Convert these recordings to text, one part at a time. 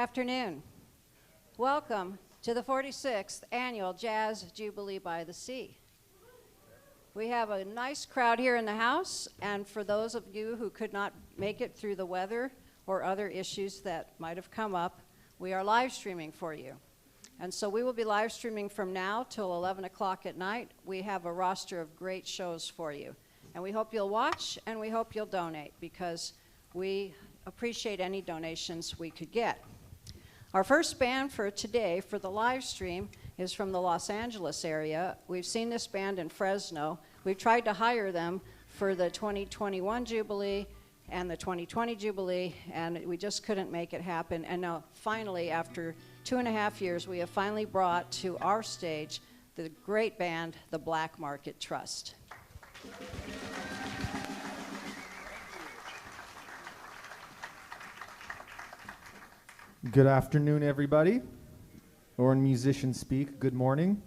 afternoon. Welcome to the 46th Annual Jazz Jubilee by the Sea. We have a nice crowd here in the house, and for those of you who could not make it through the weather or other issues that might have come up, we are live streaming for you. And so we will be live streaming from now till 11 o'clock at night. We have a roster of great shows for you. And we hope you'll watch, and we hope you'll donate, because we appreciate any donations we could get. Our first band for today, for the live stream, is from the Los Angeles area. We've seen this band in Fresno. We've tried to hire them for the 2021 Jubilee and the 2020 Jubilee, and we just couldn't make it happen. And now, finally, after 2.5 years, we have finally brought to our stage the great band, the Black Market Trust. Good afternoon, everybody. Or in musician speak, good morning.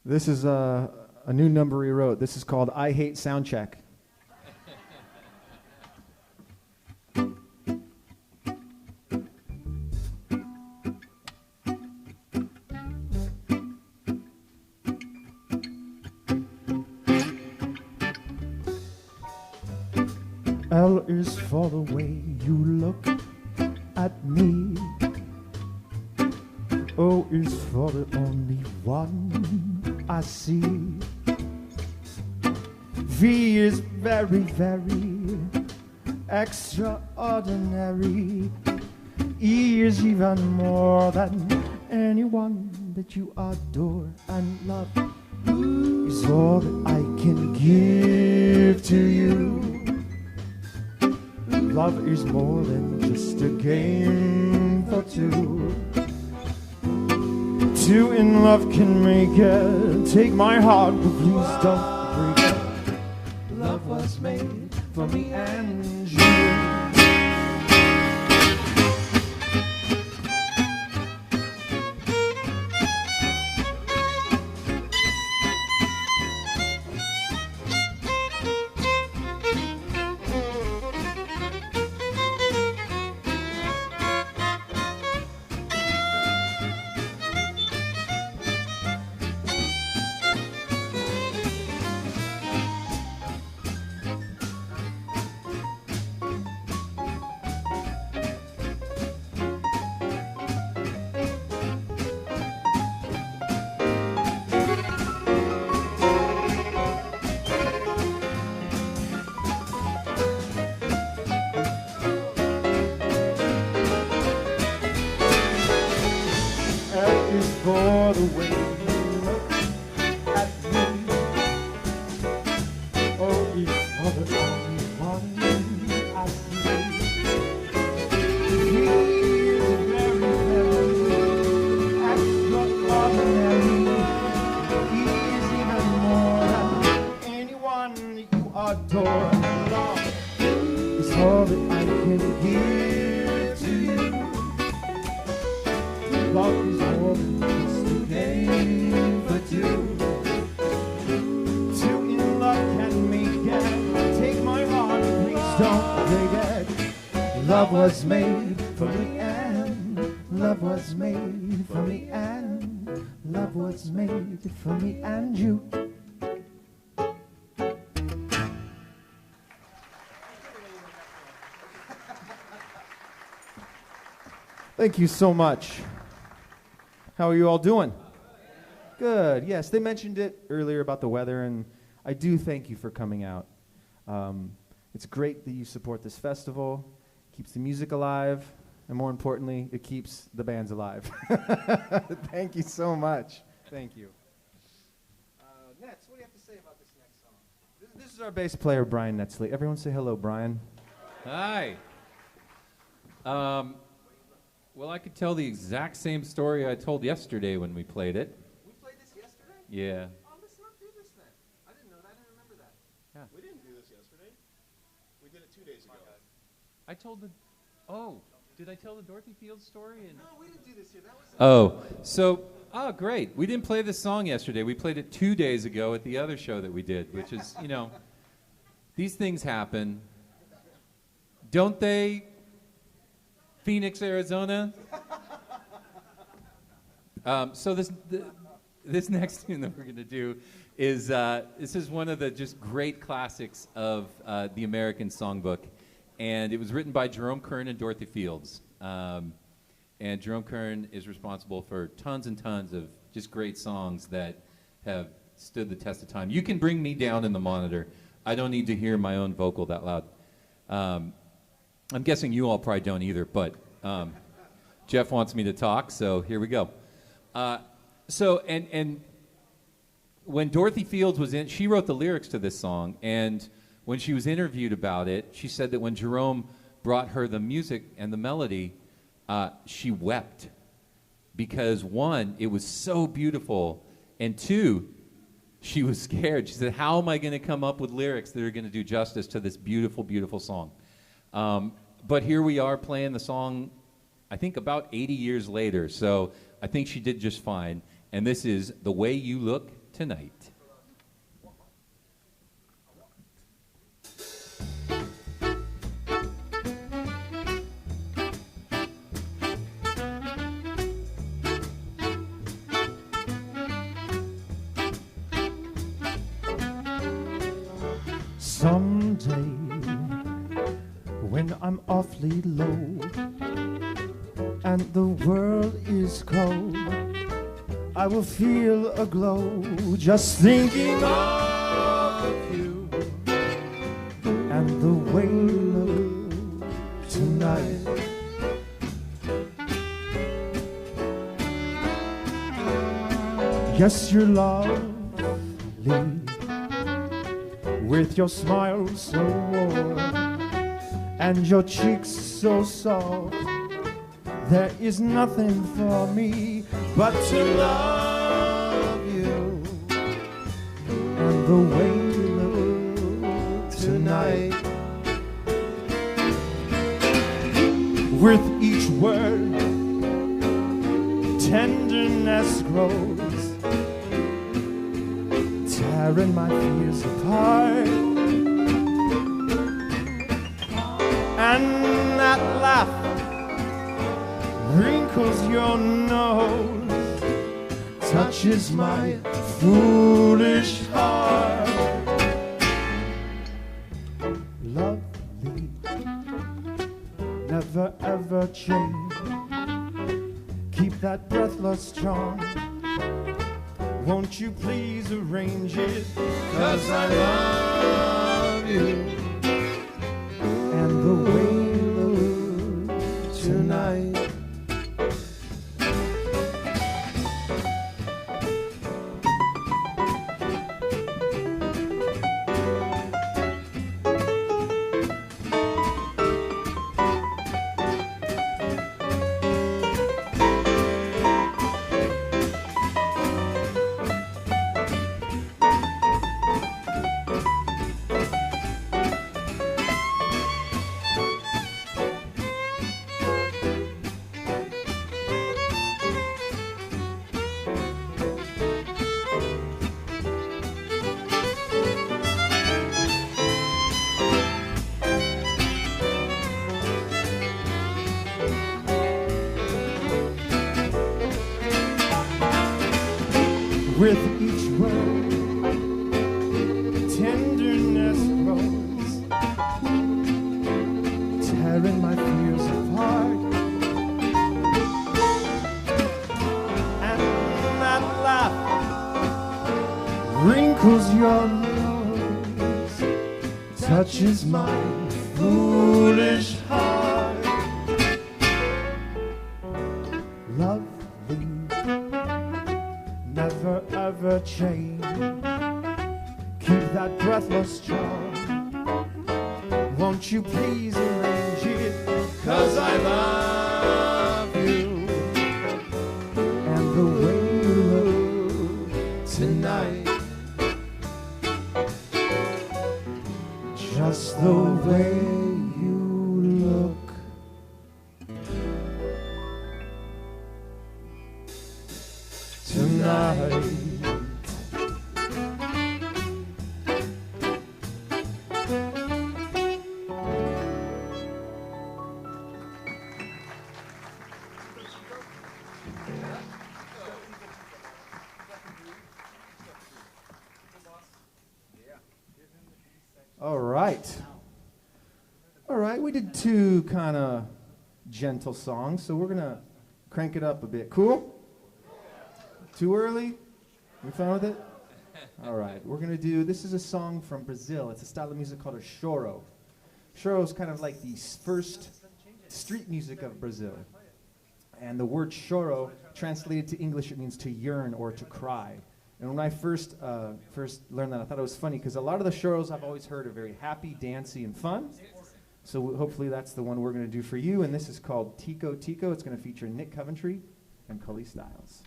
This is a new number we wrote. This is called I Hate Soundcheck. L is for the way you look at me. O is for the only one I see. V is very, very extraordinary. E is even more than anyone that you adore and love. Is all that I can give to you. Love is more than just a game for two. Two in love can make it. Take my heart, but please don't break it. Love was made for me and you. For the way you look at me. Oh, each other only one I see. He is very, very extraordinary. He is even more than anyone that you adore. Love is all that I can give to you. Love is more than for two. Two in love can make it. Take my heart, please don't break it. Love was made for me and love was made for me and love was made for me and you. Thank you so much. How are you all doing? Good. Yes, they mentioned it earlier about the weather, and I do thank you for coming out. It's great that you support this festival. It keeps the music alive, and more importantly, it keeps the bands alive. Thank you so much. Thank you. Nets, what do you have to say about this next song? This is our bass player, Brian Netsley. Everyone say hello, Brian. Hi. Well, I could tell the exact same story I told yesterday when we played it. We played this yesterday? Yeah. Oh, let's not do this then. I didn't know that. I didn't remember that. Yeah. We didn't do this yesterday. We did it 2 days ago. I told the... Oh, did I tell the Dorothy Fields story? No, we didn't do this here. That was... Great. We didn't play this song yesterday. We played it 2 days ago at the other show that we did, which is, these things happen. Don't they? Phoenix, Arizona. So this next tune that we're going to do is this is one of the just great classics of the American songbook, and it was written by Jerome Kern and Dorothy Fields. And Jerome Kern is responsible for tons and tons of just great songs that have stood the test of time. You can bring me down in the monitor. I don't need to hear my own vocal that loud. I'm guessing you all probably don't either, but Jeff wants me to talk, so here we go. And when Dorothy Fields was in, she wrote the lyrics to this song, and when she was interviewed about it, she said that when Jerome brought her the music and the melody, she wept because, one, it was so beautiful, and two, she was scared. She said, how am I going to come up with lyrics that are going to do justice to this beautiful, beautiful song? But here we are playing the song, I think about 80 years later, so I think she did just fine. And this is The Way You Look Tonight. Someday, when I'm awfully low and the world is cold, I will feel a glow just thinking of you and the way you look tonight. Yes, you're lovely with your smile so warm and your cheeks so soft. There is nothing for me but to love you and the way you look tonight. With each word, tenderness grows, tearing my fears apart. And that laugh wrinkles your nose, touches my foolish heart. Lovely, never ever change. Keep that breathless charm. Won't you please arrange it? 'Cause I love you and the way you look tonight. With each word, tenderness grows, tearing my fears apart. And that laugh wrinkles your nose, touches my foolish heart. Lovely, never ever change. Keep that breathless charm. Won't you please arrange it? 'Cause I love you and the way you look tonight. Just the way you look tonight. All right. All right, we did two kind of gentle songs, so we're going to crank it up a bit. Cool? Too early? We fine with it? All right, we're going to do, this is a song from Brazil. It's a style of music called a choro. Choro is kind of like the first street music of Brazil. And the word choro, translated to English, it means to yearn or to cry. And when I first learned that, I thought it was funny because a lot of the choros I've always heard are very happy, dancey, and fun. So hopefully that's the one we're going to do for you. And this is called Tico Tico. It's going to feature Nick Coventry and Cully Styles.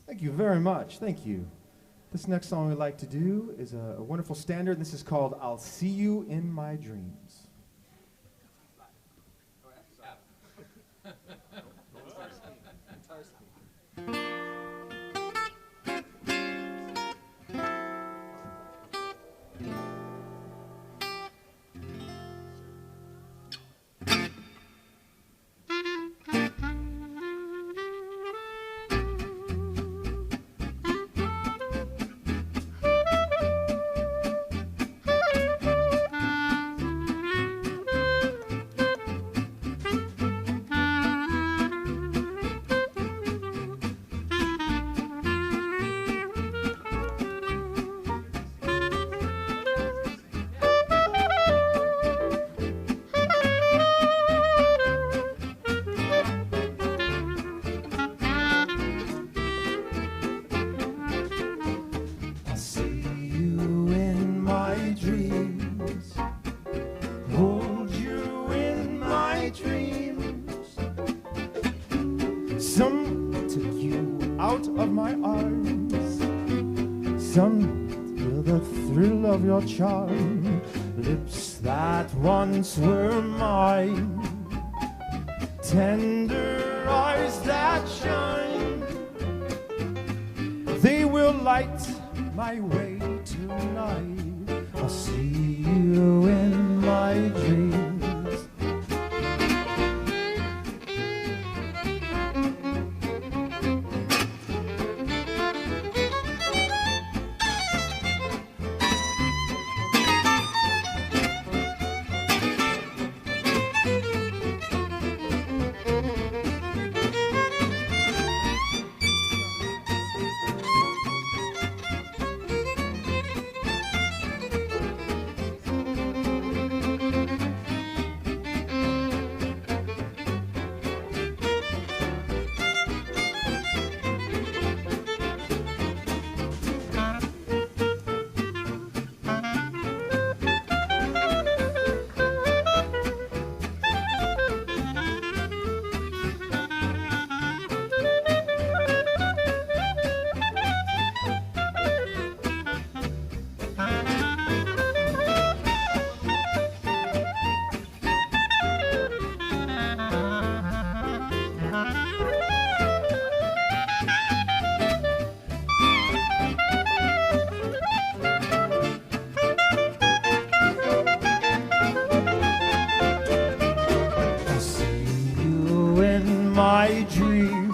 Thank you very much. Thank you. This next song we'd like to do is a wonderful standard. This is called I'll See You in My Dreams. Your charm, lips that once were mine, tender eyes that shine, they will light my way tonight. I'll see you in my dreams. I see you in my dream,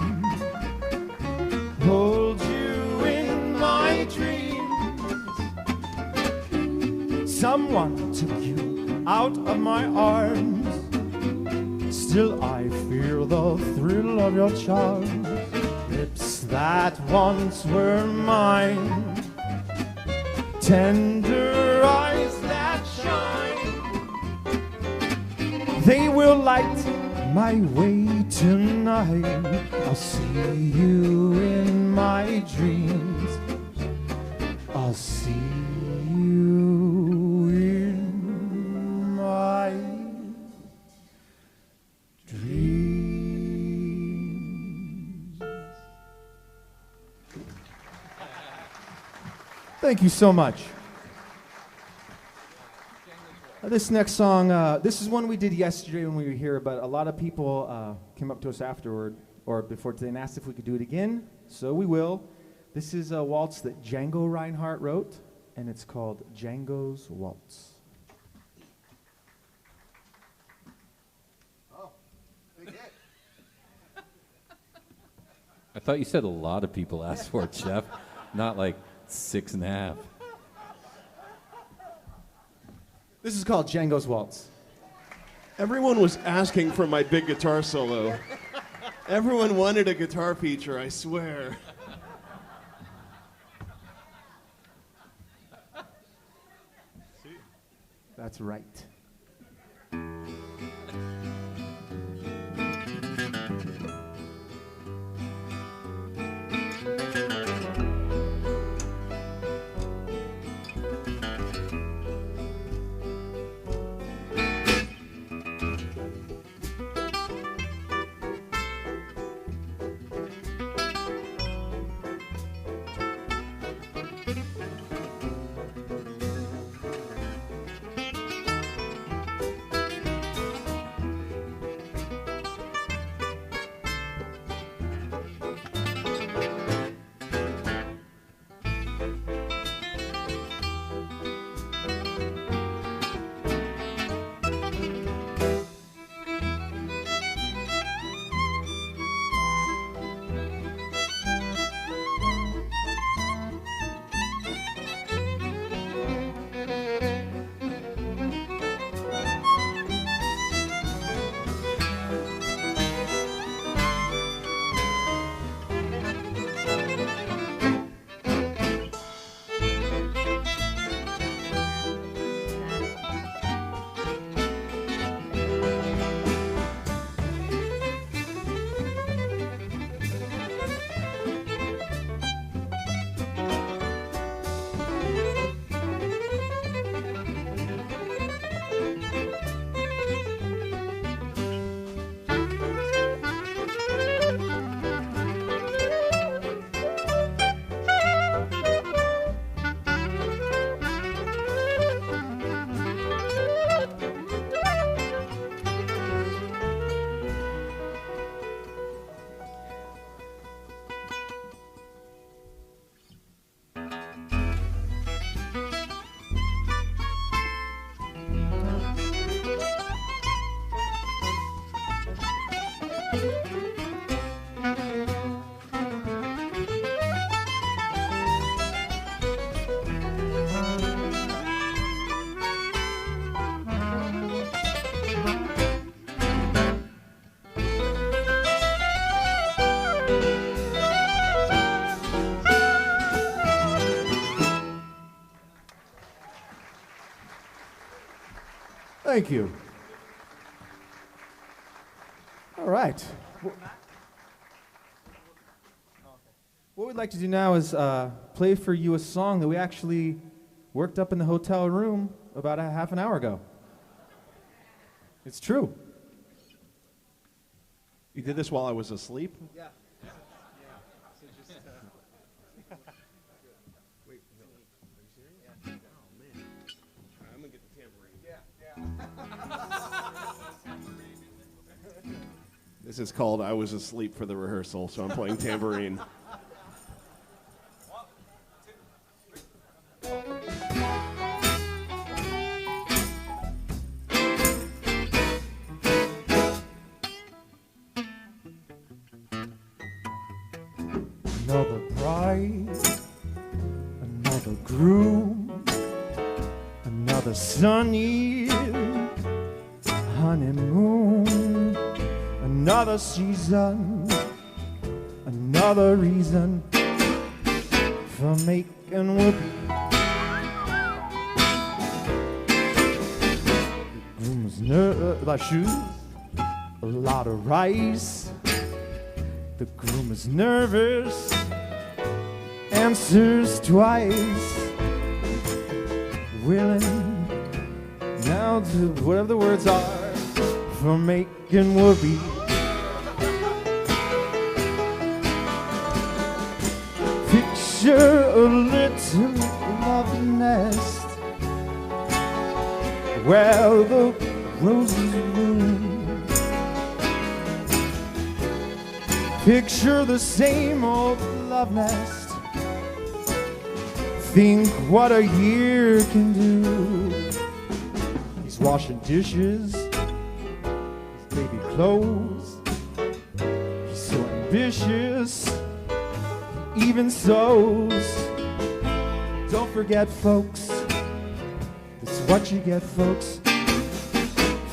hold you in my dreams. Someone took you out of my arms, still I feel the thrill of your charm. Lips that once were mine, tender eyes that shine, they will light my way tonight. I'll see you in my dreams, I'll see you in my dreams. Thank you so much. This next song, this is one we did yesterday when we were here, but a lot of people came up to us afterward or before today and asked if we could do it again, so we will. This is a waltz that Django Reinhardt wrote, and it's called Django's Waltz. Oh, big hit. I thought you said a lot of people asked for it, Jeff, not like 6.5. This is called Django's Waltz. Everyone was asking for my big guitar solo. Everyone wanted a guitar feature, I swear. That's right. Thank you. All right. What we'd like to do now is play for you a song that we actually worked up in the hotel room about a half an hour ago. It's true. You did this while I was asleep? Yeah. Wait, no. Are you serious? Yeah. Oh, man. I'm going to get the tambourine. Yeah. This is called I Was Asleep for the Rehearsal, so I'm playing tambourine. Another bride, another groom, another sunny honeymoon, another season, another reason for making whoopee. The groom's like shoes, a lot of rice. The groom is nervous, answers twice. Willing now to whatever the words are for making whoopee. Picture a little love nest where the roses bloom. Picture the same old love nest. Think what a year can do. He's washing dishes, his baby clothes. He's so ambitious, he even sews. Don't forget, folks, it's what you get, folks,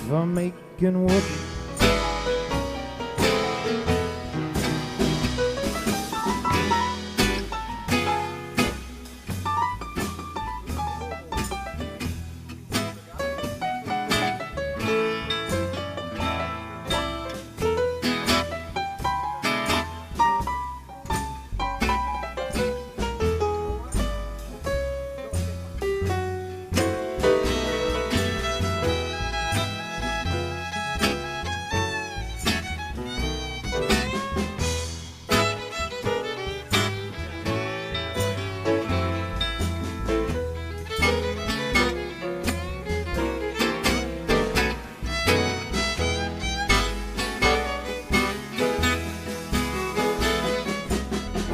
for making whoopee.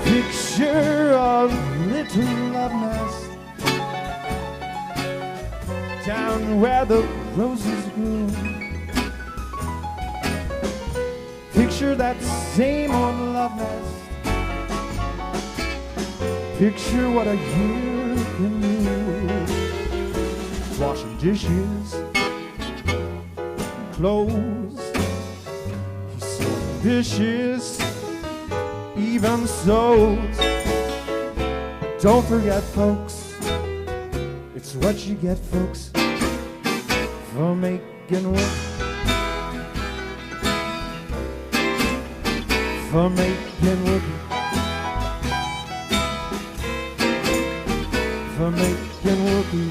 Picture a little love nest down where the roses grew. Picture that same old love nest. Picture what a year can do. Washing dishes, clothes. He's so ambitious, even so. Don't forget, folks, it's what you get, folks, for making whoopee. For making whoopee. For making whoopee.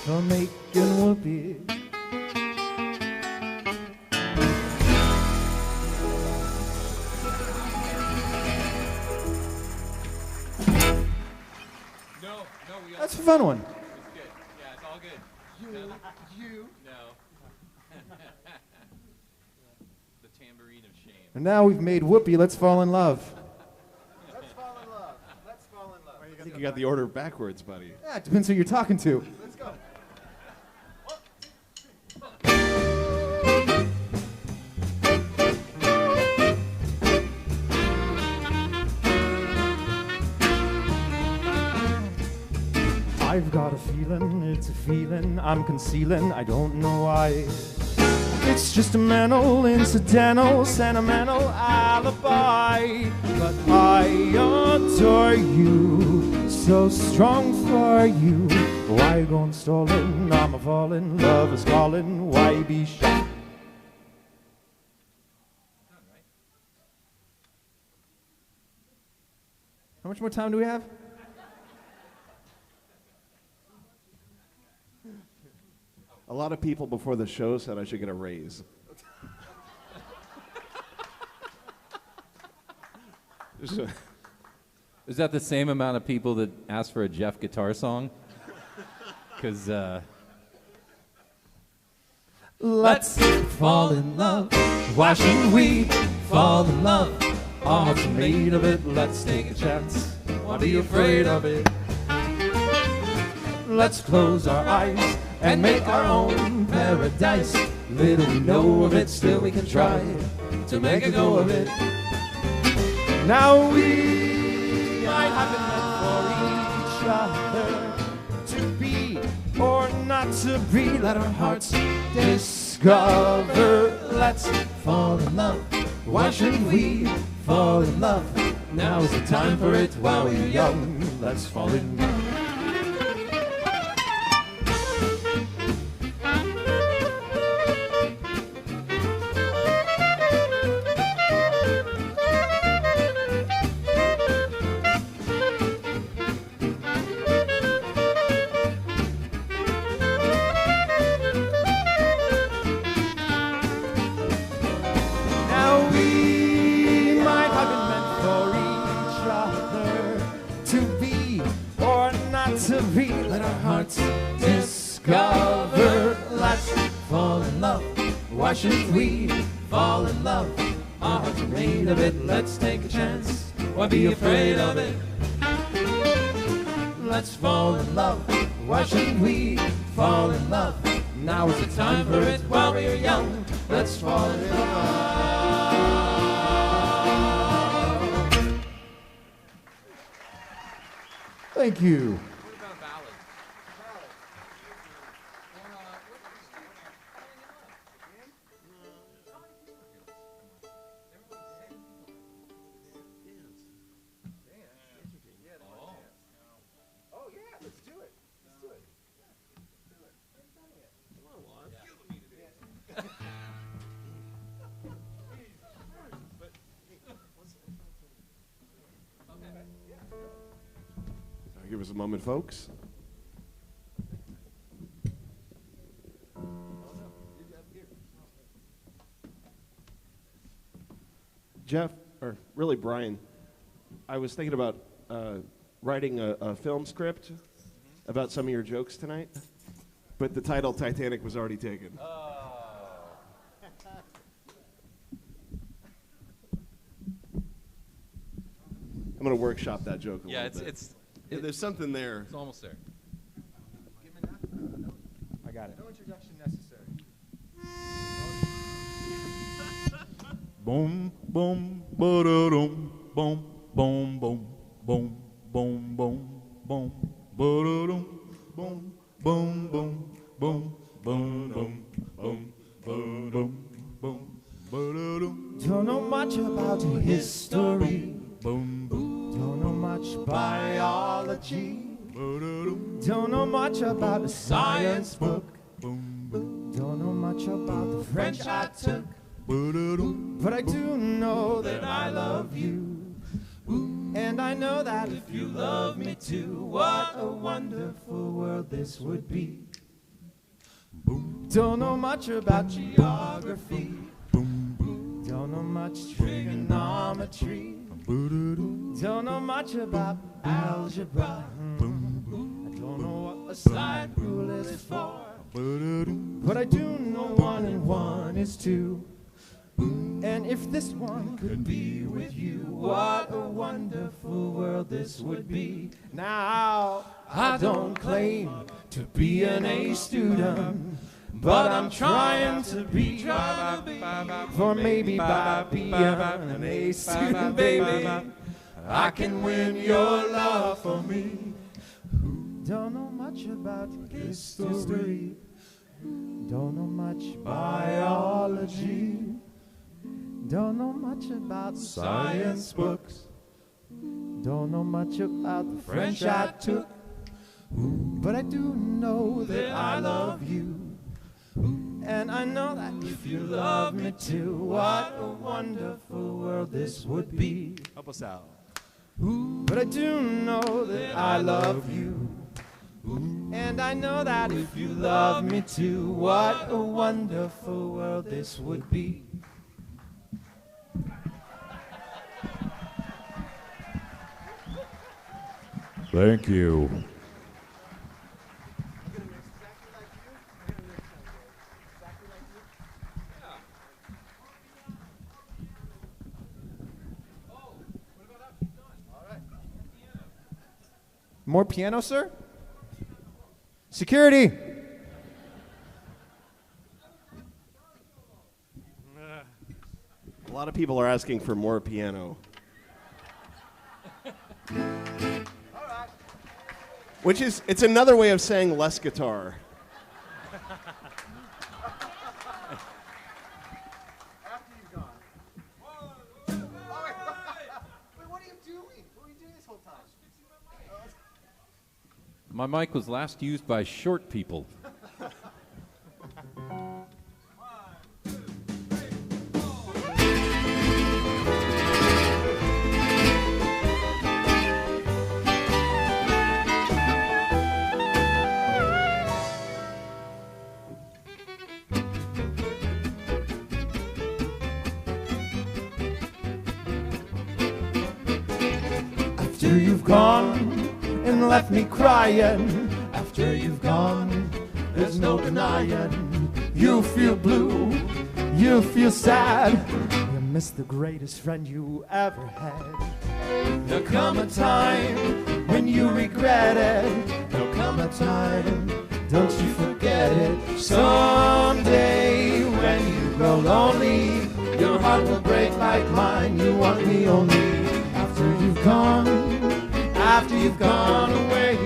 For making whoopee. That's a fun one. It's good. Yeah, it's all good. You. No. The tambourine of shame. And now we've made whoopee, let's fall in love. Let's fall in love. Let's fall in love. I think you got the order backwards, buddy. Yeah, it depends who you're talking to. Let's go. I've got a feeling, it's a feeling I'm concealing, I don't know why. It's just a mental, incidental, sentimental alibi. But I adore you, so strong for you. Why go on stalling? I'm a falling, love is calling, why be shy? How much more time do we have? A lot of people before the show said I should get a raise. Is that the same amount of people that asked for a Jeff guitar song? Because Let's fall in love. Why shouldn't we fall in love? Our hearts are made of it. Let's take a chance. Why be afraid of it? Let's close our eyes and make our own paradise. Little we know of it, still we can try to make a go of it. Now we might have been meant for each other, to be or not to be. Let our hearts discover. Let's Fall in love. Why shouldn't we fall in love? Now is the time for it while we're young. Let's fall in love. Now we might have been meant for each other, to be or not to be. Let our hearts discover. Let's fall in love. Why shouldn't we fall in love? Our hearts are made of it. Let's take a chance. Why be afraid of it? Let's fall in love. Why shouldn't we fall in love? Now is the time for it while we're young. Let's fall in love. Thank you. Oh yeah, let's do it. Let's do it. Give us a moment, folks. Jeff, or really Brian, I was thinking about writing a film script about some of your jokes tonight, but the title Titanic was already taken. I'm going to workshop that joke a little bit. Yeah, there's something there. It's almost there. I got it. No introduction necessary. Boom, boom, ba-da-dum, boom, boom, boom, boom, boom, boom, boom, ba-da-dum, boom, boom, boom, boom, boom, boom, boom, ba-da-dum, boom, ba-da-dum. Don't know much about history. Boom, boom, Don't know much biology. ba-da-dum, Don't know much about a science book. boom, boom, Don't know much about the French I took. ba-da-dum. But I do know that I love you. And I know that if you love me too, what a wonderful world this would be. Don't know much about geography. Don't know much trigonometry. Don't know much about algebra. I don't know what a side rule is for. But I do know 1 and 1 is 2. And if this one could be with you, what a wonderful world this would be. Now, I don't claim to be an A student, but I'm trying to be, for maybe by being an A student, baby, I can win your love for me. Don't know much about history, don't know much biology, don't know much about science books, don't know much about the French I took, but I do know that I love you. And I know that if you love me too, what a wonderful world this would be. Help us out. But I do know that I love you. And I know that if you love me too, what a wonderful world this would be. Thank you. More piano, sir? Security! A lot of people are asking for more piano. Which is, it's another way of saying less guitar. After you've gone. Wait, what are you doing? What were you doing this whole time? My mic was last used by short people. After you've gone and left me crying, after you've gone, there's no denying. You feel blue, you feel sad, you miss the greatest friend you ever had. There'll come a time when you regret it, there'll come a time, don't you forget it. Someday when you grow lonely, your heart will break like mine. You want me only after you've gone, after you've gone away.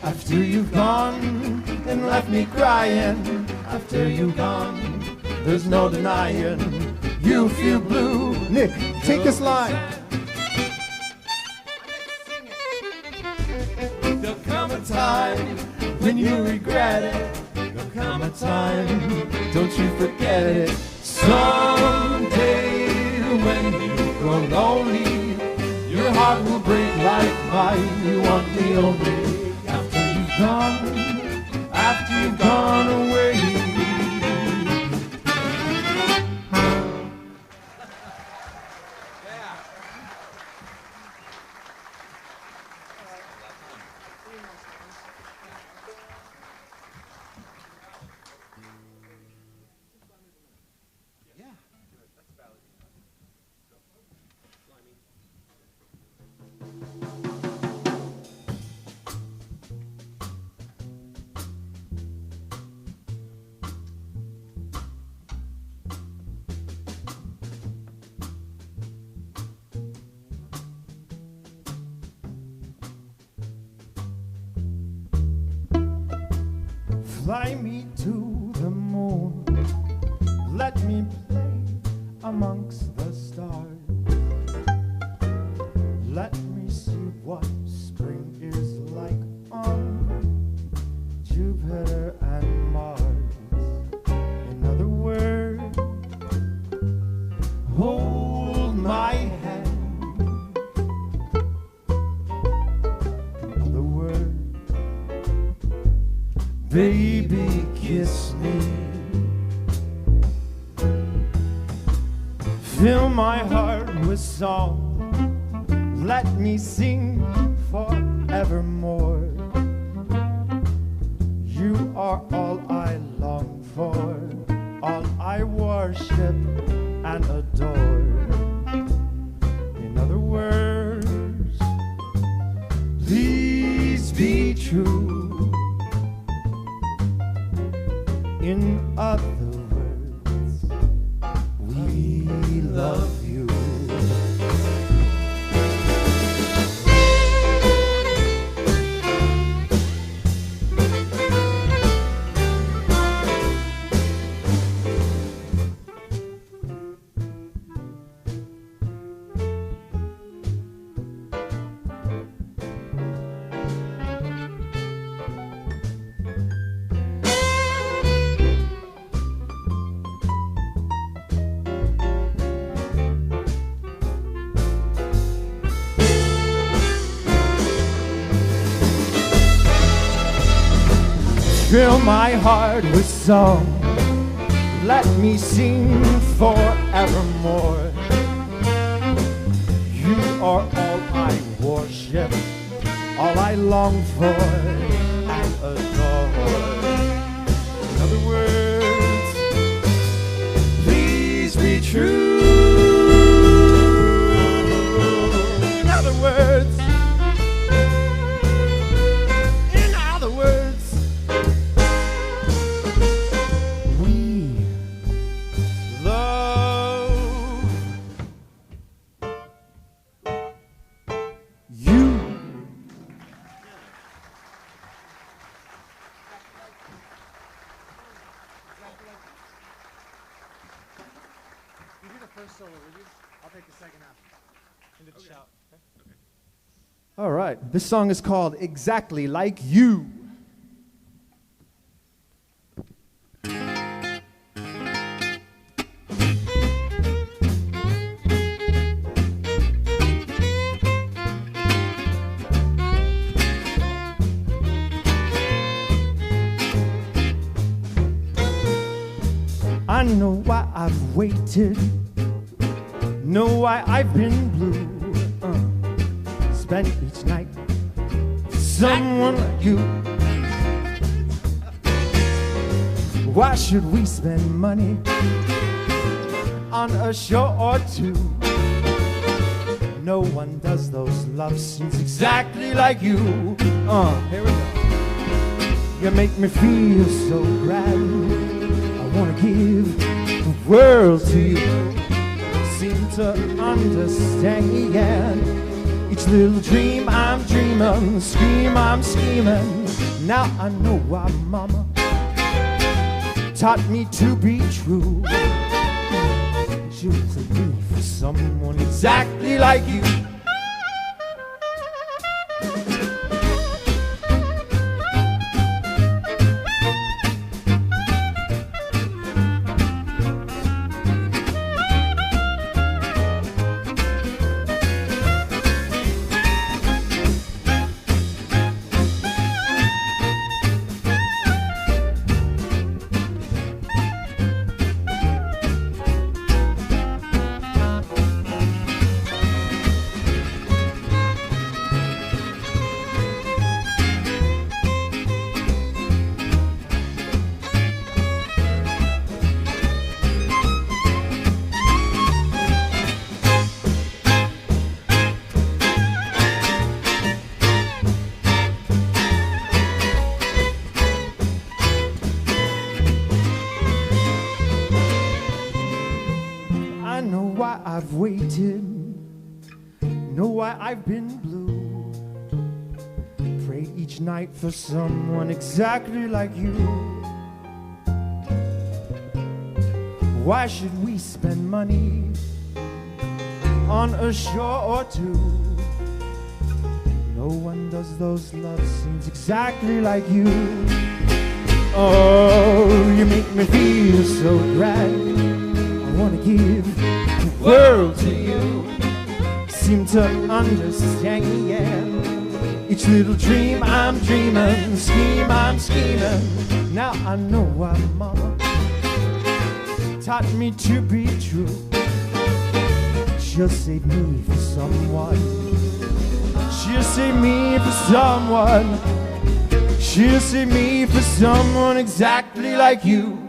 After you've gone and left me crying, after you've gone, there's no denying. You feel blue. Nick, take this line. There'll come a time when you regret it. There'll come a time, don't you forget it. Someday when you grow lonely, your heart will break like mine. You want me only after you've gone away. Fly me to the moon, let me play amongst the stars. Let me see what spring is like on Jupiter and Mars. In other words, hold my hand Fill my heart with song, let me sing forevermore. You are all I long for, all I worship and adore. In other words, please be true. In other words, we love you. Fill my heart with song, let me sing forevermore. You are all I worship, all I long for and adore. In other words, please be true. In other words, all right, this song is called Exactly Like You. I know why I've waited, know why I've been blue. Spend each night for someone like you. Why should we spend money on a show or two? No one does those love scenes exactly like you. Here we go. You make me feel so grand, I wanna give the world to you. Seem to understand each little dream I'm dreaming, scheme I'm scheming. Now I know why Mama taught me to be true. She was a me for someone exactly like you. I've waited, know why I've been blue. Prayed each night for someone exactly like you. Why should we spend money on a show or two? No one does those love scenes exactly like you. Oh, you make me feel so grand, I wanna give the world to you. Seem to understand each little dream I'm dreaming, scheme I'm scheming. Now I know why Mama taught me to be true. she'll save me for someone. She'll save me for someone. She'll save me for someone exactly like you.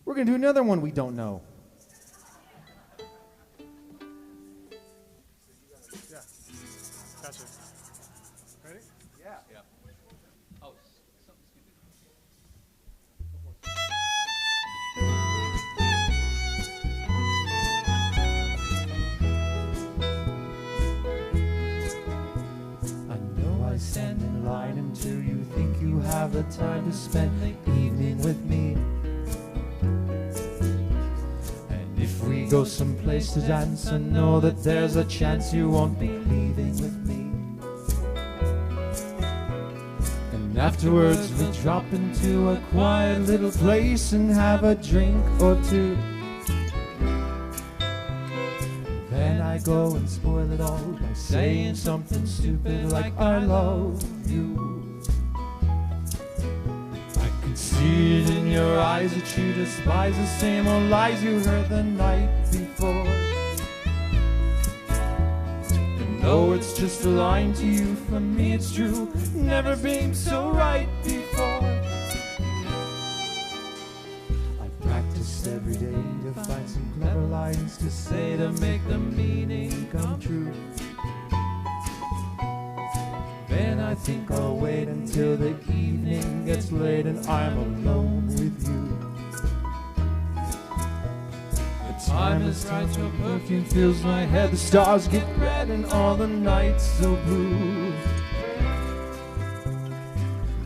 We're going to do another one we don't know. Yeah. Gotcha. Ready? Yeah. Oh, excuse me. I know I stand in line until you think you have the time to spend the evening with me. And if we go someplace to dance, I know that there's a chance you won't be leaving with me. And afterwards we drop into a quiet little place and have a drink or two. Then I go and spoil it all by saying something stupid like I love you. I can see it in your eyes that you despise the same old lies you heard the night before. And though it's just a line to you, for me it's true, never been so right before. I practiced every day to find some clever lines to say to make the meaning come true. Then I think I'll wait until the evening gets late and I'm alone with you. The time is right, your perfume fills my head, the stars get red and all the nights so blue.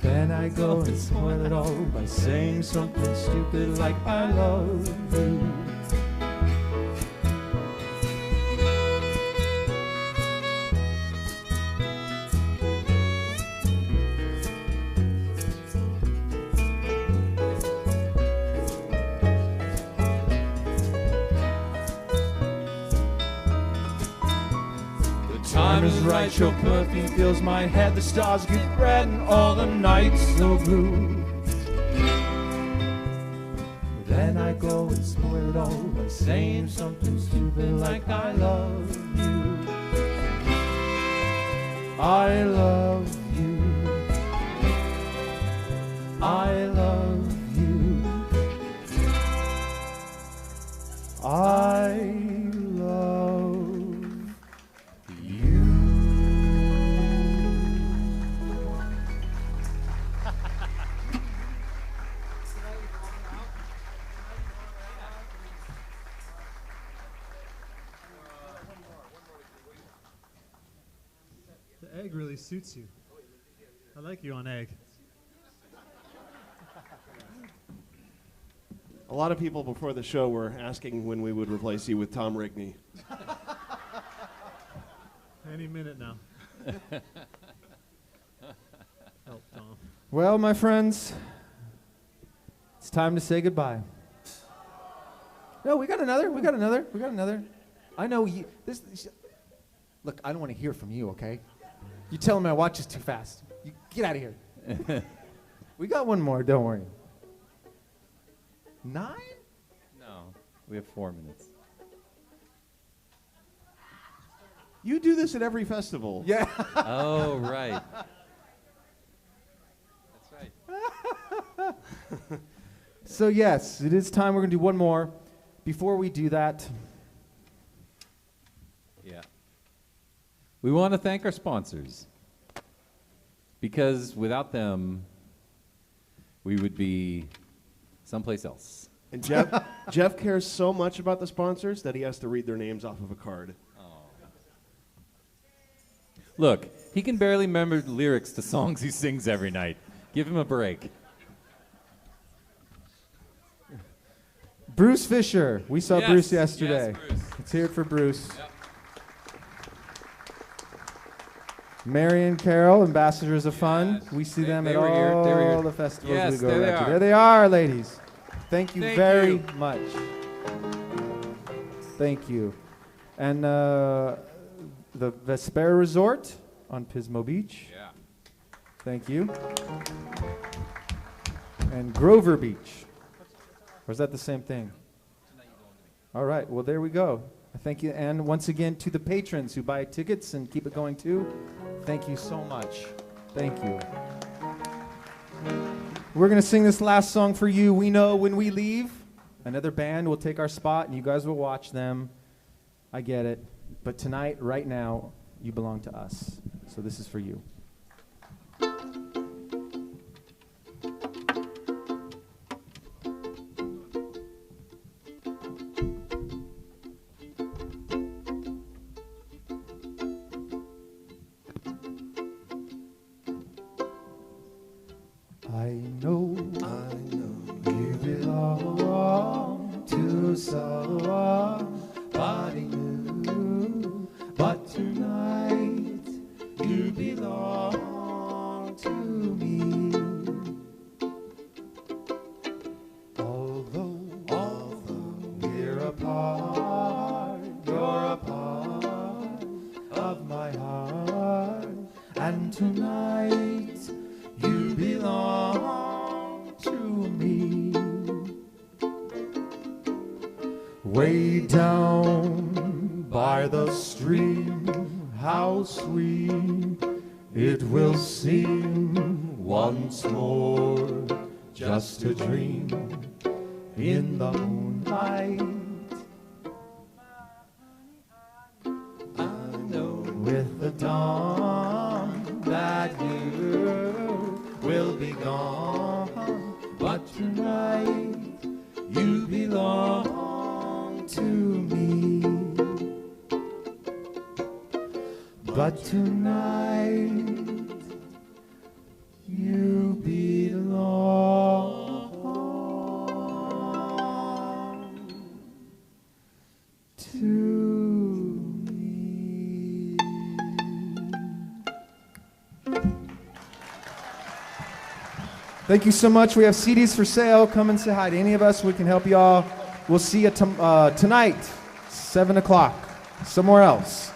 Then I go and spoil it all by saying something stupid like I love you. Time is right, your perfume fills my head, the stars get red and all the nights so blue. Then I go and spoil it all by saying something stupid like I love you. I love you. I love you. I love you. The egg really suits you. I like you on egg. A lot of people before the show were asking when we would replace you with Tom Rigney. Any minute now. Help, Tom. Well, my friends, it's time to say goodbye. No, we got another. I know you. Look, I don't want to hear from you, okay? You telling me my watch is too fast. You get out of here. We got one more, don't worry. 9? No, we have 4 minutes. You do this at every festival. Yeah. Oh, right. That's right. So yes, it is time. We're going to do one more. Before we do that, Yeah. We want to thank our sponsors, because without them, we would be someplace else. And Jeff cares so much about the sponsors that he has to read their names off of a card. Look, He can barely remember the lyrics to songs he sings every night. Give him a break. Bruce Fisher. We saw Yes, Bruce yesterday. yes, Bruce. Let's hear it for Bruce. Yep. Mary and Carol, Ambassadors of Fun. Yes. We see They- them they at were here. They were all here. the festivals Yes, we go there they out to. are. There they are, ladies. Thank you Thank very you. much. Thank you. And the Vesper Resort on Pismo Beach. Yeah. Thank you. And Grover Beach. Or is that the same thing? All right. Well, there we go. Thank you. And once again, to the patrons who buy tickets and keep it going too, thank you so much. Thank you. We're going to sing this last song for you. We know when we leave, another band will take our spot and you guys will watch them. I get it. But tonight, right now, you belong to us. So this is for you. I know you belong to somebody new, but tonight you belong to me. Although we're apart, you're a part of my heart, and tonight you belong to me. Way down by the stream, how sweet it will seem once more, just a dream in the moonlight. I know with the dawn that you will be gone, but tonight you belong to me. But tonight you belong to me. Thank you so much. We have CDs for sale. Come and say hi to any of us. We can help you all. We'll see you tonight, 7 o'clock, somewhere else.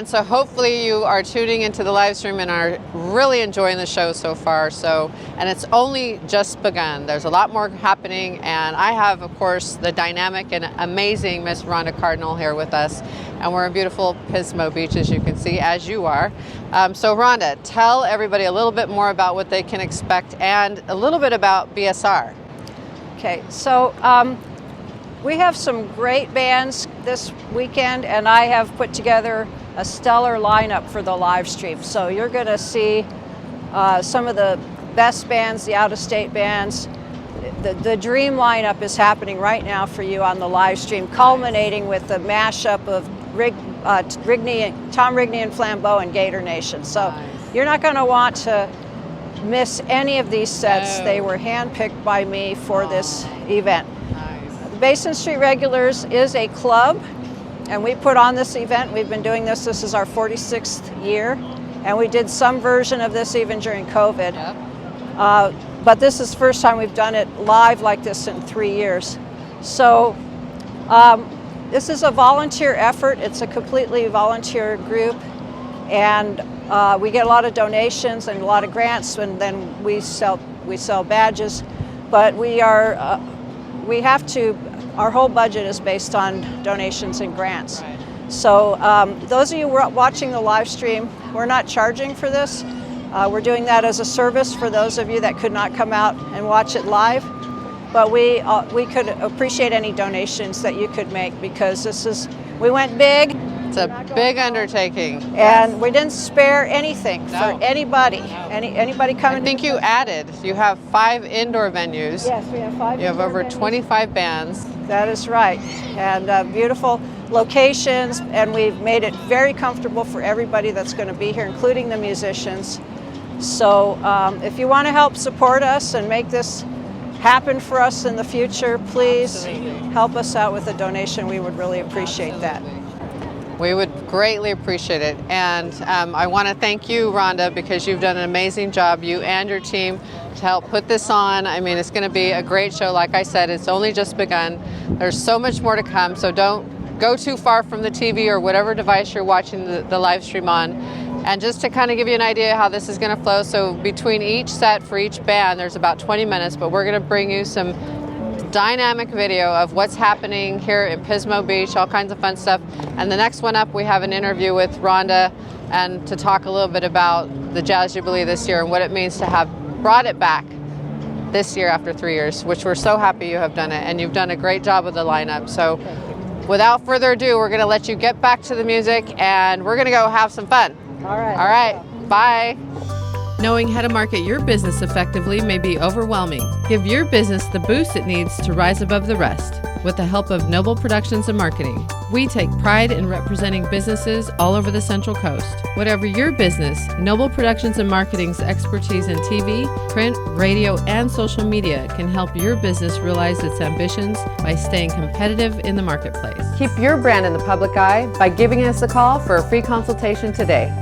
So hopefully you are tuning into the live stream and are really enjoying the show so far. And it's only just begun. There's a lot more happening, and I have, of course, the dynamic and amazing Miss Rhonda Cardinal here with us, and we're in beautiful Pismo Beach, as you can see, as you are. So Rhonda, tell everybody a little bit more about what they can expect and a little bit about BSR. Okay, so we have some great bands this weekend, and I have put together a stellar lineup for the live stream. So you're going to see some of the best bands, the out-of-state bands. The dream lineup is happening right now for you on the live stream, culminating with the mashup of Tom Rigney and Flambeau and Gator Nation. So you're not going to want to miss any of these sets. No. They were handpicked by me for this event. Nice. The Basin Street Regulars is a club, and we put on this event. We've been doing this. This is our 46th year, and we did some version of this even during COVID. Yep. But this is the first time we've done it live like this in 3 years. So this is a volunteer effort. It's a completely volunteer group, and we get a lot of donations and a lot of grants, and then we sell badges. But we have to our whole budget is based on donations and grants. So those of you watching the live stream, we're not charging for this. We're doing that as a service for those of you that could not come out and watch it live. But we could appreciate any donations that you could make, because we went big. It's a big undertaking. And we didn't spare anything for anybody. Anybody coming. I think you have 5 indoor venues. Yes, we have 5. You have over 25 bands. That is right. And beautiful locations, and we've made it very comfortable for everybody that's going to be here, including the musicians. So if you want to help support us and make this happen for us in the future, please help us out with a donation. We would really appreciate that. We would greatly appreciate it. And I want to thank you, Rhonda, because you've done an amazing job, you and your team, to help put this on. I mean, it's going to be a great show. Like I said, it's only just begun. There's so much more to come, so don't go too far from the TV or whatever device you're watching the live stream on. And just to kind of give you an idea how this is going to flow, so between each set for each band, there's about 20 minutes, but we're going to bring you some dynamic video of what's happening here in Pismo Beach, all kinds of fun stuff. And the next one up, we have an interview with Rhonda, and to talk a little bit about the Jazz Jubilee this year and what it means to have brought it back this year after 3 years, which we're so happy you have done it, and you've done a great job with the lineup. So without further ado, we're going to let you get back to the music, and we're going to go have some fun. All right. All right. Bye. Knowing how to market your business effectively may be overwhelming. Give your business the boost it needs to rise above the rest. With the help of Noble Productions and Marketing, we take pride in representing businesses all over the Central Coast. Whatever your business, Noble Productions and Marketing's expertise in TV, print, radio, and social media can help your business realize its ambitions by staying competitive in the marketplace. Keep your brand in the public eye by giving us a call for a free consultation today.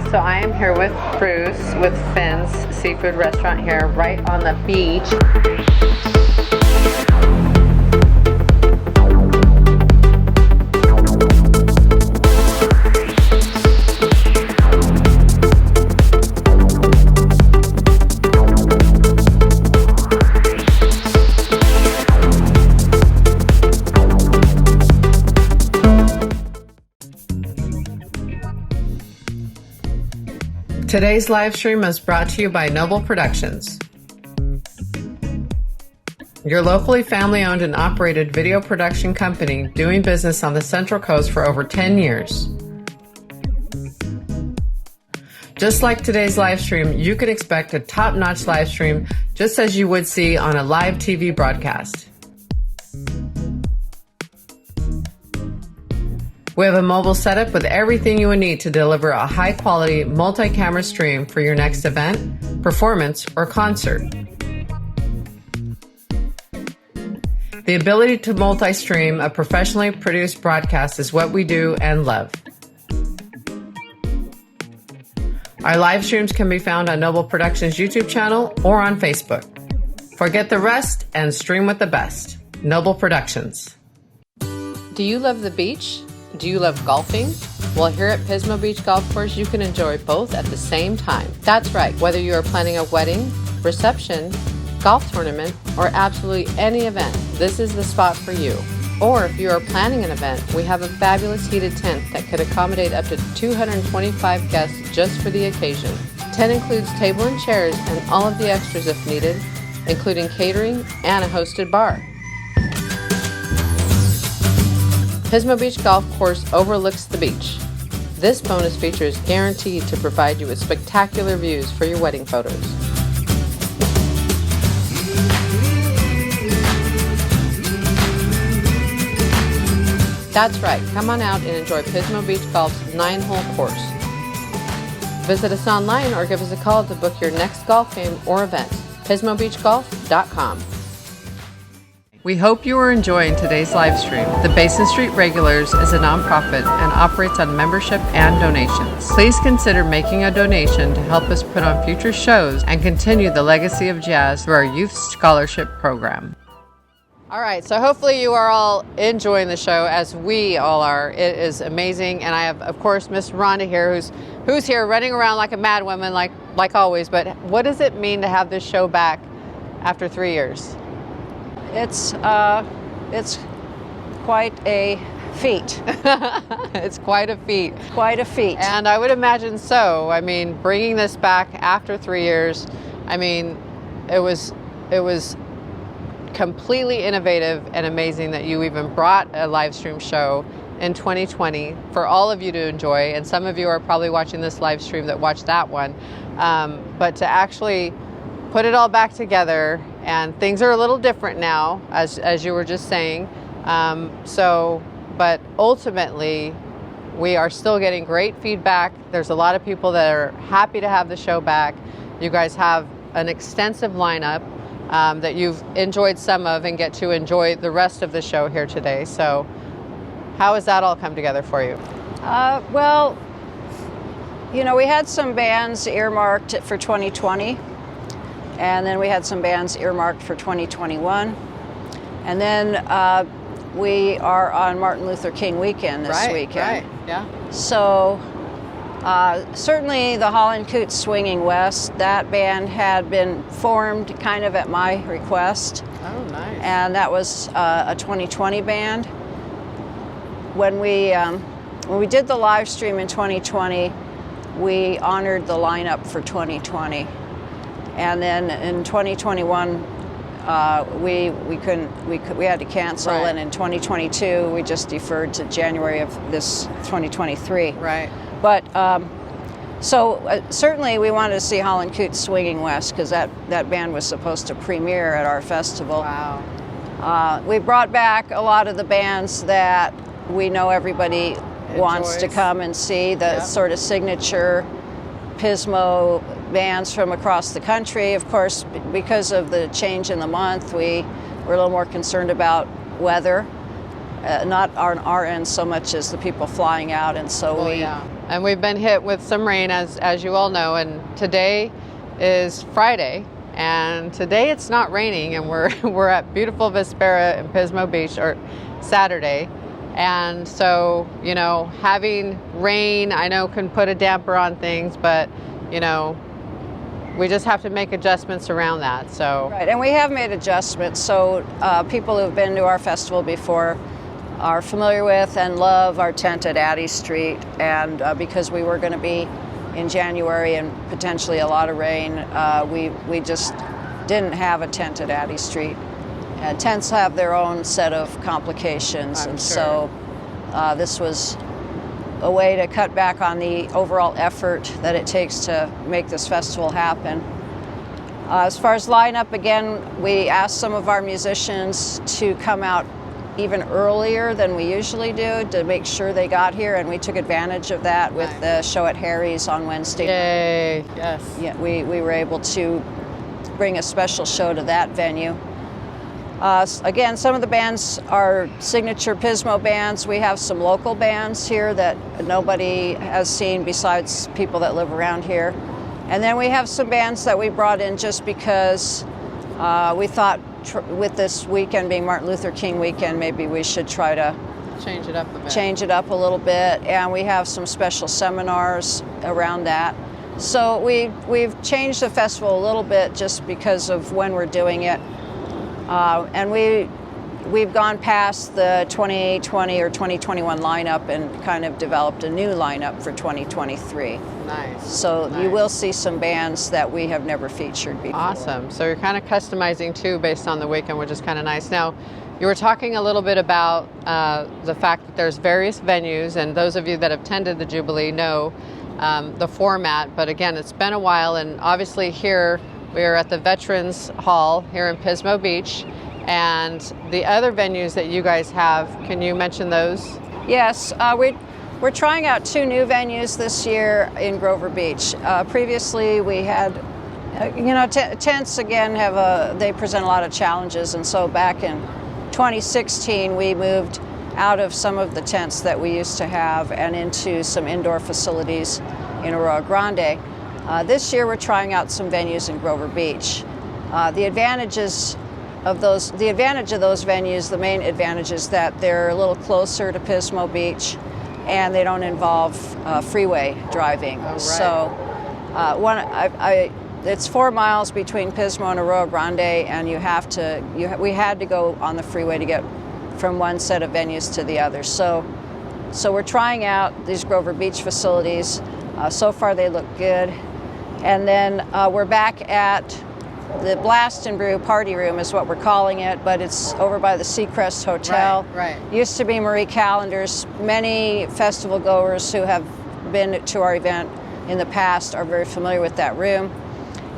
So I am here with Bruce with Finn's Seafood Restaurant here right on the beach. Today's live stream is brought to you by Noble Productions, your locally family-owned and operated video production company doing business on the Central Coast for over 10 years. Just like today's live stream, you can expect a top-notch live stream just as you would see on a live TV broadcast. We have a mobile setup with everything you would need to deliver a high-quality multi-camera stream for your next event, performance, or concert. The ability to multi-stream a professionally produced broadcast is what we do and love. Our live streams can be found on Noble Productions' YouTube channel or on Facebook. Forget the rest and stream with the best. Noble Productions. Do you love the beach? Do you love golfing? Well, here at Pismo Beach Golf Course, you can enjoy both at the same time. That's right, whether you are planning a wedding, reception, golf tournament, or absolutely any event, this is the spot for you. Or if you are planning an event, we have a fabulous heated tent that could accommodate up to 225 guests just for the occasion. Tent includes table and chairs and all of the extras if needed, including catering and a hosted bar. Pismo Beach Golf Course overlooks the beach. This bonus feature is guaranteed to provide you with spectacular views for your wedding photos. That's right, come on out and enjoy Pismo Beach Golf's 9-hole course. Visit us online or give us a call to book your next golf game or event. PismoBeachGolf.com. We hope you are enjoying today's live stream. The Basin Street Regulars is a nonprofit and operates on membership and donations. Please consider making a donation to help us put on future shows and continue the legacy of jazz through our youth scholarship program. All right, so hopefully you are all enjoying the show as we all are. It is amazing, and I have, of course, Miss Rhonda here, who's who's here running around like a mad woman, like always. But what does it mean to have this show back after 3 years? It's quite a feat. It's quite a feat. Quite a feat. And I would imagine so. I mean, bringing this back after 3 years, I mean, it was completely innovative and amazing that you even brought a live stream show in 2020 for all of you to enjoy. And some of you are probably watching this live stream that watched that one. But to actually put it all back together, and things are a little different now, as you were just saying. But ultimately, we are still getting great feedback. There's a lot of people that are happy to have the show back. You guys have an extensive lineup that you've enjoyed some of and get to enjoy the rest of the show here today. So how has that all come together for you? Well, you know, we had some bands earmarked for 2020, and then we had some bands earmarked for 2021. And then we are on Martin Luther King weekend this weekend. Right, yeah. So certainly the Holland Coot Swingin West, that band had been formed kind of at my request. Oh, nice. And that was a 2020 band. When we did the live stream in 2020, we honored the lineup for 2020. And then in 2021, we had to cancel, Right. and in 2022 we just deferred to January of this 2023. Right. But certainly we wanted to see Holland Coot Swingin West, because that band was supposed to premiere at our festival. Wow. We brought back a lot of the bands that we know everybody wants to Enjoys. come and see, the Yep. sort of signature Pismo bands from across the country. Of course, because of the change in the month, we were a little more concerned about weather, not on our end so much as the people flying out, and so Yeah. And we've been hit with some rain, as you all know, and today is Friday, and today it's not raining, and we're at beautiful Vespera in Pismo Beach, or Saturday. And so, you know, having rain, I know, can put a damper on things, but, you know, we just have to make adjustments around that. So Right, and we have made adjustments. So people who've been to our festival before are familiar with and love our tent at Addie Street. And because we were going to be in January and potentially a lot of rain, we just didn't have a tent at Addie Street. Tents have their own set of complications, I'm and sure. so this was a way to cut back on the overall effort that it takes to make this festival happen. As far as lineup, again, we asked some of our musicians to come out even earlier than we usually do to make sure they got here, and we took advantage of that with the show at Harry's on Wednesday. yay, yes. Yeah, we were able to bring a special show to that venue. Again, some of the bands are signature Pismo bands. We have some local bands here that nobody has seen besides people that live around here. And then we have some bands that we brought in just because we thought with this weekend being Martin Luther King weekend, maybe we should try to Change it up a bit. change it up a little bit. And we have some special seminars around that. So we've changed the festival a little bit just because of when we're doing it. And we've gone past the 2020 or 2021 lineup and kind of developed a new lineup for 2023. Nice. So you Nice. will see some bands that we have never featured before. Awesome. So you're kind of customizing too based on the weekend, which is kind of nice. Now, you were talking a little bit about the fact that there's various venues, and those of you that have attended the Jubilee know the format. But again, it's been a while, and obviously here we are at the Veterans Hall here in Pismo Beach, and the other venues that you guys have, can you mention those? Yes, we're trying out two new venues this year in Grover Beach. Previously we had, tents again they present a lot of challenges, and so back in 2016 we moved out of some of the tents that we used to have and into some indoor facilities in Arroyo Grande. This year we're trying out some venues in Grover Beach. The advantage of those venues, the main advantage is that they're a little closer to Pismo Beach, and they don't involve freeway driving. Oh, right. So it's 4 miles between Pismo and Arroyo Grande, and we had to go on the freeway to get from one set of venues to the other. So we're trying out these Grover Beach facilities. So far they look good. And then we're back at the Blast and Brew Party Room is what we're calling it, but it's over by the Seacrest Hotel. Right. Used to be Marie Callender's. Many festival goers who have been to our event in the past are very familiar with that room.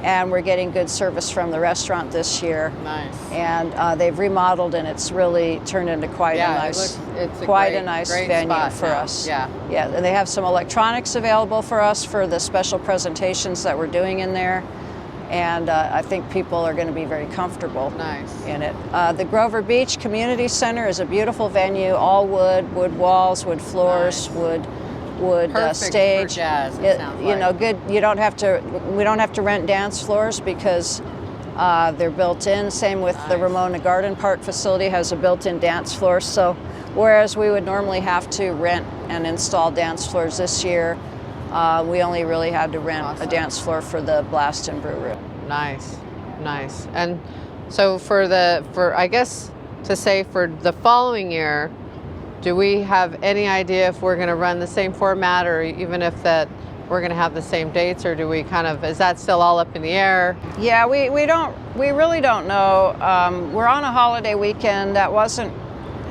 And we're getting good service from the restaurant this year. Nice. And they've remodeled, and it's really turned into quite a nice venue for us. Yeah. Yeah, and they have some electronics available for us for the special presentations that we're doing in there. And I think people are going to be very comfortable in it. The Grover Beach Community Center is a beautiful venue, all wood walls, wood floors, wood stage. For jazz, good. We don't have to rent dance floors because they're built in. Same with the Ramona Garden Park facility has a built-in dance floor. So whereas we would normally have to rent and install dance floors this year, we only really had to rent a dance floor for the Blast and Brew Room. Nice. And so for the following year, do we have any idea if we're going to run the same format, or even if that we're going to have the same dates, or do we is that still all up in the air? Yeah, we really don't know. We're on a holiday weekend. That wasn't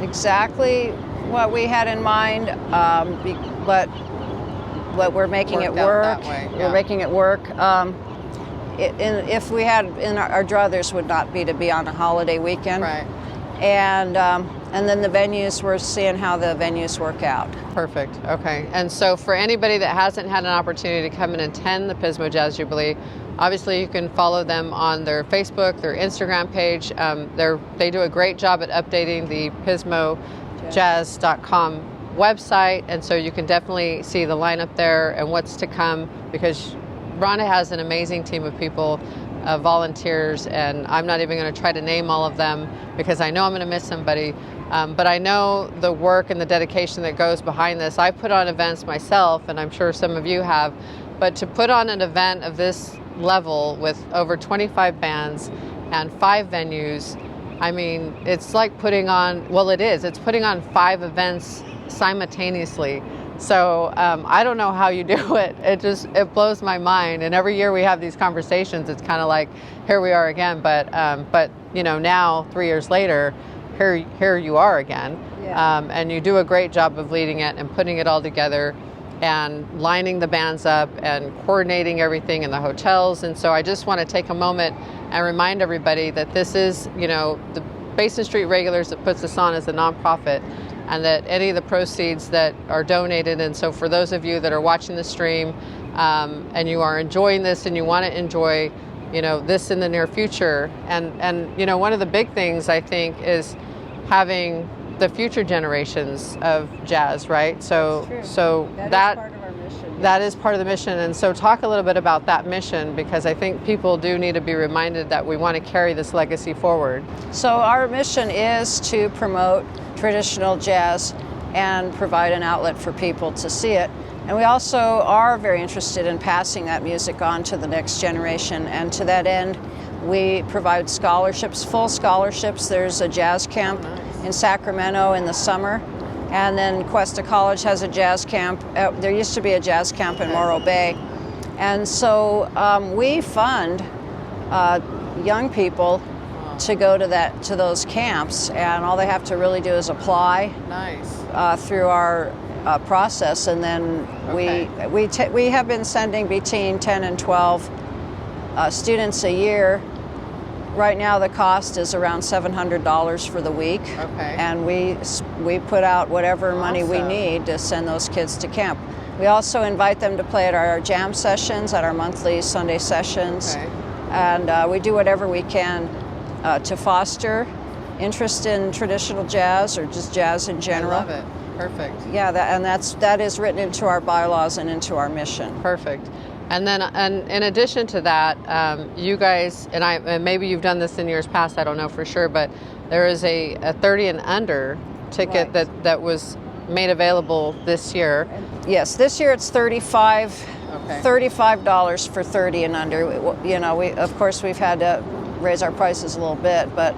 exactly what we had in mind, but we're making it work. We're making it work. If we had our druthers would not be to be on a holiday weekend. Right. And then the venues, we're seeing how the venues work out. Perfect. Okay. And so for anybody that hasn't had an opportunity to come and attend the Pismo Jazz Jubilee, obviously you can follow them on their Facebook, their Instagram page. They do a great job at updating the pismojazz.com website, and so you can definitely see the lineup there and what's to come, because Rhonda has an amazing team of people, volunteers, and I'm not even going to try to name all of them because I know I'm going to miss somebody. But I know the work and the dedication that goes behind this. I put on events myself, and I'm sure some of you have, but to put on an event of this level with over 25 bands and 5 venues, I mean, it's like putting on, it's putting on 5 events simultaneously. So I don't know how you do it. It blows my mind. And every year we have these conversations. It's kind of like, here we are again. But now 3 years later, here you are again. Yeah. And you do a great job of leading it and putting it all together and lining the bands up and coordinating everything in the hotels. And so I just want to take a moment and remind everybody that this is, the Basin Street Regulars that puts this on as a nonprofit, and that any of the proceeds that are donated. And so for those of you that are watching the stream and you are enjoying this and you want to enjoy, this in the near future, and one of the big things I think is having the future generations of jazz, right? So that is part of our mission. That is part of the mission. And so talk a little bit about that mission, because I think people do need to be reminded that we want to carry this legacy forward. So our mission is to promote traditional jazz and provide an outlet for people to see it. And we also are very interested in passing that music on to the next generation. And to that end, we provide scholarships, full scholarships. There's a jazz camp in Sacramento in the summer. And then Cuesta College has a jazz camp. There used to be a jazz camp in Morro Bay. And so we fund young people to go to those camps, and all they have to really do is apply through our process, and then we have been sending between 10 and 12 students a year. Right now the cost is around $700 for the week, and we put out whatever money we need to send those kids to camp. We also invite them to play at our jam sessions, at our monthly Sunday sessions, and we do whatever we can to foster interest in traditional jazz or just jazz in general. I love it. Perfect. Yeah, that is written into our bylaws and into our mission. Perfect. And then, and in addition to that, you guys, and maybe you've done this in years past, I don't know for sure, but there is a 30 and under ticket that was made available this year. Yes, this year it's $35 Okay. $35 for 30 and under. You know, of course we've had to raise our prices a little bit, but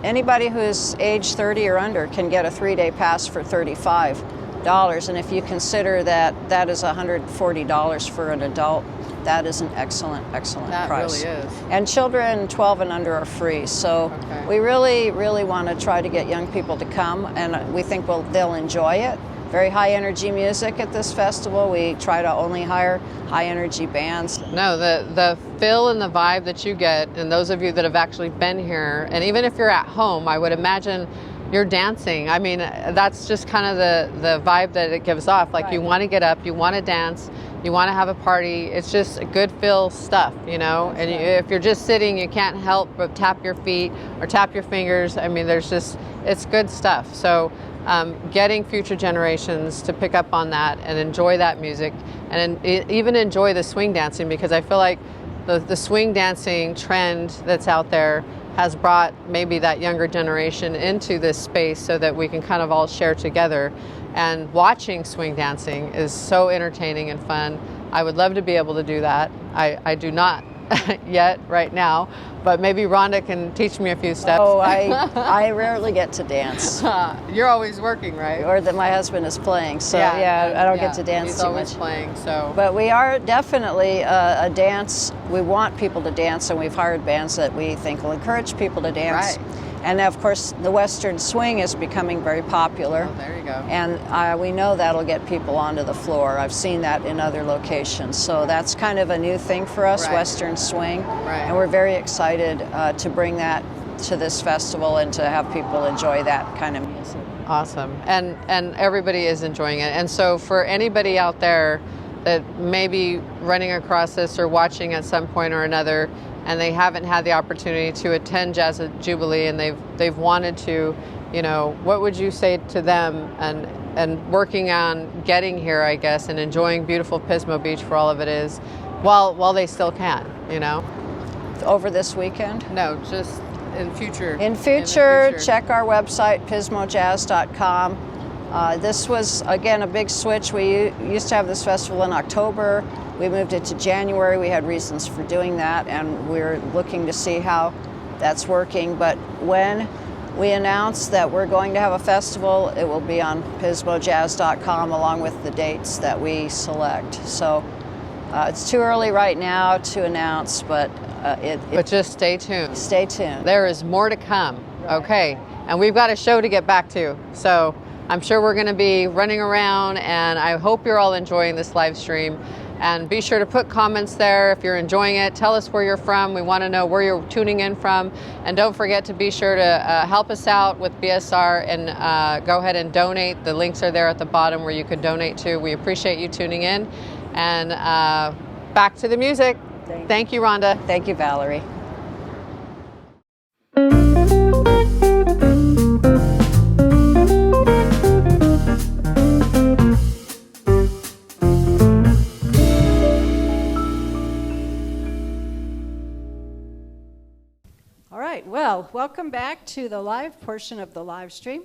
anybody who's age 30 or under can get a 3-day pass for $35. And if you consider that that is $140 for an adult, that is an excellent price. That really is. And children 12 and under are free. So Okay. we really, really want to try to get young people to come, and we think they'll enjoy it. Very high energy music at this festival. We try to only hire high energy bands. No, the feel and the vibe that you get, and those of you that have actually been here, and even if you're at home, I would imagine you're dancing. I mean, that's just kind of the vibe that it gives off. Like, you want to get up, you want to dance, you want to have a party. It's just good feel stuff, you know? And if you're just sitting, you can't help but tap your feet or tap your fingers. I mean, it's good stuff. So getting future generations to pick up on that and enjoy that music, and even enjoy the swing dancing, because I feel like the swing dancing trend that's out there has brought maybe that younger generation into this space so that we can kind of all share together. And watching swing dancing is so entertaining and fun. I would love to be able to do that. I do not yet right now, but maybe Rhonda can teach me a few steps. Oh, I rarely get to dance. You're always working, right? Or that my husband is playing, so yeah, I don't get to dance He's too always much. playing, so. But we are definitely a dance. We want people to dance, and we've hired bands that we think will encourage people to dance. Right. And of course, the Western swing is becoming very popular. Oh, there you go. And we know that'll get people onto the floor. I've seen that in other locations. So that's kind of a new thing for us, Right. Western swing. Right. And we're very excited to bring that to this festival and to have people enjoy that kind of music. Awesome. And everybody is enjoying it. And so for anybody out there that may be running across this or watching at some point or another, and they haven't had the opportunity to attend Jazz at Jubilee, and they've wanted to, you know, what would you say to them, and working on getting here, I guess, and enjoying beautiful Pismo Beach for all of it is, while they still can, you know? Over this weekend? No, just in future. In future, check our website, pismojazz.com. This was, again, a big switch. We used to have this festival in October. We moved it to January. We had reasons for doing that, and we're looking to see how that's working. But when we announce that we're going to have a festival, it will be on pismojazz.com along with the dates that we select. So it's too early right now to announce, but But just stay tuned. Stay tuned. There is more to come. Okay. And we've got a show to get back to. So I'm sure we're going to be running around, and I hope you're all enjoying this live stream. And be sure to put comments there if you're enjoying it. Tell us where you're from. We want to know where you're tuning in from. And don't forget to be sure to help us out with BSR and go ahead and donate. The links are there at the bottom where you can donate to. We appreciate you tuning in. And back to the music. Thank you, Rhonda. Thank you, Valerie. All right, well, welcome back to the live portion of the live stream.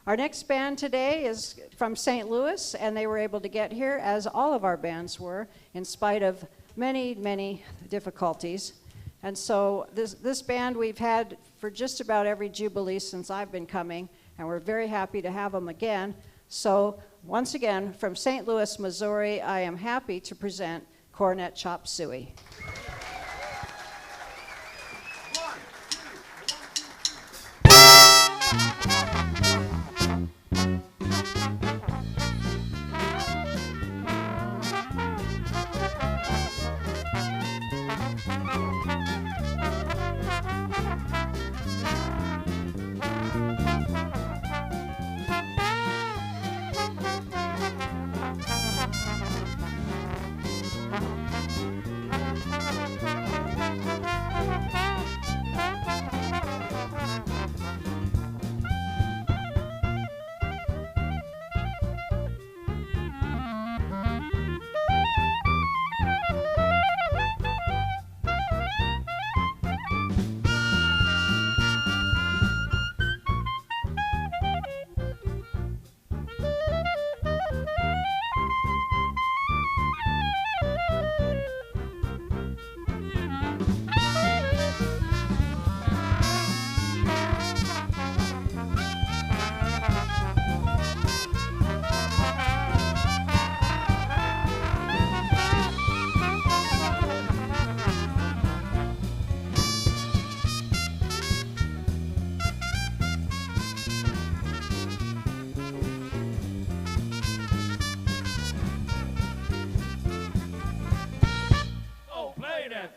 Our next band today is from St. Louis, and they were able to get here, as all of our bands were, in spite of many, many difficulties. And so this band we've had for just about every Jubilee since I've been coming, and we're very happy to have them again. So once again, from St. Louis, Missouri, I am happy to present Cornet Chop Suey.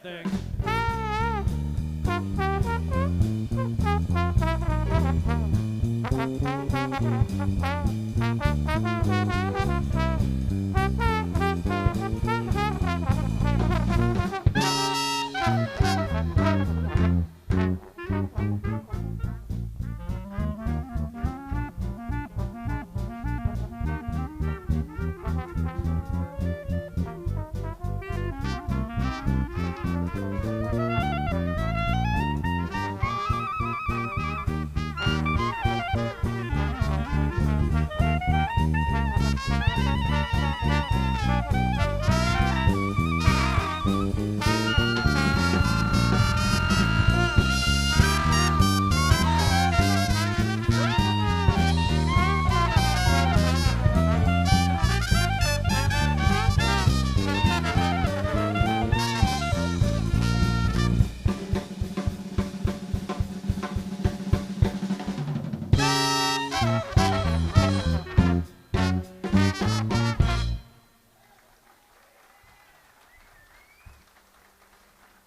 thing.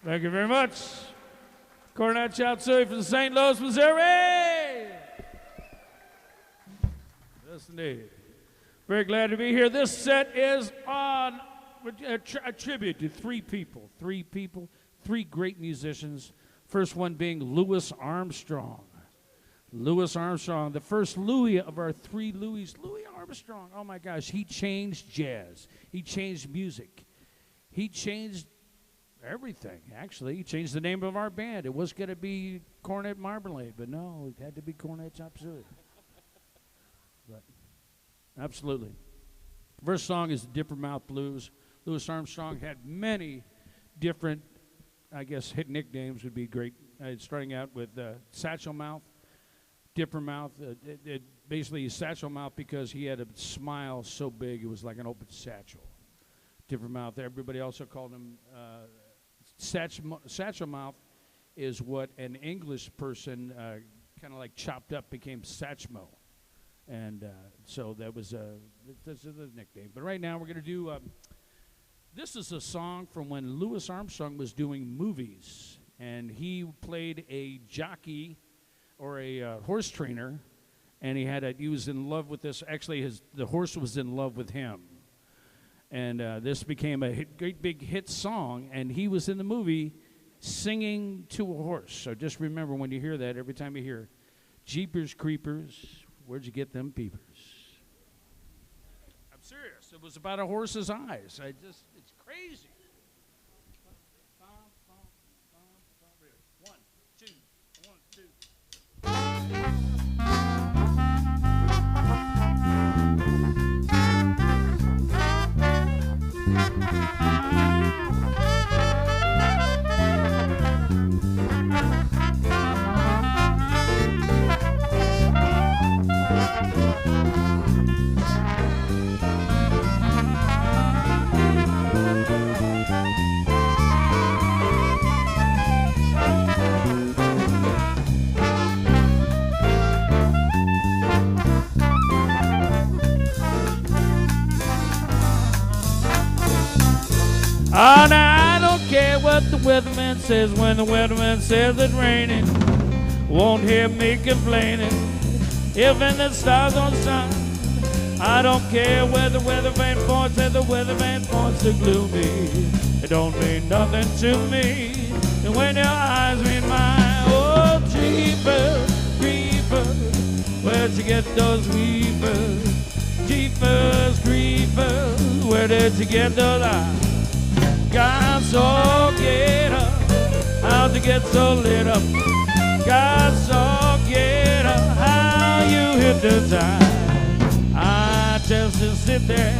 Thank you very much. Cornet Chop Suey from St. Louis, Missouri. Yes, indeed. Very glad to be here. This set is on a tribute to three people, three great musicians. First one being Louis Armstrong. Louis Armstrong, the first Louis of our three Louis. Louis Armstrong, oh my gosh, he changed jazz. He changed music. He changed everything, actually. He changed the name of our band. It was going to be Cornet Marmalade, but no, it had to be Cornet Chop Suey. But absolutely. First song is Dipper Mouth Blues. Louis Armstrong had many different, I guess, hit nicknames would be great. Starting out with Satchel Mouth, Dipper Mouth. Basically, Satchel Mouth because he had a smile so big it was like an open satchel. Dipper Mouth. Everybody also called him Satchel Mouth is what an English person kind of like chopped up became Satchmo. And so that was that's the nickname. But right now we're going to do, this is a song from when Louis Armstrong was doing movies. And he played a jockey or a horse trainer. And he was in love with this. Actually, the horse was in love with him. And this became a great big hit song, and he was in the movie singing to a horse. So just remember when you hear that, every time you hear, Jeepers Creepers, where'd you get them peepers? I'm serious. It was about a horse's eyes. It's crazy. 1, 2, 1, 2. Oh, now I don't care what the weatherman says when the weatherman says it's raining. Won't hear me complaining if in the stars don't shine. I don't care where the weatherman points and the weatherman points to gloomy. It don't mean nothing to me when your eyes meet mine. Oh, Jeepers, Creepers, where'd you get those weepers? Jeepers, Creepers, where did you get those eyes? God, so get up, how'd you get so lit up? God, so get up, how you hit the time. I just sit there,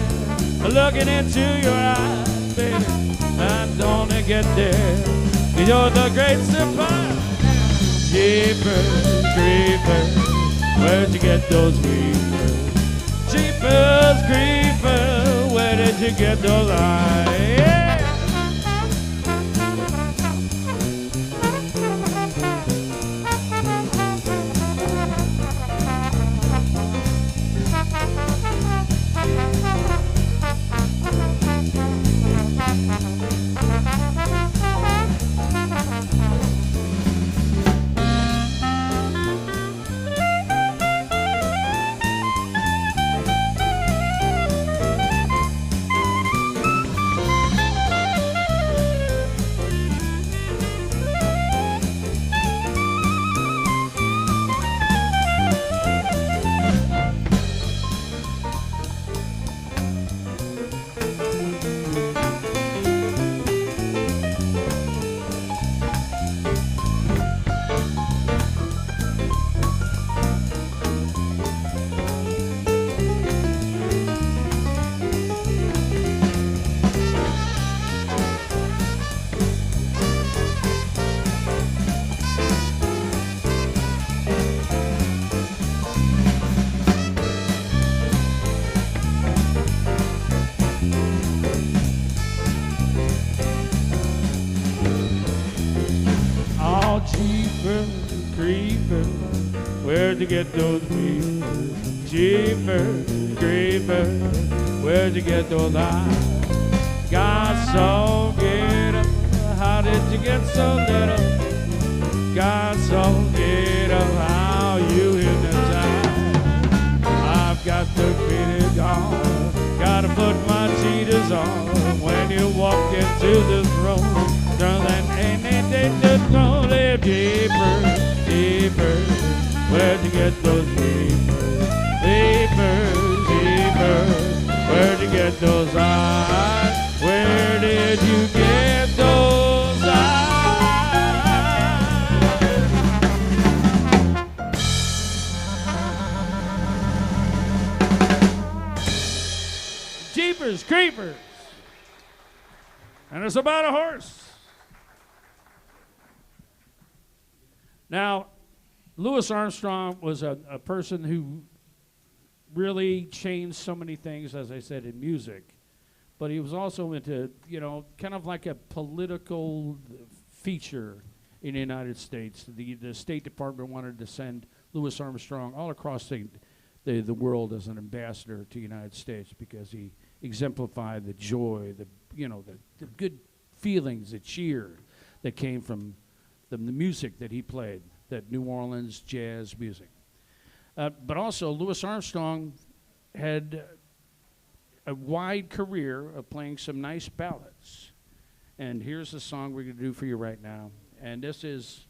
looking into your eyes, baby. I don't get there, you're the great surprise. Jeepers, Creepers, where'd you get those weepers? Jeepers, Creepers, where did you get those eyes? Yeah. creepers, where'd you get those peepers? Jeepers, creepers, where'd you get those eyes? God saw get up, how did you get so little? God saw get up, how you hypnotized. I've got to beat it on, gotta put my cheaters on. When you walk into this room, turn that ain't just gonna live deeper, deeper. Where'd you get those deeper, deeper, deeper? Where'd you get those eyes? Where did you get those eyes? Jeepers, creepers. And it's about a horse. Now, Louis Armstrong was a person who really changed so many things, as I said, in music. But he was also into, kind of like a political feature in the United States. The State Department wanted to send Louis Armstrong all across the world as an ambassador to the United States because he exemplified the joy, the good feelings, the cheer that came from the music that he played, that New Orleans jazz music. But also, Louis Armstrong had a wide career of playing some nice ballads. And here's the song we're going to do for you right now. And this is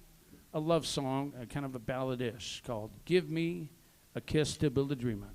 a love song, kind of a balladish, called Give Me a Kiss to Build a Dream On.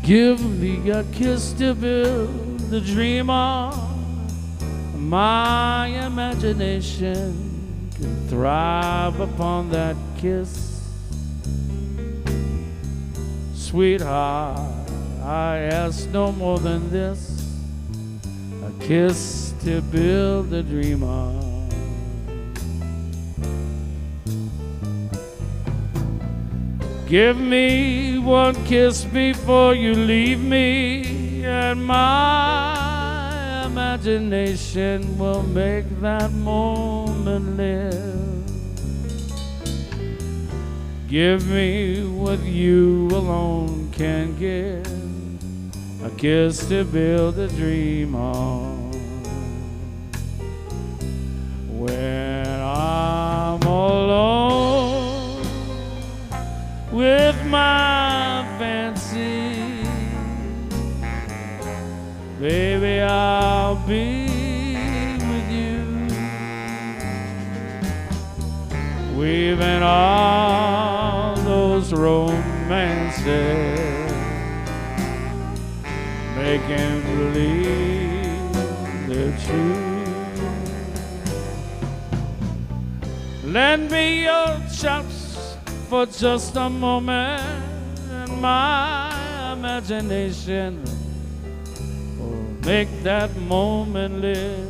Give me a kiss to build a dream on. My imagination can thrive upon that kiss. Sweetheart, I ask no more than this, a kiss to build a dream on. Give me one kiss before you leave me, and my imagination will make that moment live. Give me what you alone can give, a kiss to build a dream on. When I'm alone with my fancy, baby, I'll be with you, weaving all those romances, making believe they're true. Lend me your chops for just a moment, and my imagination will make that moment live.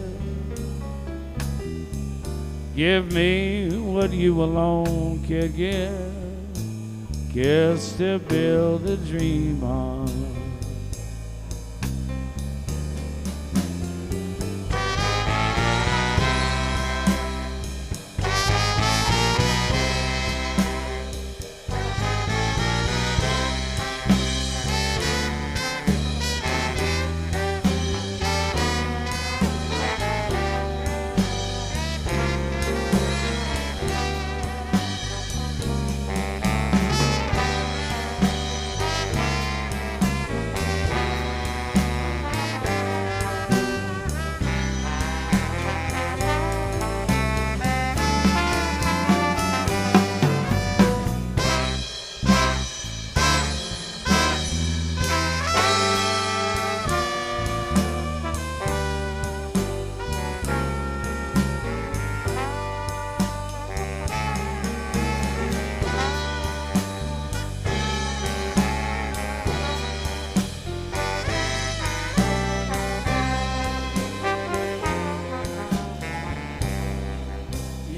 Give me what you alone can give, kiss to build a dream on.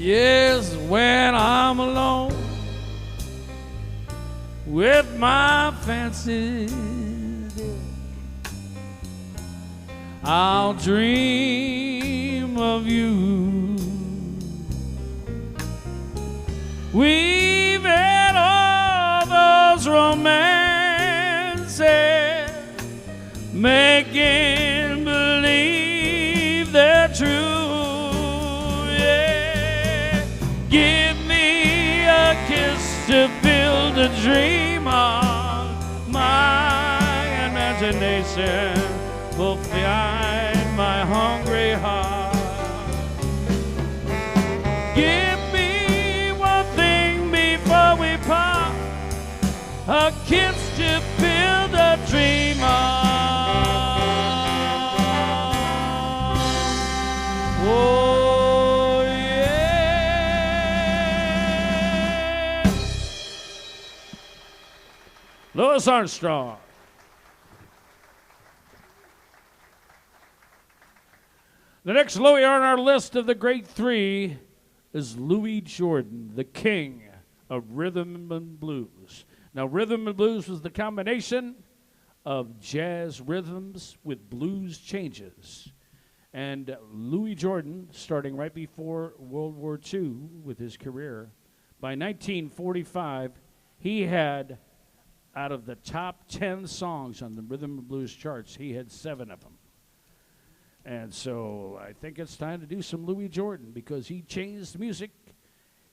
Yes, when I'm alone with my fancies, I'll dream of you. We've had all those romances, making believe they're true. Yeah, give me a kiss to build a dream on. My imagination will find my hungry heart. Give me one thing before we part, a kiss to build a dream on. Oh, yeah. Louis Armstrong. The next Louis on our list of the great three is Louis Jordan, the king of rhythm and blues. Now, rhythm and blues was the combination of jazz rhythms with blues changes. And Louis Jordan, starting right before World War II with his career, by 1945, he had, out of the top 10 songs on the rhythm and blues charts, he had 7 of them. And so I think it's time to do some Louis Jordan because he changed music.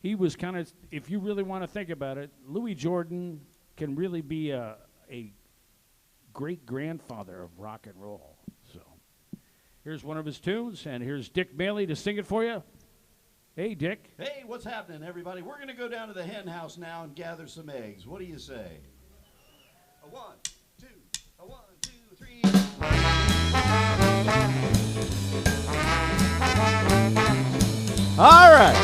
He was kind of, if you really want to think about it, Louis Jordan can really be a great-grandfather of rock and roll. So here's one of his tunes, and here's Dick Bailey to sing it for you. Hey, Dick. Hey, what's happening, everybody? We're going to go down to the hen house now and gather some eggs. What do you say? A 1, 2, a 1, 2, 3. All right.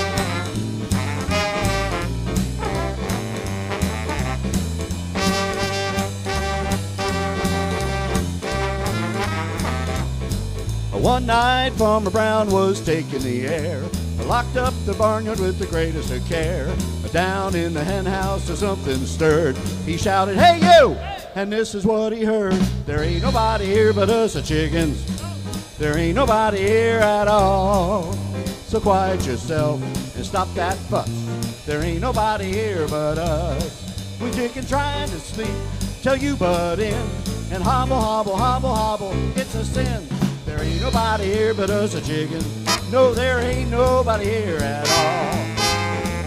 One night Farmer Brown was taking the air, locked up the barnyard with the greatest of care. Down in the hen house something stirred. He shouted, "Hey you!" And this is what he heard. There ain't nobody here but us chickens. There ain't nobody here at all. So quiet yourself and stop that fuss. There ain't nobody here but us. We chickens trying to sleep till you butt in and hobble, hobble, hobble, hobble. It's a sin. There ain't nobody here but us chickens. No, there ain't nobody here at all.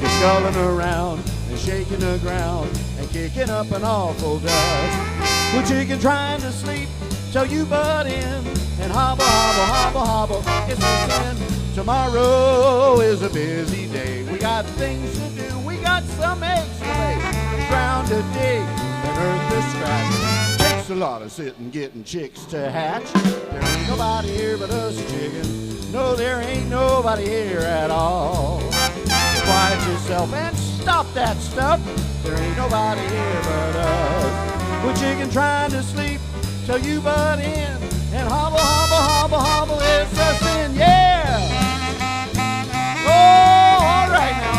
You're sculling around and shaking the ground and kicking up an awful dust. We chickens trying to sleep till you butt in and hobble, hobble, hobble, hobble. It's a sin. Tomorrow is a busy day. We got things to do. We got some eggs to lay, ground to dig, and earth to scratch. Takes a lot of sitting getting chicks to hatch. There ain't nobody here but us chickens. No, there ain't nobody here at all. Quiet yourself and stop that stuff. There ain't nobody here but us. We're chicken trying to sleep till you butt in and hobble, hobble, hobble, hobble. It's a sin, yeah. Oh, all right now.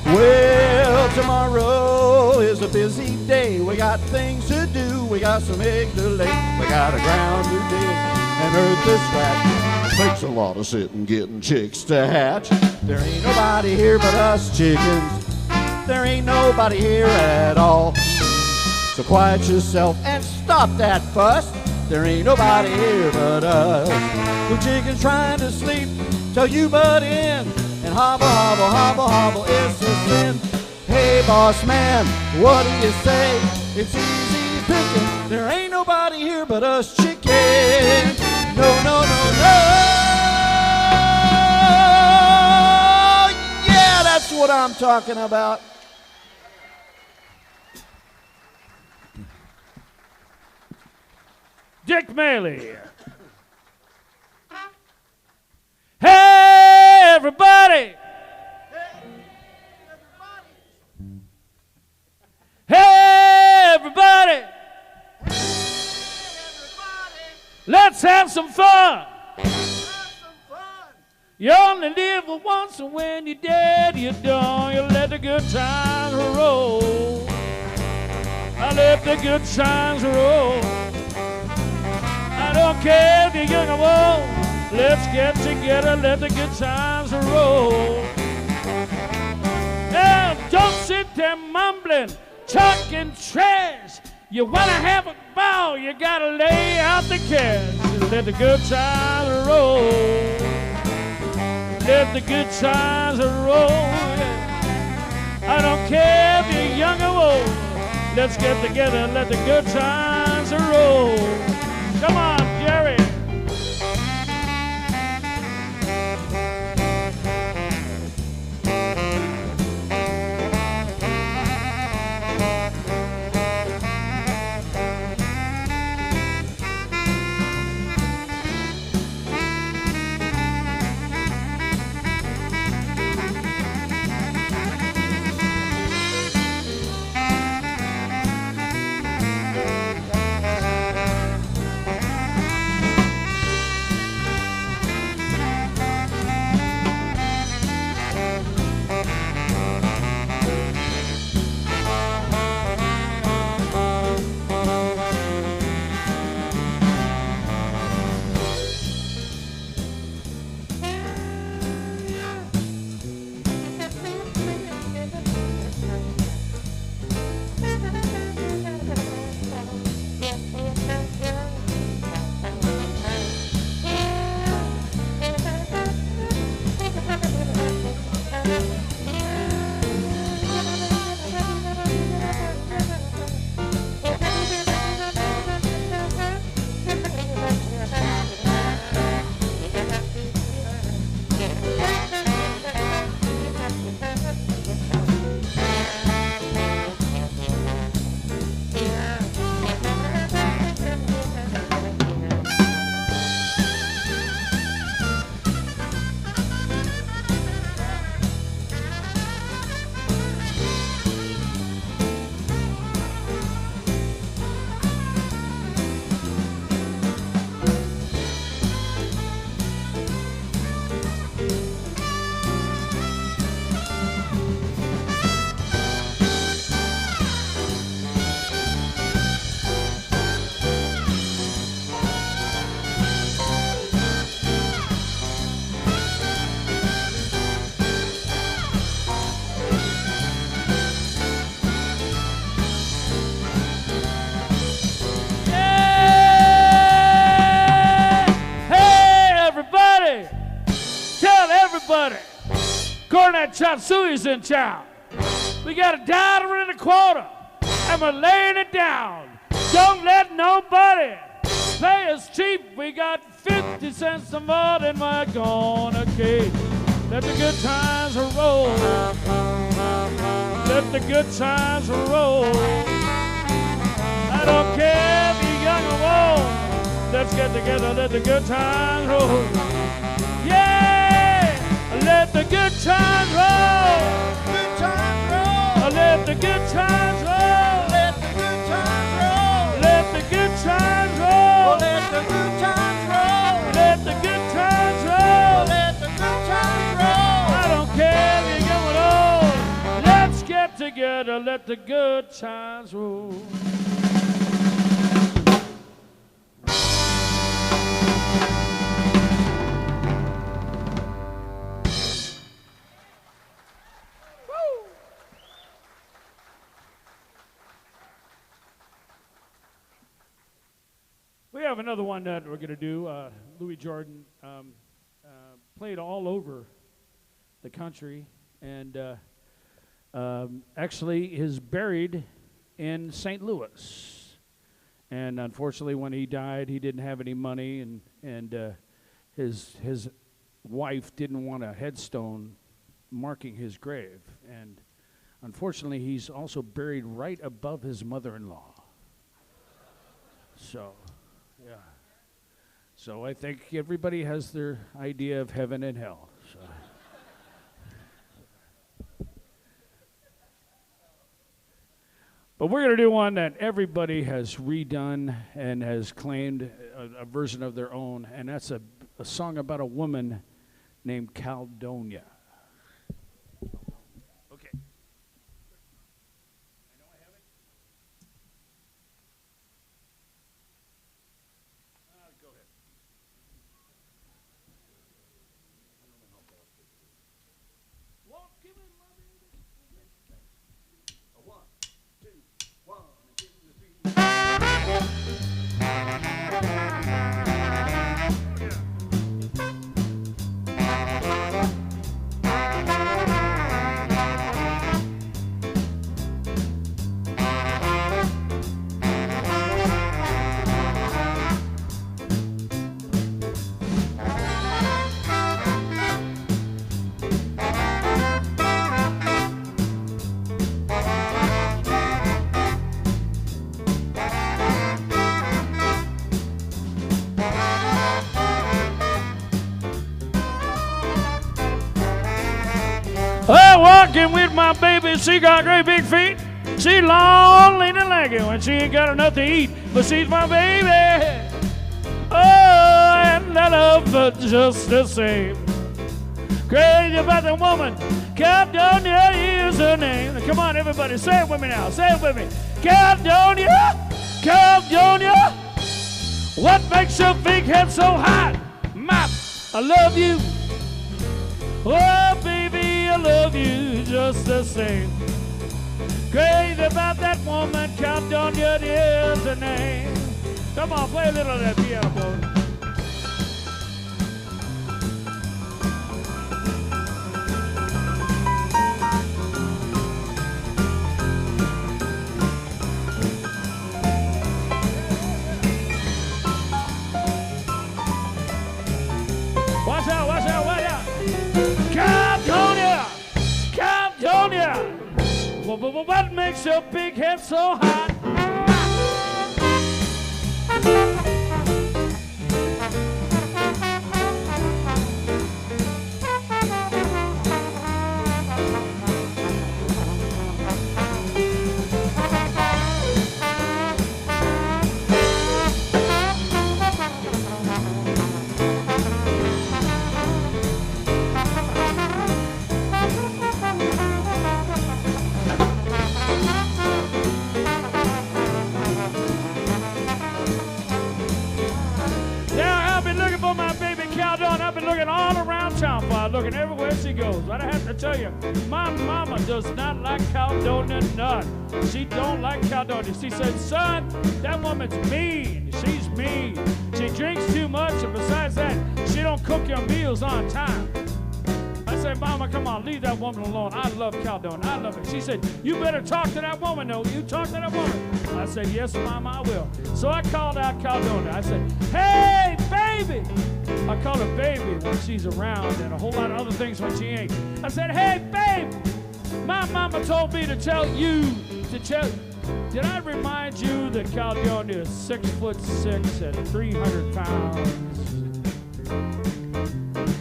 Well, tomorrow is a busy day. We got things to do. We got some eggs to lay. We got a ground to dig and earth to scratch. Takes a lot of sitting getting chicks to hatch. There ain't nobody here but us chickens. There ain't nobody here at all. So quiet yourself and stop that fuss. There ain't nobody here but us. We're chickens trying to sleep till you butt in and hobble, hobble, hobble, hobble is a sin. Hey, boss man, what do you say? It's easy picking. There ain't nobody here but us chickens. No, no, no, no. Yeah, that's what I'm talking about. Dick Maley. Hey, everybody. Hey, everybody. Let's have some fun. You only live once, and when you're dead, you're done. You let the good times roll. I let the good times roll. I don't care if you're young or old. Let's get together, let the good times roll. Now, don't sit there mumbling, talking trash. You wanna have a ball, you gotta lay out the cash. Let the good times roll. Let the good times roll. I don't care if you're young or old. Let's get together and let the good times roll. Come on, Jerry. Cornet Chop Suey's in town. We got $1.25, and we're laying it down. Don't let nobody play us cheap. We got 50 cents or more than we're gonna keep. Let the good times roll. Let the good times roll. I don't care if you're young or old. Let's get together, let the good times roll. Yeah! Let the good times roll. Good times roll. Let the good times roll. Let the good times roll. Let the good times roll. Let the good times roll. Let the good times roll. Let the good times roll. I don't care if you're going old. Let's get together, let the good times roll. We have another one that we're going to do. Louis Jordan played all over the country, and actually is buried in St. Louis. And unfortunately, when he died, he didn't have any money, and his wife didn't want a headstone marking his grave. And unfortunately, he's also buried right above his mother-in-law. So, yeah. So I think everybody has their idea of heaven and hell. So. But we're going to do one that everybody has redone and has claimed a version of their own, and that's a song about a woman named Caldonia. Okay. I know I have it. Go ahead. Walk, give it, my baby. A 1, 2, 1, 2, Oh, walking with my baby, she got great big feet. She long, lean and leggy when she ain't got enough to eat. But she's my baby. Oh, and I love her just the same. Crazy about the woman, Caldonia is her name. Come on, everybody, say it with me now. Say it with me. Caldonia, Caldonia. What makes your big head so hot? Mop, I love you. Oh, baby, I love you just the same. Crazy about that woman, Caldonia is her name. Come on, play a little of that piano, boy. Watch out, watch out, watch out. Caldonia, Caldonia. What makes your big head so hot? I've been looking all around town for her, looking everywhere she goes. But I have to tell you, my mama does not like Caldonia none. She don't like Caldonia. She said, son, that woman's mean. She's mean. She drinks too much, and besides that, she don't cook your meals on time. I said, Mama, come on, leave that woman alone. I love Caldonia. I love her. She said, you better talk to that woman, though. You talk to that woman. I said, yes, Mama, I will. So I called out Caldonia. I said, hey, baby. I call her baby when she's around and a whole lot of other things when she ain't. I said, hey, babe, my mama told me to tell you, did I remind you that Caldonia is 6'6" and 300 pounds?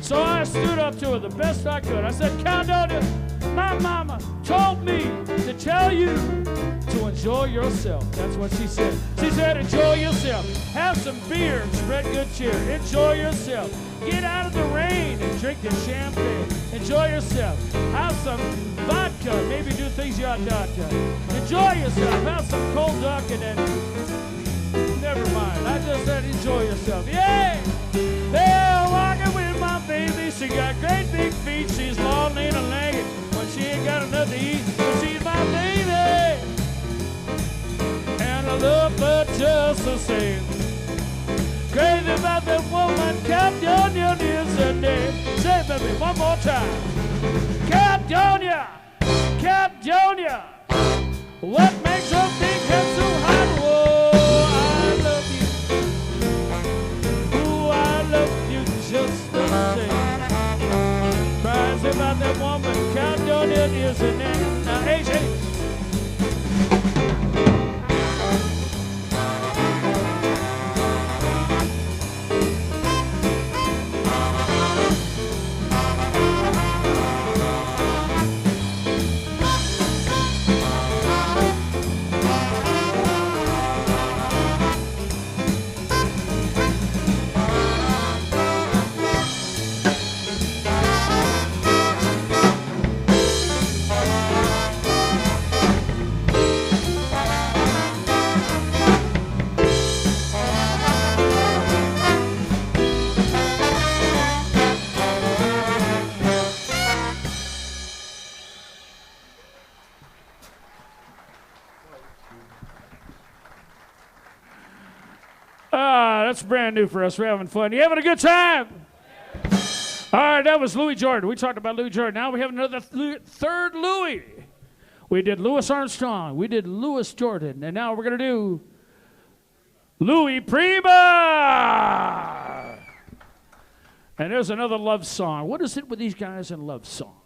So I stood up to her the best I could. I said, Caldonia, my mama told me to tell you to enjoy yourself. That's what she said. She said, enjoy yourself. Have some beer and spread good cheer. Enjoy yourself. Get out of the rain and drink the champagne. Enjoy yourself. Have some vodka. Maybe do things you ought not to. Enjoy yourself. Have some cold duck and then... Never mind. I just said enjoy yourself. Yay! They're walking with my baby. She got great big feet. She's long, lean, and legged. When she ain't got enough to eat, but she's my baby. And I love her just the same. Crazy about that woman, Caldonia is her name. Say, with me one more time. Caledonia, Caledonia, what makes a big head so hot? Whoa, I love you. Ooh, I love you just the same. Cries about that woman, Caledonia is her name. Now, AJ. That's brand new for us. We're having fun. You having a good time? All right, that was Louis Jordan. We talked about Louis Jordan. Now we have another third Louis. We did Louis Armstrong. We did Louis Jordan. And now we're going to do Louis Prima. And there's another love song. What is it with these guys and love songs?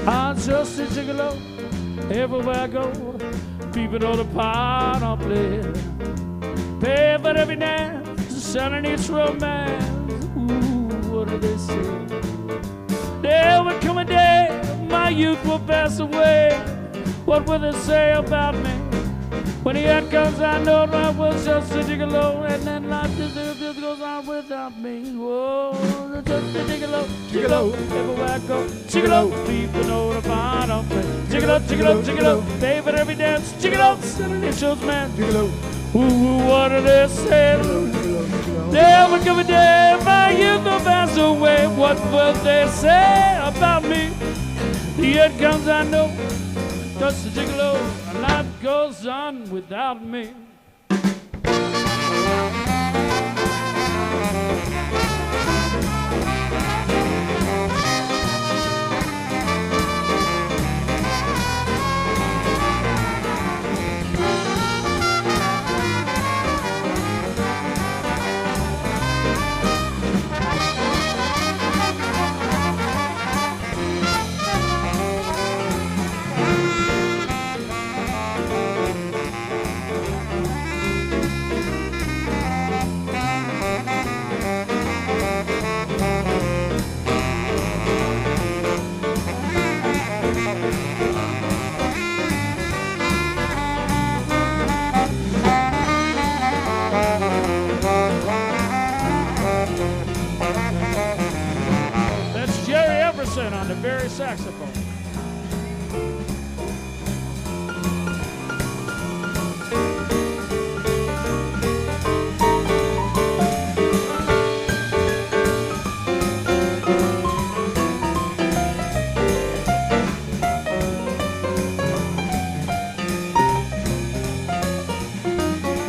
I'm just a gigolo everywhere I go. People know the part I play. Pay for every dance, selling its romance. Ooh, what do they say? There will come a day my youth will pass away. What will they say about me? When the end comes, I know I was just a gigolo, and then life just goes on without me. Whoa, just a gigolo, gigolo, everywhere I go. Gigolo, people know the part I'm playing. Gigolo, gigolo, gigolo, favorite every dance. Gigolo, Saturday shows, man. Gigolo, ooh, what do they say? There will come a day my youth will pass away. What will they say about me? The end comes, I know. Just a gigolo, and life goes on without me. On the very saxophone.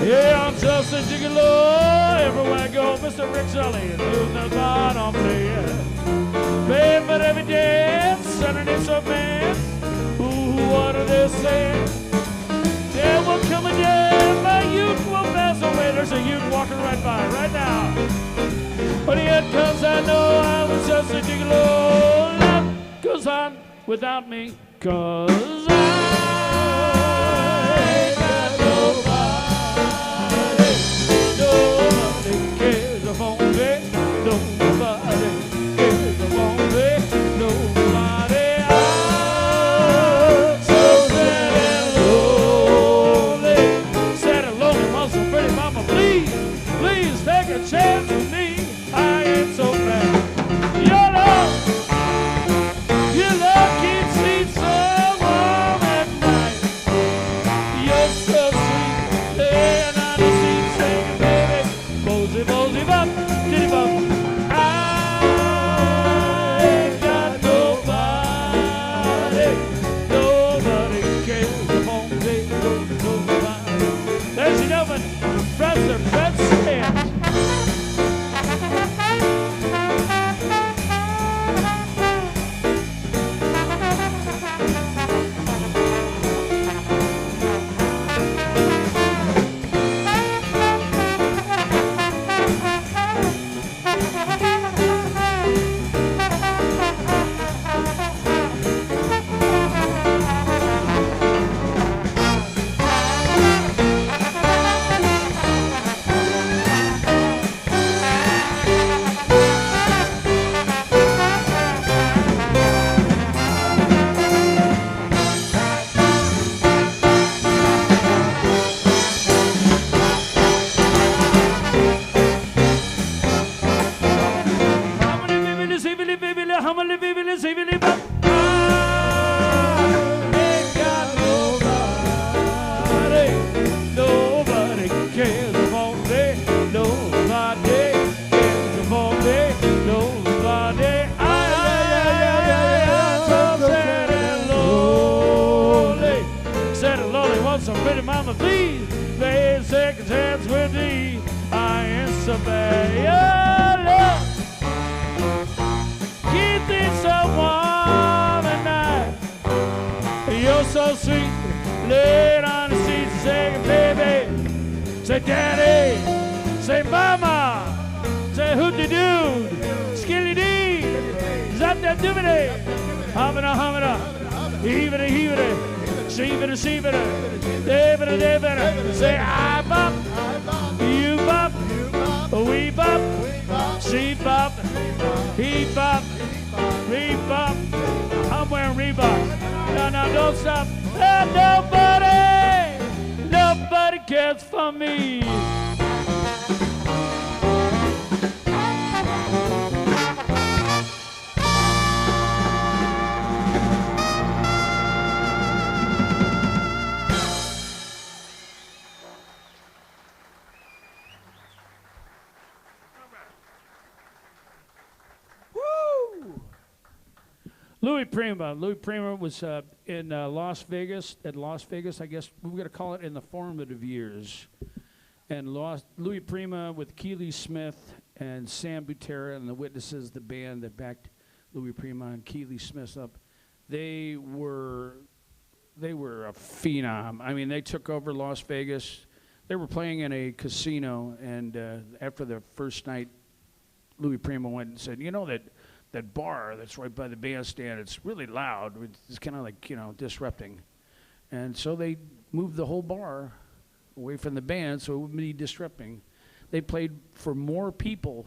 Yeah, I'm just a gigolo everywhere I go. Mr. Rick Sully, who's the bottom player. Pay for every dance, Saturday so man. Ooh, what do they say? There will come a day my youth will pass away. There's a youth walking right by right now. When the end comes, I know I was just a gigolo. Life goes on without me, 'cause I got nobody. Nobody cares for me. Nobody. Chance with me, I ain't so bad. Your love keeps me so warm at night. You're so sweet, laying on the seat, singing, baby, Mosey, Mosey. bop, diddy bop. I ain't got nobody, nobody cares. Come on, baby, nobody. Ladies and gentlemen, Brothers Septet. Say I bop, you bop, we bop, she bop, he bop, re bop. I'm wearing Reebok. Now don't stop. And nobody cares for me. Louis Prima was in Las Vegas. At Las Vegas, I guess we're going to call it in the formative years. And Louis Prima with Keely Smith and Sam Butera and the Witnesses, the band that backed Louis Prima and Keely Smith up. They were a phenom. I mean, they took over Las Vegas. They were playing in a casino, and after the first night, Louis Prima went and said, "You know that bar that's right by the bandstand, it's really loud. It's kind of like, disrupting." And so they moved the whole bar away from the band so it wouldn't be disrupting. They played for more people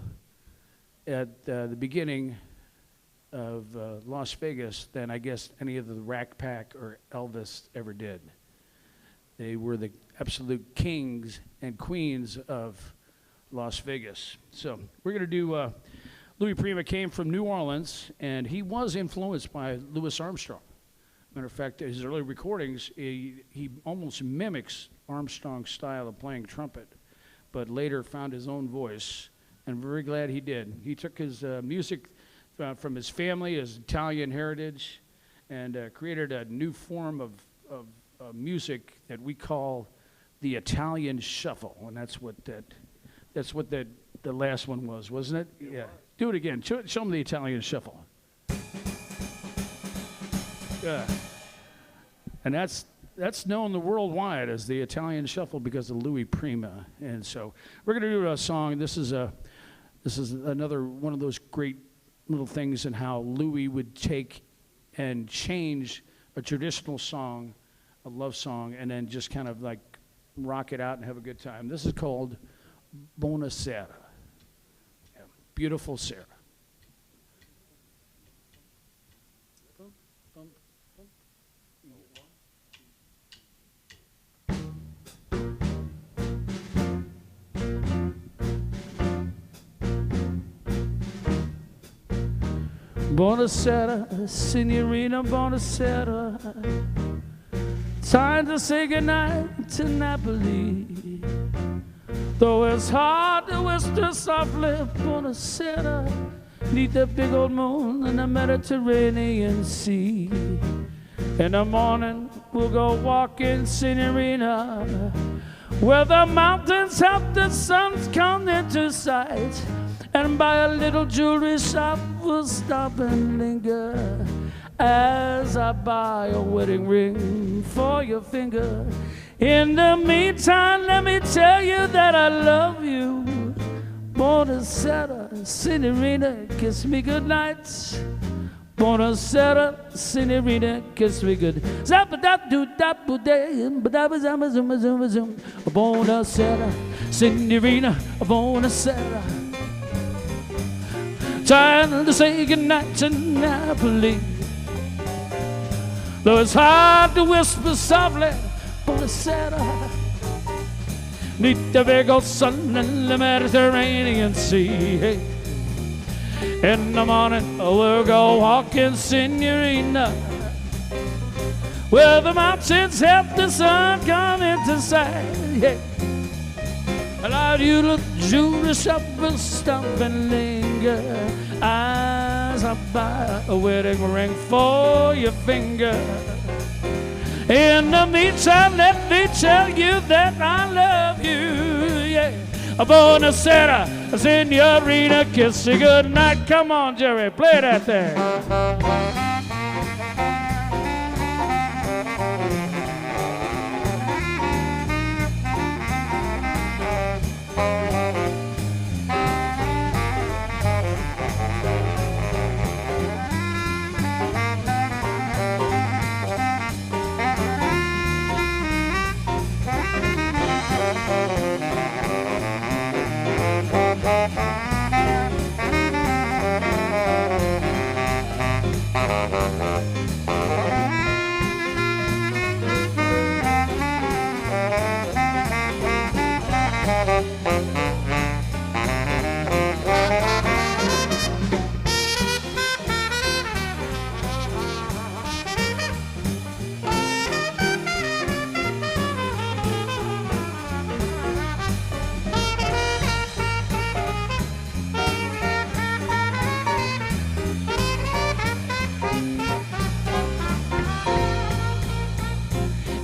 at the beginning of Las Vegas than I guess any of the Rat Pack or Elvis ever did. They were the absolute kings and queens of Las Vegas. So we're going to do... Louis Prima came from New Orleans, and he was influenced by Louis Armstrong. Matter of fact, his early recordings, he almost mimics Armstrong's style of playing trumpet, but later found his own voice, and very glad he did. He took his music from his family, his Italian heritage, and created a new form of music that we call the Italian shuffle, and that's what the last one was, wasn't it? Yeah. Do it again. Show them the Italian shuffle. Yeah. And that's known worldwide as the Italian shuffle because of Louis Prima. And so we're going to do a song. This is another one of those great little things in how Louis would take and change a traditional song, a love song, and then just kind of like rock it out and have a good time. This is called Buonasera. Beautiful Sarah. Buonasera, signorina, buonasera. Time to say goodnight to Napoli. Though it's hard to to whisper softly upon a setter, neath the big old moon in the Mediterranean Sea. In the morning, we'll go walking, Signorina, where the mountains help the suns come into sight. And by a little jewelry shop, we'll stop and linger as I buy a wedding ring for your finger. In the meantime, let me tell you that I love you. Buonasera, Signorina, kiss me goodnight. Buonasera, Signorina, kiss me good. Buonasera, Signorina, buonasera. Time to say goodnight to Napoli. Though it's hard to whisper softly, buonasera, neath the big old sun in the Mediterranean Sea. Hey. In the morning, we'll go walking, Signorina, where the mountains help the sun come into sight. Yeah. Allowed you to jewelry shop and stop and linger as I buy a wedding ring for your finger. In the meantime, let me tell you that I love you. Yeah. Buonasera, Signorina, kiss you good night. Come on, Jerry, play that thing.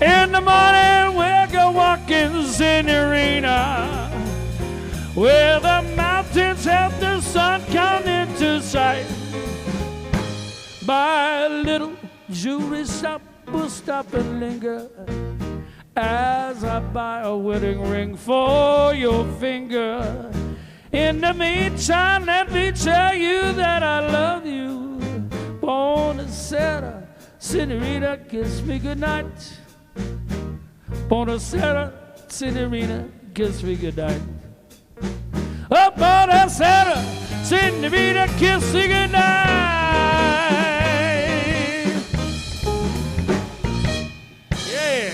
In the morning, we'll go walking, Signorina, where the mountains help the sun come into sight. By a little jewelry shop, we'll stop and linger as I buy a wedding ring for your finger. In the meantime, let me tell you that I love you. Buonasera, Signorina, kiss me goodnight. Buonasera, Signorina, kiss me goodnight. Oh, buonasera, Signorina, kiss me goodnight. Yeah.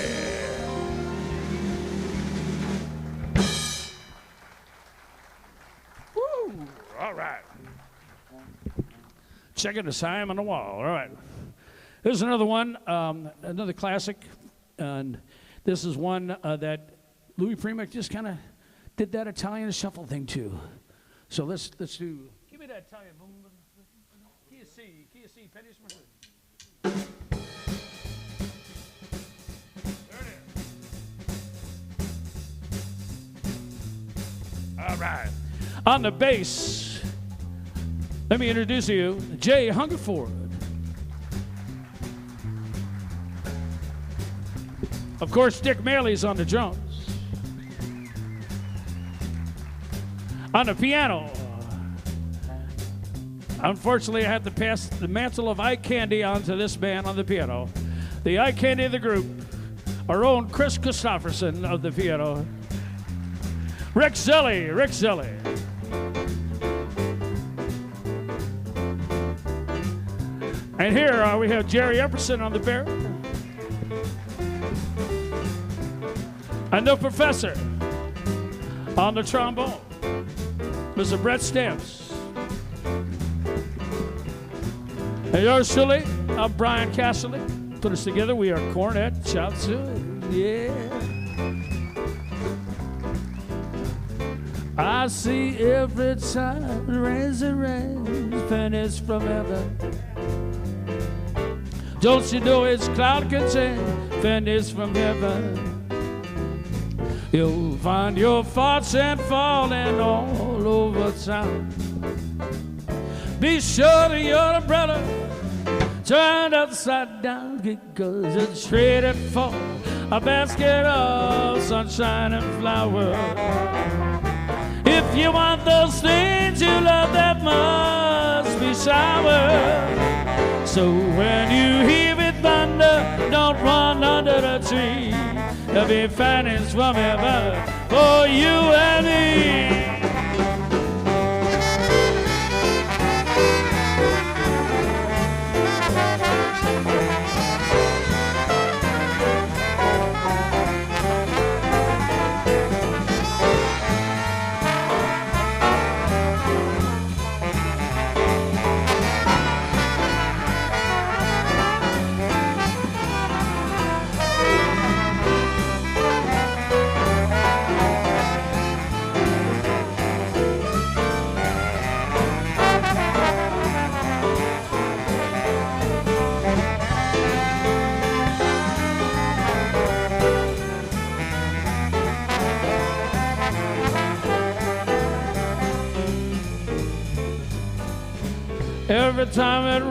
Woo, all right. Checking the time on the wall, all right. Here's another one, another classic, and this is one that Louis Prima just kind of did that Italian shuffle thing too. So let's do. Give me that Italian. Key C, Penny's there it is. All right. On the bass, let me introduce you, Jay Hungerford. Of course, Dick Maley's on the drums. On the piano, unfortunately, I had to pass the mantle of eye candy on to this man on the piano. The eye candy of the group, our own Chris Christopherson of the piano. Rick Zilli. And here we have Jerry Epperson on the baritone. And the professor on the trombone, Mr. Brett Stamps. And yours truly, I'm Brian Casserly. Put us together, we are Cornet Chop Suey. Yeah. I see every time it rains, pennies from heaven. Don't you know it's cloud contained, pennies from heaven? You'll find your fortune falling all over town. Be sure that your umbrella turned upside down, because it's traded for a basket of sunshine and flowers. If you want those things you love, that must be showers. So when you hear it thunder, don't run under the tree. There'll be fannies from heaven for you and me. Every time it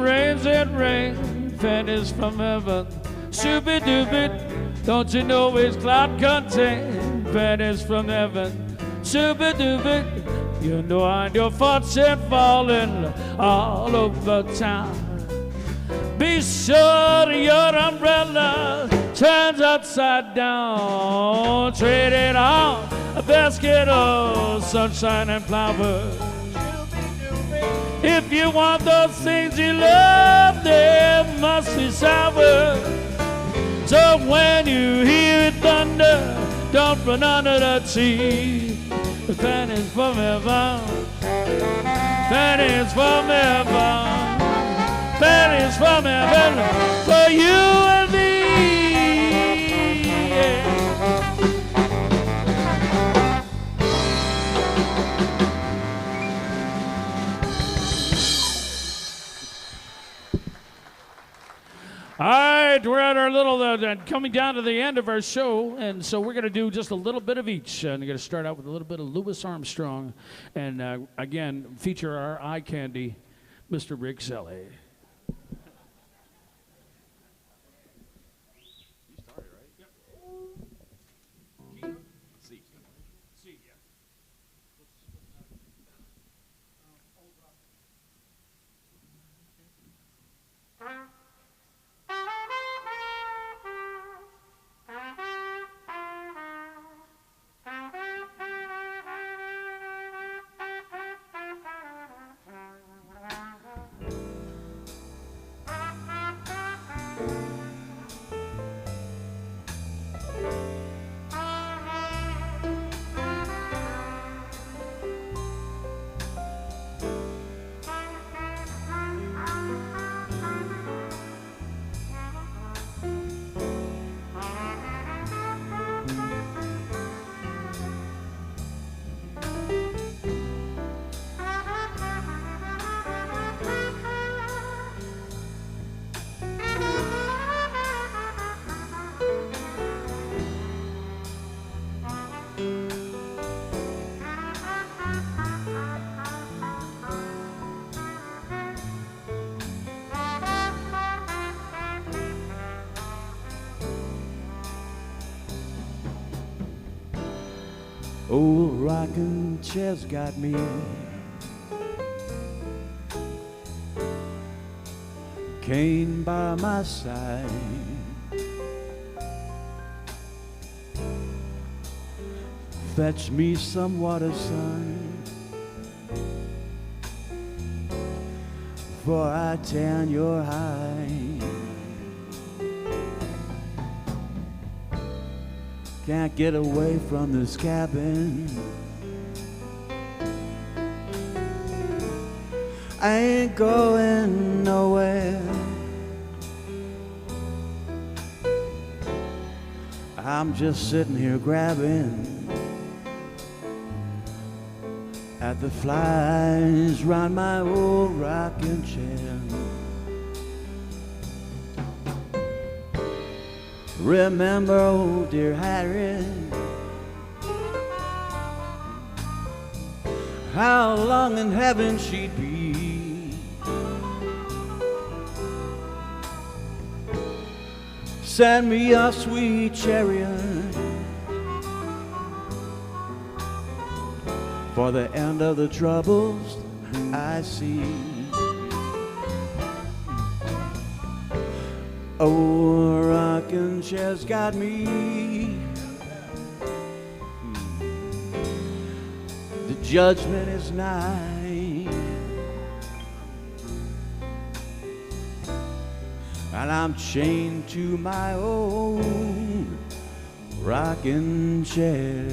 rains, pennies from heaven. Shooby-dooby, don't you know it's cloud contained, pennies from heaven. Shooby-dooby, you know I'm your fortune falling all over town. Be sure your umbrella turns upside down. Trade it on a basket of sunshine and flowers. If you want those things you love, there must be showers. So when you hear it thunder, don't run under the tree. The pennies from heaven, pennies from heaven, pennies from heaven for you and me. Yeah. All right, we're at our little, coming down to the end of our show, and so we're going to do just a little bit of each. And we're going to start out with a little bit of Louis Armstrong, and again, feature our eye candy, Mr. Rick Selly. Old rocking chair's got me cane by my side. Fetch me some water, son, before I tan your hide. Can't get away from this cabin. I ain't going nowhere. I'm just sitting here grabbing Got the flies round my old rocking chair. Remember old dear Harry, how long in heaven she'd be. Send me a sweet chariot for the end of the troubles I see. Oh, rocking chair's got me. The judgment is nigh, and I'm chained to my old rocking chair.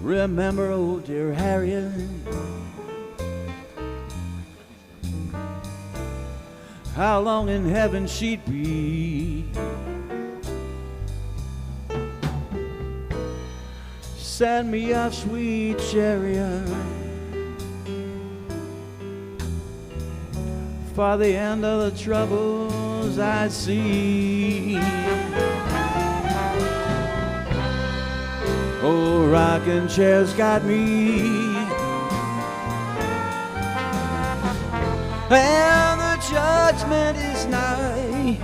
Remember old dear Harriet, how long in heaven she'd be. Send me a sweet chariot for the end of the troubles I see. Oh, rocking chair's got me, and the judgment is nigh,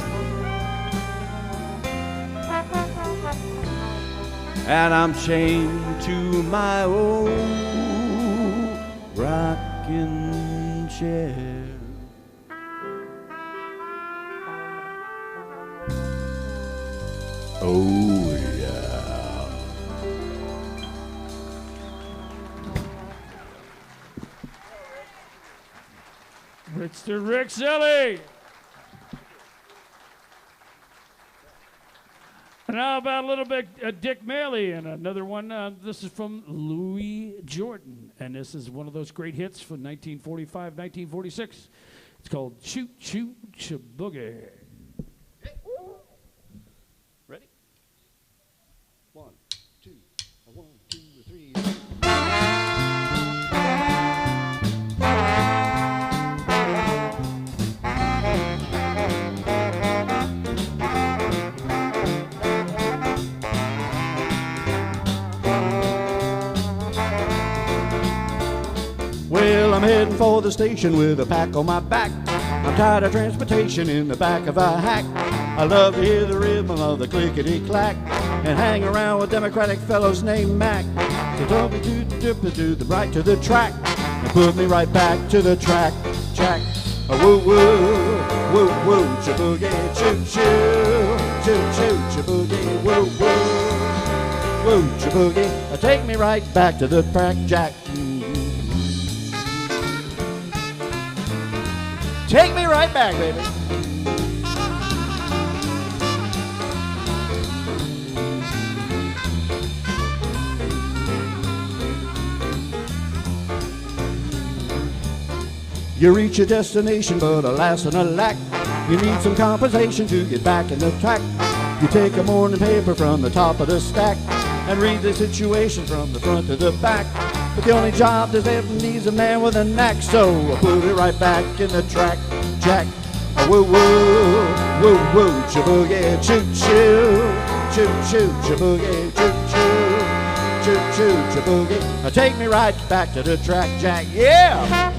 and I'm chained to my old rocking chair. Oh, yeah. Mr. Rick Silly. Now about a little bit Dick Maley and another one. This is from Louis Jordan, and this is one of those great hits from 1945, 1946. It's called Shoot, Shoot, Shaboogie. Ready? 1, 2, 1, 2, 3. Well, I'm heading for the station with a pack on my back. I'm tired of transportation in the back of a hack. I love to hear the rhythm of the clickety-clack and hang around with Democratic fellows named Mac. So throw me to the right to the track and put me right back to the track. Jack, woo woo, woo woo, shaboogie, choo choo, choo choo, shaboogie, woo woo, woo shaboogie. Take me right back to the track, Jack. Take me right back, baby. You reach your destination, but alas and alack, you need some compensation to get back in the track. You take a morning paper from the top of the stack and read the situation from the front to the back. But the only job that ever needs a man with a knack, so I put it right back in the track, Jack. Woo woo, woo woo, chaboogie, choo choo, choo choo, chaboogie, choo choo, choo choo, chaboogie. Now take me right back to the track, Jack. Yeah.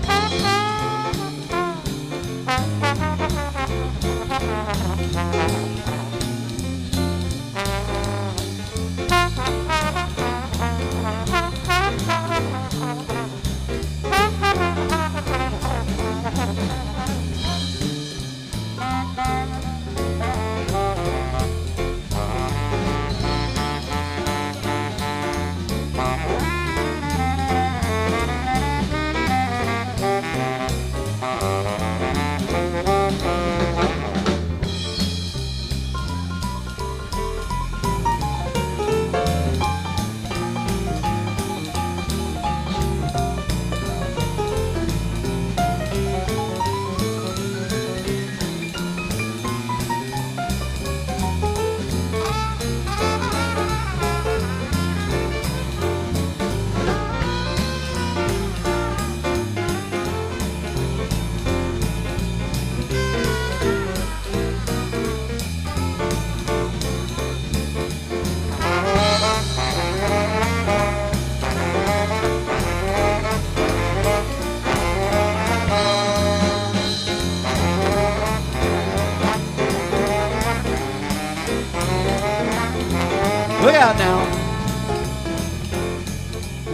Look out now.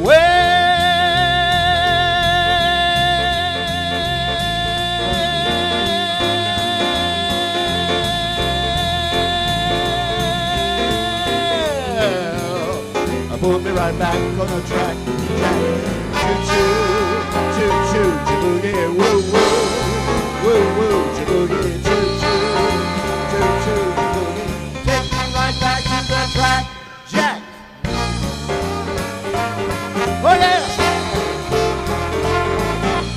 Well, I put me right back on the track. Choo-choo, choo-choo, choo-boogie, woo-woo, woo-woo, choo-boogie, choo-choo, choo-choo, choo-boogie. Take me right back to the track. Jack. Oh yeah.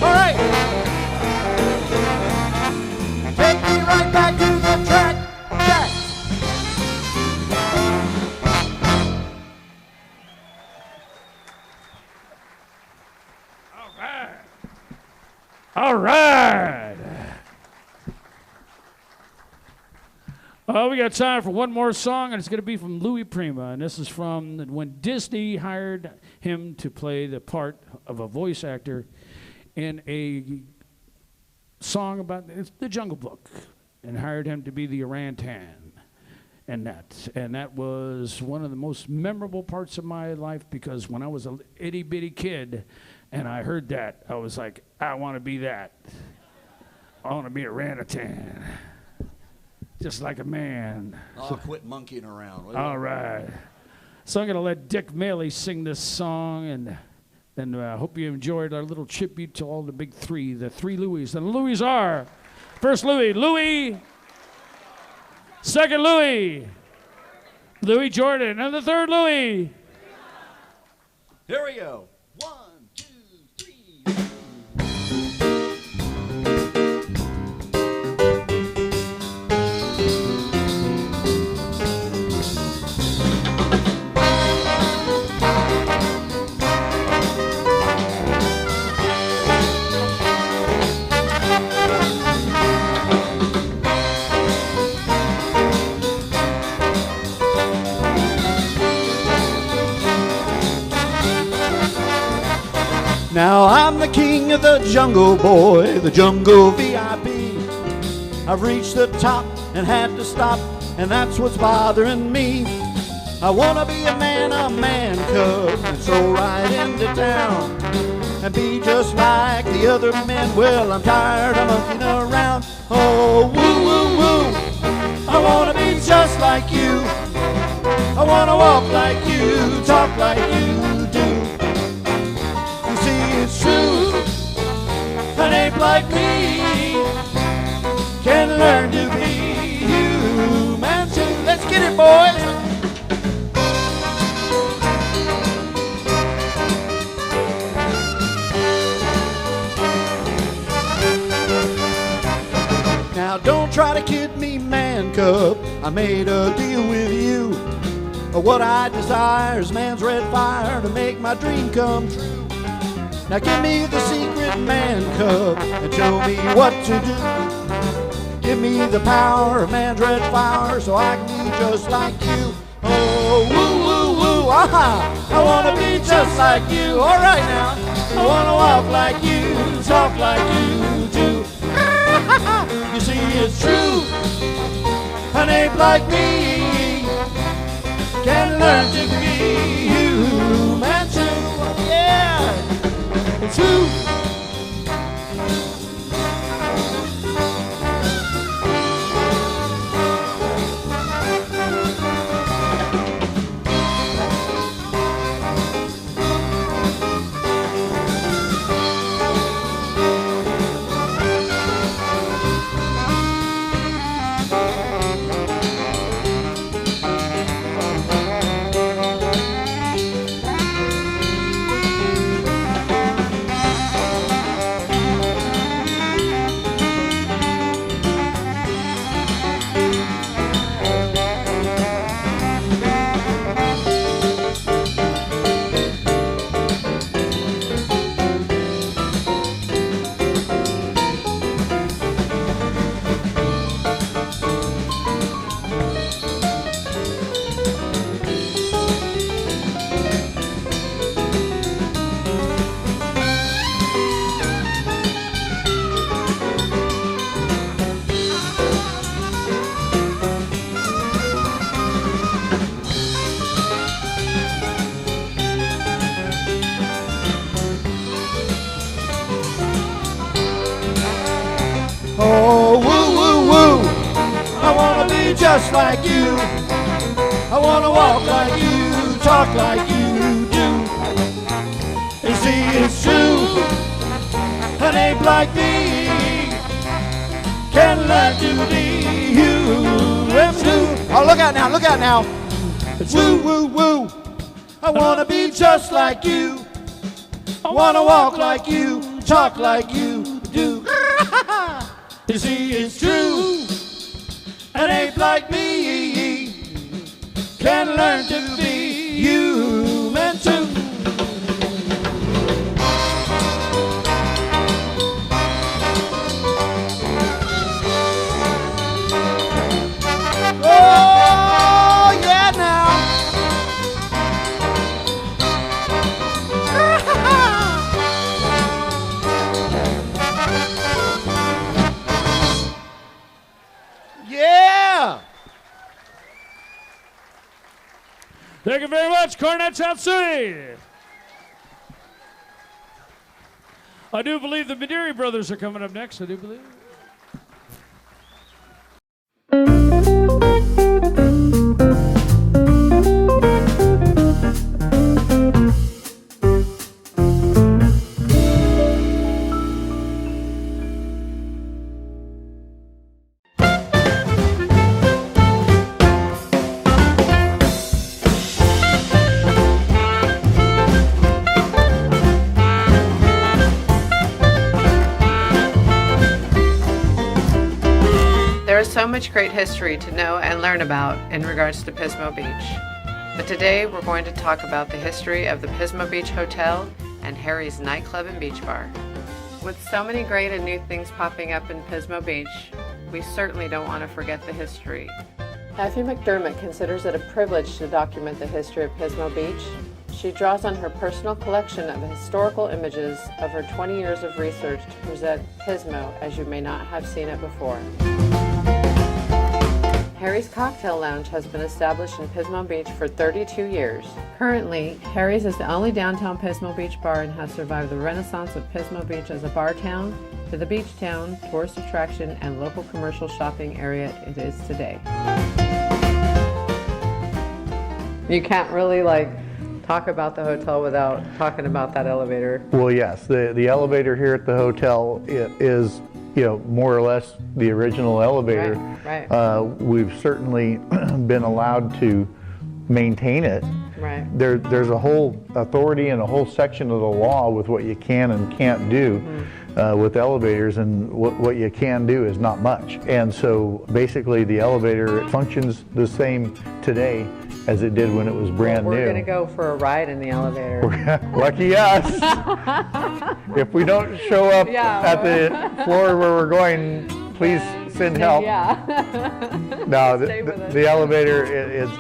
All right. Take me right back to the track, Jack. All right. All right. We got time for one more song, and it's going to be from Louis Prima, and this is from when Disney hired him to play the part of a voice actor in a song about the Jungle Book, and hired him to be the orangutan, and that was one of the most memorable parts of my life, because when I was a itty bitty kid, and I heard that, I was like, I want to be that. I want to be a orangutan. Just like a man. Oh, quit monkeying around. All right. So I'm going to let Dick Maley sing this song, and I hope you enjoyed our little tribute to all the big three, the three Louis. And the Louis are, first Louis, second Louis Jordan, and the third Louis. Here we go. 1, 2, 3. Now I'm the king of the jungle, boy, the jungle VIP. I've reached the top and had to stop, and that's what's bothering me. I want to be a man cub, and stroll right into town and be just like the other men. Well, I'm tired of monkeying around. Oh, woo, woo, woo. I want to be just like you. I want to walk like you, talk like you do. It's true, an ape like me can learn to be human too. Let's get it, boys. Now don't try to kid me, man cub. I made a deal with you. What I desire is man's red fire to make my dream come true. Now give me the secret man cub and show me what to do. Give me the power of man's red flower so I can be just like you. Oh, woo, woo, woo, aha! I wanna be just like you. All right now. I wanna walk like you, talk like you do. You see, it's true. An ape like me can learn to be human too. Yeah, it's true. Oh, woo, woo, woo. I wanna be just like you. I wanna walk like you, talk like you do. You see, it's true. An ape like me can learn to be human too. Oh, look out now, look out now. It's woo, woo, woo. I wanna be just like you. I wanna walk like you, talk like you do. You see, it's true. An ape like me can learn to be human too. Oh, yeah, now. Yeah! Thank you very much, Cornet Chop Suey. I do believe the Midiri Brothers are coming up next. I do believe. There is so much great history to know and learn about in regards to Pismo Beach. But today we're going to talk about the history of the Pismo Beach Hotel and Harry's nightclub and beach bar. With so many great and new things popping up in Pismo Beach, we certainly don't want to forget the history. Effie McDermott considers it a privilege to document the history of Pismo Beach. She draws on her personal collection of historical images of her 20 years of research to present Pismo as you may not have seen it before. Harry's Cocktail Lounge has been established in Pismo Beach for 32 years. Currently, Harry's is the only downtown Pismo Beach bar and has survived the renaissance of Pismo Beach as a bar town to the beach town, tourist attraction, and local commercial shopping area it is today. You can't really talk about the hotel without talking about that elevator. Well, yes, the elevator here at the hotel is, more or less the original elevator. Right. We've certainly been allowed to maintain it. Right. There's a whole authority and a whole section of the law with what you can and can't do with elevators, and what you can do is not much. And so basically the elevator functions the same today as it did when it was brand We're new. going to go for a ride in the elevator. Lucky us. If we don't show up at the floor where we're going, please send help. Yeah. No, Stay with us. the elevator,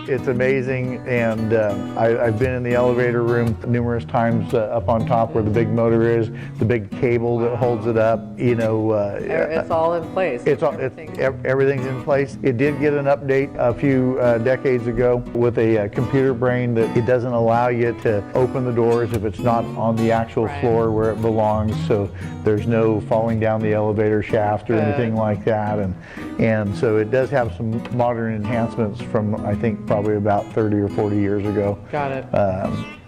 it's amazing, and I've been in the elevator room numerous times up on top where the big motor is, the big cable that holds it up. You know, It's all in place. everything's in place. It did get an update a few decades ago with a computer brain that it doesn't allow you to open the doors if it's not on the actual floor where it belongs. So there's no falling down the elevator shaft or anything like that. And so it does have some modern enhancements from, I think, probably about 30 or 40 years ago. Got it.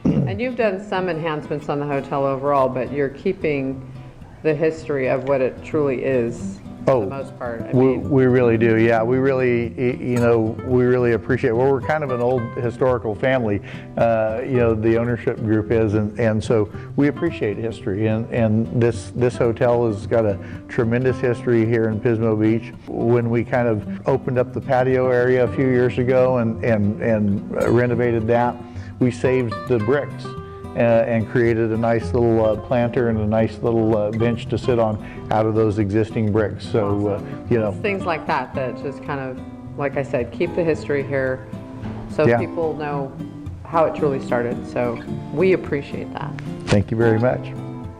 And you've done some enhancements on the hotel overall, but you're keeping the history of what it truly is for the most part. I mean, We really do, yeah. We really, we really appreciate it. Well, we're kind of an old historical family, the ownership group is, and so we appreciate history. And this hotel has got a tremendous history here in Pismo Beach. When we kind of opened up the patio area a few years ago and renovated that, we saved the bricks. And created a nice little planter and a nice little bench to sit on out of those existing bricks. So, it's things like that just kind of, like I said, keep the history here so people know how it truly started. So we appreciate that. Thank you very much.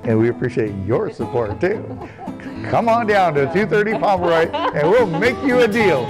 And we appreciate your support too. Come on down to 230 Pomeroy and we'll make you a deal.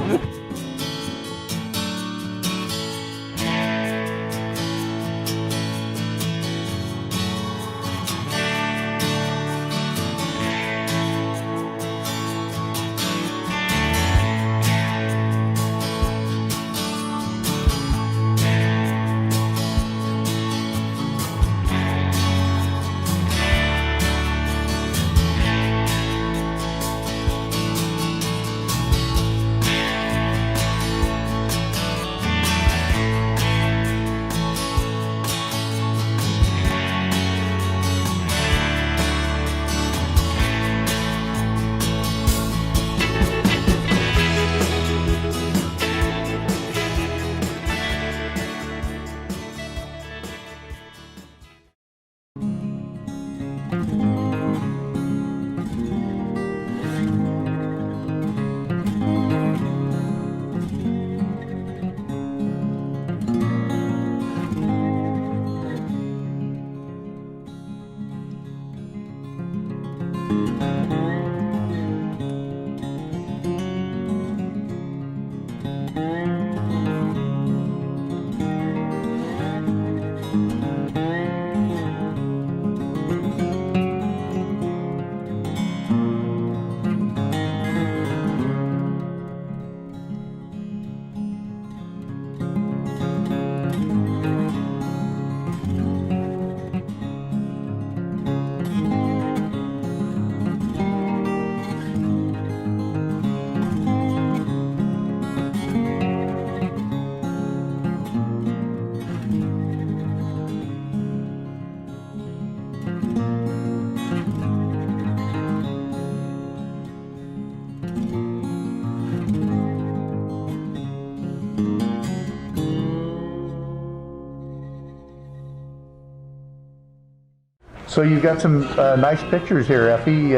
So you've got some nice pictures here, Effie.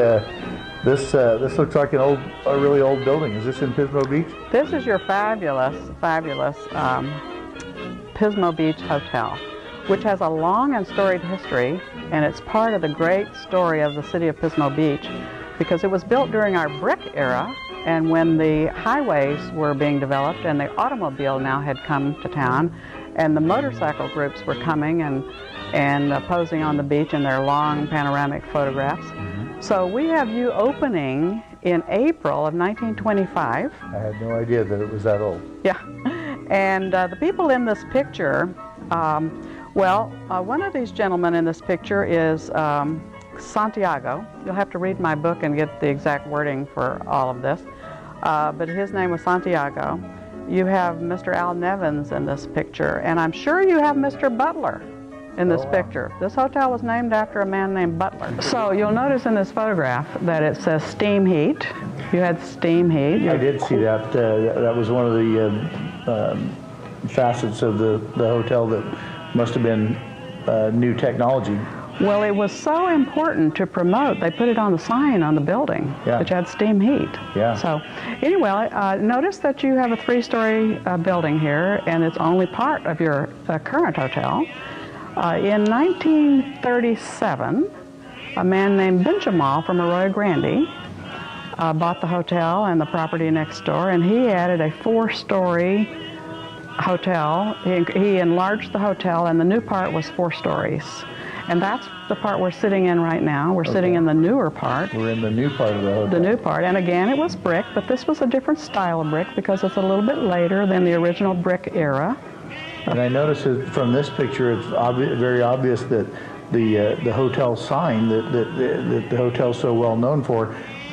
This looks like a really old building. Is this in Pismo Beach? This is your fabulous Pismo Beach Hotel, which has a long and storied history, and it's part of the great story of the city of Pismo Beach because it was built during our brick era, and when the highways were being developed and the automobile now had come to town, and the motorcycle groups were coming and posing on the beach in their long panoramic photographs. Mm-hmm. So we have you opening in April of 1925. I had no idea that it was that old. Yeah, and the people in this picture, one of these gentlemen in this picture is Santiago. You'll have to read my book and get the exact wording for all of this, but his name was Santiago. You have Mr. Al Nevins in this picture, and I'm sure you have Mr. Butler in this picture. This hotel was named after a man named Butler. So you'll notice in this photograph that it says steam heat. You had steam heat. I did see that. That was one of the facets of the hotel that must have been new technology. Well, it was so important to promote. They put it on the sign on the building that you had steam heat. Yeah. So anyway, notice that you have a 3-story building here, and it's only part of your current hotel. In 1937, a man named Benjamin from Arroyo Grande bought the hotel and the property next door, and he added a 4-story hotel. He enlarged the hotel, and the new part was 4 stories. And that's the part we're sitting in right now. We're sitting in the newer part. We're in the new part of the hotel. The new part. And again, it was brick, but this was a different style of brick because it's a little bit later than the original brick era. And I noticed that from this picture, it's very obvious that the hotel sign that the hotel's so well known for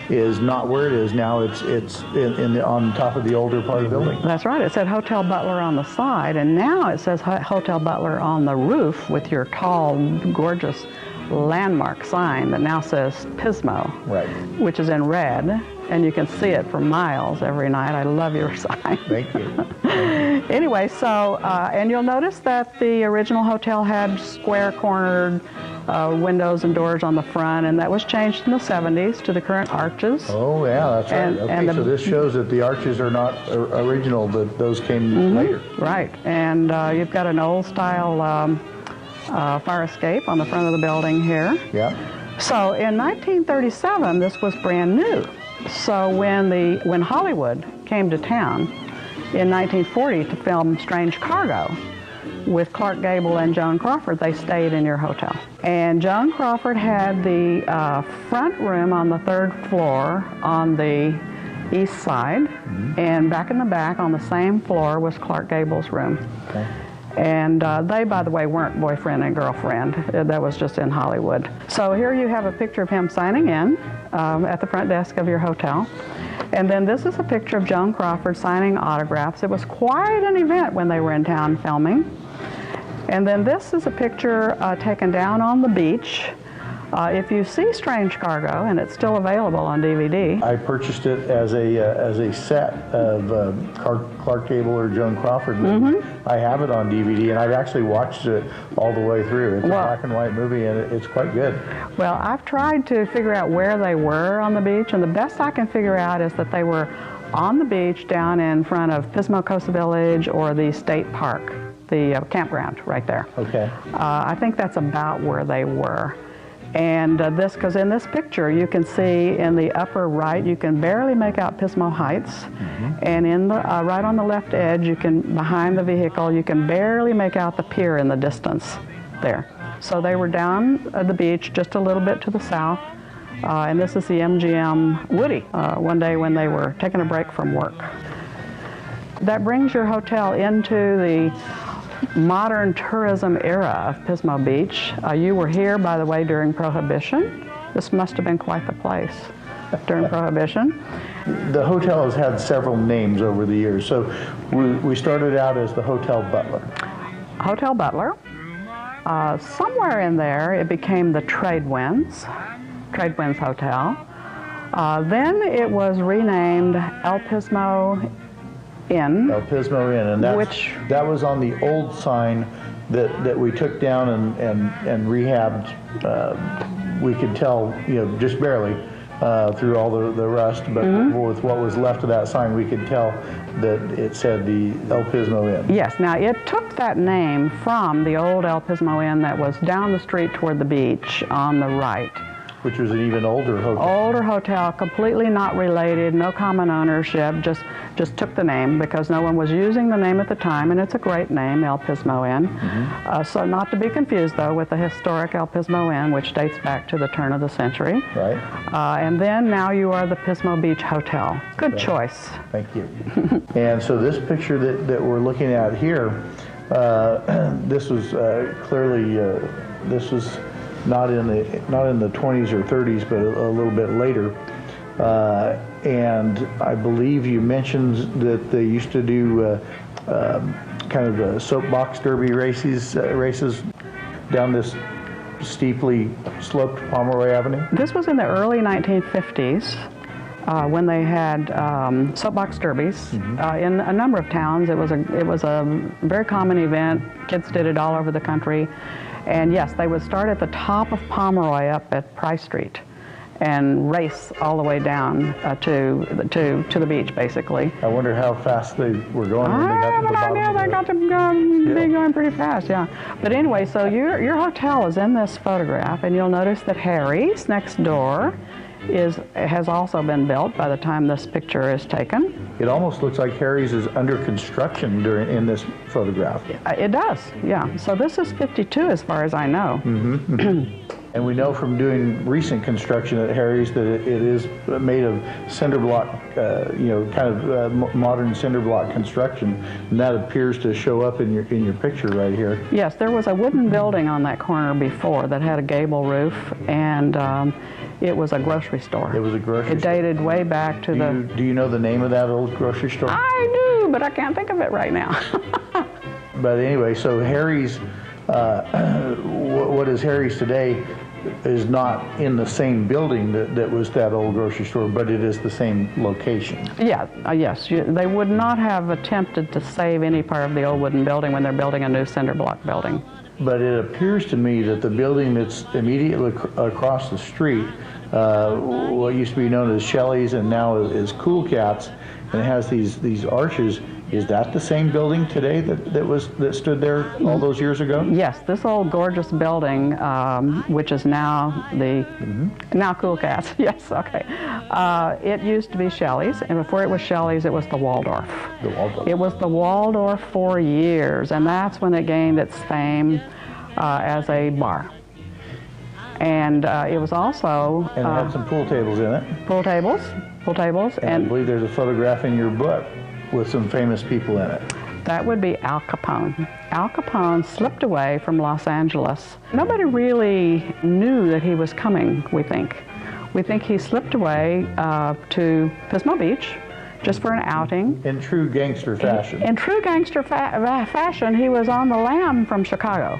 is not where it is now. It's on top of the older part of the building. That's right. It said Hotel Butler on the side, and now it says Hotel Butler on the roof with your tall, gorgeous landmark sign that now says Pismo, right, which is in red, and you can see it for miles every night. I love your sign. Thank you. Anyway, so, and you'll notice that the original hotel had square-cornered windows and doors on the front, and that was changed in the 70s to the current arches. Oh, yeah, that's right. Okay, so this shows that the arches are not original, but those came later. Right, and you've got an old-style fire escape on the front of the building here. Yeah. So in 1937, this was brand new. So when Hollywood came to town in 1940 to film Strange Cargo with Clark Gable and Joan Crawford, they stayed in your hotel. And Joan Crawford had the front room on the 3rd floor on the east side, and back in the back on the same floor was Clark Gable's room. Okay. And they, by the way, weren't boyfriend and girlfriend. That was just in Hollywood. So here you have a picture of him signing in at the front desk of your hotel. And then this is a picture of Joan Crawford signing autographs. It was quite an event when they were in town filming. And then this is a picture taken down on the beach. If you see Strange Cargo, and it's still available on DVD. I purchased it as a set of Clark Gable or Joan Crawford movies. I have it on DVD, and I've actually watched it all the way through. It's a black and white movie, and it's quite good. Well, I've tried to figure out where they were on the beach, and the best I can figure out is that they were on the beach down in front of Pismo Coast Village or the State Park, the campground right there. Okay. I think that's about where they were. And because in this picture you can see in the upper right, you can barely make out Pismo Heights, and in the right on the left edge, behind the vehicle, you can barely make out the pier in the distance there. So they were down at the beach just a little bit to the south, and this is the MGM Woody one day when they were taking a break from work. That brings your hotel into the modern tourism era of Pismo Beach. You were here, by the way, during Prohibition. This must have been quite the place during Prohibition. The hotel has had several names over the years. So we started out as the Hotel Butler. Hotel Butler. Somewhere in there, it became the Tradewinds Hotel. Then it was renamed El Pismo Inn. El Pismo Inn, and that was on the old sign that we took down and rehabbed. We could tell, just barely through all the rust, but with what was left of that sign, we could tell that it said the El Pismo Inn. Yes, now it took that name from the old El Pismo Inn that was down the street toward the beach on the right. Which was an even older hotel. Older hotel, completely not related, no common ownership, just took the name because no one was using the name at the time, and it's a great name, El Pismo Inn. So not to be confused, though, with the historic El Pismo Inn, which dates back to the turn of the century. Right. And then now you are the Pismo Beach Hotel. Good choice. Thank you. And so this picture that we're looking at here, this was clearly, this was not in the 20s or 30s, but a little bit later. And I believe you mentioned that they used to do kind of soapbox derby races down this steeply sloped Pomeroy Avenue. This was in the early 1950s. when they had soapbox derbies in a number of towns. It was a very common event. Kids did it all over the country. And yes, they would start at the top of Pomeroy up at Price Street and race all the way down to the beach, basically. I wonder how fast they were going when they got to the bottom. They got to be going pretty fast, yeah. But anyway, so your hotel is in this photograph, and you'll notice that Harry's next door has also been built by the time this picture is taken. It almost looks like Harry's is under construction in this photograph. It does, yeah. So this is 52 as far as I know. And we know from doing recent construction at Harry's that it is made of cinder block, modern cinder block construction, and that appears to show up in your picture right here. Yes, there was a wooden building on that corner before that had a gable roof, and it was a grocery store. It was a grocery store. It dated way back to Do you know the name of that old grocery store? I do, but I can't think of it right now. But anyway, so Harry's, what is Harry's today is not in the same building that was that old grocery store, but it is the same location. Yeah, yes. They would not have attempted to save any part of the old wooden building when they're building a new cinder block building. But it appears to me that the building that's immediately across the street, what used to be known as Shelley's and now is Cool Cats, and it has these arches. Is that the same building today that stood there all those years ago? Yes, this old gorgeous building, which is now now Cool Cats. Yes, okay. It used to be Shelley's, and before it was Shelley's, it was the Waldorf. The Waldorf. It was the Waldorf for years, and that's when it gained its fame as a bar. And it was also and it had some pool tables in it. Pool tables, and I believe there's a photograph in your book with some famous people in it. That would be Al Capone. Al Capone slipped away from Los Angeles. Nobody really knew that he was coming, we think. We think he slipped away to Pismo Beach just for an outing. In true gangster fashion. In true gangster fashion, he was on the lam from Chicago.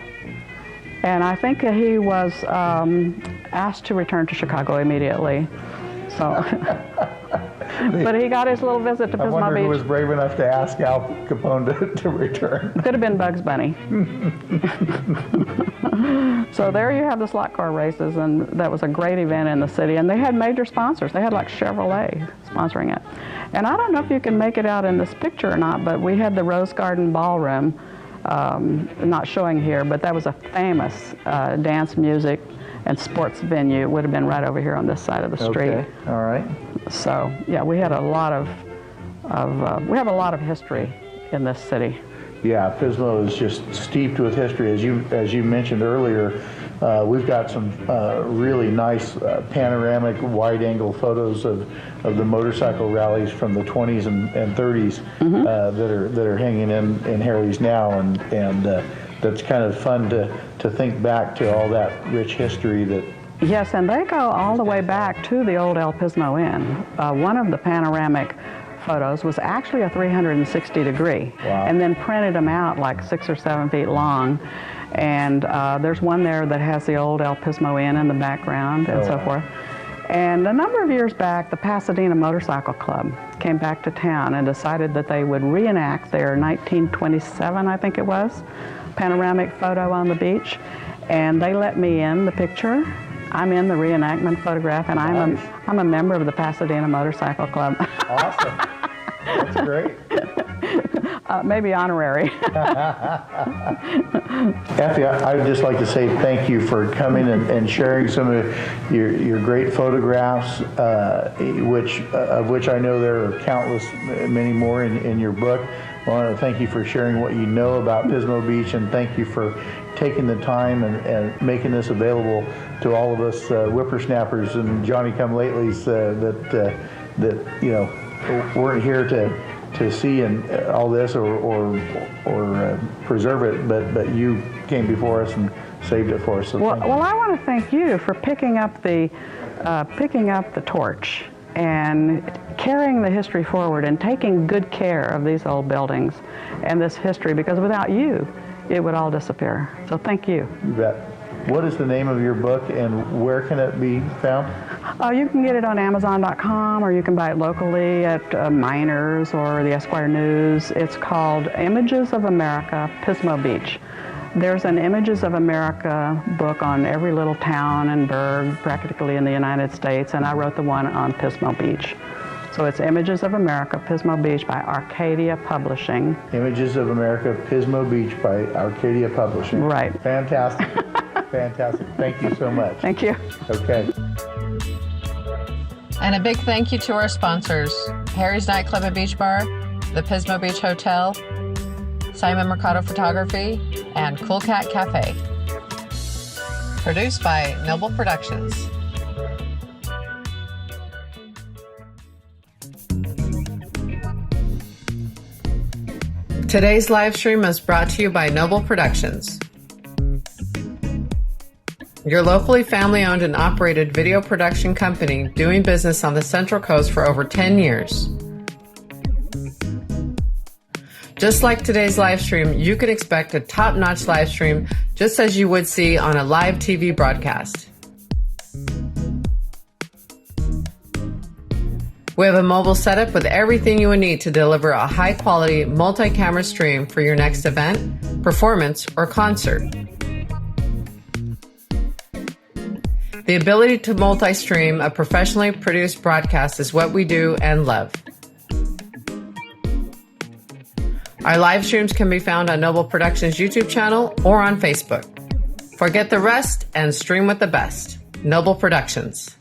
And I think that he was asked to return to Chicago immediately. So. But he got his little visit to Pismo Beach. I wonder who was brave enough to ask Al Capone to return. Could have been Bugs Bunny. So there you have the slot car races, and that was a great event in the city. And they had major sponsors. They had like Chevrolet sponsoring it. And I don't know if you can make it out in this picture or not, but we had the Rose Garden Ballroom, not showing here, but that was a famous dance music and sports venue. It would have been right over here on this side of the street. Okay, all right. So yeah, we had a lot of we have a lot of history in this city. Yeah, Pismo is just steeped with history. As you mentioned earlier, we've got some really nice panoramic, wide-angle photos of the motorcycle rallies from the 20s and 30s that are hanging in Harry's now, and that's kind of fun to think back to all that rich history that. Yes, and they go all the way back to the old El Pismo Inn. One of the panoramic photos was actually a 360 degree, wow. And then printed them out like 6 or 7 feet long. And there's one there that has the old El Pismo Inn in the background and so forth. And a number of years back, the Pasadena Motorcycle Club came back to town and decided that they would reenact their 1927, I think it was, panoramic photo on the beach. And they let me in the picture. I'm in the reenactment photograph, and I'm a member of the Pasadena Motorcycle Club. Awesome. That's great. Maybe honorary. Effie, I would just like to say thank you for coming and sharing some of your great photographs, of which I know there are countless, many more in your book. I want to thank you for sharing what you know about Pismo Beach, and thank you for taking the time and making this available to all of us whippersnappers and Johnny-come-latelys that you know weren't here to see and all this or preserve it, but you came before us and saved it for us. So well, I want to thank you for picking up the torch and carrying the history forward and taking good care of these old buildings and this history, because without you, it would all disappear. So thank you. You bet. What is the name of your book and where can it be found? You can get it on Amazon.com, or you can buy it locally at Miners or the Esquire News. It's called Images of America, Pismo Beach. There's an Images of America book on every little town and burg practically in the United States, and I wrote the one on Pismo Beach. So it's Images of America, Pismo Beach by Arcadia Publishing. Images of America, Pismo Beach by Arcadia Publishing. Right. Fantastic. Fantastic. Thank you so much. Thank you. Okay. And a big thank you to our sponsors, Harry's Nightclub and Beach Bar, the Pismo Beach Hotel, Simon Mercado Photography, and Cool Cat Cafe. Produced by Noble Productions. Today's live stream is brought to you by Noble Productions, your locally family-owned and operated video production company doing business on the Central Coast for over 10 years. Just like today's live stream, you can expect a top-notch live stream just as you would see on a live TV broadcast. We have a mobile setup with everything you would need to deliver a high-quality multi-camera stream for your next event, performance, or concert. The ability to multi-stream a professionally produced broadcast is what we do and love. Our live streams can be found on Noble Productions YouTube channel or on Facebook. Forget the rest and stream with the best. Noble Productions.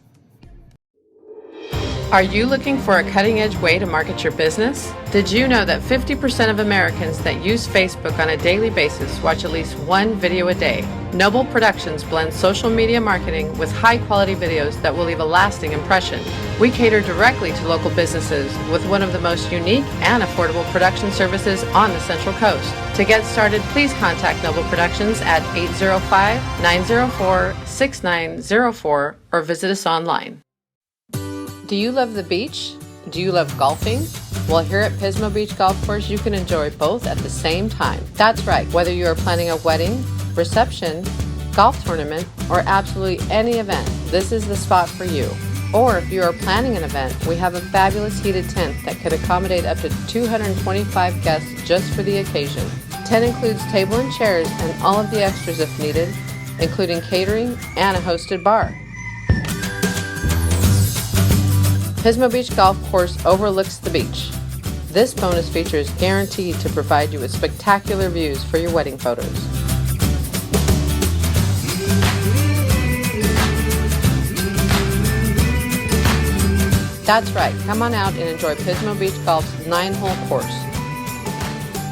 Are you looking for a cutting-edge way to market your business? Did you know that 50% of Americans that use Facebook on a daily basis watch at least one video a day? Noble Productions blends social media marketing with high-quality videos that will leave a lasting impression. We cater directly to local businesses with one of the most unique and affordable production services on the Central Coast. To get started, please contact Noble Productions at 805-904-6904 or visit us online. Do you love the beach? Do you love golfing? Well, here at Pismo Beach Golf Course, you can enjoy both at the same time. That's right, whether you are planning a wedding, reception, golf tournament, or absolutely any event, this is the spot for you. Or if you are planning an event, we have a fabulous heated tent that could accommodate up to 225 guests just for the occasion. Tent includes table and chairs and all of the extras if needed, including catering and a hosted bar. Pismo Beach Golf Course overlooks the beach. This bonus feature is guaranteed to provide you with spectacular views for your wedding photos. That's right, come on out and enjoy Pismo Beach Golf's 9-hole course.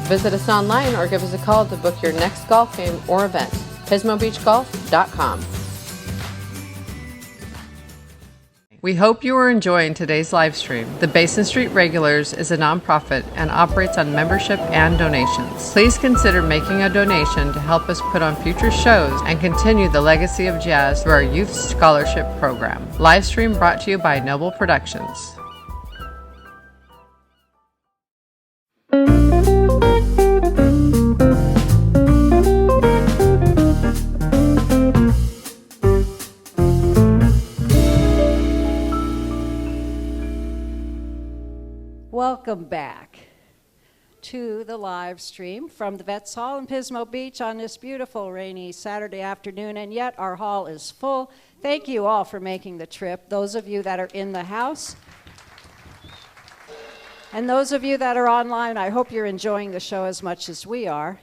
Visit us online or give us a call to book your next golf game or event. PismoBeachGolf.com. We hope you are enjoying today's live stream. The Basin Street Regulars is a nonprofit and operates on membership and donations. Please consider making a donation to help us put on future shows and continue the legacy of jazz through our Youth Scholarship Program. Live stream brought to you by Noble Productions. Welcome back to the live stream from the Vets Hall in Pismo Beach on this beautiful rainy Saturday afternoon, and yet our hall is full. Thank you all for making the trip, those of you that are in the house. And those of you that are online, I hope you're enjoying the show as much as we are.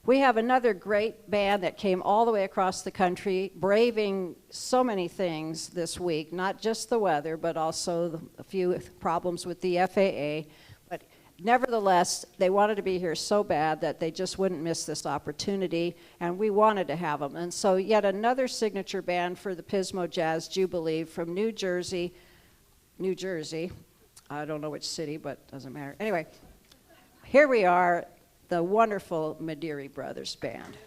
We have another great band that came all the way across the country, braving so many things this week, not just the weather, but also a few problems with the FAA. But nevertheless, they wanted to be here so bad that they just wouldn't miss this opportunity, and we wanted to have them. And so yet another signature band for the Pismo Jazz Jubilee from New Jersey. I don't know which city, but doesn't matter. Anyway, here we are, the wonderful Midiri Brothers Band.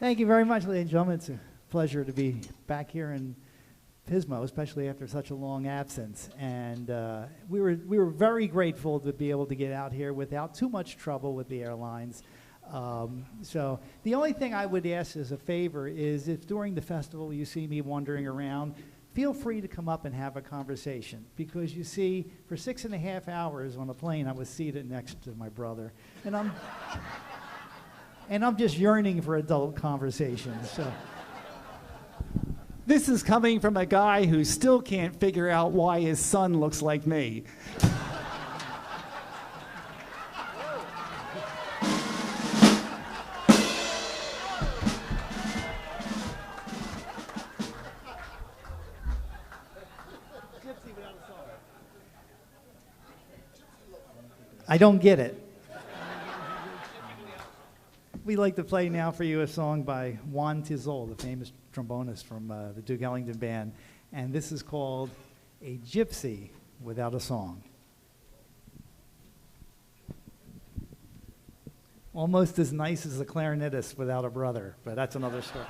Thank you very much, ladies and gentlemen. It's a pleasure to be back here in Pismo, especially after such a long absence. And we were very grateful to be able to get out here without too much trouble with the airlines. So the only thing I would ask as a favor is if during the festival you see me wandering around, feel free to come up and have a conversation. Because you see, for 6.5 hours on a plane, I was seated next to my brother. And I'm just yearning for adult conversations. So. This is coming from a guy who still can't figure out why his son looks like me. I don't get it. We'd like to play now for you a song by Juan Tizol, the famous trombonist from the Duke Ellington Band, and this is called A Gypsy Without a Song. Almost as nice as a clarinetist without a brother, but that's another story.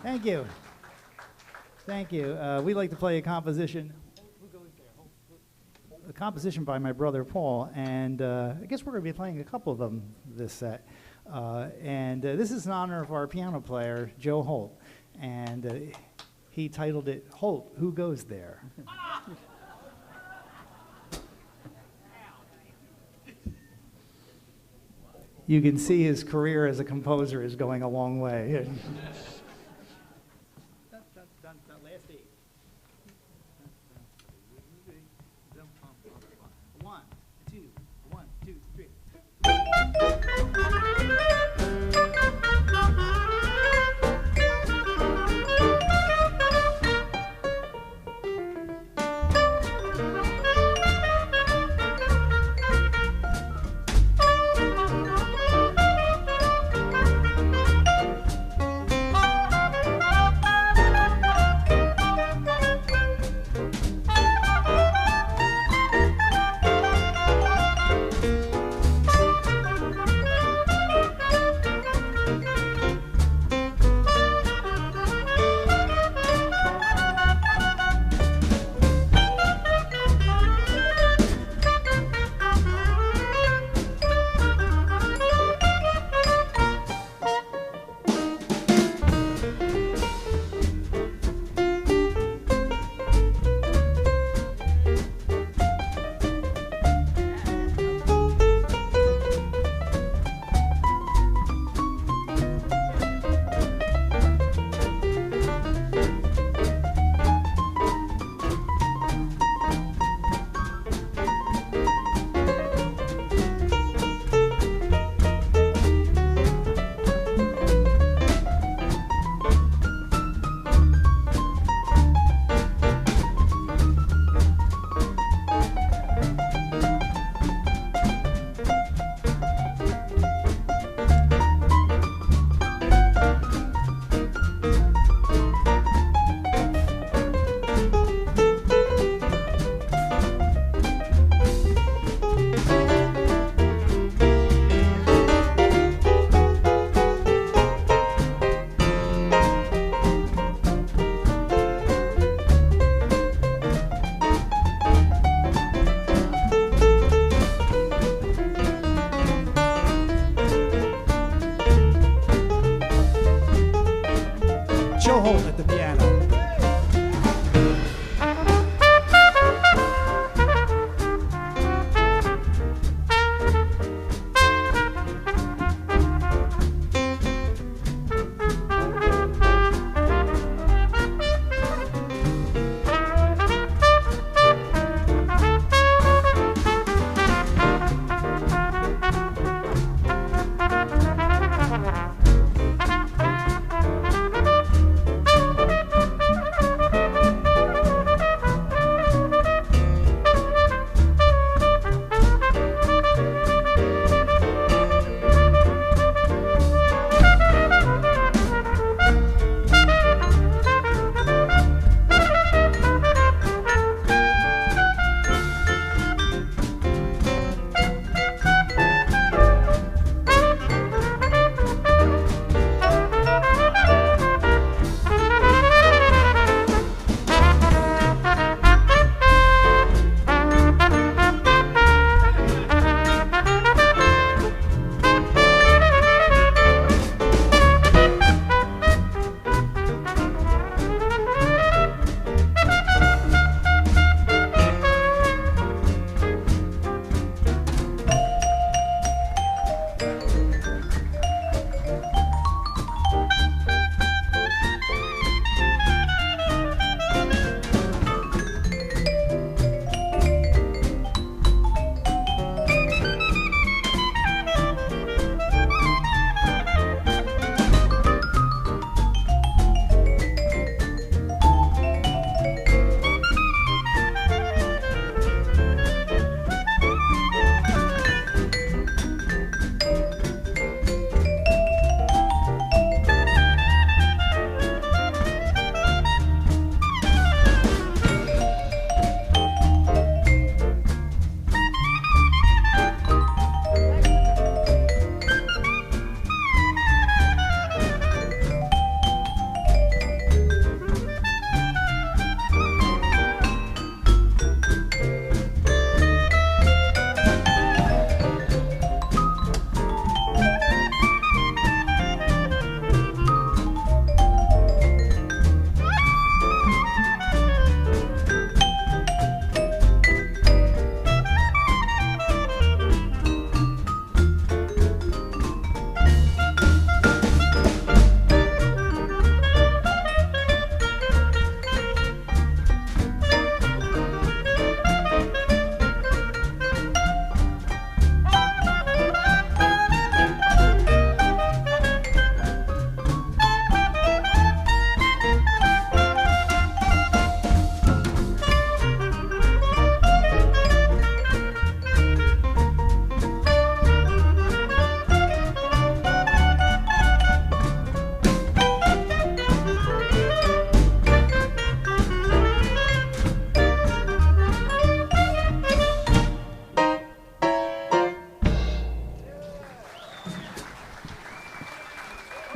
Thank you. Thank you. We like to play a composition. A composition by my brother Paul, and I guess we're going to be playing a couple of them this set. This is in honor of our piano player, Joe Holt, and he titled it, Holt, Who Goes There? You can see his career as a composer is going a long way.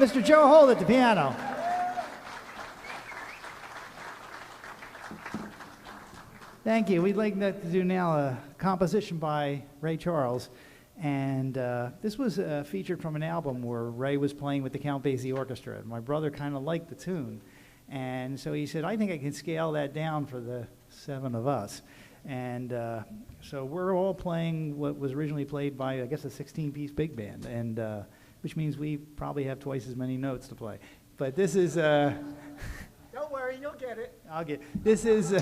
Mr. Joe Holt at the piano. Thank you. We'd like to do now a composition by Ray Charles. And this was featured from an album where Ray was playing with the Count Basie Orchestra. And my brother kind of liked the tune. And so he said, I think I can scale that down for the 7 of us. And so we're all playing what was originally played by, I guess, a 16-piece big band, and which means we probably have twice as many notes to play. But this is... Don't worry, you'll get it. I'll get it. This is...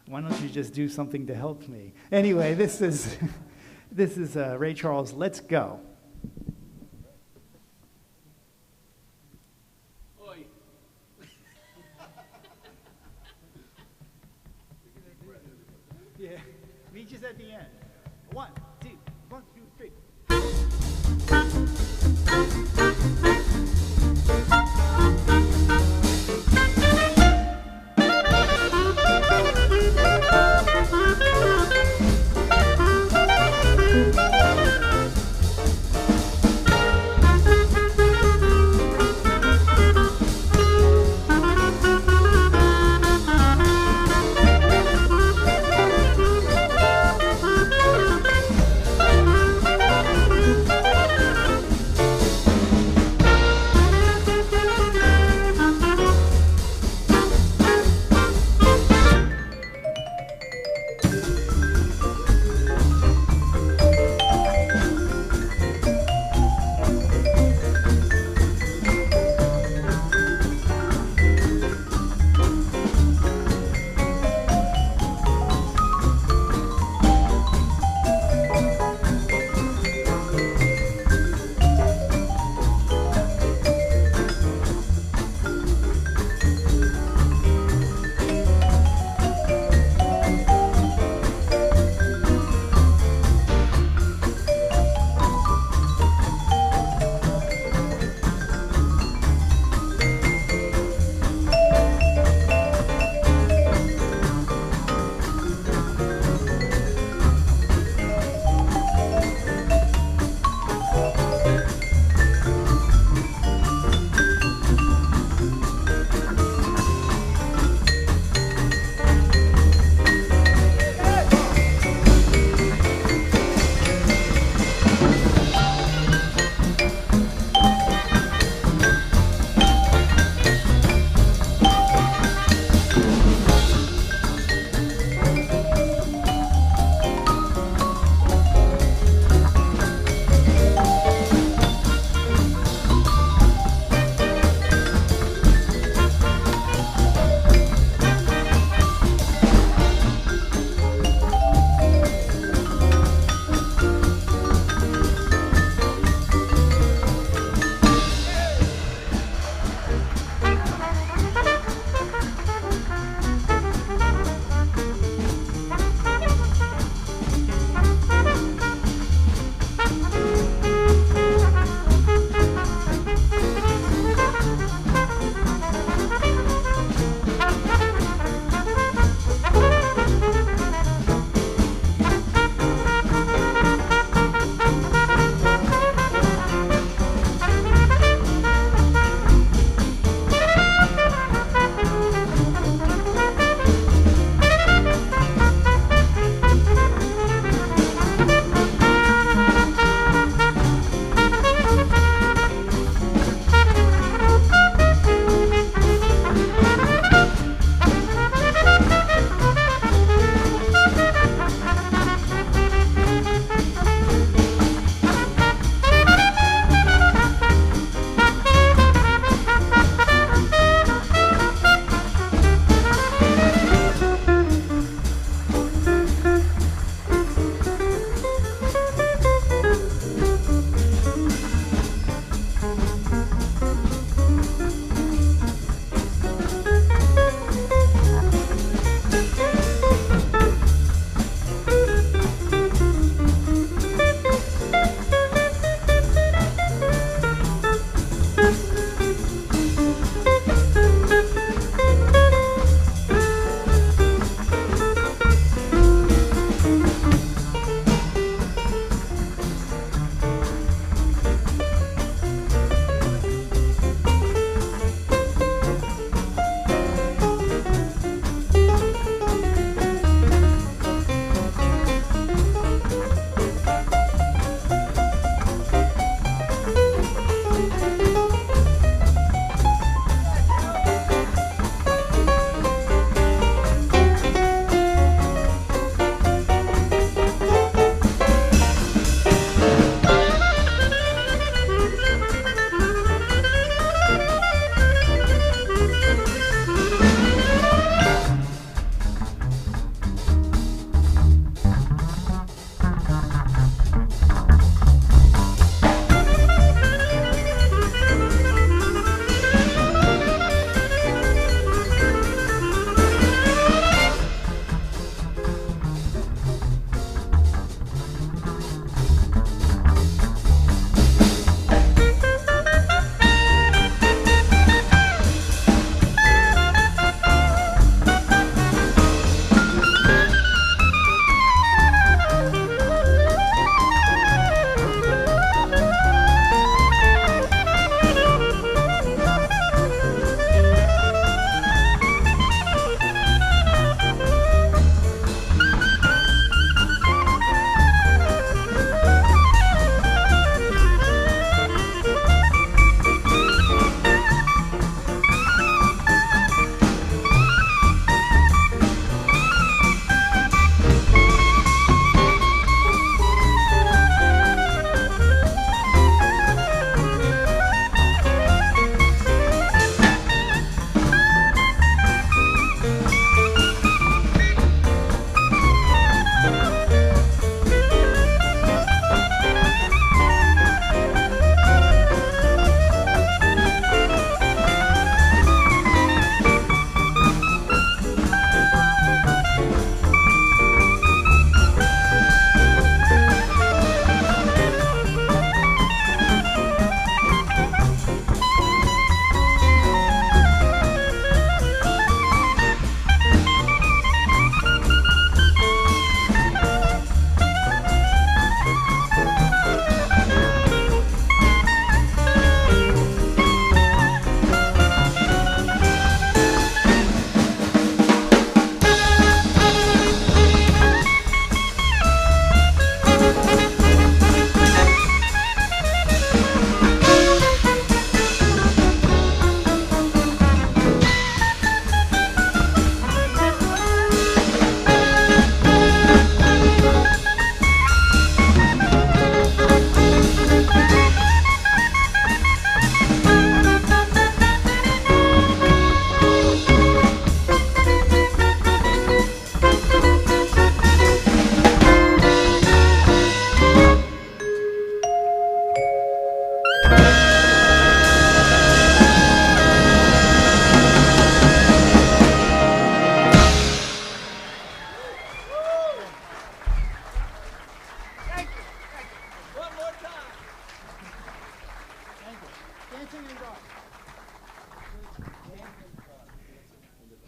Why don't you just do something to help me? Anyway, this is Ray Charles' Let's Go. Yeah, meet you at the end. 1, 2, 1, 2, 3.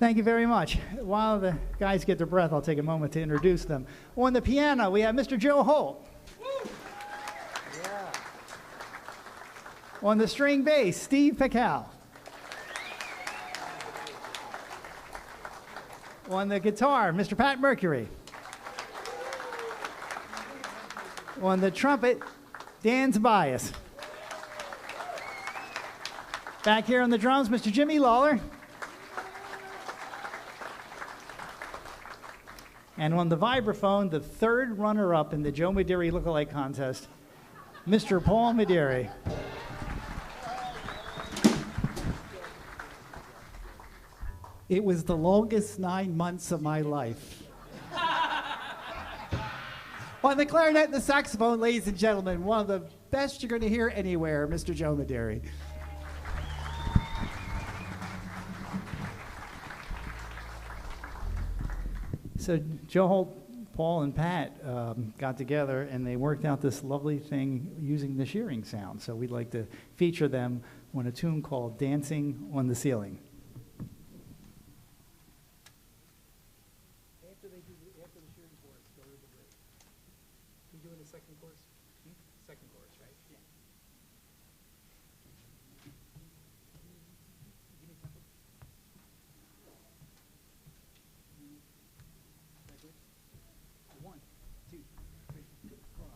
Thank you very much. While the guys get their breath, I'll take a moment to introduce them. On the piano, we have Mr. Joe Holt. Yeah. On the string bass, Steve Paccal. On the guitar, Mr. Pat Mercury. On the trumpet, Dan Tobias. Back here on the drums, Mr. Jimmy Lawler. And on the vibraphone, the third runner-up in the Joe Midiri Lookalike Contest, Mr. Paul Midiri. It was the longest 9 months of my life. On the clarinet and the saxophone, ladies and gentlemen, one of the best you're going to hear anywhere, Mr. Joe Midiri. So Joe Holt, Paul, and Pat got together and they worked out this lovely thing using the shearing sound. So we'd like to feature them on a tune called Dancing on the Ceiling. After the shearing chorus, go to the break. You doing the second chorus? Second chorus, right? Yeah. One, two, three, four.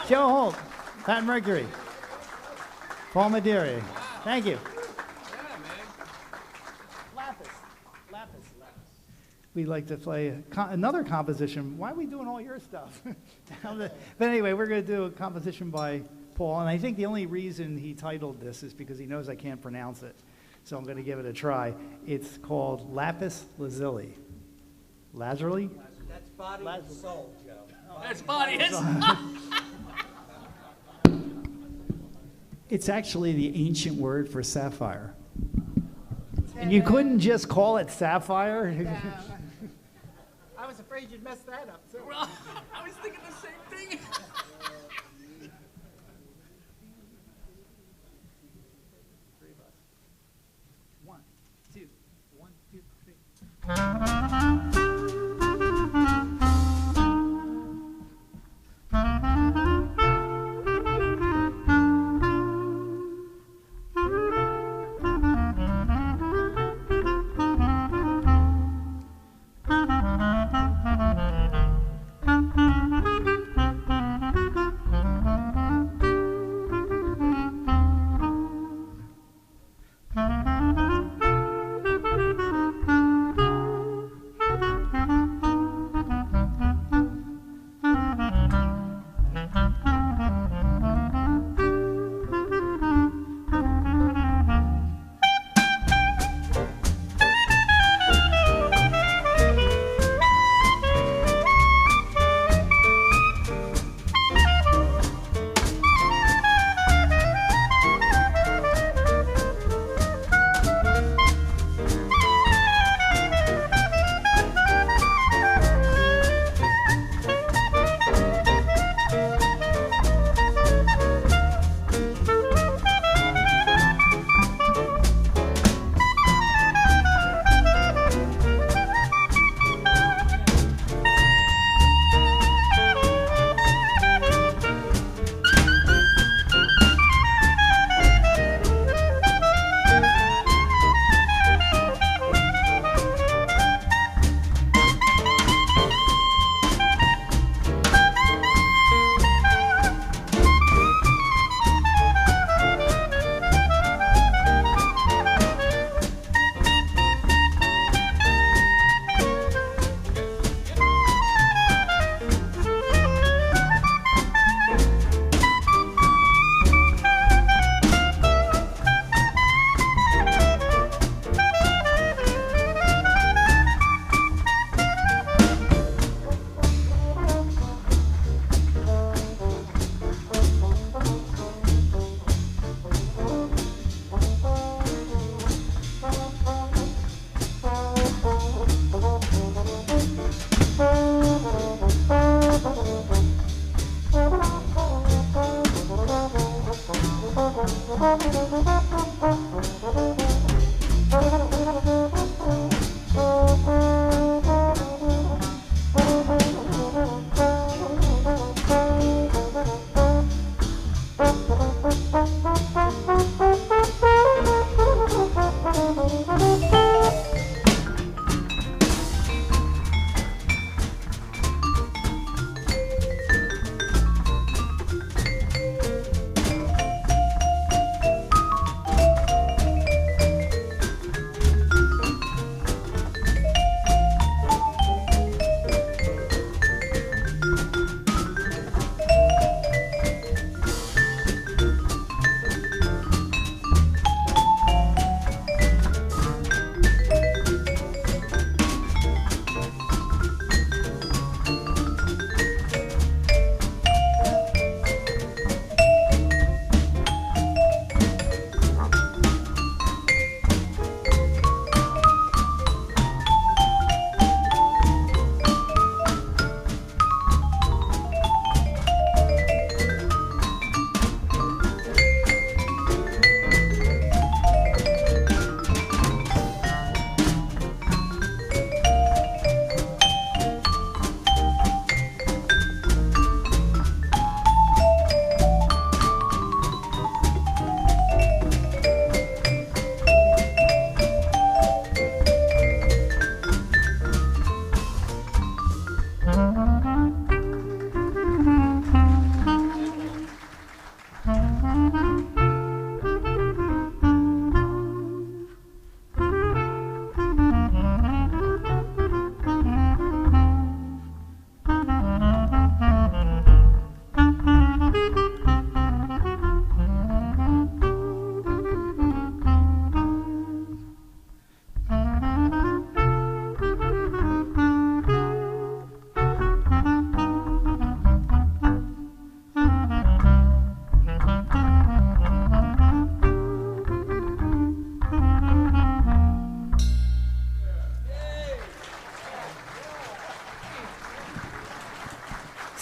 Joe Holt, Pat Mercury, Paul Midiri. Thank you. Lapis. We'd like to play another composition. Why are we doing all your stuff? But anyway, we're going to do a composition by Paul, and I think the only reason he titled this is because he knows I can't pronounce it. So I'm going to give it a try. It's called Lapis Lazuli. Lazuli? That's body and soul, Joe. That's body and soul. It's actually the ancient word for sapphire. And you couldn't just call it sapphire? I was afraid you'd mess that up, too. Well, I was thinking the same thing. One, two, 3.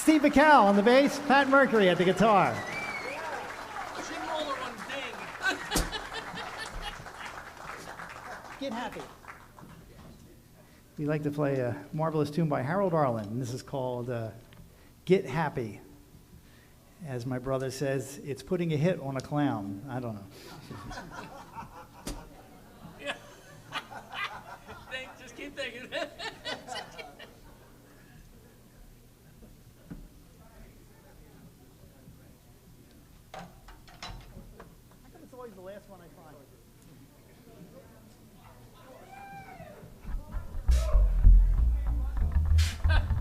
Steve McCall on the bass, Pat Mercury at the guitar. Get happy. We like to play a marvelous tune by Harold Arlen, and this is called Get Happy. As my brother says, it's putting a hit on a clown. I don't know. Just keep thinking. How come it's always the last one I find?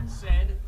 Said.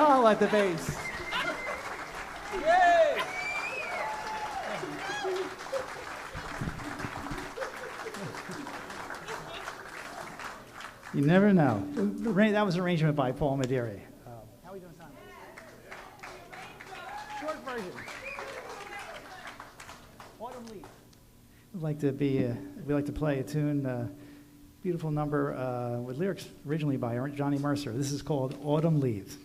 Carl at the bass. You never know. That was an arrangement by Paul Midiri. How are we doing time? Short version. Autumn Leaves. We like to play a tune, beautiful number with lyrics originally by Johnny Mercer. This is called Autumn Leaves.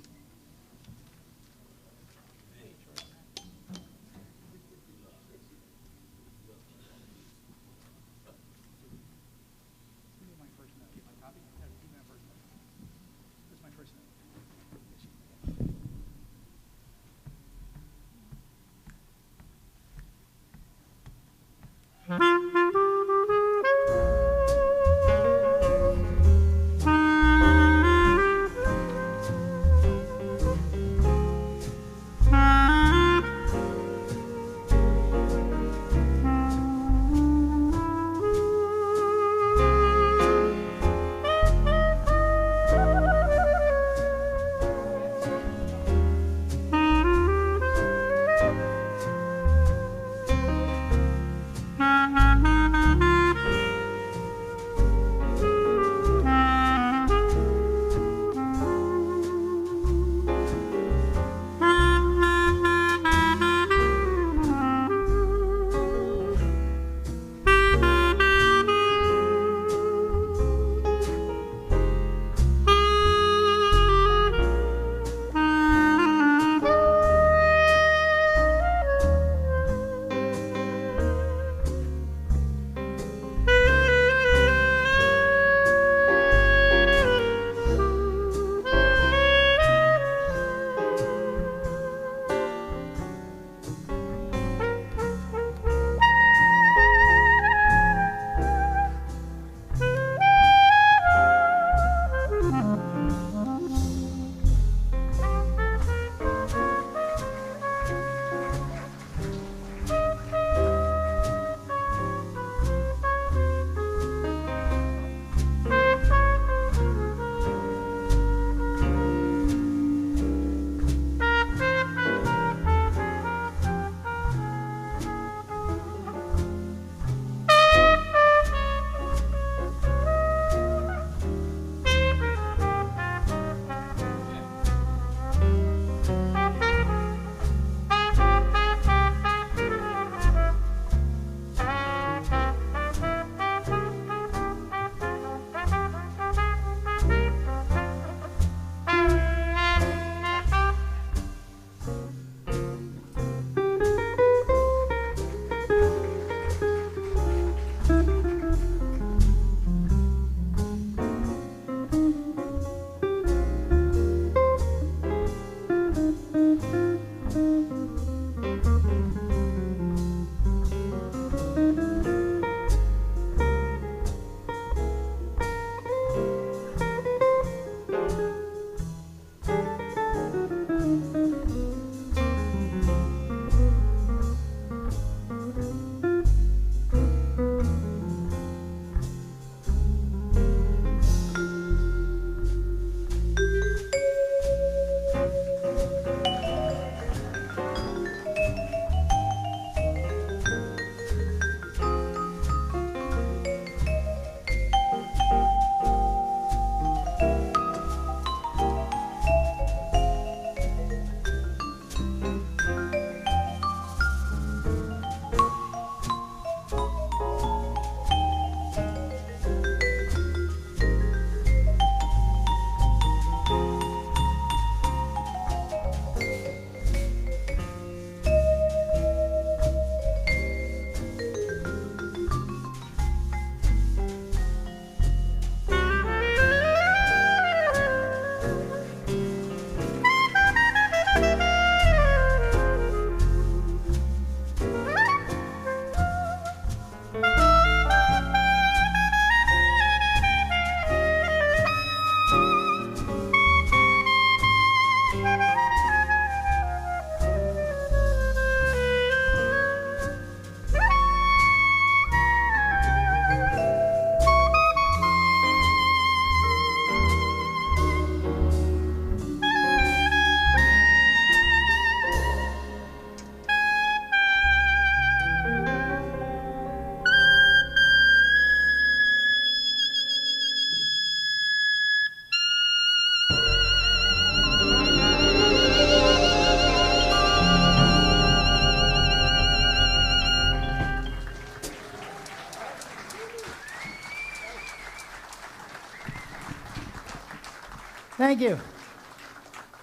Thank you.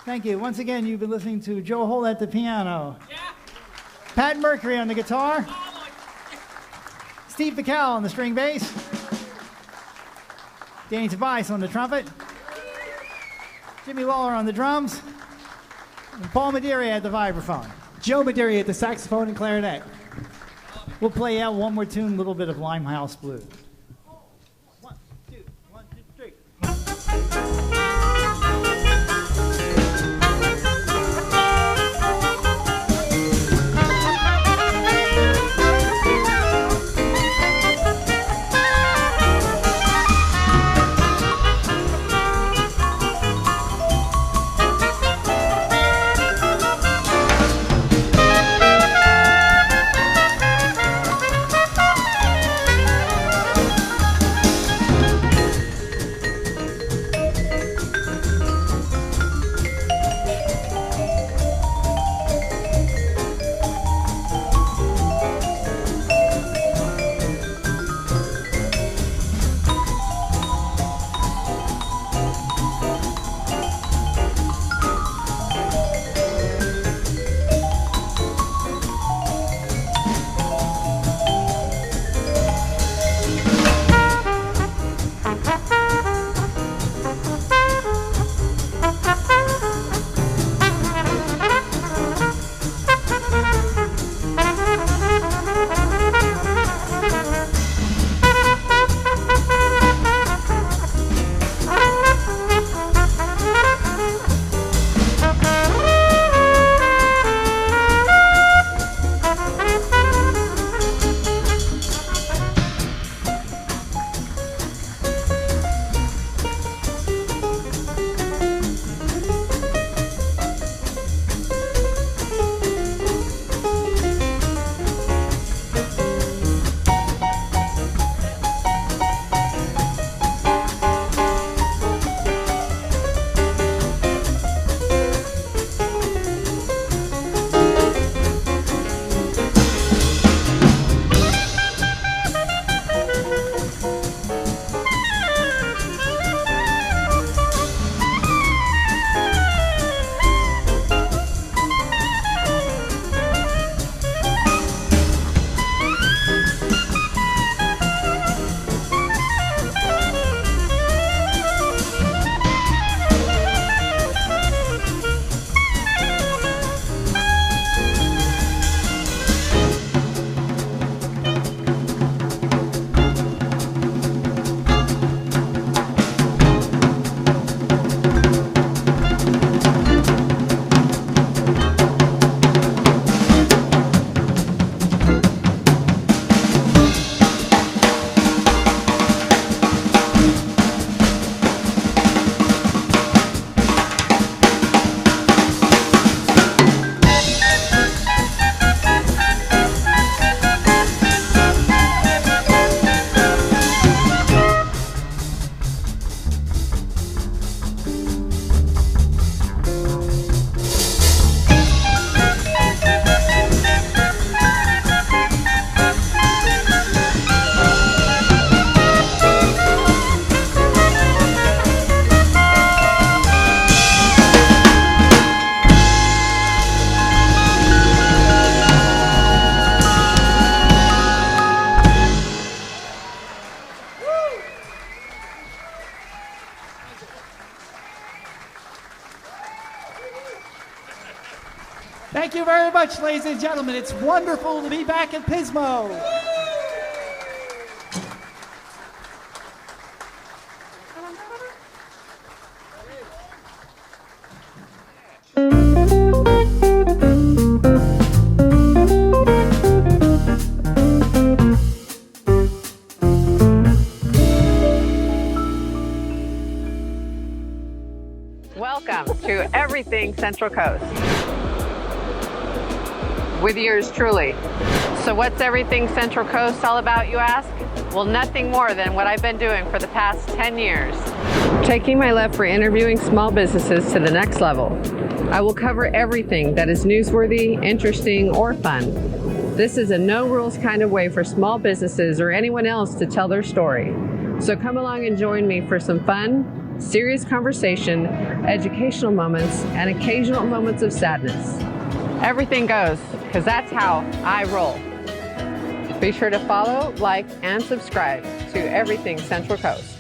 Thank you. Once again, you've been listening to Joe Holt at the piano. Pat Mercury on the guitar. Steve Pical on the string bass. Danny Tobias on the trumpet. Jimmy Waller on the drums. And Paul Midiri at the vibraphone. Joe Midiri at the saxophone and clarinet. We'll play out one more tune, a little bit of Limehouse Blues. 1, 2, 1, 2, 3. Thank you very much, ladies and gentlemen. It's wonderful to be back at Pismo. Welcome to Everything Central Coast with yours truly. So what's Everything Central Coast all about, you ask? Well, nothing more than what I've been doing for the past 10 years. Taking my love for interviewing small businesses to the next level. I will cover everything that is newsworthy, interesting, or fun. This is a no-rules kind of way for small businesses or anyone else to tell their story. So come along and join me for some fun, serious conversation, educational moments, and occasional moments of sadness. Everything goes, because that's how I roll. Be sure to follow, like, and subscribe to Everything Central Coast.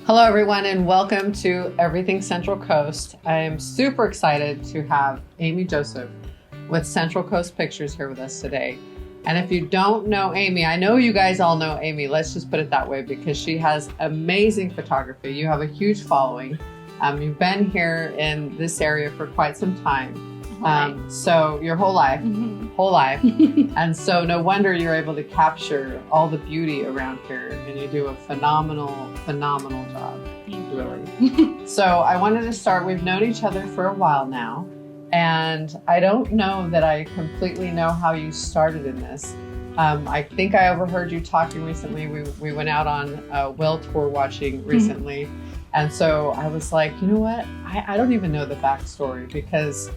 Hello, everyone, and welcome to Everything Central Coast. I am super excited to have Amy Joseph with Central Coast Pictures here with us today. And if you don't know Amy, I know you guys all know Amy, let's just put it that way, because she has amazing photography. You have a huge following. You've been here in this area for quite some time. So your whole life, and so no wonder you're able to capture all the beauty around here, and you do a phenomenal job. Really. So I wanted to start, we've known each other for a while now, and I don't know that I completely know how you started in this. I think I overheard you talking recently. We went out on a well tour watching recently. And so I was like, you know what? I don't even know the backstory, because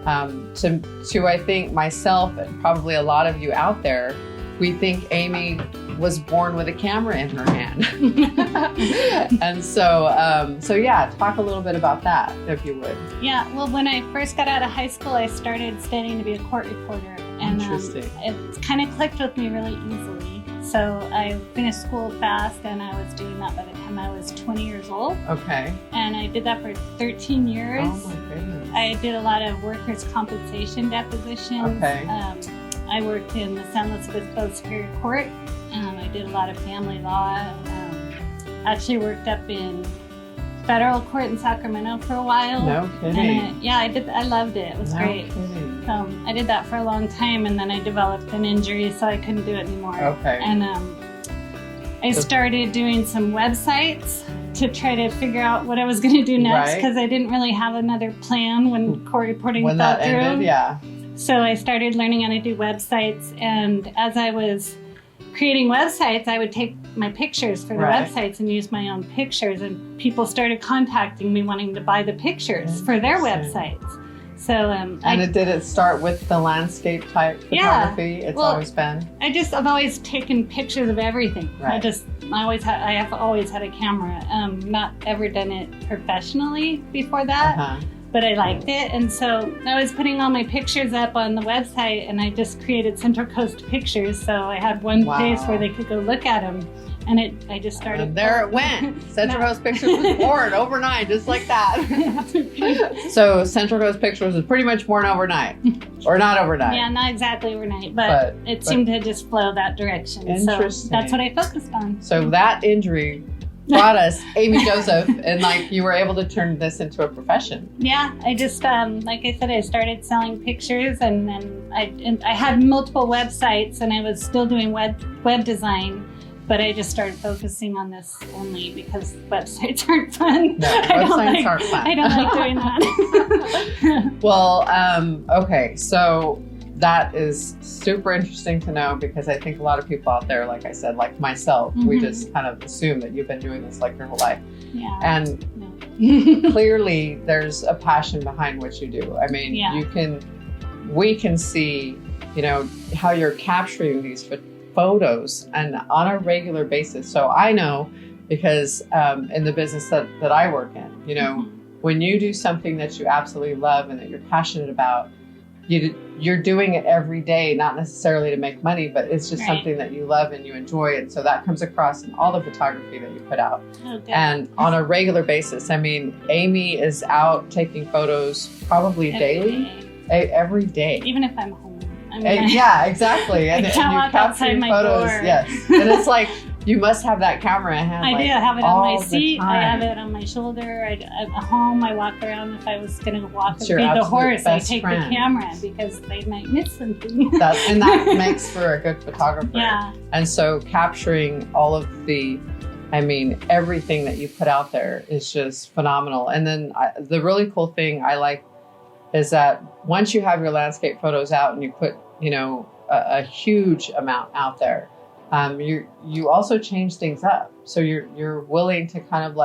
to I think myself and probably a lot of you out there, we think Amy was born with a camera in her hand. And so yeah, talk a little bit about that, if you would. Yeah, well, when I first got out of high school, I started studying to be a court reporter. And it kind of clicked with me really easily. So I finished school fast, and I was doing that by the time I was 20 years old. Okay. And I did that for 13 years. Oh my goodness. I did a lot of workers' compensation depositions. Okay. I worked in the San Luis Obispo Superior Court. I did a lot of family law. Actually worked up in federal court in Sacramento for a while. No kidding. And I loved it. It was great. Kidding. So I did that for a long time, and then I developed an injury, so I couldn't do it anymore. Okay. And I started doing some websites to try to figure out what I was going to do next, because I didn't really have another plan when court reporting fell that through. ended, yeah. So I started learning how to do websites, and as I was creating websites, I would take my pictures for the websites and use my own pictures, and people started contacting me wanting to buy the pictures for their websites. So did it start with the landscape type photography? Yeah. It's always been. I've always taken pictures of everything. Right. I have always had a camera. Not ever done it professionally before that. But I liked it, and so I was putting all my pictures up on the website, and I just created Central Coast Pictures, so I had one place where they could go look at them, and I just started. And there it went. Central Coast Pictures was born overnight, just like that. So Central Coast Pictures was pretty much born overnight, or not overnight. Yeah, not exactly overnight, but it seemed to just flow that direction. Interesting. So that's what I focused on. So that injury brought us Amy Joseph, and you were able to turn this into a profession. Yeah, I just like I said, I started selling pictures, and then I had multiple websites, and I was still doing web design, but I just started focusing on this only because websites aren't fun. No, websites aren't fun. I don't like doing that. Well, okay, so that is super interesting to know, because I think a lot of people out there, like I said, like myself, we just kind of assume that you've been doing this like your whole life. Yeah. And clearly there's a passion behind what you do. I mean, we can see, how you're capturing these photos and on a regular basis. So I know, because in the business that I work in, when you do something that you absolutely love and that you're passionate about, you're doing it every day, not necessarily to make money, but it's just something that you love and you enjoy. And so that comes across in all the photography that you put out. And on a regular basis. I mean, Amy is out taking photos probably every day. Even if I'm home. Yeah, exactly. And I can't walk outside my door. Yes. And it's like, you must have that camera in hand. I do. I have it on my seat. I have it on my shoulder. At home, I walk around. If I was going to walk and feed the horse, I take friend. The camera, because they might miss something. And that makes for a good photographer. Yeah. And so capturing all of everything that you put out there is just phenomenal. And then the really cool thing I like is that once you have your landscape photos out and you put, a huge amount out there, you also change things up. So you're willing to kind of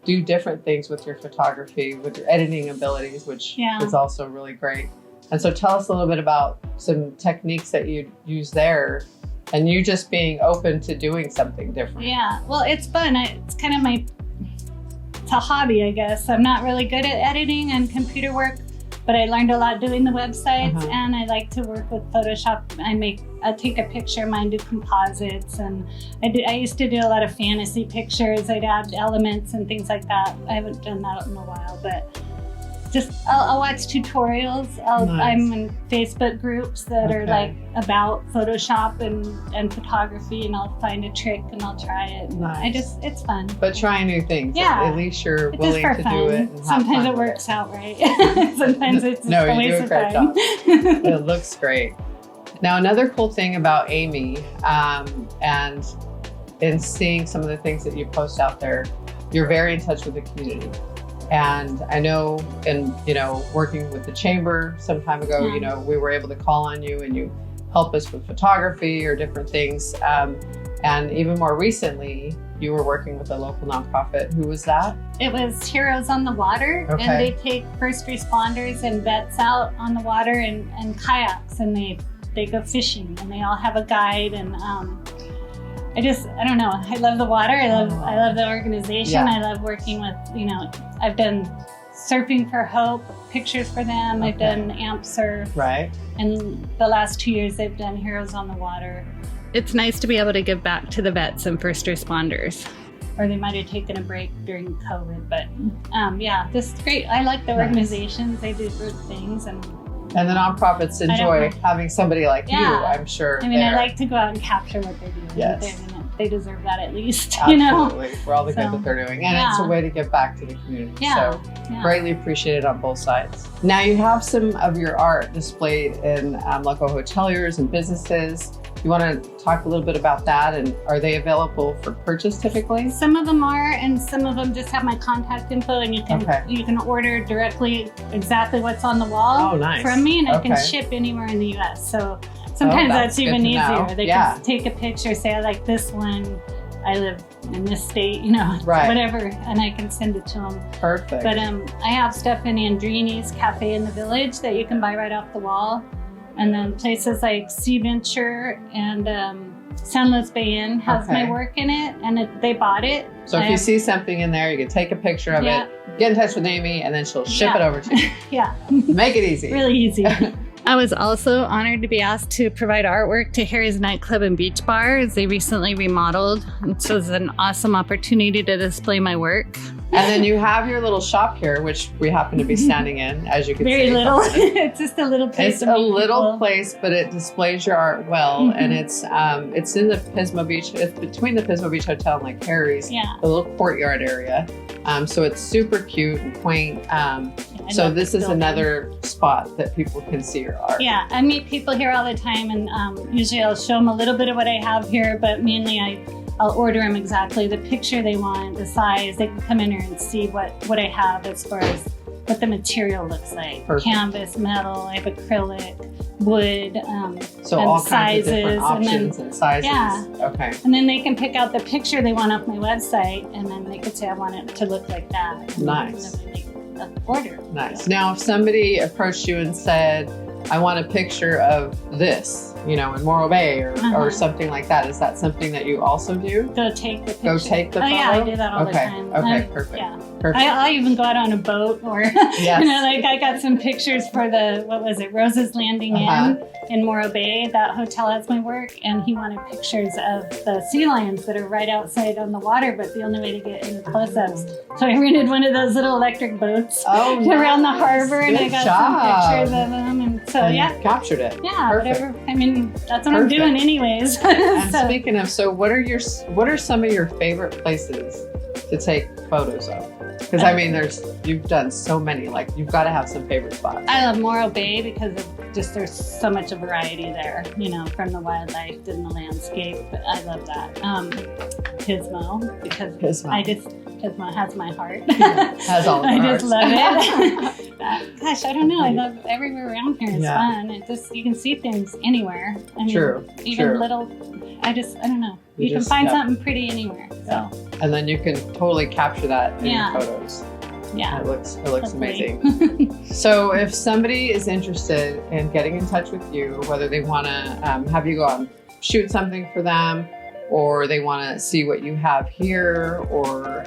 do different things with your photography, with your editing abilities, which is also really great. And so tell us a little bit about some techniques that you use there And you just being open to doing something different. Yeah, well, it's fun. It's kind of it's a hobby, I guess. I'm not really good at editing and computer work, but I learned a lot doing the websites, and I like to work with Photoshop. I take a picture, mine do composites, and I used to do a lot of fantasy pictures. I'd add elements and things like that. I haven't done that in a while, but just I'll watch tutorials. I'm in Facebook groups that are like about Photoshop and photography, and I'll find a trick and I'll try it. It's fun. But trying new things. Yeah. At least you're It's willing just to for do fun. it. And Sometimes have it fun works out right. Sometimes it's no, a you waste do a of great time. job. It looks great. Now, another cool thing about Amy, and in seeing some of the things that you post out there, you're very in touch with the community. And I know, working with the chamber some time ago, we were able to call on you and you help us with photography or different things. And even more recently, you were working with a local nonprofit. Who was that? It was Heroes on the Water, Okay. and they take first responders and vets out on the water and kayaks, and they go fishing, and they all have a guide. And I don't know. I love the water. I love the organization. Yeah. I love working with, I've done Surfing for Hope, pictures for them. I've done Amp Surf. Right. And the last 2 years they've done Heroes on the Water. It's nice to be able to give back to the vets and first responders. Or they might have taken a break during COVID, but just great. I like the organizations. They do good things. And the nonprofits enjoy having somebody like you, I'm sure. I mean, I like to go out and capture what they're doing. Yes. They deserve that at least, Absolutely. For all the good that they're doing. And it's a Yeah. way to give back to the community. Yeah. So Yeah. greatly appreciated on both sides. Now you have some of your art displayed in local hoteliers and businesses. You want to talk a little bit about that, and are they available for purchase typically? Some of them are, and some of them just have my contact info, and you can order directly exactly what's on the wall from me, and I can ship anywhere in the U.S. So sometimes that's even easier. They can take a picture, say I like this one, I live in this state, whatever, and I can send it to them. Perfect. But I have stuff in Andrini's Cafe in the Village that you can buy right off the wall. And then places like Sea Venture and San Luis Bay Inn has my work in it, and they bought it. So if you see something in there, you can take a picture of it, get in touch with Amy, and then she'll ship it over to you. Make it easy. Really easy. I was also honored to be asked to provide artwork to Harry's Nightclub and Beach Bar as they recently remodeled. And so it's an awesome opportunity to display my work. And then you have your little shop here, which we happen to be standing in, as you can see. Very little. It's just a little place. It's a little place, but it displays your art well. And it's in the Pismo Beach. It's between the Pismo Beach Hotel and like Harry's, the little courtyard area. So it's super cute and quaint. So this is another spot that people can see your art. Yeah, I meet people here all the time, and usually I'll show them a little bit of what I have here, but mainly I'll order them exactly the picture they want, the size. They can come in here and see what I have as far as what the material looks like. Perfect. Canvas, metal, I have acrylic, wood, so and all sizes. kinds of different options and sizes. Yeah. Okay. And then they can pick out the picture they want off my website, and then they could say, I want it to look like that. Nice. And then we make an order. Nice. Now, if somebody approached you and said, I want a picture of this, in Morro Bay or something like that, is that something that you also do? Go take the picture. Go take the photo? Yeah, I do that all the time. Okay, perfect. Yeah. Perfect. I even go out on a boat or, I got some pictures for Rose's Landing Inn in Morro Bay. That hotel has my work, and he wanted pictures of the sea lions that are right outside on the water, but the only way to get any close-ups. So I rented one of those little electric boats around the harbor, and I got some pictures of them. And so, and captured it. Yeah, perfect. whatever. I mean, that's what I'm doing anyways. And speaking of, so what are some of your favorite places to take photos of? Because I mean, you've done so many, like you've got to have some favorite spots. I love Morro Bay because there's so much of variety there, from the wildlife to the landscape. But I love that. Pismo, because Pismo has my heart. Has all of I ours. just love it. Gosh, I don't know. I love everywhere around here. It's fun. You can see things anywhere. I mean, even little. I don't know. You can find something pretty anywhere. So. And then you can totally capture that in your photos. Yeah. It looks amazing. So if somebody is interested in getting in touch with you, whether they want to have you go on shoot something for them, or they want to see what you have here, or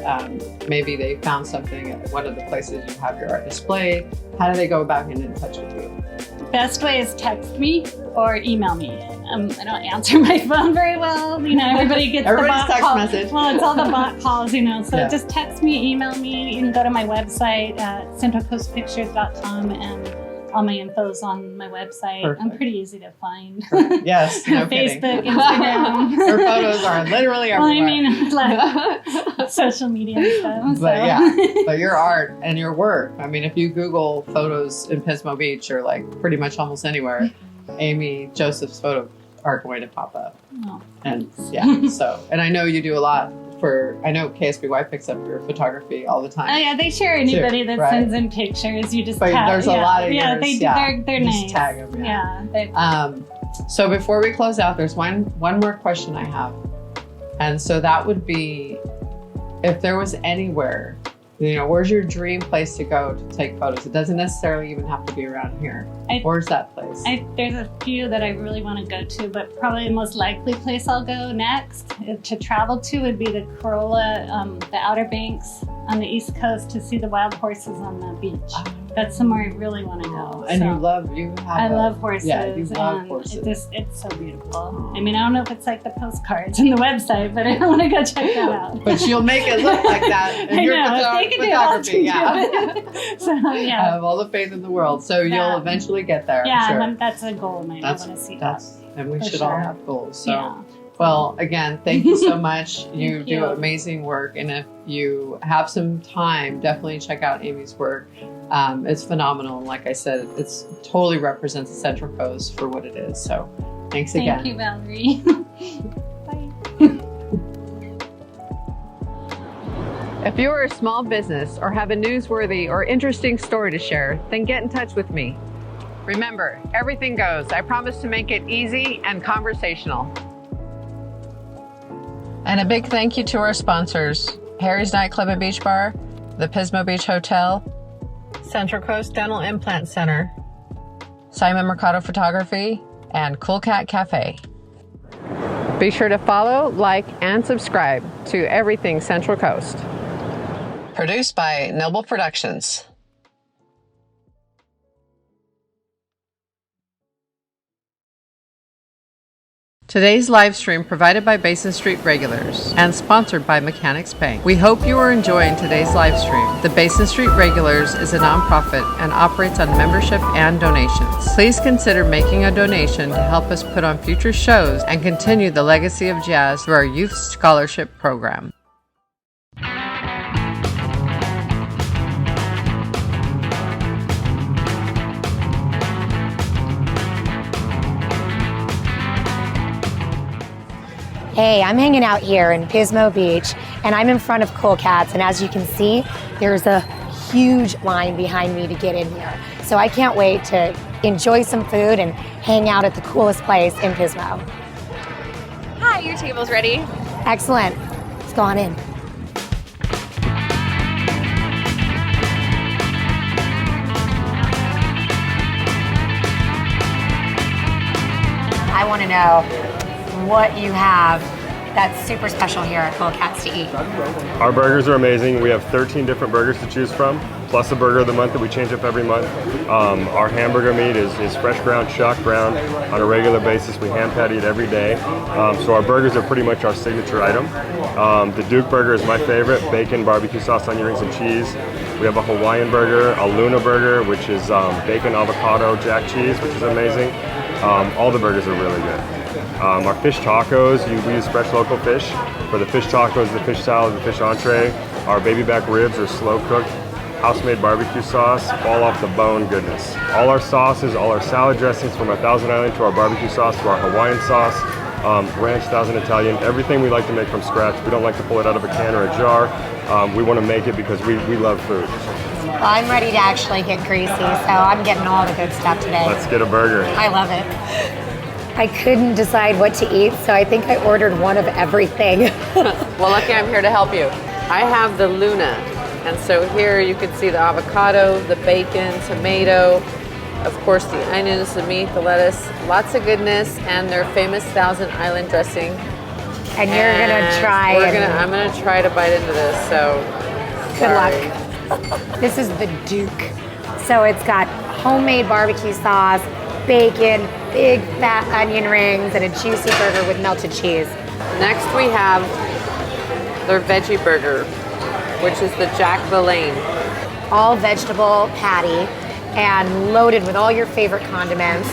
maybe they found something at one of the places you have your art displayed, how do they go about getting in touch with you? Best way is text me or email me. I don't answer my phone very well. You know, everybody gets Everybody's the bot text call. message. Well, it's all the bot calls, you know. So Yeah. just text me, email me. You can go to my website at centralcoastpictures.com, and all my info's on my website. Perfect. I'm pretty easy to find. Yes, no kidding. Facebook, Instagram. Her photos are literally Well, I everywhere. mean, like social media and stuff. But so. yeah, but your art and your work. I mean, if you Google photos in Pismo Beach or like pretty much almost anywhere, Amy Joseph's photo are going to pop up. Oh, And yeah, so, and I know you do a lot I know KSBY picks up your photography all the time. Oh yeah, they share anybody Too, that right? sends in pictures. You just But tag, there's a lot of yeah, yours, they yeah. they're Just nice. tag 'em, yeah. So before we close out, there's one more question I have. And so that would be, if there was anywhere, you know, where's your dream place to go to take photos? It doesn't necessarily even have to be around here. Where's that place? There's a few that I really want to go to, but probably the most likely place I'll go next to travel to would be the Corolla, the Outer Banks on the East Coast to see the wild horses on the beach. That's somewhere I really want to go. And So, I love horses. Yeah, you love and horses. It's so beautiful. I mean, I don't know if it's like the postcards and the website, but I want to go check that out. But you'll make it look like that in I your know, if they can do it, I'll photography. Yeah. do it. So I yeah. have all the faith in the world. So Yeah. you'll eventually get there. Yeah, I'm sure. and that's a goal of mine. I want to see that. And we For should all sure. have goals. So, Yeah. well, again, thank you so much. You Thank do you. amazing work. And if you have some time, definitely check out Amy's work. It's phenomenal. And like I said, it's totally represents the Central Coast for what it is. So thanks again. Thank you, Valerie. If you're a small business or have a newsworthy or interesting story to share, then get in touch with me. Remember, everything goes. I promise to make it easy and conversational. And a big thank you to our sponsors, Harry's Nightclub and Beach Bar, the Pismo Beach Hotel, Central Coast Dental Implant Center, Simon Mercado Photography, and Cool Cat Cafe. Be sure to follow, like, and subscribe to everything Central Coast. Produced by Noble Productions. Today's live stream provided by Basin Street Regulars and sponsored by Mechanics Bank. We hope you are enjoying today's live stream. The Basin Street Regulars is a nonprofit and operates on membership and donations. Please consider making a donation to help us put on future shows and continue the legacy of jazz through our youth scholarship program. Hey, I'm hanging out here in Pismo Beach, and I'm in front of Cool Cats, and as you can see, there's a huge line behind me to get in here. So I can't wait to enjoy some food and hang out at the coolest place in Pismo. Hi, your table's ready. Excellent. Let's go on in. I want to know what you have that's super special here at Cool Cats to eat. Our burgers are amazing. We have 13 different burgers to choose from, plus a burger of the month that we change up every month. Our hamburger meat is fresh ground, shock ground on a regular basis. We hand patty it every day. So our burgers are pretty much our signature item. The Duke burger is my favorite, bacon, barbecue sauce, onion rings, and cheese. We have a Hawaiian burger, a Luna burger, which is bacon, avocado, jack cheese, which is amazing. All the burgers are really good. Our fish tacos, we use fresh local fish. For the fish tacos, the fish salad, the fish entree. Our baby back ribs are slow cooked, house-made barbecue sauce, all off the bone goodness. All our sauces, all our salad dressings, from our Thousand Island to our barbecue sauce to our Hawaiian sauce, ranch, Thousand Italian, everything we like to make from scratch. We don't like to pull it out of a can or a jar. We want to make it because we love food. Well, I'm ready to actually get greasy, so I'm getting all the good stuff today. Let's get a burger. I love it. I couldn't decide what to eat, so I think I ordered one of everything. Well, lucky I'm here to help you. I have the Luna, and so here you can see the avocado, the bacon, tomato, Of course, the onions, the meat, the lettuce, lots of goodness, and their famous Thousand Island dressing. And you're gonna try. I'm gonna try to bite into this. So good luck. This is the Duke. So it's got homemade barbecue sauce, bacon, big fat onion rings, and a juicy burger with melted cheese. Next we have their veggie burger, which is the Jack Valane. All vegetable patty and loaded with all your favorite condiments,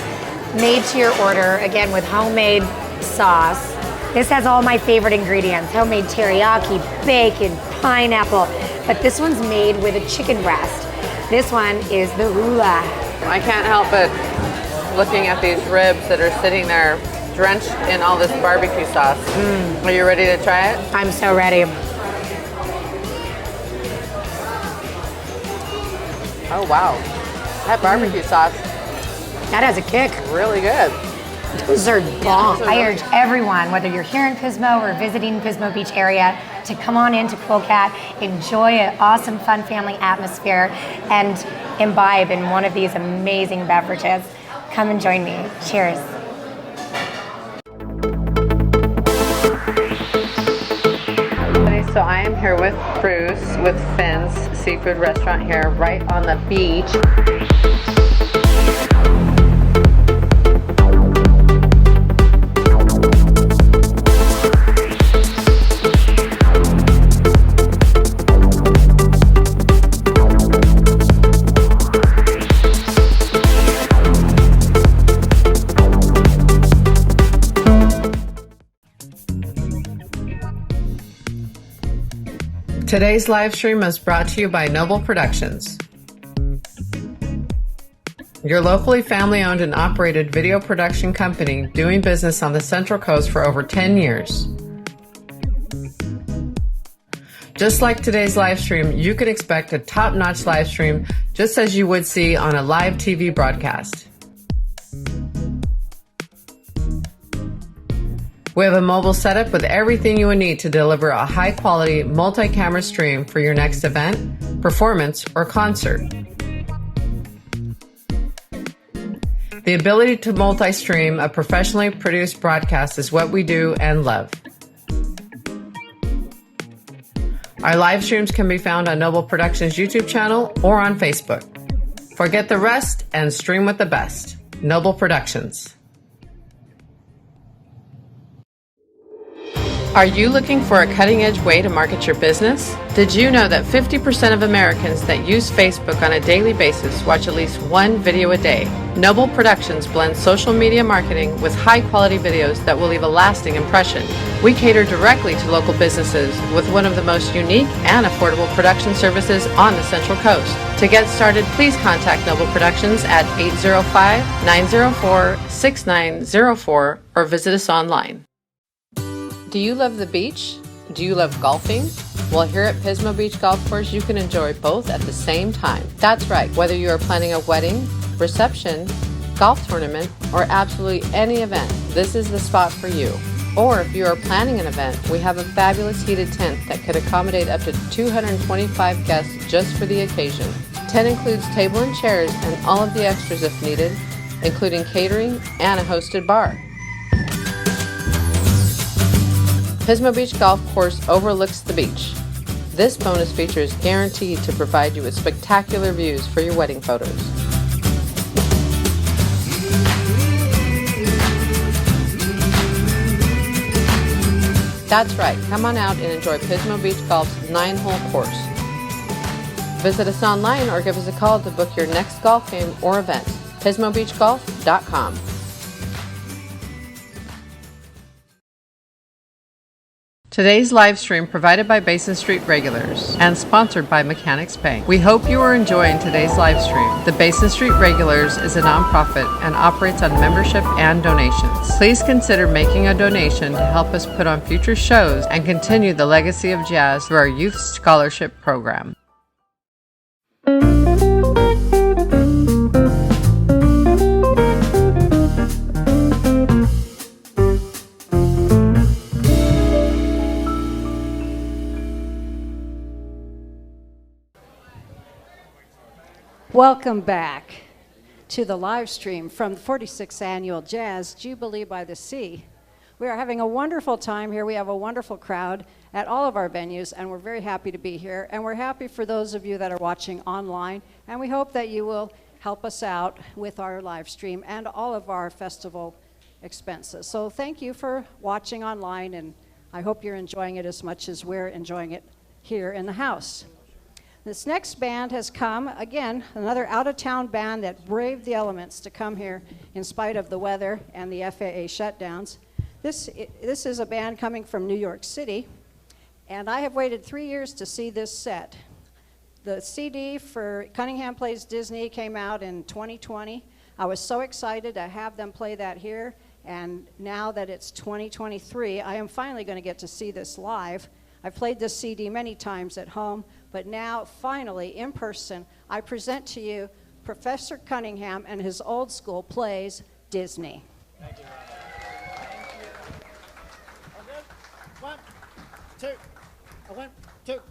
made to your order, again with homemade sauce. This has all my favorite ingredients, homemade teriyaki, bacon, pineapple, but this one's made with a chicken breast. This one is the hula. I can't help but looking at these ribs that are sitting there drenched in all this barbecue sauce. Are you ready to try it? I'm so ready. Oh wow, that barbecue sauce. That has a kick. Really good. Those are bomb. I urge everyone, whether you're here in Pismo or visiting Pismo Beach area, to come on into Cool Cat, enjoy an awesome, fun family atmosphere, and imbibe in one of these amazing beverages. Come and join me. Cheers. So I am here with Bruce with Finn's Seafood Restaurant here right on the beach. Today's live stream is brought to you by Noble Productions, your locally family-owned and operated video production company doing business on the Central Coast for over 10 years. Just like today's live stream, you can expect a top-notch live stream just as you would see on a live TV broadcast. We have a mobile setup with everything you would need to deliver a high-quality multi-camera stream for your next event, performance, or concert. The ability to multi-stream a professionally produced broadcast is what we do and love. Our live streams can be found on Noble Productions YouTube channel or on Facebook. Forget the rest and stream with the best. Noble Productions. Are you looking for a cutting-edge way to market your business? Did you know that 50% of Americans that use Facebook on a daily basis watch at least one video a day? Noble Productions blends social media marketing with high-quality videos that will leave a lasting impression. We cater directly to local businesses with one of the most unique and affordable production services on the Central Coast. To get started, please contact Noble Productions at 805-904-6904 or visit us online. Do you love the beach? Do you love golfing? Well, here at Pismo Beach Golf Course, you can enjoy both at the same time. That's right, whether you are planning a wedding, reception, golf tournament, or absolutely any event, this is the spot for you. Or if you are planning an event, we have a fabulous heated tent that could accommodate up to 225 guests just for the occasion. Tent includes table and chairs and all of the extras if needed, including catering and a hosted bar. Pismo Beach Golf Course overlooks the beach. This bonus feature is guaranteed to provide you with spectacular views for your wedding photos. That's right, come on out and enjoy Pismo Beach Golf's 9-hole course. Visit us online or give us a call to book your next golf game or event. PismoBeachGolf.com. Today's live stream provided by Basin Street Regulars and sponsored by Mechanics Bank. We hope you are enjoying today's live stream. The Basin Street Regulars is a nonprofit and operates on membership and donations. Please consider making a donation to help us put on future shows and continue the legacy of jazz through our youth scholarship program. Welcome back. to the live stream from the 46th Annual Jazz Jubilee by the Sea. We are having a wonderful time here. We have a wonderful crowd at all of our venues, and we're very happy to be here. And we're happy for those of you that are watching online, and we hope that you will help us out with our live stream and all of our festival expenses. So thank you for watching online, and I hope you're enjoying it as much as we're enjoying it here in the house. This next band has come, again, another out-of-town band that braved the elements to come here in spite of the weather and the FAA shutdowns. This is a band coming from New York City, and I have waited 3 years to see this set. The CD for Cunningham Plays Disney came out in 2020. I was so excited to have them play that here, and now that it's 2023, I am finally going to get to see this live. I've played this CD many times at home, but now, finally, in person, I present to you Professor Cunningham and his old school plays Disney. Thank you. One, two, one, two.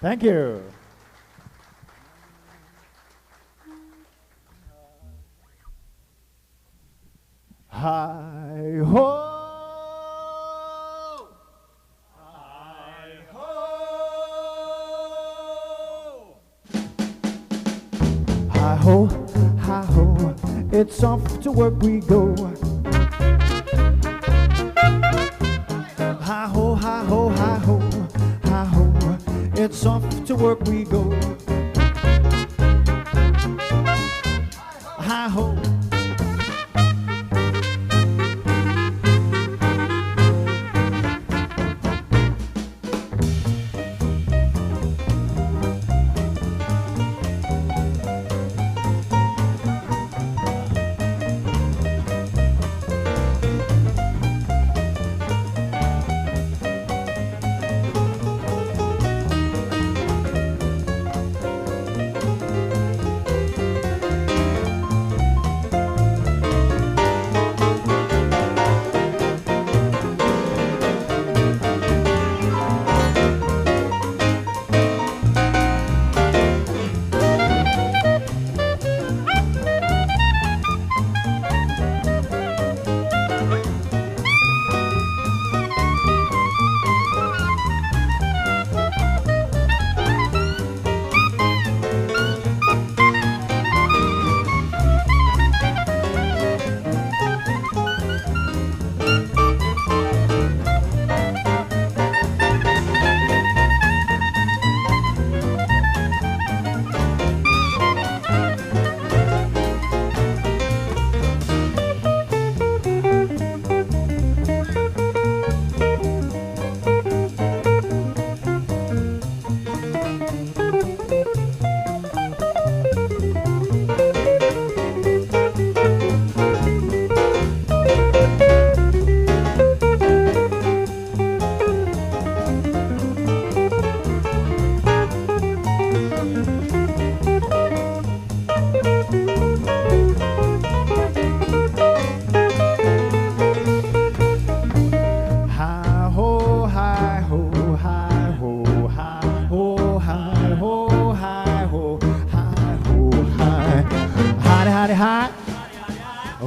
Thank you. Hi ho. Hi ho, hi ho, it's off to work we go. Hi ho, hi ho, hi ho, hi ho, it's off to work we go. Hi ho.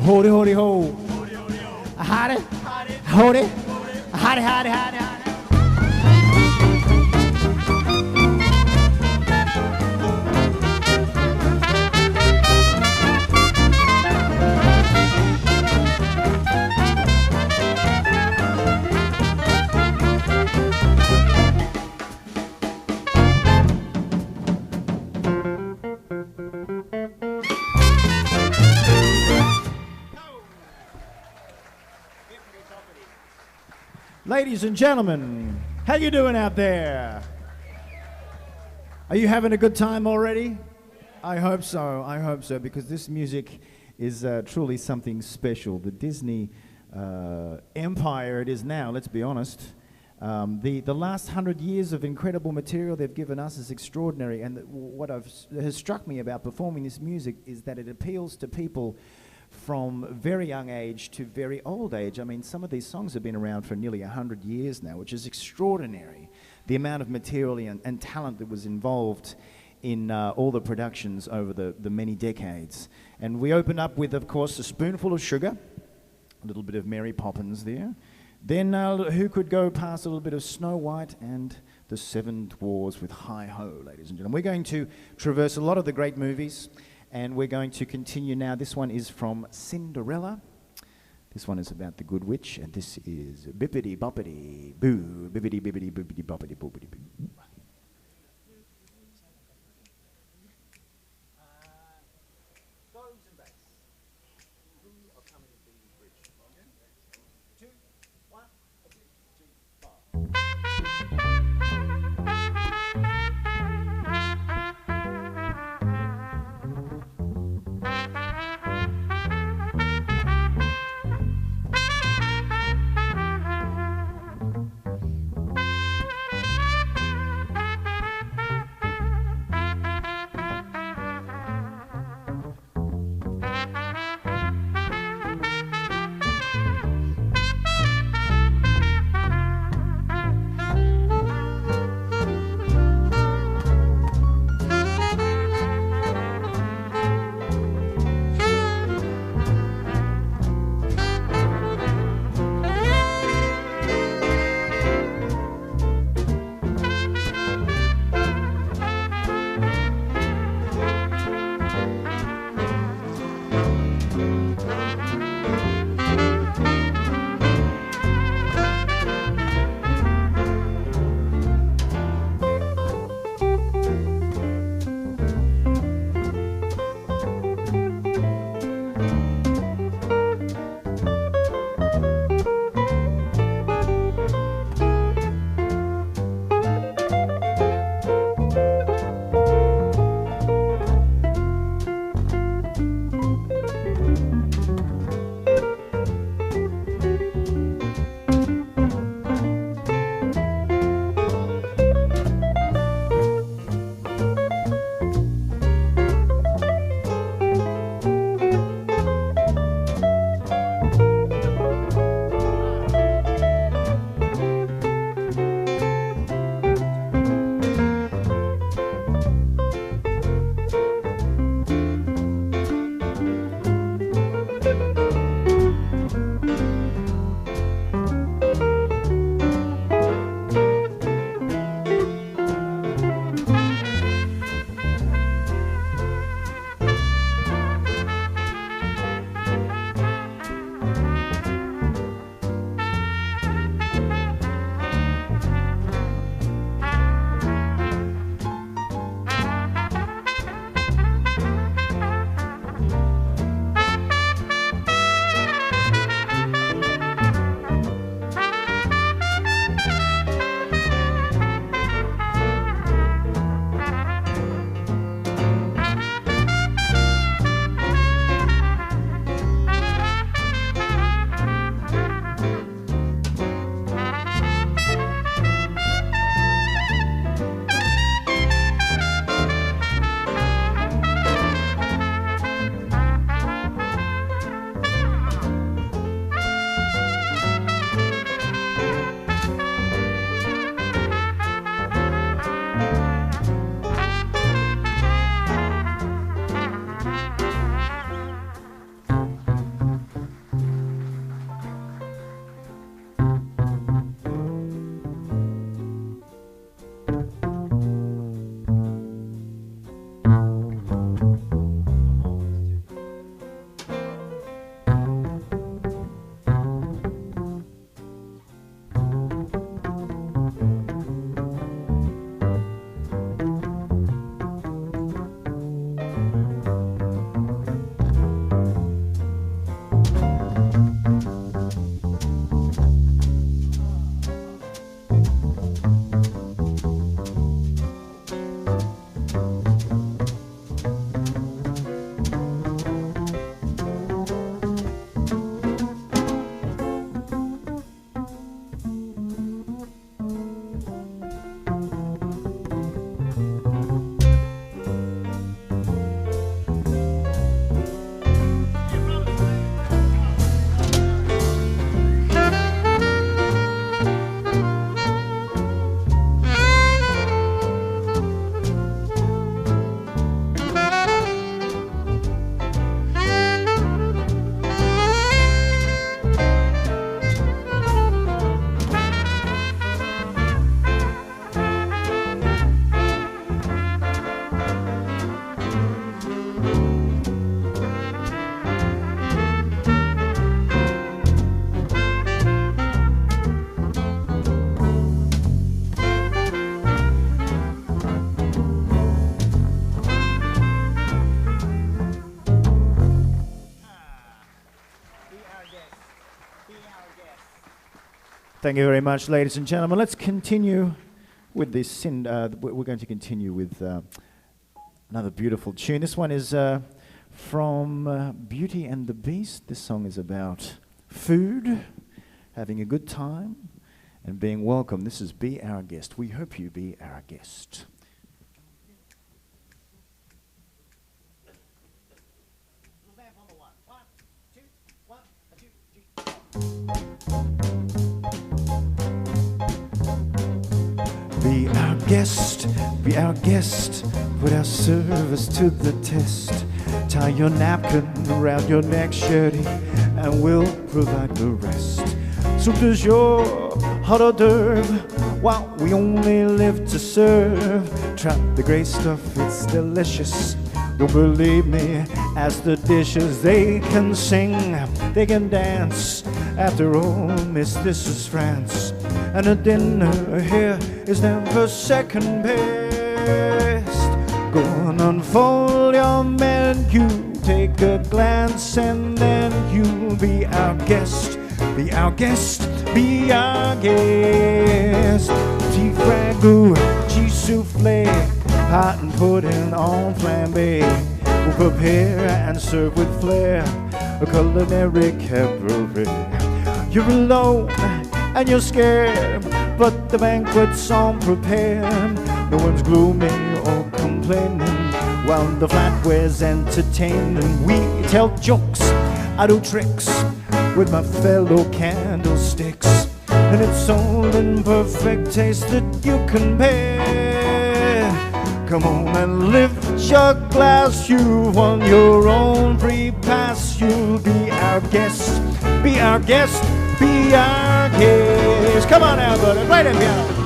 Hody, hody, ho. Howdy, hody, howdy, howdy, howdy, howdy. Ladies and gentlemen, how you doing out there? Are you having a good time already? I hope so, because this music is truly something special. The Disney empire it is now, let's be honest. The last 100 years of incredible material they've given us is extraordinary, and what has struck me about performing this music is that it appeals to people from very young age to very old age. I mean, some of these songs have been around for nearly 100 years now, which is extraordinary. The amount of material and talent that was involved in all the productions over the many decades. And we open up with, of course, A Spoonful of Sugar, a little bit of Mary Poppins there. Then who could go past a little bit of Snow White and The Seven Dwarfs with Hi Ho, ladies and gentlemen. We're going to traverse a lot of the great movies, and we're going to continue now. This one is from Cinderella. This one is about the Good Witch, and this is Bippity Boppity Boo, Bippity Bippity Bippity Boppity Boopity Boo. Thank you very much, ladies and gentlemen. Let's continue with this. We're going to continue with another beautiful tune. This one is from Beauty and the Beast. This song is about food, having a good time, and being welcome. This is Be Our Guest. We hope you be our guest. Be our guest, put our service to the test. Tie your napkin around your neck, shirty, and we'll provide the rest. Soup du jour, hors d'oeuvre, while we only live to serve. Try the great stuff, it's delicious. Don't believe me, ask the dishes. They can sing, they can dance. After all, miss, this is France, and a dinner here is never second best. Go and unfold your menu, take a glance, and then you'll be our guest. Be our guest, be our guest. Beef ragout, cheese souffle, hot and pudding on flambe. We'll prepare and serve with flair a culinary cabaret. You're alone and you're scared, but the banquet's all prepared. No one's gloomy or complaining while the flatware's entertaining. We tell jokes, I do tricks with my fellow candlesticks, and it's all in perfect taste that you can bear. Come on and lift your glass, you've won your own free pass. You'll be our guest, be our guest, be our guest. Come on now, buddy, play the piano.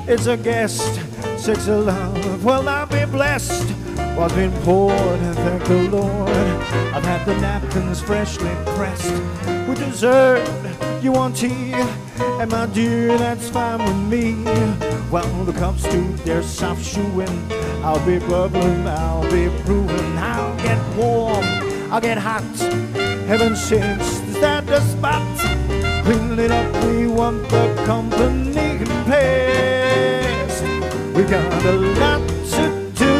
It's a guest, six of love. Well, I'll be blessed while being poured, and thank the Lord. I've had the napkins freshly pressed. With dessert, you want tea, and my dear, that's fine with me. Well, the cups too, they're soft shoeing. I'll be bubbling, I'll be brewing. I'll get warm I get hot. Heaven sakes, is that the spot? Clean it up, we want the company can pass. We got a lot to do.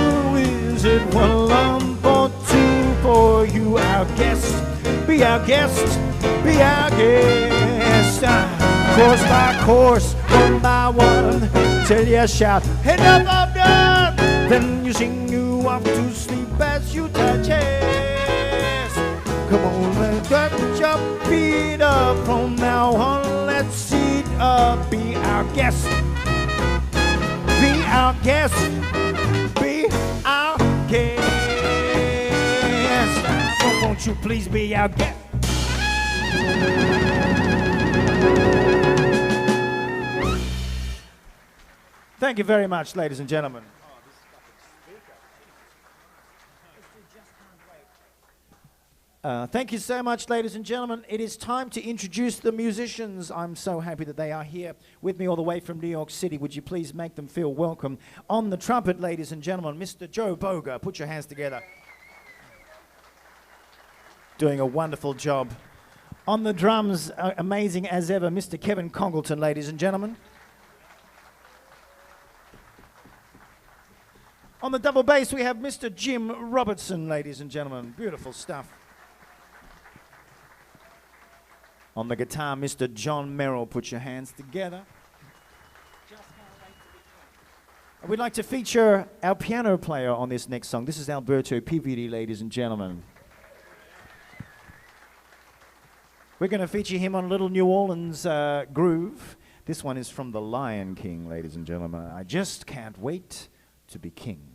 Is it 1 lump or 2 for you, our guest? Be our guest, be our guest. Course by course, 1 by 1, till you shout, enough of that. Then you sing you off to sleep as you touch it. Come on, let's get your feet up. From now on, let's seat up. Be our guest, be our guest, be our guest. Oh, won't you please be our guest? Thank you very much, ladies and gentlemen. Thank you so much, ladies and gentlemen. It is time to introduce the musicians. I'm so happy that they are here with me all the way from New York City. Would you please make them feel welcome? On the trumpet, ladies and gentlemen, Mr. Joe Boga. Put your hands together. Doing a wonderful job. On the drums, amazing as ever, Mr. Kevin Congleton, ladies and gentlemen. On the double bass, we have Mr. Jim Robertson, ladies and gentlemen. Beautiful stuff. On the guitar, Mr. John Merrill. Put your hands together. We'd like to feature our piano player on this next song. This is Alberto PVD, ladies and gentlemen. We're going to feature him on a little New Orleans groove. This one is from The Lion King, ladies and gentlemen. I just can't wait to be king.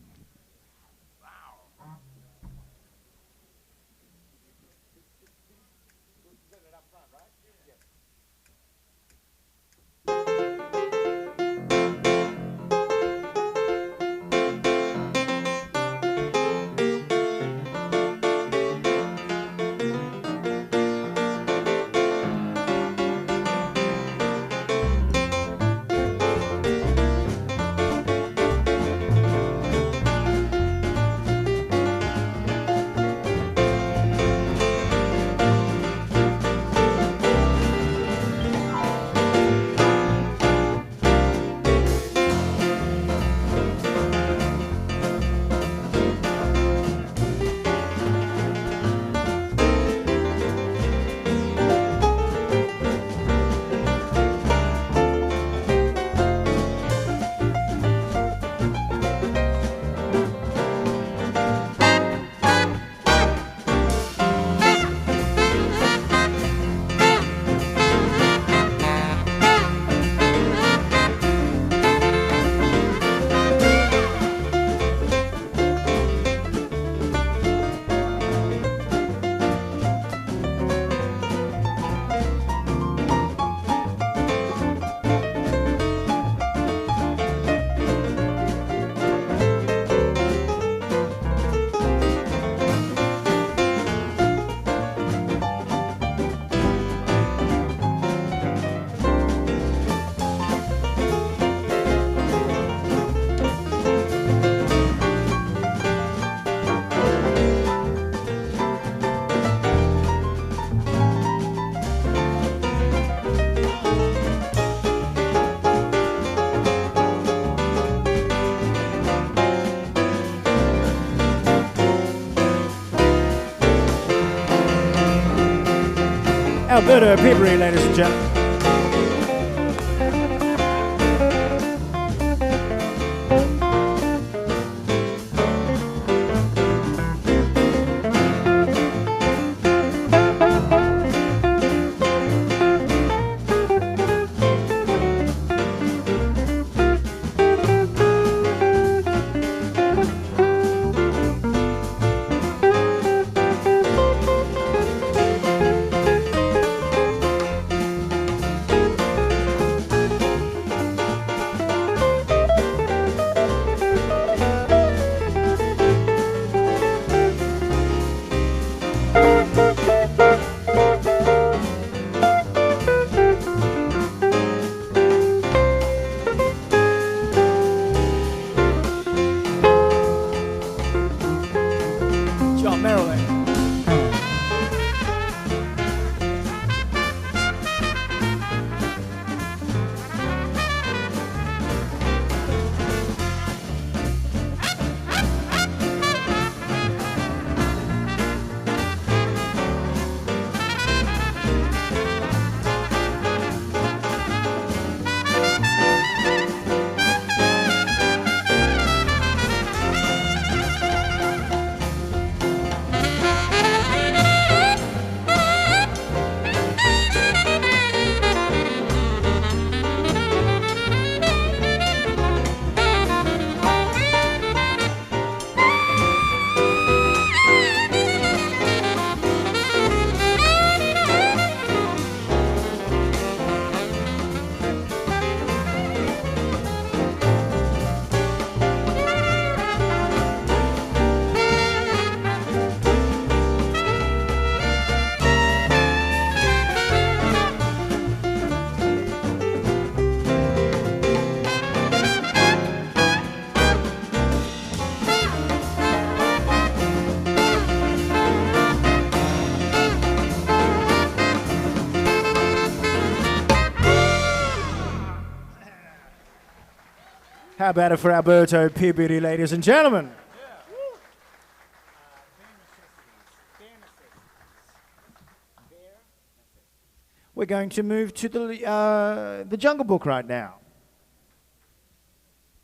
Alberto Pibri, ladies and gentlemen. How about it for Alberto Pibiri, ladies and gentlemen? We're going to move to the Jungle Book right now.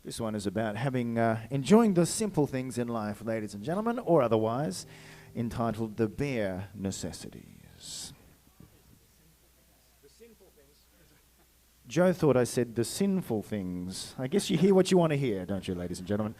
This one is about enjoying the simple things in life, ladies and gentlemen, or otherwise, entitled The Bare Necessities. Joe thought I said the sinful things. I guess you hear what you want to hear, don't you, ladies and gentlemen?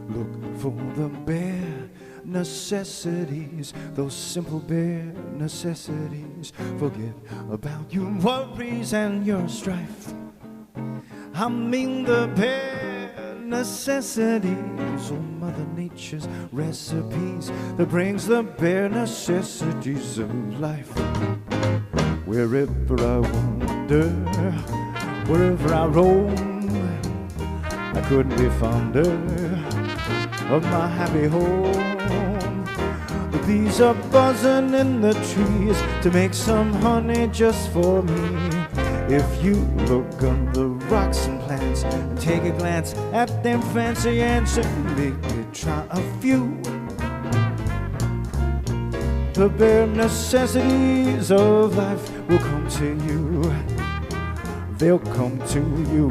Look for the bare necessities, those simple bare necessities. Forget about your worries and your strife. I mean the bare necessities, oh Mother Nature's recipes that brings the bare necessities of life. Wherever I wander, wherever I roam, I couldn't be fonder of my happy home. The bees are buzzing in the trees to make some honey just for me. If you look on the rocks and plants and take a glance at them fancy ants and make me try a few, the bare necessities of life will come to you. They'll come to you.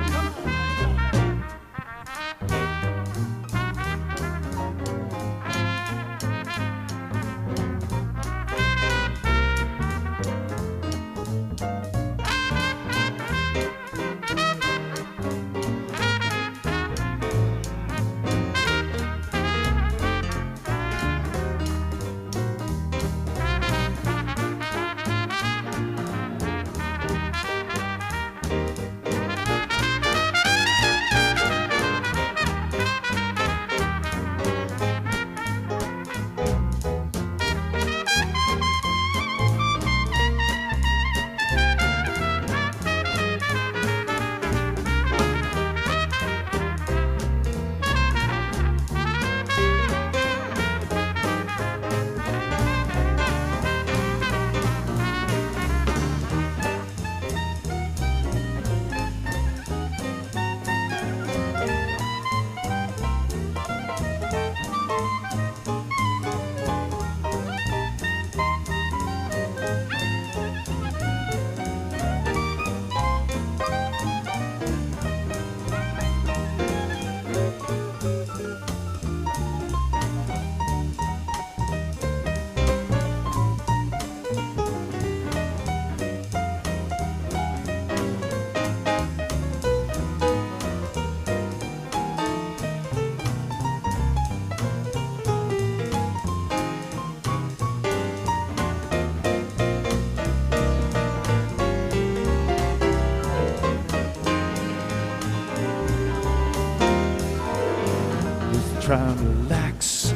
Try and relax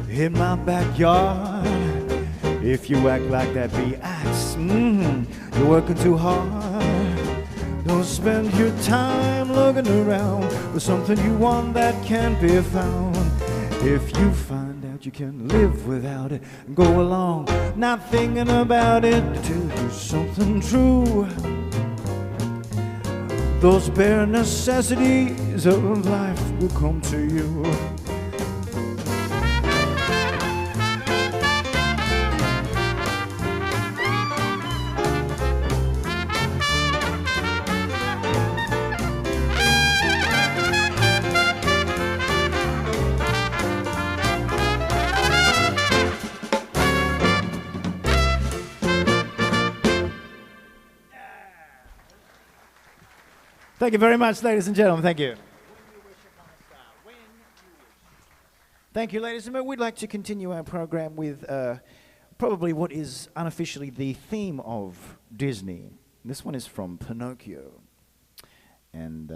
in my backyard. If you act like that bee-axe, you're working too hard. Don't spend your time looking around for something you want that can't be found. If you find out you can live without it, go along not thinking about it till do something true. Those bare necessities of life will come to you. Thank you very much, ladies and gentlemen. Thank you. Thank you, ladies and gentlemen. We'd like to continue our program with probably what is unofficially the theme of Disney. This one is from Pinocchio. And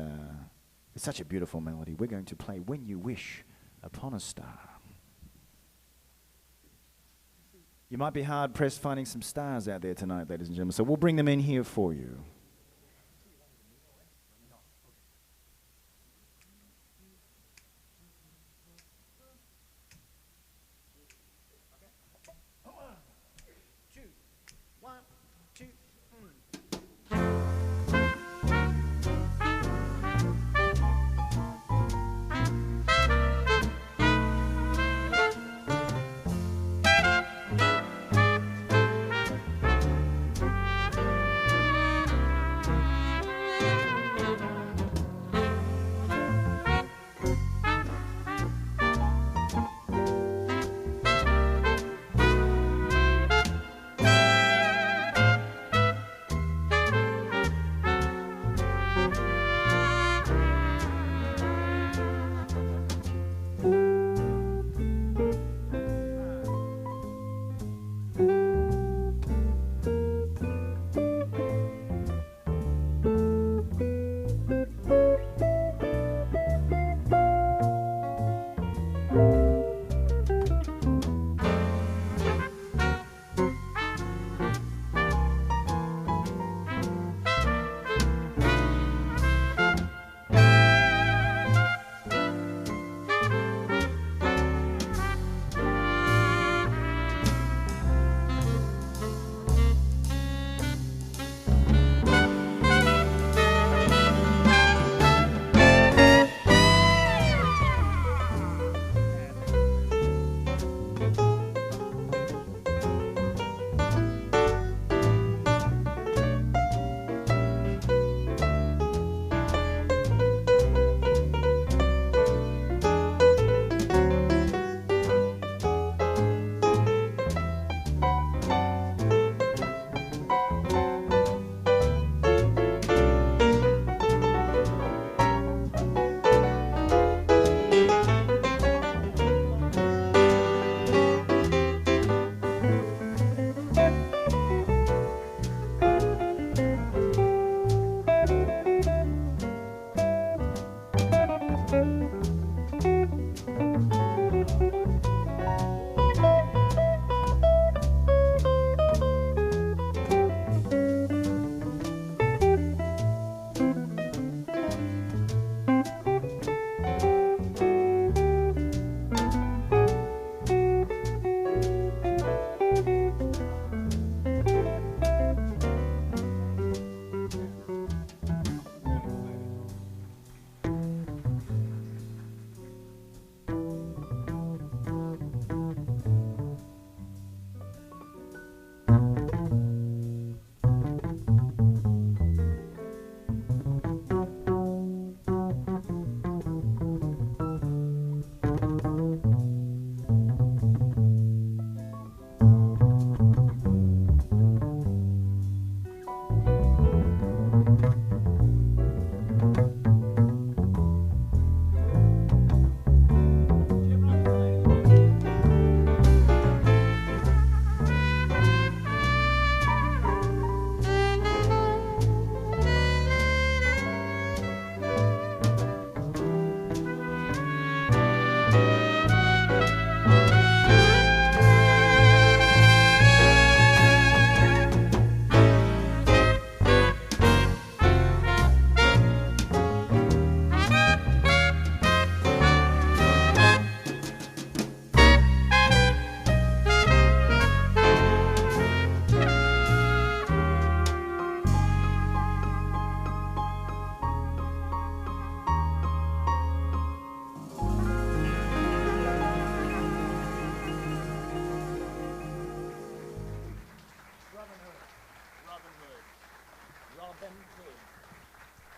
it's such a beautiful melody. We're going to play When You Wish Upon a Star. You might be hard-pressed finding some stars out there tonight, ladies and gentlemen, so we'll bring them in here for you.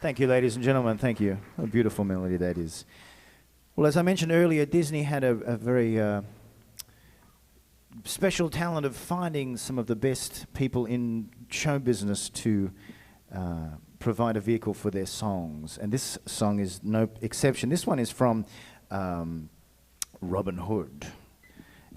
Thank you, ladies and gentlemen. Thank you. A beautiful melody that is. Well, as I mentioned earlier, Disney had a very special talent of finding some of the best people in show business to provide a vehicle for their songs. And this song is no exception. This one is from Robin Hood.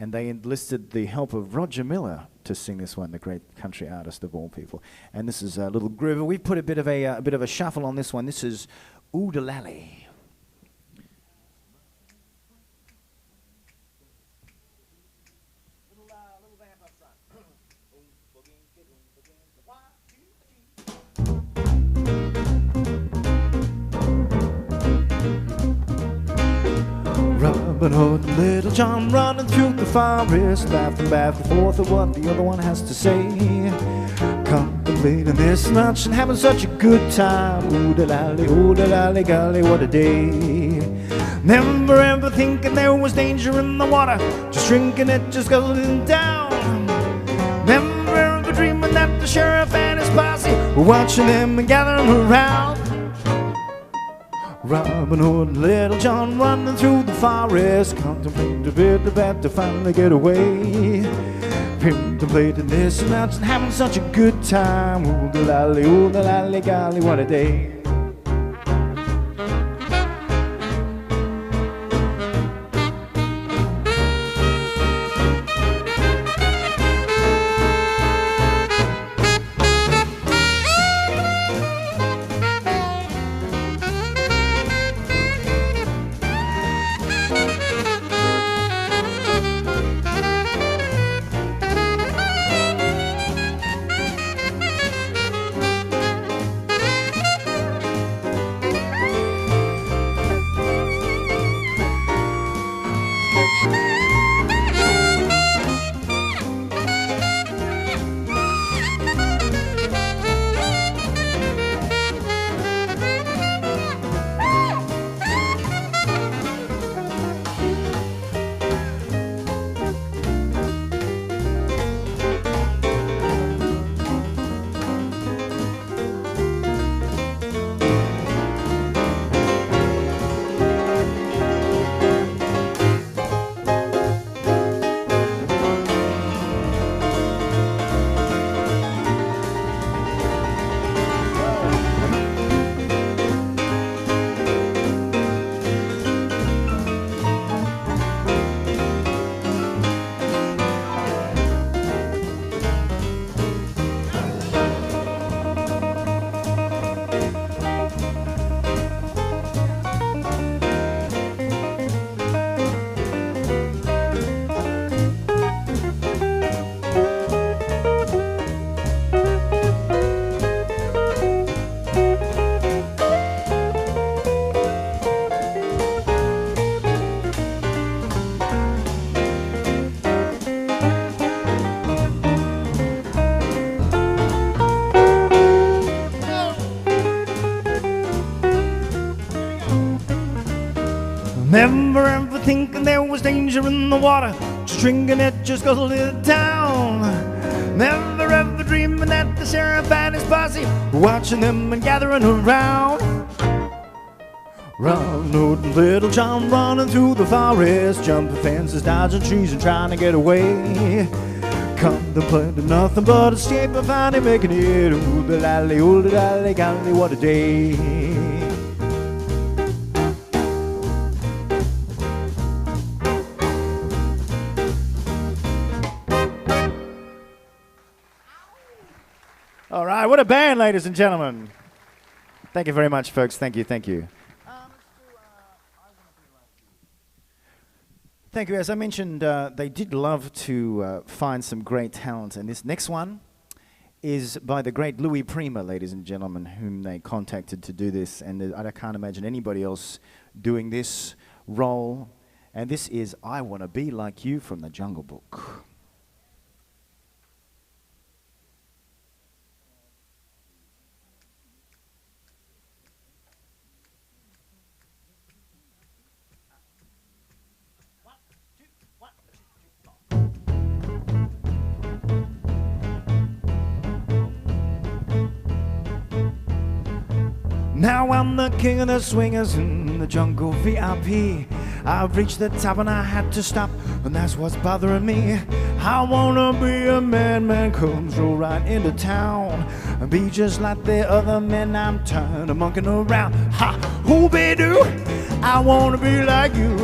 And they enlisted the help of Roger Miller to sing this one, the great country artist of all people. And this is a little groove. We put a bit of a shuffle on this one. This is Oodalally. Little vamp up front. Robin Hood and Little John running through the forest, laughing back and forth at what the other one has to say, contemplating this much and having such a good time. Ooh da lally, golly, what a day. Never ever thinking there was danger in the water, just drinking it, just going down. Never ever dreaming that the sheriff and his posse were watching them and gathering around. Robin Hood and Little John running through the forest, contemplating a bit about to finally get away. Contemplating this and that and having such a good time. Ooh da lally, golly, what a day. Never ever thinking there was danger in the water, just drinking it just goes a little down. Never ever dreaming that the sheriff and his posse were watching them and gathering around. Robin Hood and Little John running through the forest, jumping fences, dodging trees and trying to get away. Contemplating nothing but escape and finally making it. Ooh da lally, golly, what a day. All right, what a band, ladies and gentlemen. Thank you very much, folks. Thank you, thank you. Thank you. As I mentioned, they did love to find some great talent, and this next one is by the great Louis Prima, ladies and gentlemen, whom they contacted to do this, and I can't imagine anybody else doing this role. And this is I Wanna Be Like You from the Jungle Book. Now I'm the king of the swingers in the jungle VIP. I've reached the top and I had to stop, and that's what's bothering me. I wanna be a man comes roll right into town and be just like the other men. I'm tired of monkeying around. Ha, who-be-doo, I wanna be like you.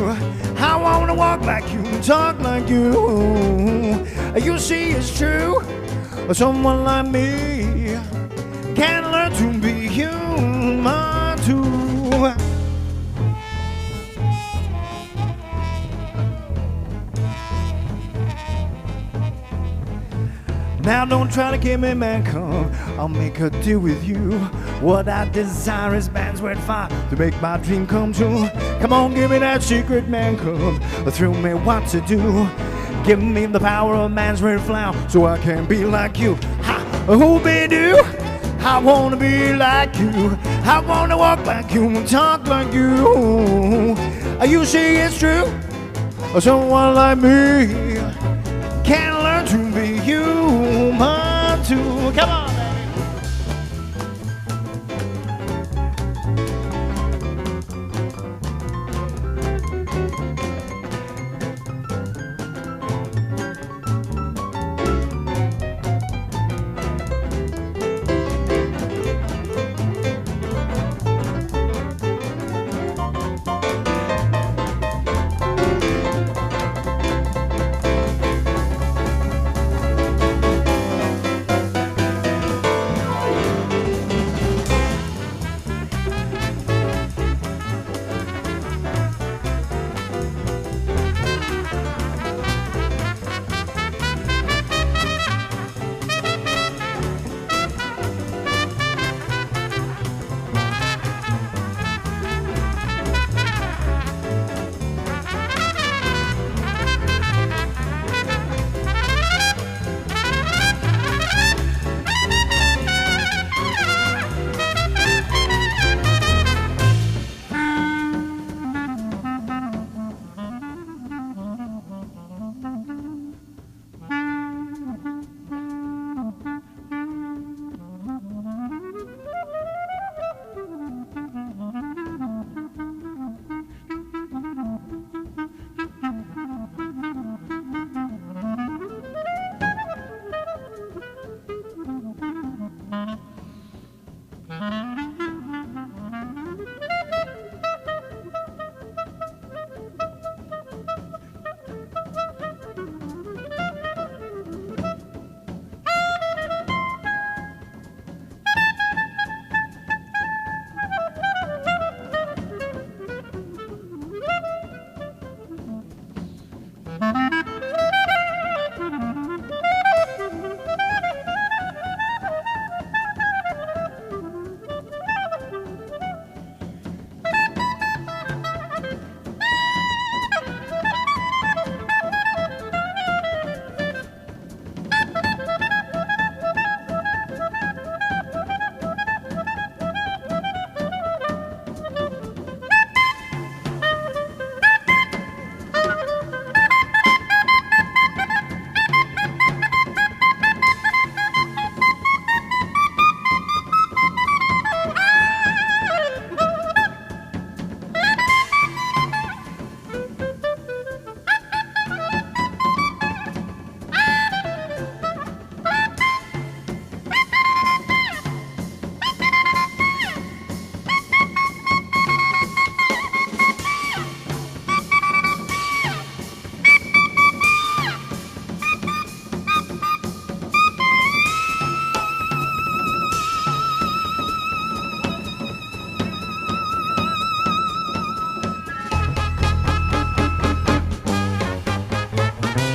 I wanna walk like you, talk like you. You see it's true, someone like me can learn to be human too. Now don't try to keep me, man, come. I'll make a deal with you. What I desire is man's word fire to make my dream come true. Come on, give me that secret, man, come. Through me what to do. Give me the power of man's red flower so I can be like you. Ha, who be do? I wanna be like you. I wanna walk like you and talk like you. You see it's true. Someone like me can learn to be human too. Come on.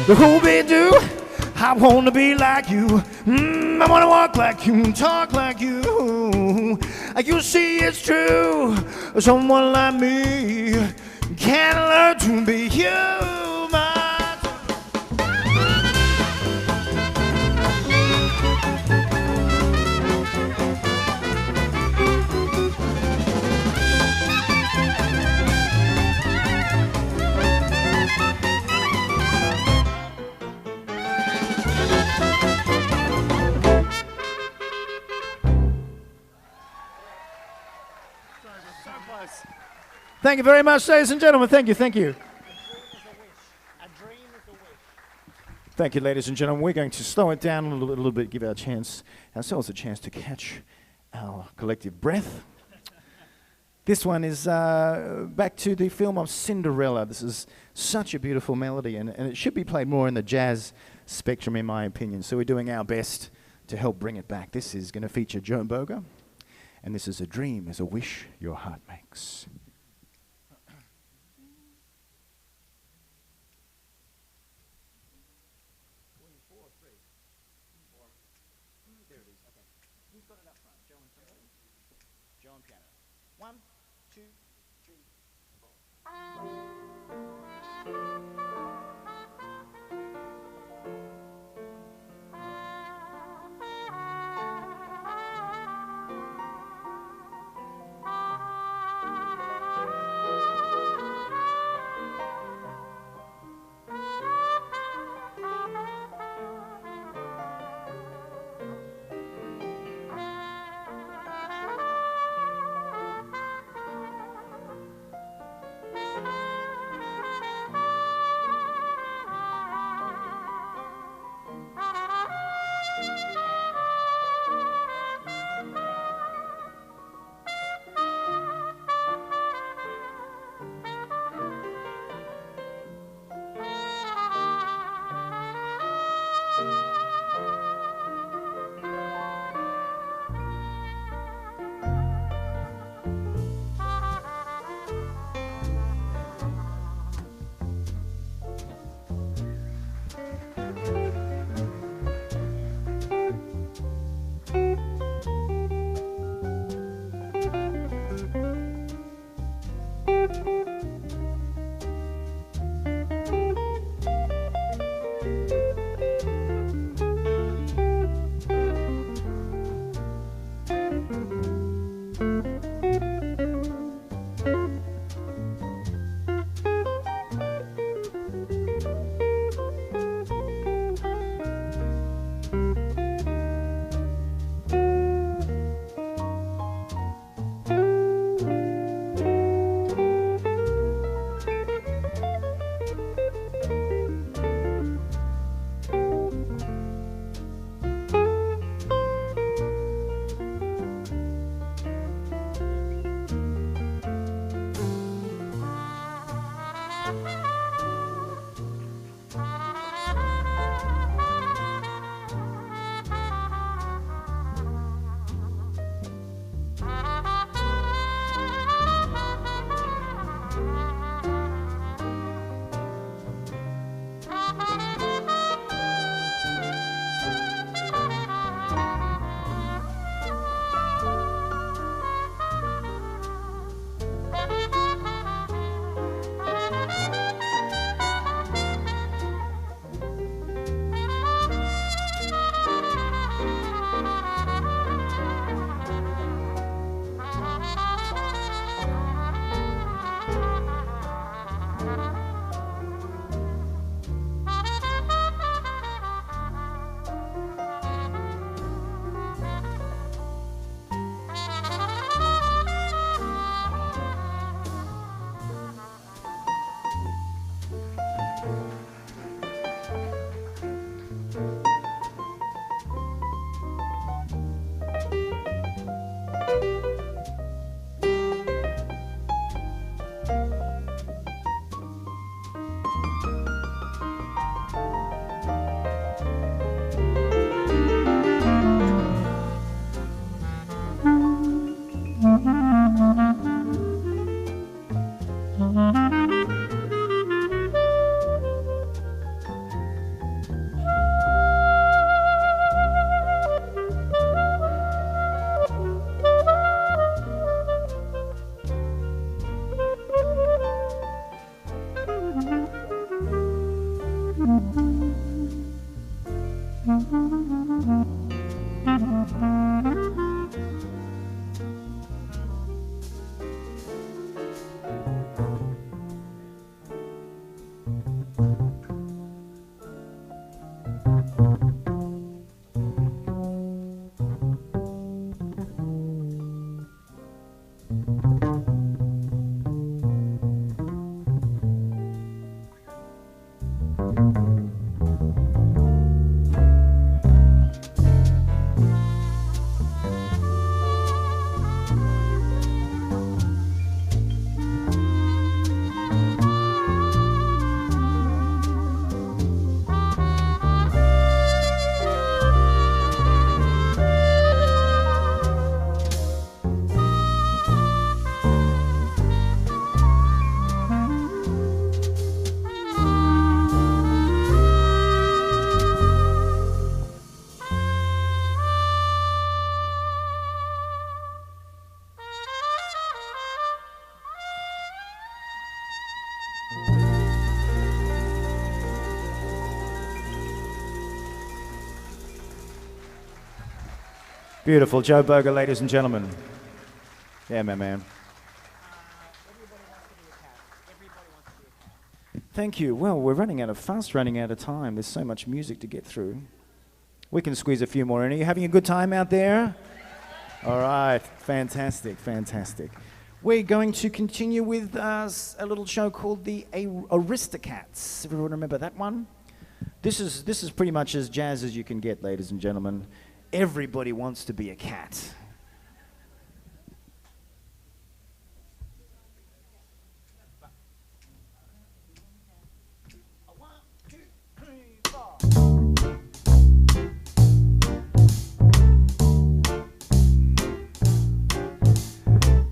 The whole bit do. I wanna be like you. I wanna walk like you, talk like you. You see, it's true. Someone like me can learn to be human. Thank you very much, ladies and gentlemen. Thank you, thank you. Thank you, ladies and gentlemen. We're going to slow it down a little bit, give ourselves a chance to catch our collective breath. This one is back to the film of Cinderella. This is such a beautiful melody, and it should be played more in the jazz spectrum, in my opinion. So we're doing our best to help bring it back. This is going to feature Joan Boger, and this is A Dream is a Wish Your Heart Makes. Beautiful. Joe Boger, ladies and gentlemen. Yeah, my man. Thank you. Well, we're fast running out of time. There's so much music to get through. We can squeeze a few more in. Are you having a good time out there? All right. Fantastic, fantastic. We're going to continue with a little show called the Aristocats. Everyone remember that one? This is pretty much as jazz as you can get, ladies and gentlemen. Everybody wants to be a cat.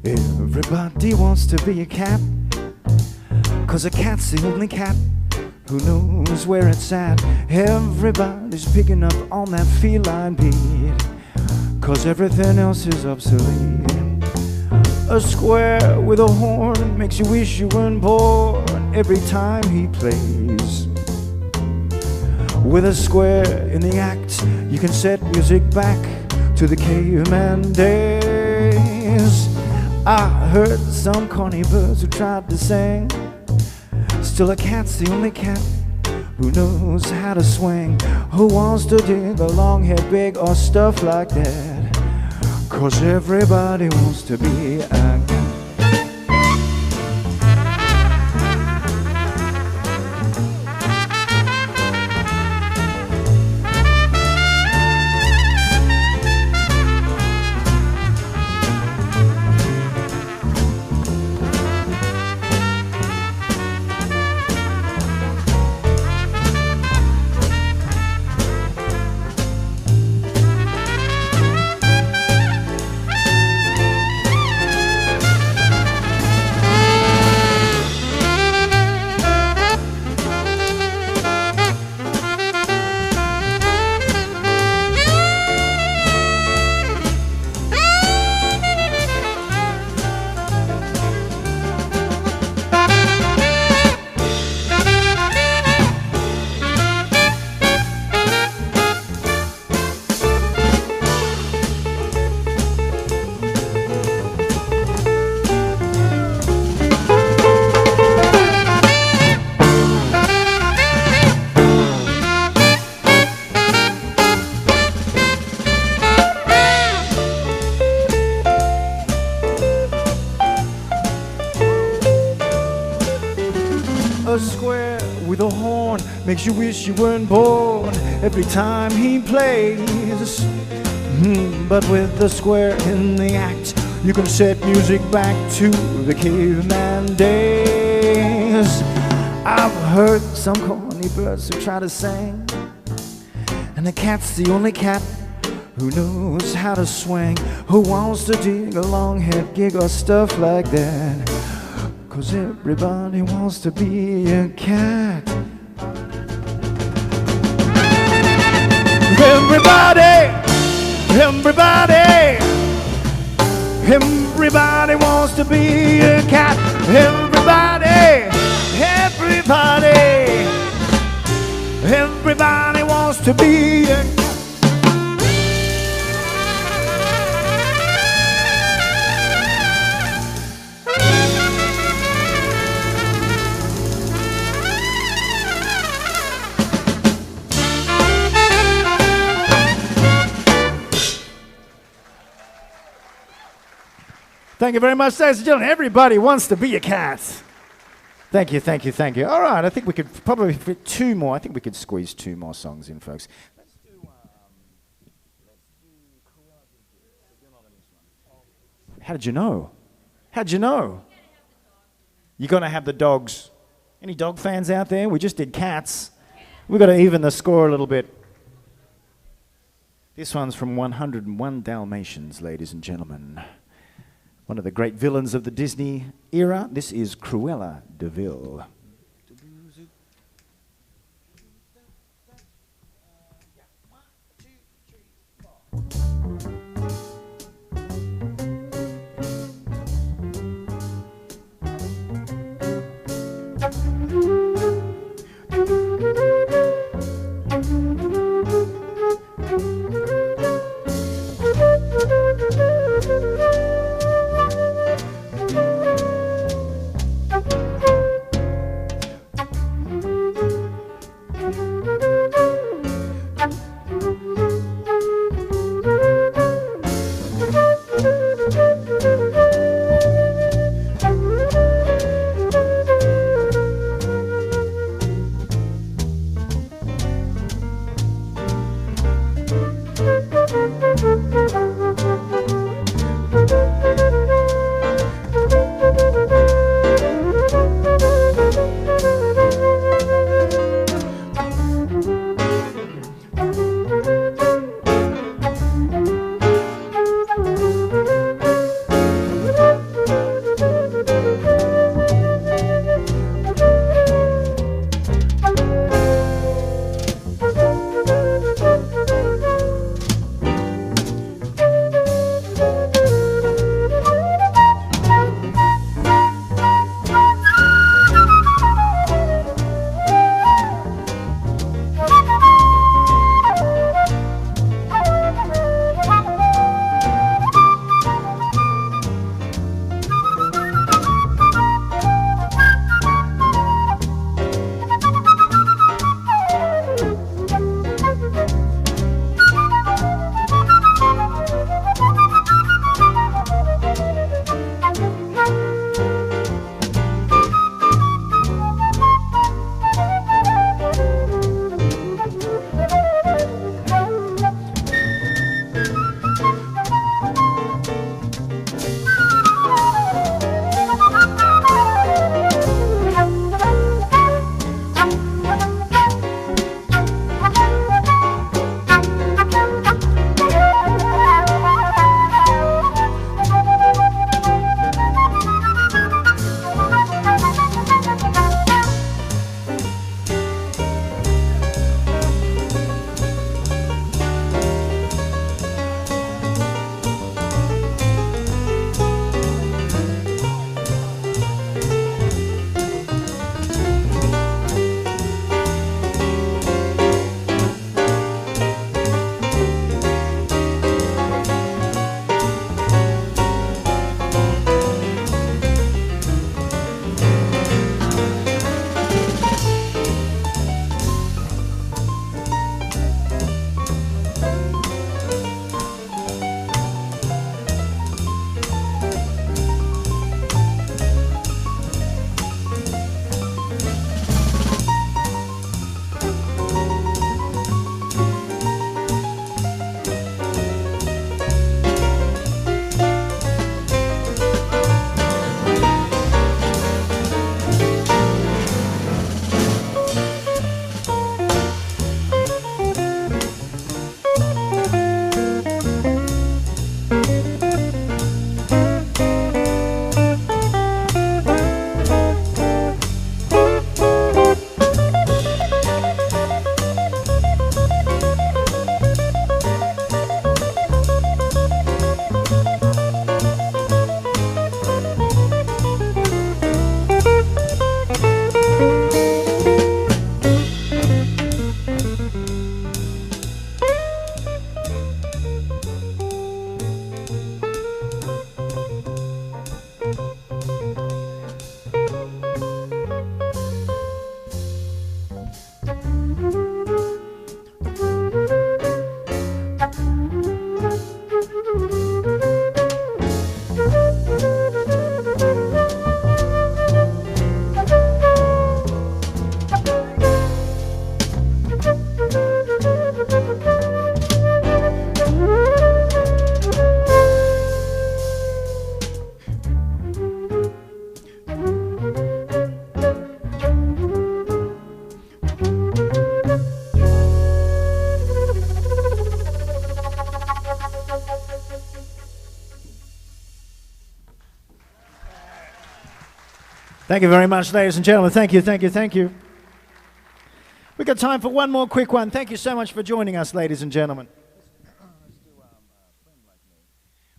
Everybody wants to be a cat, 'cause a cat's the only cat who knows where it's at. Everybody's picking up on that feline beat, 'cause everything else is obsolete. A square with a horn makes you wish you weren't born every time he plays. With a square in the act, you can set music back to the caveman days. I heard some corny birds who tried to sing. Still a cat's the only cat who knows how to swing, who wants to dig a long head big or stuff like that, 'cause everybody wants to be a cat. Makes you wish you weren't born every time he plays. But with the square in the act, you can set music back to the caveman days. I've heard some corny birds who try to sing, and the cat's the only cat who knows how to swing, who wants to dig a long head gig or stuff like that, 'cause everybody wants to be a cat. Everybody wants to be a cat. Everybody wants to be a cat. Thank you very much, ladies and gentlemen. Everybody wants to be a cat. Thank you, thank you, thank you. All right, I think we could probably fit two more. I think we could squeeze two more songs in, folks. How did you know? How'd you know? You're going to have the dogs. Any dog fans out there? We just did cats. We've got to even the score a little bit. This one's from 101 Dalmatians, ladies and gentlemen. One of the great villains of the Disney era. This is Cruella de Vil. Thank you very much, ladies and gentlemen. Thank you, thank you, thank you. We've got time for one more quick one. Thank you so much for joining us, ladies and gentlemen.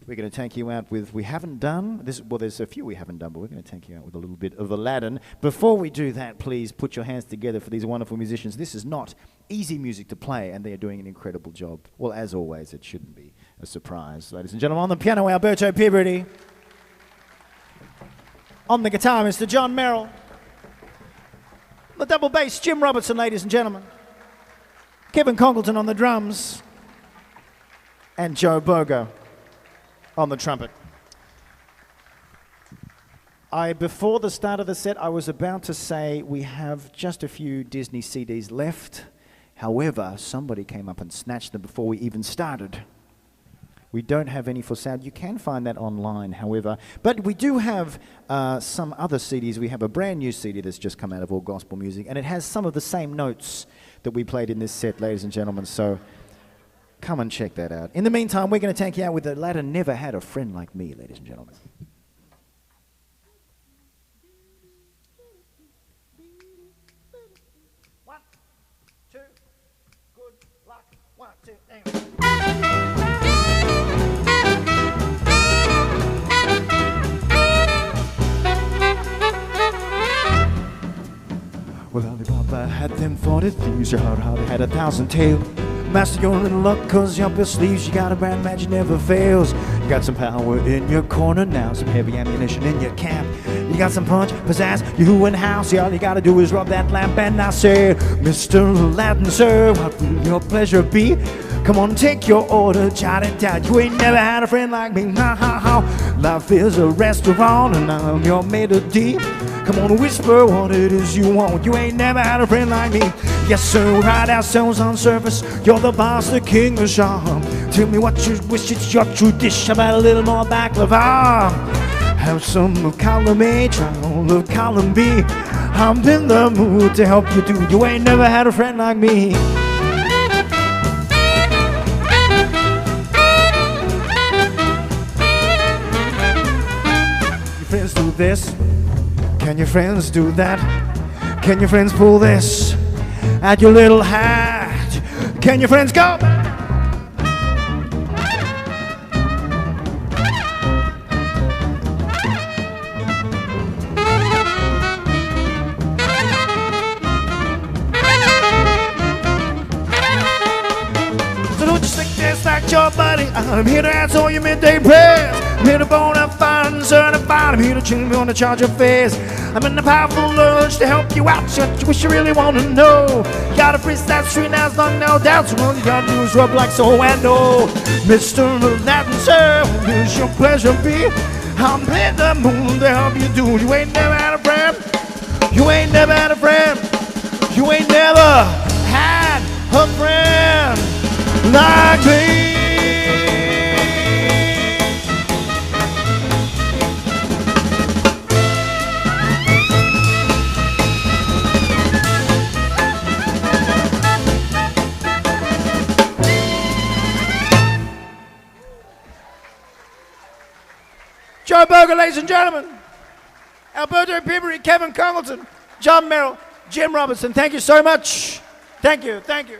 We're going to take you out with, we haven't done, this. Well, there's a few we haven't done, but we're going to take you out with a little bit of Aladdin. Before we do that, please put your hands together for these wonderful musicians. This is not easy music to play, and they are doing an incredible job. Well, as always, it shouldn't be a surprise. Ladies and gentlemen, on the piano, Alberto Piberty. On the guitar, Mr. John Merrill. The double bass, Jim Robertson, ladies and gentlemen. Kevin Congleton on the drums. And Joe Bogo on the trumpet. Before the start of the set, I was about to say we have just a few Disney CDs left. However, somebody came up and snatched them before we even started. We don't have any for sale. You can find that online, however. But we do have some other CDs. We have a brand new CD that's just come out of All Gospel Music, and it has some of the same notes that we played in this set, ladies and gentlemen. So come and check that out. In the meantime, we're going to take you out with Aladdin Never Had a Friend Like Me, ladies and gentlemen. One, two, good luck. One, two, Well, Alibaba had them 40 thieves, your heart had 1,000 tails. Master, you're in luck, cause you up your sleeves. You got a brand magic never fails. You got some power in your corner now, some heavy ammunition in your camp. You got some punch, pizzazz, you in house. All you gotta do is rub that lamp and I say, Mr. Aladdin, sir, what will your pleasure be? Come on, take your order, jot it down. You ain't never had a friend like me, ha ha ha. Life is a restaurant and I'm your maitre d'. Come on, whisper what it is you want. You ain't never had a friend like me. Yes, sir, we ride ourselves on surface. You're the boss, the king, the shah. Tell me what you wish, it's your true dish. How about a little more baklava? Have some of column A, try all of column B. I'm in the mood to help you do. You ain't never had a friend like me. Your friends do this. Can your friends do that? Can your friends pull this at your little hat? Can your friends go? So don't you stick this like your buddy. I'm here to answer all your midday prayers. I'm here to bone up fire and certified. I'm here to tune me on the charge of fares. I'm in the powerful urge to help you out. What you wish you really want to know. You got a freeze that street now, long no doubt. So all you gotta do is rub like so and oh. Mr. Aladdin, sir, what is your pleasure be? I'm in the mood to help you do. You ain't never had a friend. You ain't never had a friend. You ain't never had a friend like me. Joe Bogo, ladies and gentlemen. Alberto Piberty, Kevin Congleton, John Merrill, Jim Robertson. Thank you so much. Thank you, thank you.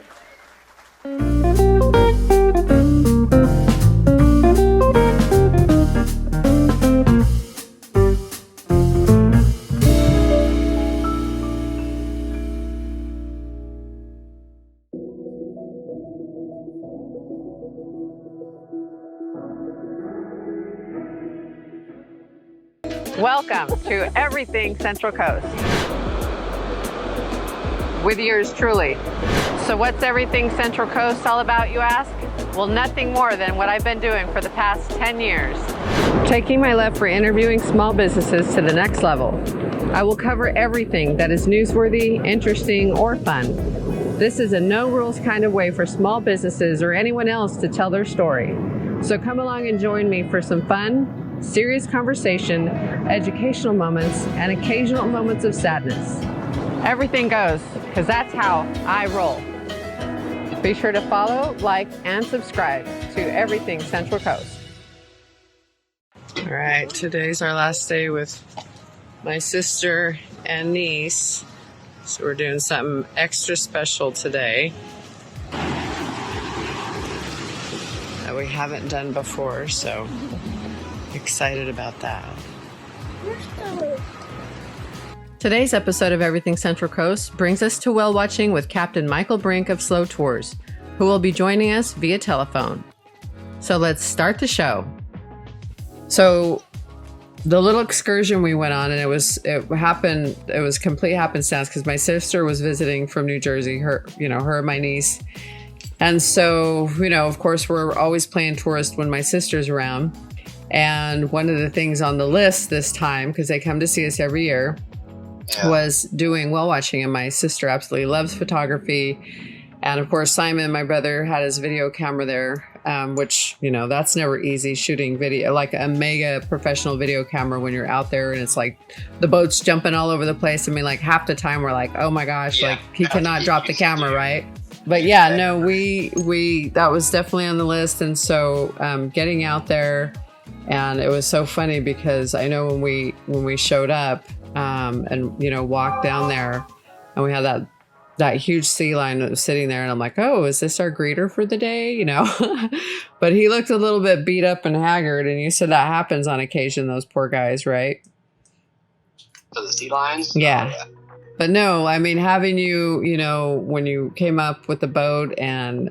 Welcome to Everything Central Coast with yours truly. So what's Everything Central Coast all about, you ask? Well, nothing more than what I've been doing for the past 10 years. Taking my love for interviewing small businesses to the next level. I will cover everything that is newsworthy, interesting, or fun. This is a no-rules kind of way for small businesses or anyone else to tell their story. So come along and join me for some fun, serious conversation, educational moments, and occasional moments of sadness. Everything goes, because that's how I roll. Be sure to follow, like, and subscribe to Everything Central Coast. All right, today's our last day with my sister and niece. So we're doing something extra special today that we haven't done before, so excited about that. Today's episode of Everything Central Coast brings us to whale watching with Captain Michael Brink of Slow Tours, who will be joining us via telephone. So let's start the show. So the little excursion we went on, and it was complete happenstance because my sister was visiting from New Jersey, her and my niece. And so, of course, we're always playing tourist when my sister's around. And one of the things on the list this time, because they come to see us every year, was doing whale watching. And my sister absolutely loves photography. And of course, Simon, my brother, had his video camera there, which, that's never easy shooting video, like a mega professional video camera when you're out there and it's like the boat's jumping all over the place. I mean, like half the time we're like, oh my gosh, like he cannot drop the camera, right? But yeah, no, we that was definitely on the list. And so getting out there, and it was so funny because I know when we showed up and, walked down there and we had that huge sea lion that was sitting there, and I'm like, oh, is this our greeter for the day? But he looked a little bit beat up and haggard, and you said that happens on occasion, those poor guys, right? For the sea lions? Yeah. Oh, yeah. But no, I mean, having you, when you came up with the boat and,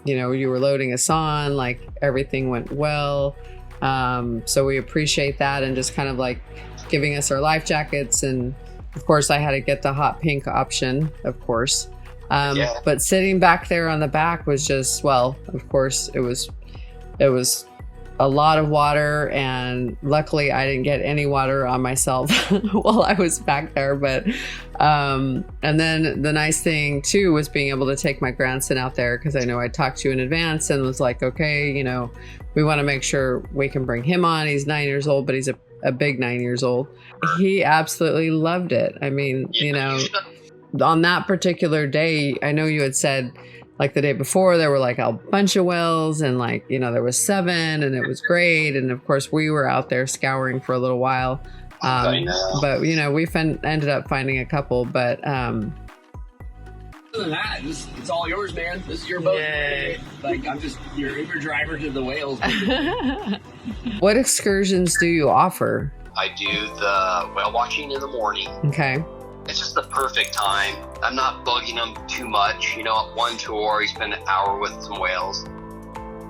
you were loading us on, like everything went well. So we appreciate that, and just kind of like giving us our life jackets. And of course, I had to get the hot pink option, of course. But sitting back there on the back was just, well, of course, it was a lot of water. And luckily, I didn't get any water on myself while I was back there. But and then the nice thing, too, was being able to take my grandson out there, because I know I talked to you in advance and was like, okay, we want to make sure we can bring him on. He's 9 years old, but he's a big 9 years old. He absolutely loved it. I mean, on that particular day, I know you had said like the day before there were like a bunch of whales, and like, there was 7, and it was great. And of course we were out there scouring for a little while. But we ended up finding a couple, but Other than that, it's all yours, man. This is your boat. Yay. Like, I'm just your Uber driver to the whales. What excursions do you offer? I do the whale watching in the morning. Okay. It's just the perfect time. I'm not bugging them too much. One tour, you spend an hour with some whales.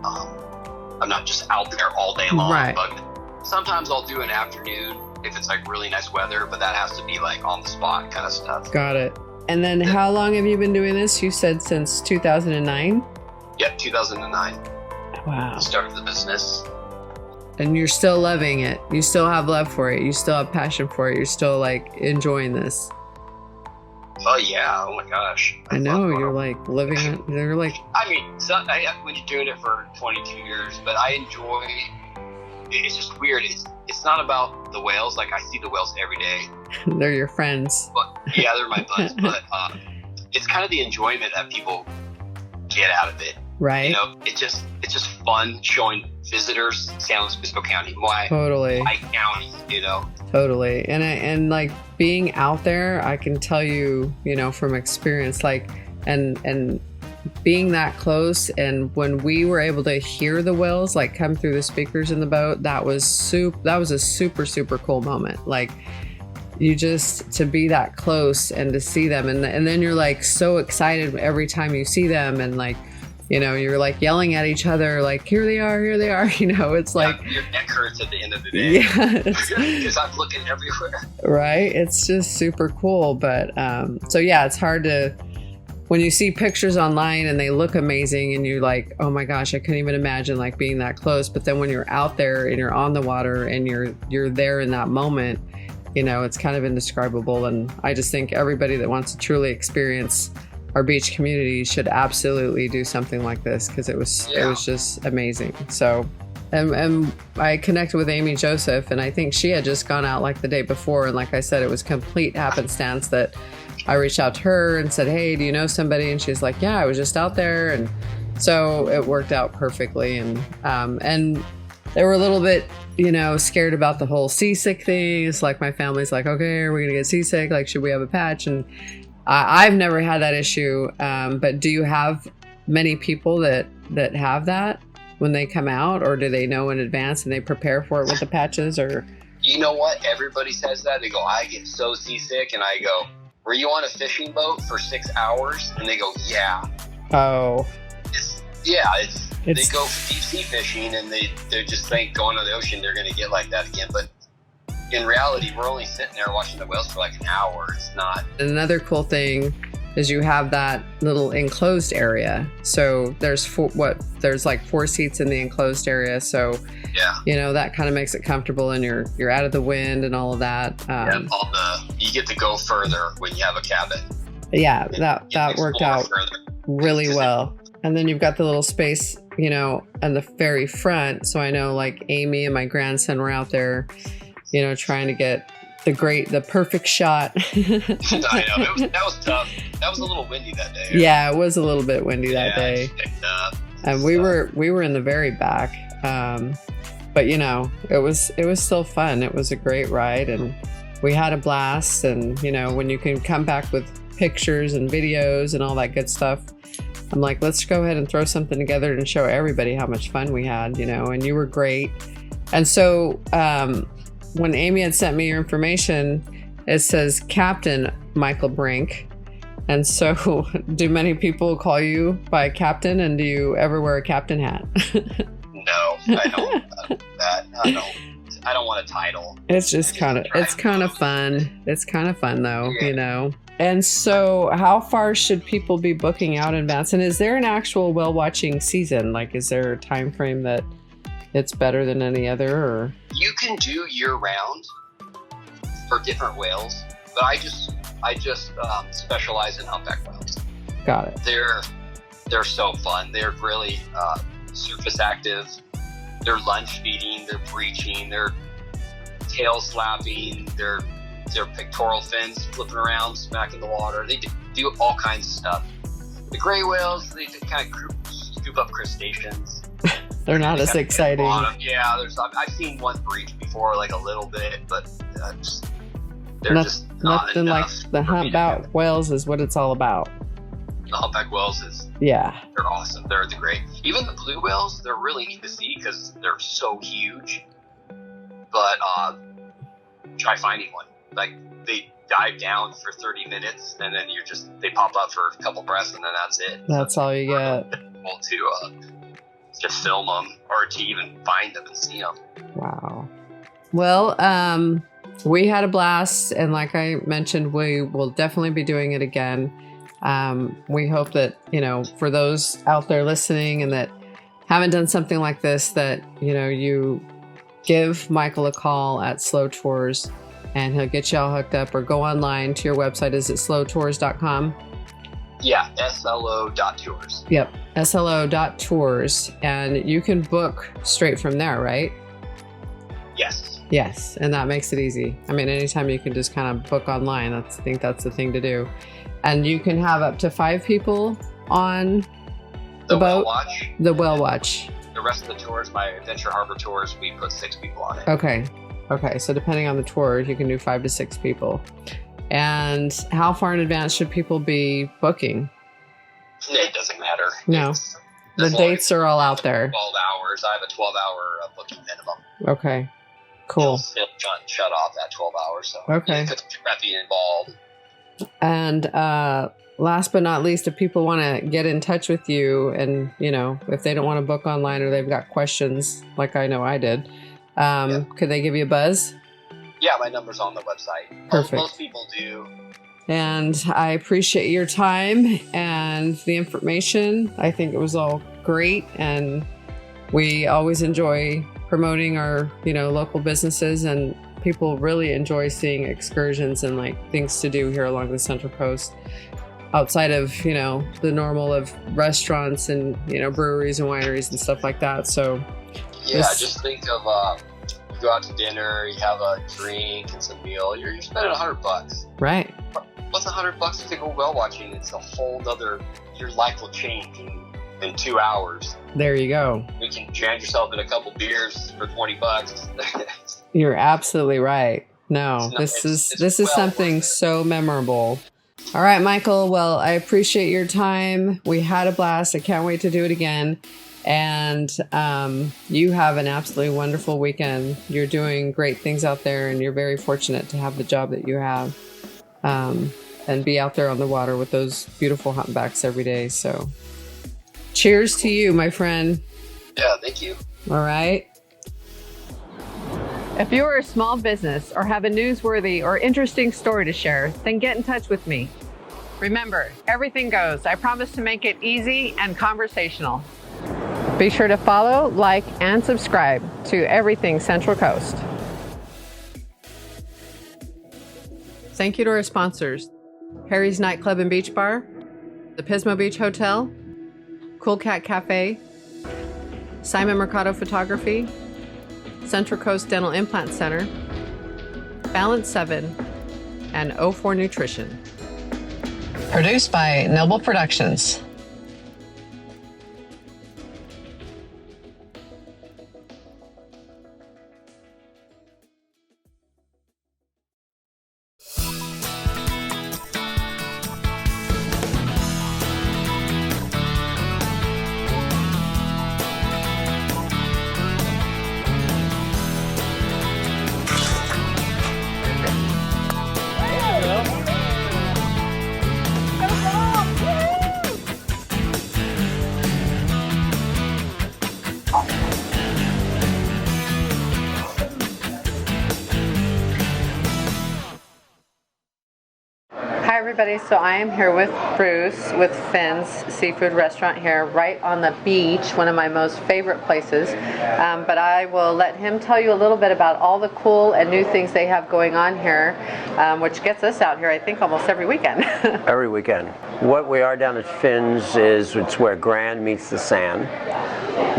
I'm not just out there all day long. Right. Sometimes I'll do an afternoon if it's like really nice weather, but that has to be like on the spot kind of stuff. Got it. And then how long have you been doing this? You said since 2009? Yep, 2009. Wow. Started the business. And you're still loving it. You still have love for it. You still have passion for it. You're still like enjoying this. Oh yeah, oh my gosh. I know, you're like living it. You're like... I mean, when you're doing it for 22 years, but I enjoy, it's just weird. It's not about the whales. Like, I see the whales every day. They're your friends. But, yeah, they're my buds. But it's kind of the enjoyment that people get out of it. Right. It's just fun showing visitors San Luis Obispo County, my county, Totally. And like being out there, I can tell you, from experience, like, and being that close. And when we were able to hear the whales like come through the speakers in the boat, that was a super, super cool moment. Like, you just to be that close and to see them, and then you're like so excited every time you see them, and like, you're like yelling at each other, like, here they are, it's like... Your neck hurts at the end of the day. Yeah. Because I'm looking everywhere. Right? It's just super cool. But, so yeah, it's hard to... When you see pictures online and they look amazing and you're like, oh my gosh, I couldn't even imagine like being that close. But then when you're out there and you're on the water and you're there in that moment, it's kind of indescribable. And I just think everybody that wants to truly experience our beach community should absolutely do something like this, because it was just amazing. So, and I connected with Amy Joseph, and I think she had just gone out like the day before, and like I said, it was complete happenstance that I reached out to her and said, hey, do you know somebody? And she's like, yeah, I was just out there. And so it worked out perfectly. And they were a little bit, scared about the whole seasick thing. It's like my family's like, okay, are we gonna get seasick? Like, should we have a patch? And I've never had that issue. But do you have many people that have that when they come out, or do they know in advance and they prepare for it with the patches? Or you know what? Everybody says that. They go, I get so seasick, and I go, were you on a fishing boat for 6 hours? And they go, yeah. Oh. They go deep sea fishing, and they just think going to the ocean they're going to get like that again. But in reality, we're only sitting there watching the whales for like an hour. It's not. Another cool thing is you have that little enclosed area. So there's like 4 seats in the enclosed area. So that kind of makes it comfortable, and you're out of the wind and all of that. You get to go further when you have a cabin. Yeah, that worked out really well. And then you've got the little space, in the very front. So I know like Amy and my grandson were out there, trying to get the perfect shot. I know, that was tough. That was a little windy that day. Yeah, it was a little bit windy that day. And we were in the very back. But it was still fun. It was a great ride, and we had a blast. And, when you can come back with pictures and videos and all that good stuff, I'm like, let's go ahead and throw something together and show everybody how much fun we had, and you were great. And so when Amy had sent me your information, it says Captain Michael Brink. And so do many people call you by Captain, and do you ever wear a captain hat? No, I don't. I don't want a title. It's just kind of fun. It's kind of fun though, And so how far should people be booking out in advance? And is there an actual whale watching season? Like, is there a time frame that it's better than any other? Or you can do year round for different whales, but I just specialize in humpback whales. Got it. They're so fun. They're really surface active. They're lunge feeding. They're breaching. They're tail slapping. They're pectoral fins flipping around, smacking the water. They do all kinds of stuff. The gray whales, they kind of scoop up crustaceans. They're not as exciting. Yeah, I've seen one breach before, like a little bit, but they're just not nothing like the humpback whales is what it's all about. The humpback whales they're awesome. They're great. Even the blue whales, they're really neat to see because they're so huge. But try finding one. Like, they dive down for 30 minutes, and then they pop up for a couple breaths, and then that's it. That's all you get. To film them or to even find them and see them. Wow. Well, we had a blast, and like I mentioned, we will definitely be doing it again. We hope that, for those out there listening and that haven't done something like this, that, you give Michael a call at Slow Tours, and he'll get you all hooked up, or go online to your website. Is it slowtours.com? Yeah, SLO.tours. Yep, SLO.tours. And you can book straight from there, right? Yes. Yes, and that makes it easy. I mean, anytime you can just kind of book online, I think that's the thing to do. And you can have up to 5 people on the boat. The whale watch. The rest of the tours, my Adventure Harbor tours, we put 6 people on it. Okay, so depending on the tour, you can do 5 to 6 people. And how far in advance should people be booking? It doesn't matter. No. The dates are all out there. 12 hours. I have a 12-hour booking minimum. Okay, cool. It'll shut off at 12 hours. So okay. Because prepping involved. And last but not least, if people want to get in touch with you, and if they don't want to book online, or they've got questions, like I know I did, could they give you a buzz? Yeah, my number's on the website. Perfect. Most people do. And I appreciate your time and the information. I think it was all great, and we always enjoy promoting our, local businesses, and people really enjoy seeing excursions and like things to do here along the Central Coast, outside of, the normal of restaurants and, breweries and wineries and stuff like that. So yeah, just think of you go out to dinner, you have a drink and some meal, you're spending $100. Right. What's $100 to go whale watching? It's a whole other, your life will change, and in 2 hours. There you go. You can drown yourself in a couple beers for $20. You're absolutely right. No, It's this is something so memorable. All right, Michael. Well, I appreciate your time. We had a blast. I can't wait to do it again. And you have an absolutely wonderful weekend. You're doing great things out there, and you're very fortunate to have the job that you have, and be out there on the water with those beautiful humpbacks every day. So cheers to you, my friend. Yeah, thank you. All right. If you are a small business or have a newsworthy or interesting story to share, then get in touch with me. Remember, everything goes. I promise to make it easy and conversational. Be sure to follow, like, and subscribe to Everything Central Coast. Thank you to our sponsors, Harry's Nightclub and Beach Bar, the Pismo Beach Hotel, Cool Cat Cafe, Simon Mercado Photography, Central Coast Dental Implant Center, Balance 7, and O4 Nutrition. Produced by Noble Productions. Hi everybody, so I am here with Bruce with Finn's Seafood Restaurant here right on the beach, one of my most favorite places. But I will let him tell you a little bit about all the cool and new things they have going on here, which gets us out here I think almost every weekend. Every weekend. What we are down at Finn's is it's where Grand meets the sand.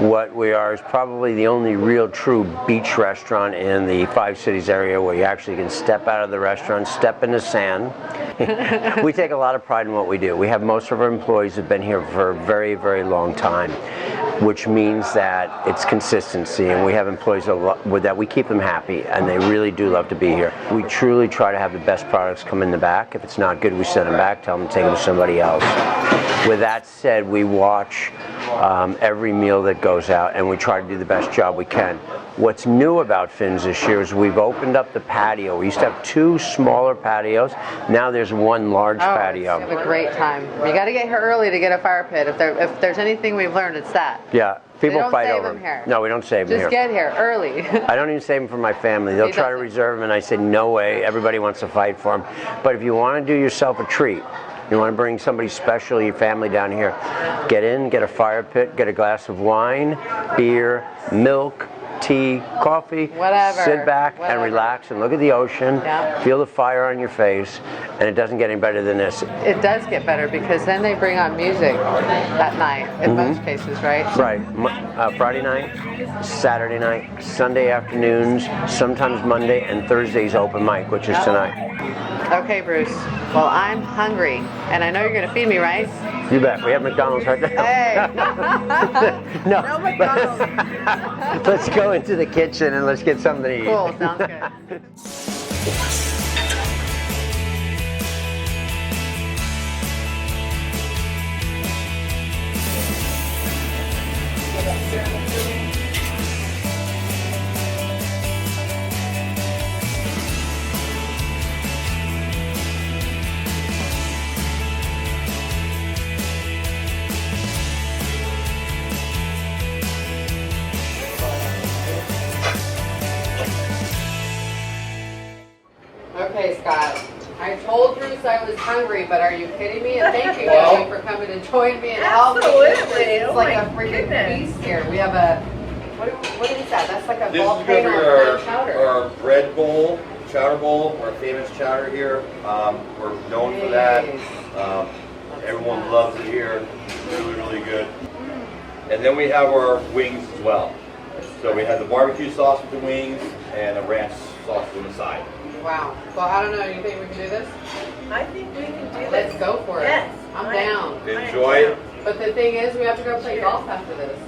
What we are is probably the only real true beach restaurant in the 5 cities area where you actually can step out of the restaurant, step in the sand. We take a lot of pride in what we do. We have most of our employees have been here for a very, very long time, which means that it's consistency, and we have employees that we keep them happy, and they really do love to be here. We truly try to have the best products come in the back. If it's not good, we send them back, tell them to take them to somebody else. With that said, we watch every meal that goes out, and we try to do the best job we can. What's new about Finn's this year is we've opened up the patio. We used to have 2 smaller patios. Now there's 1 large patio. Have a great time. You got to get here early to get a fire pit. If there's anything we've learned, it's that. Yeah, people don't fight save over them here. No, we don't save them here. Just get here early. I don't even save them for my family. They'll try to reserve them, and I say, no way. Everybody wants to fight for them. But if you want to do yourself a treat, you want to bring somebody special, your family down here, get in, get a fire pit, get a glass of wine, beer, milk, tea, coffee, whatever, sit back and relax and look at the ocean, feel the fire on your face, and it doesn't get any better than this. It does get better because then they bring on music at night in most cases, right? Right. Friday night, Saturday night, Sunday afternoons, sometimes Monday, and Thursday's open mic, which is tonight. Okay, Bruce. Well, I'm hungry, and I know you're going to feed me, right? You bet. We have McDonald's right there. Hey! No McDonald's. Let's go into the kitchen and let's get something to eat. Cool, sounds good. Okay, Scott. I told Bruce I was hungry, but are you kidding me? And thank you guys for coming and joining me and helping me. It's like a freaking feast here. We have a, what is that? That's like a volcano of clam chowder. Our bread bowl, chowder bowl, our famous chowder here. We're known for that. Everyone loves it here. Really, really good. And then we have our wings as well. So we have the barbecue sauce with the wings and a ranch sauce on the side. Wow. Well, I don't know. You think we can do this? I think we can do this. Let's go for it. Yes. I'm down. Enjoy. But the thing is, we have to go play golf after this.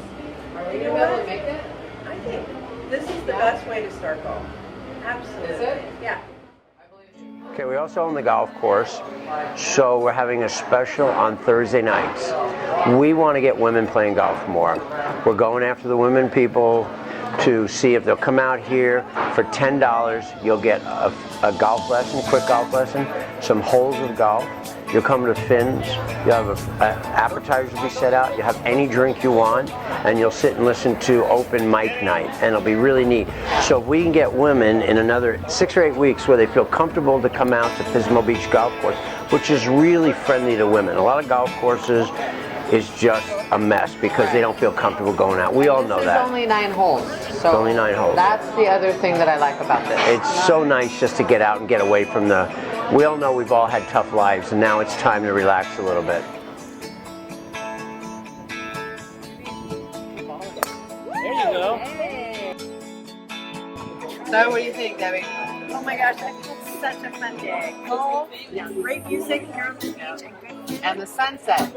Are we going to be able to make it? I think this is the best way to start golf. Absolutely. Is it? Yeah. Okay, we also own the golf course, so we're having a special on Thursday nights. We want to get women playing golf more. We're going after the women people to see if they'll come out here for $10. You'll get a golf lesson, quick golf lesson, some holes of golf. You'll come to Finn's, you'll have appetizers will be set out, you'll have any drink you want, and you'll sit and listen to open mic night, and it'll be really neat. So if we can get women in another 6 or 8 weeks where they feel comfortable to come out to Pismo Beach Golf Course, which is really friendly to women. A lot of golf courses is just a mess because they don't feel comfortable going out. We all know that. It's only 9 holes. So it's only 9 holes. That's the other thing that I like about this. It's so nice just to get out and get away from the... We all know we've all had tough lives, and now it's time to relax a little bit. There you go. So what do you think, Debbie? Oh my gosh, I had such a fun day. Golf, great music here on the beach, and good food. And the sunset.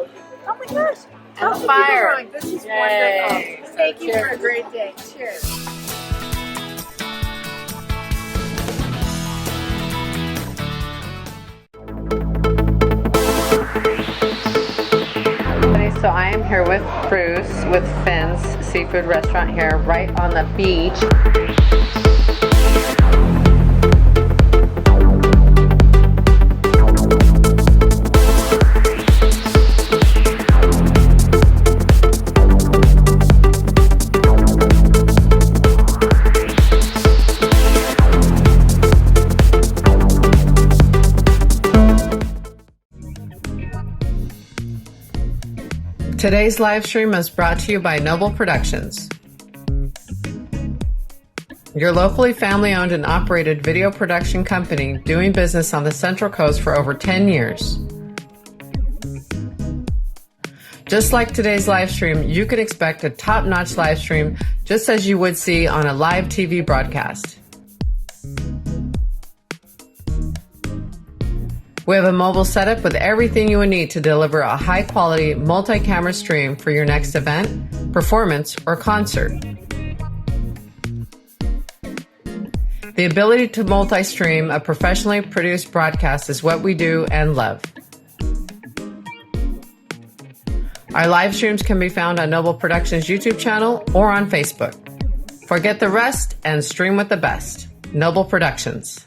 Oh my gosh. And Oh, the fire. keep it going. This is Yay. wonderful. So Thank you for a cheers. great day. Cheers. So I am here with Bruce with Finn's Seafood Restaurant here right on the beach. Today's live stream is brought to you by Noble Productions, your locally family-owned and operated video production company doing business on the Central Coast for over 10 years. Just like today's live stream, you can expect a top-notch live stream just as you would see on a live TV broadcast. We have a mobile setup with everything you would need to deliver a high-quality multi-camera stream for your next event, performance, or concert. The ability to multi-stream a professionally produced broadcast is what we do and love. Our live streams can be found on Noble Productions YouTube channel or on Facebook. Forget the rest and stream with the best. Noble Productions.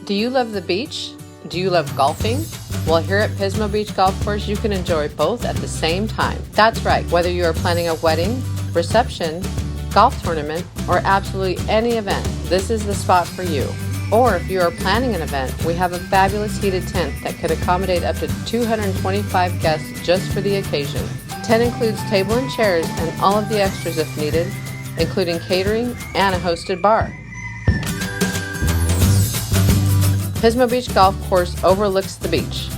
Do you love the beach? Do you love golfing? Well, here at Pismo Beach Golf Course, you can enjoy both at the same time. That's right, whether you are planning a wedding, reception, golf tournament, or absolutely any event, this is the spot for you. Or if you are planning an event, we have a fabulous heated tent that could accommodate up to 225 guests just for the occasion. Tent includes table and chairs and all of the extras if needed, including catering and a hosted bar. Pismo Beach Golf Course overlooks the beach.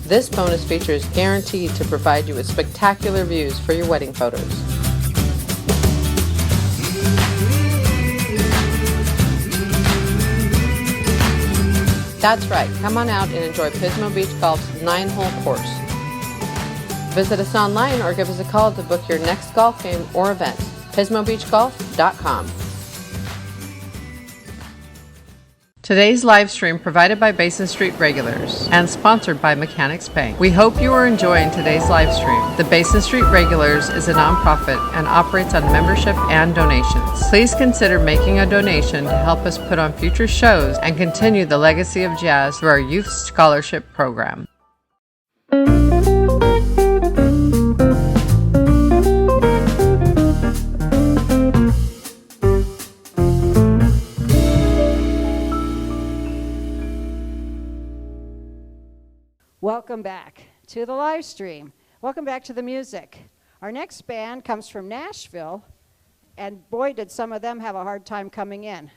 This bonus feature is guaranteed to provide you with spectacular views for your wedding photos. That's right, come on out and enjoy Pismo Beach Golf's 9-hole course. Visit us online or give us a call to book your next golf game or event. PismoBeachGolf.com. Today's live stream provided by Basin Street Regulars and sponsored by Mechanics Bank. We hope you are enjoying today's live stream. The Basin Street Regulars is a nonprofit and operates on membership and donations. Please consider making a donation to help us put on future shows and continue the legacy of jazz through our youth scholarship program. Welcome back to the live stream. Welcome back to the music. Our next band comes from Nashville, and boy, did some of them have a hard time coming in.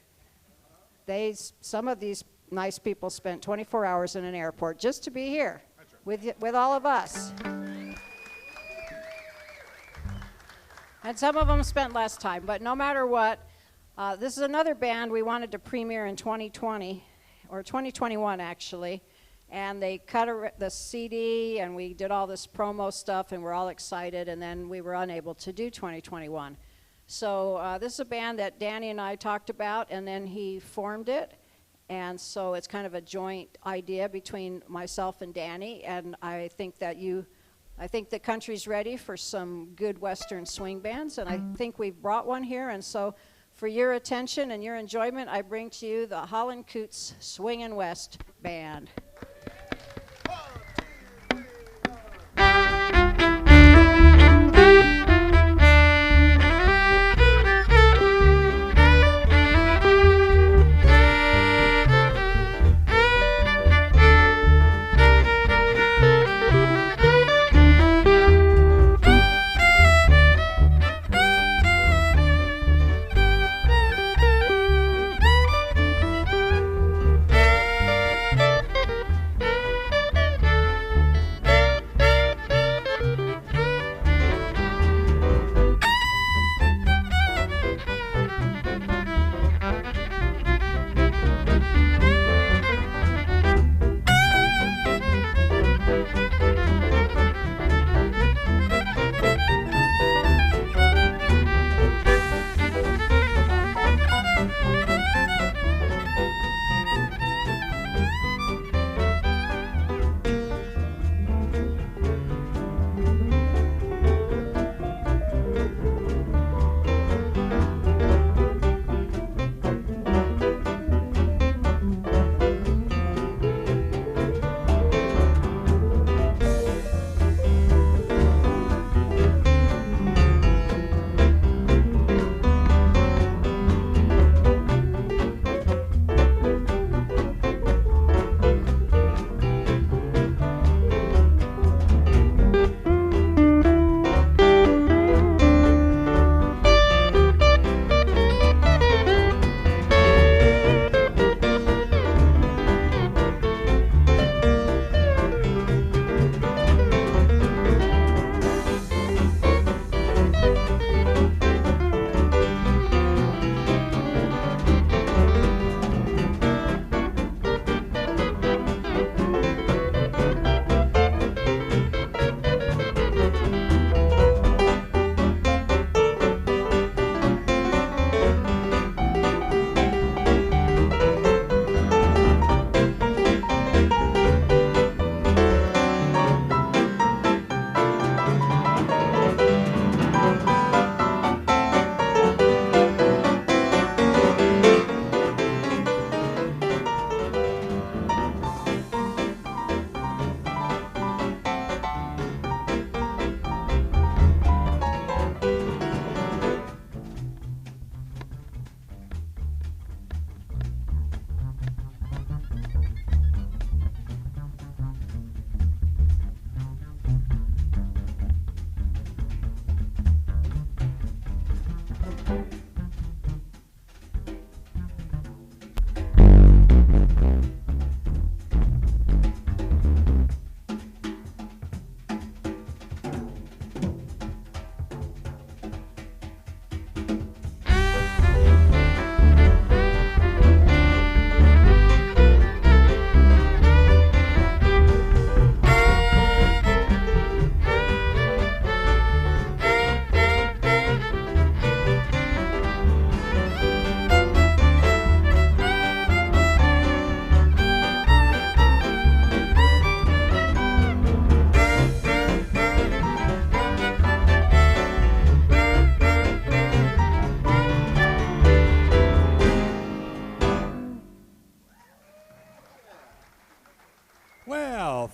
Some of these nice people spent 24 hours in an airport just to be here with all of us. And some of them spent less time, but no matter what, this is another band we wanted to premiere in 2020, or 2021 actually. And they cut the CD, and we did all this promo stuff, and we're all excited, and then we were unable to do 2021. So this is a band that Danny and I talked about, and then he formed it. And so it's kind of a joint idea between myself and Danny, and I think the country's ready for some good Western swing bands, and I think we've brought one here. And so for your attention and your enjoyment, I bring to you the Holland Coot Swingin West Band.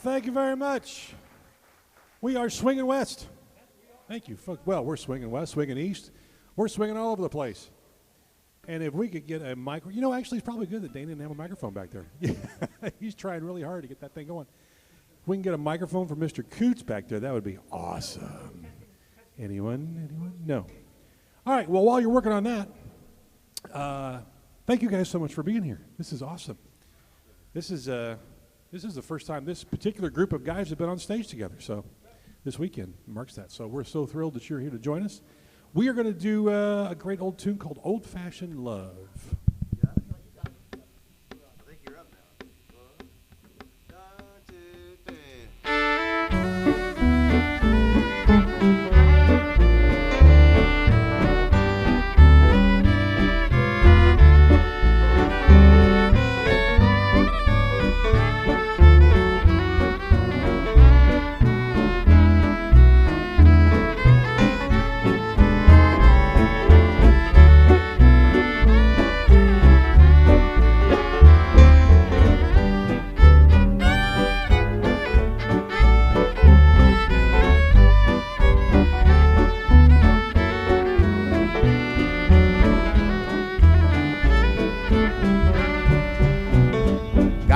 Thank you very much. We are swinging west. Thank you. Well, we're swinging west, swinging east. We're swinging all over the place. And if we could get a micro, actually it's probably good that Dane didn't have a microphone back there. He's trying really hard to get that thing going. If we can get a microphone for Mr. Coots back there, that would be awesome. Anyone? No. All right, well, while you're working on that, thank you guys so much for being here. This is awesome. This is the first time this particular group of guys have been on stage together, so this weekend marks that. So we're so thrilled that you're here to join us. We are going to do a great old tune called Old Fashioned Love. I think you're up now.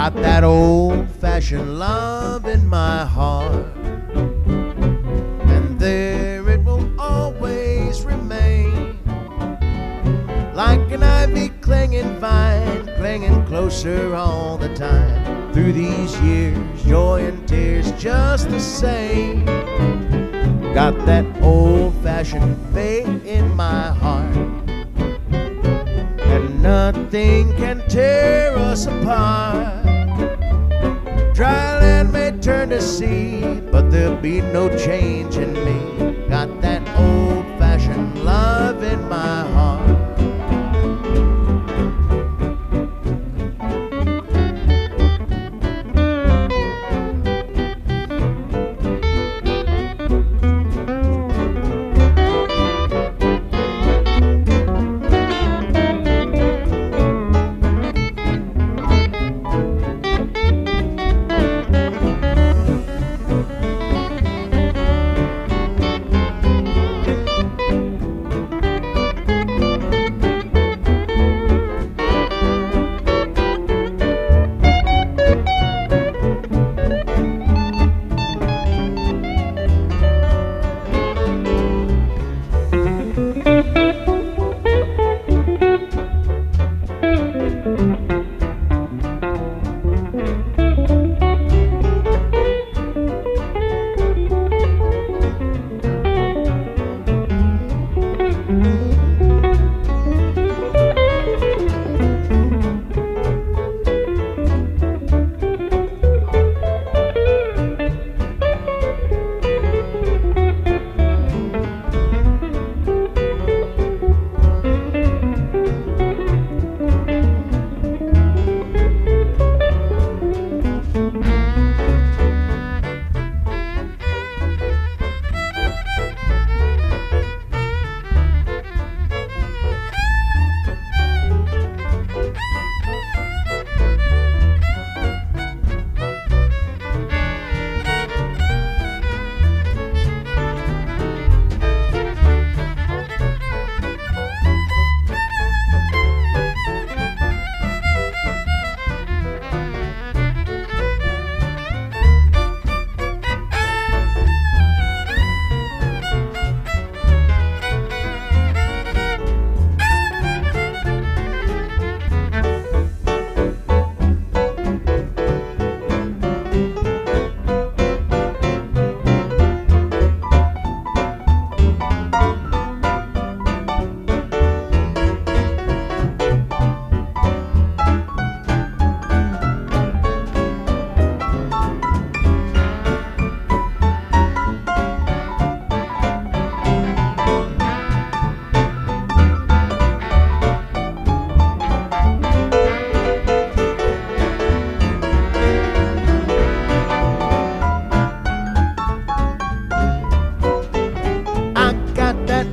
Got that old-fashioned love in my heart, and there it will always remain, like an ivy clinging vine, clinging closer all the time. Through these years, joy and tears just the same. Got that old-fashioned faith in my heart, and nothing can tear us apart. Dry land may turn to sea, but there'll be no change in me. Got that old-fashioned love in my heart.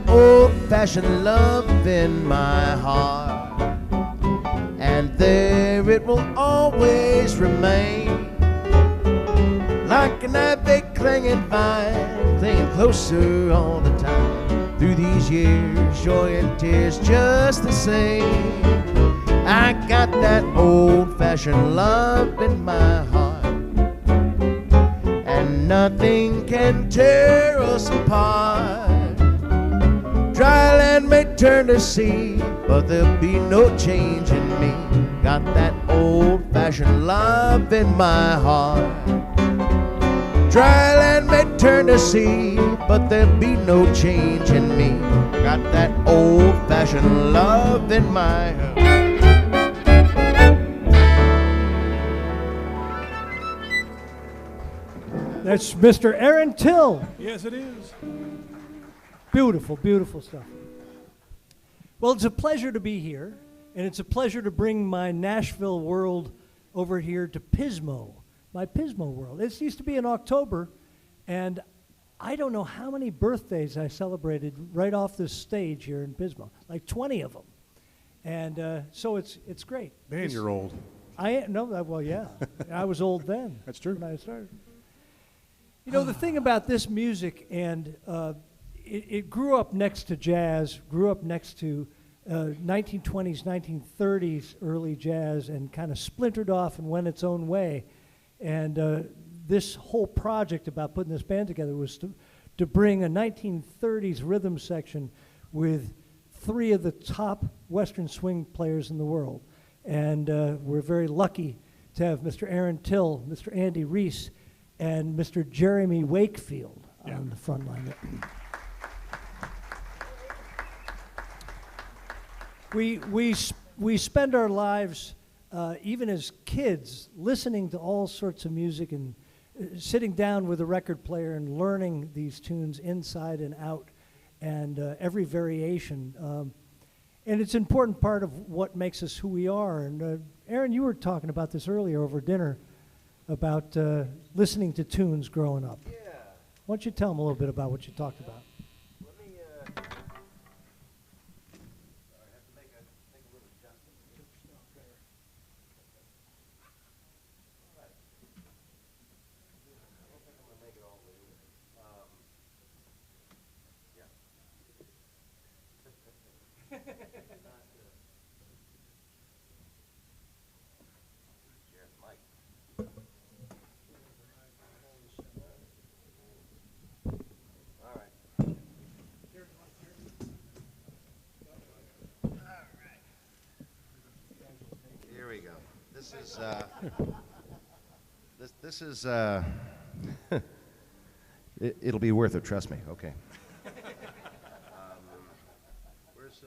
Old-fashioned love in my heart, and there it will always remain, like an ivy clinging vine, clinging closer all the time. Through these years, joy and tears just the same. I got that old-fashioned love in my heart, and nothing can tear us apart. Dry land may turn to sea, but there'll be no change in me. Got that old-fashioned love in my heart. Dry land may turn to sea, but there'll be no change in me. Got that old-fashioned love in my heart. That's Mr. Aaron Till. Yes, it is. Beautiful, beautiful stuff. Well, it's a pleasure to be here, and it's a pleasure to bring my Nashville world over here to Pismo, my Pismo world. It used to be in October, and I don't know how many birthdays I celebrated right off this stage here in Pismo, like 20 of them. And so it's great. Man, you're old. Well, yeah. I was old then. That's true. When I started. You know, the thing about this music, and it grew up next to jazz, grew up next to 1920s, 1930s early jazz and kind of splintered off and went its own way. And this whole project about putting this band together was to bring a 1930s rhythm section with 3 of the top Western swing players in the world. And we're very lucky to have Mr. Aaron Till, Mr. Andy Reese, and Mr. Jeremy Wakefield on the front line. We spend our lives, even as kids, listening to all sorts of music and sitting down with a record player and learning these tunes inside and out, and every variation. And it's an important part of what makes us who we are. And Aaron, you were talking about this earlier over dinner, about listening to tunes growing up. Yeah. Why don't you tell them a little bit about what you talked about? This is it'll be worth it, trust me. Okay. Where's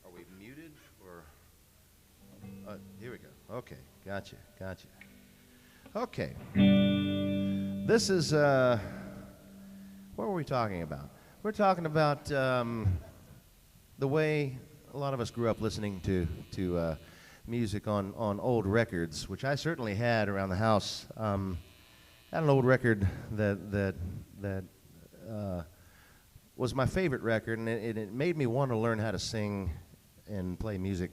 are we muted or here we go. Okay, gotcha. Okay. This is what were we talking about? We're talking about the way a lot of us grew up listening to music on old records, which I certainly had around the house. Had an old record that was my favorite record, and it made me want to learn how to sing and play music.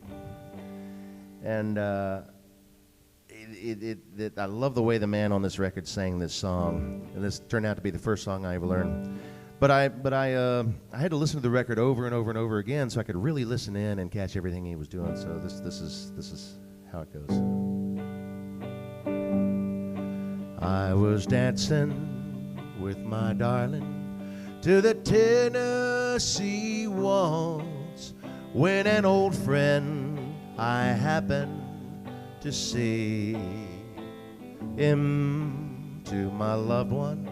And I love the way the man on this record sang this song, and this turned out to be the first song I ever learned. But I had to listen to the record over and over and over again so I could really listen in and catch everything he was doing. So this is how it goes. I was dancing with my darling to the Tennessee waltz when an old friend I happened to see him to my loved one.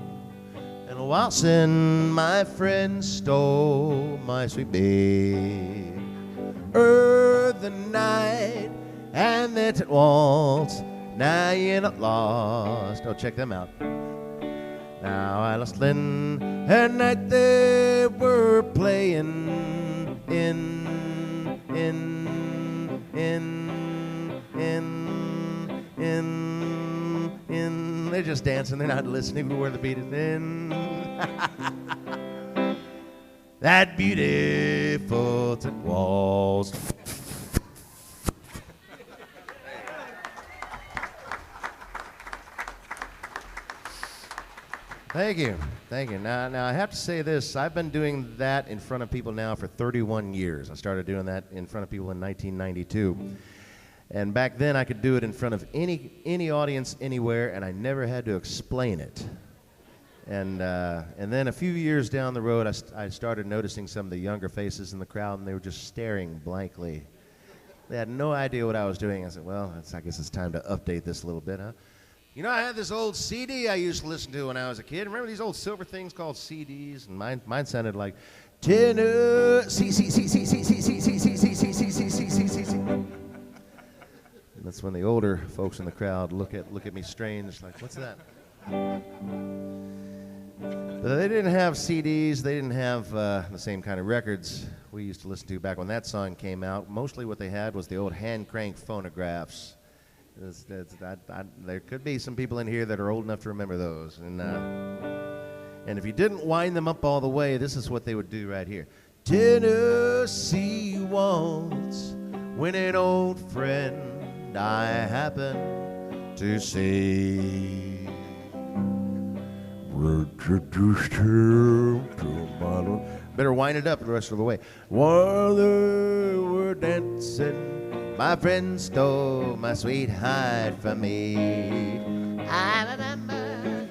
And waltzing, my friend stole my sweet babe. The night and then it waltz. Now you're not lost. Oh, check them out. Now I lost Lynn. At night they were playing They're just dancing. They're not listening to where the beat is in. That beautiful waltz. Thank you. Now I have to say this. I've been doing that in front of people now for 31 years. I started doing that in front of people in 1992. And back then I could do it in front of any audience anywhere, and I never had to explain it. And then a few years down the road, I started noticing some of the younger faces in the crowd, and they were just staring blankly. They had no idea what I was doing. I said, well, I guess it's time to update this a little bit, huh? You know, I had this old CD I used to listen to when I was a kid. Remember these old silver things called CDs? And mine sounded like Tennessee. That's when the older folks in the crowd look at me strange, like, what's that? But they didn't have CDs. They didn't have the same kind of records we used to listen to back when that song came out. Mostly what they had was the old hand-crank phonographs. There could be some people in here that are old enough to remember those. And if you didn't wind them up all the way, this is what they would do right here. Tennessee waltz, when an old friend I happen to see. Introduced him to my Better wind it up the rest of the way. While they were dancing, my friend stole my sweetheart from me. I remember.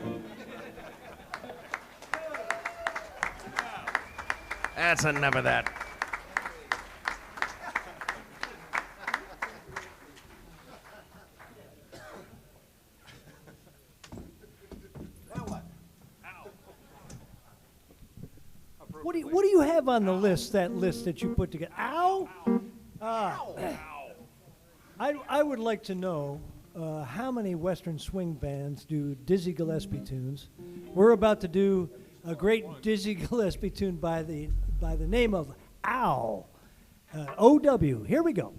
That's enough of that. What do you have on the list, that list that you put together? Ow! I would like to know how many Western swing bands do Dizzy Gillespie tunes. We're about to do a great Dizzy Gillespie tune by the name of Ow. O-W. Here we go.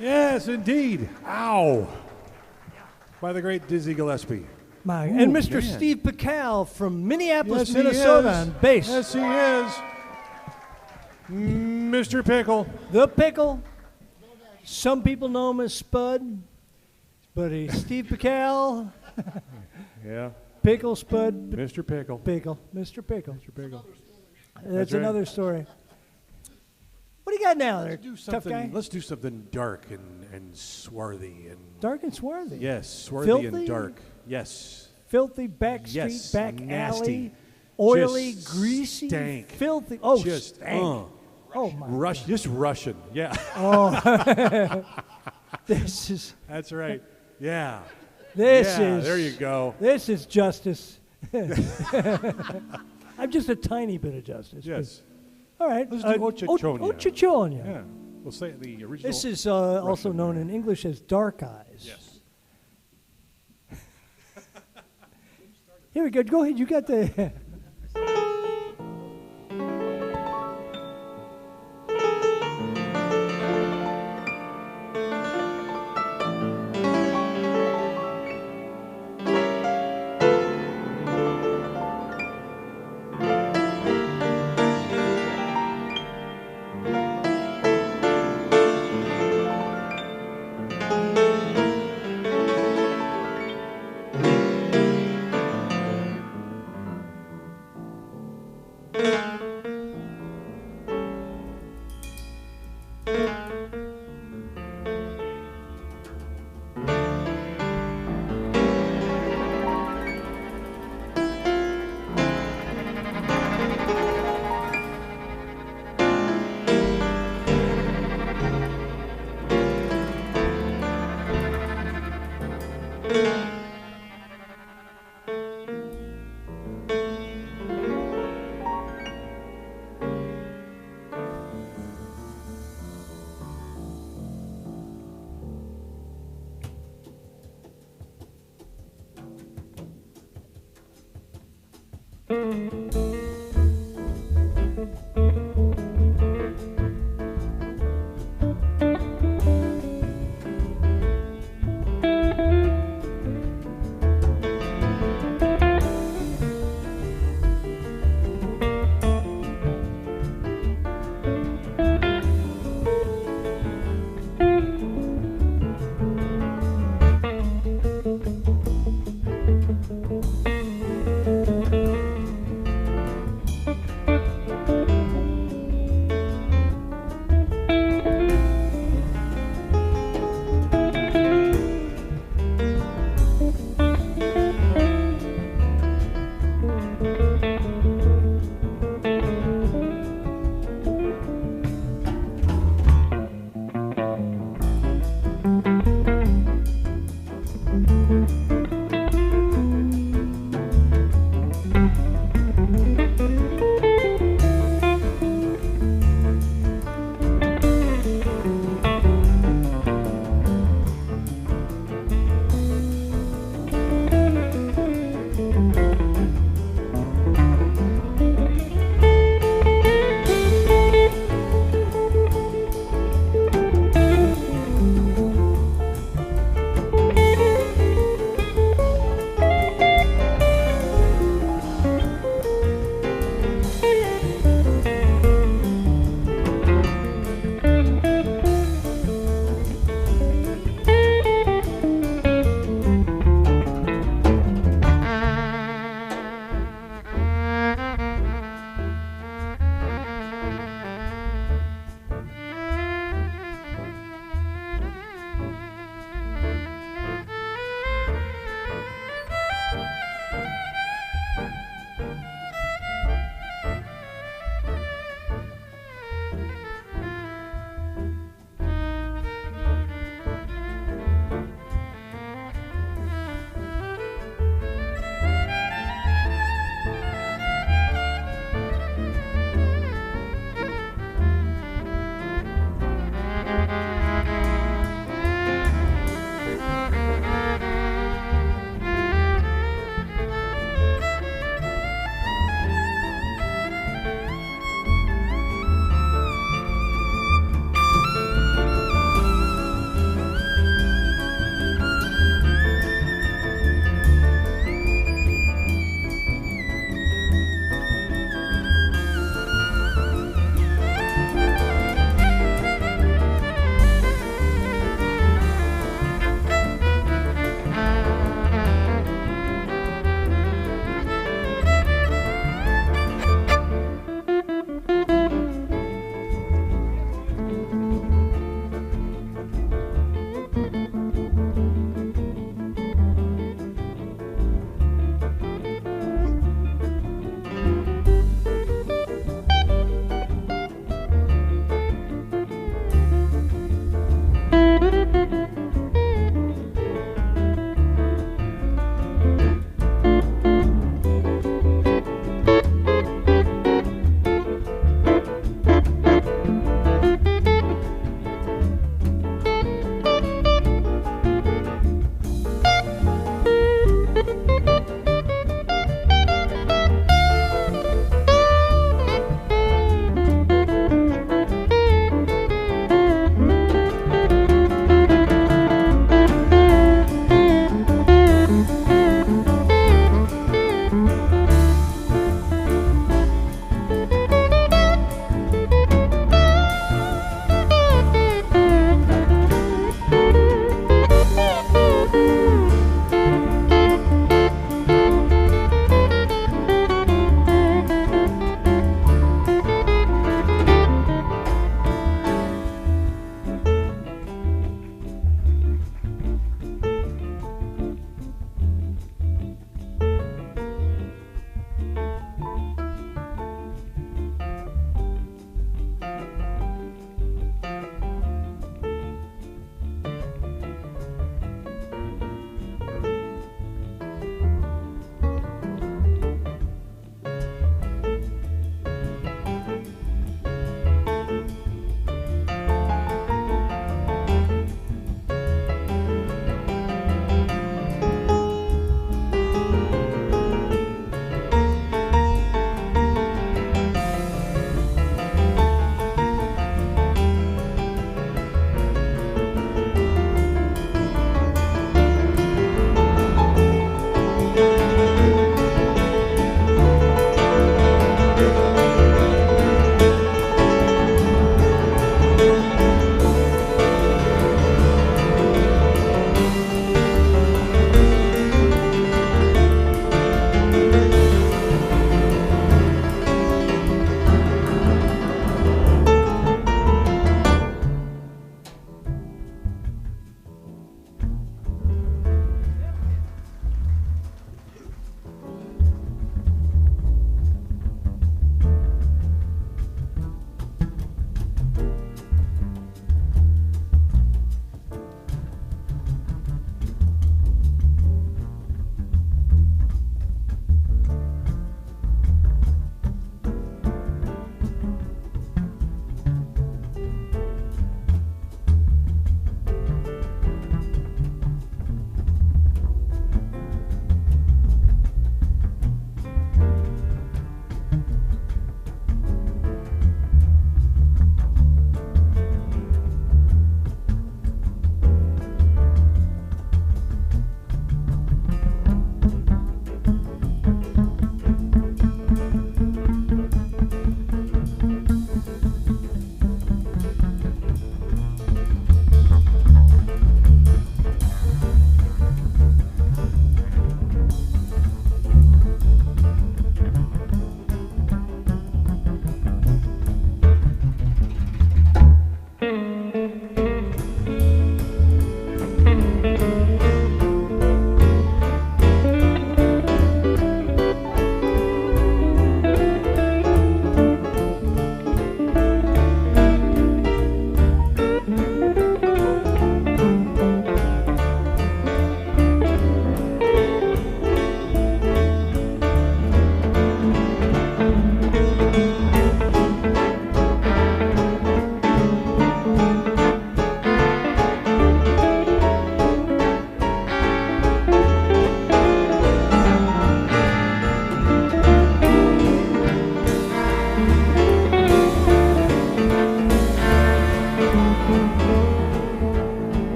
Yes, indeed. Ow. By the great Dizzy Gillespie. And Mr. Man. Steve Pical from Minneapolis, Yes, he Minnesota is. on bass. Yes, he is. Mr. Pickle. The Pickle. Some people know him as Spud, but he's Steve Pical. Yeah. Pickle, Spud. Mr. Pickle. Pickle. Mr. Pickle. Mr. Pickle. That's right. another story. What do you got now there, tough guy? Let's do something dark and swarthy and Dark and swarthy. yes, swarthy Filthy? and dark. Yes. Filthy back street, Yes, back nasty. alley, oily, Just greasy, stank. filthy. Oh, Just stank. Oh my. Just Russian. Yeah. Oh. This is. That's right. Yeah. This Yeah, is. there you go. This is justice. I'm just a tiny bit of justice. Yes. All right. Let's do Ochichonia. Ochichonia. Yeah. We'll say it the original. This is also Russian known way. in English as dark eyes. Yes. Here we go. Go ahead. You got the.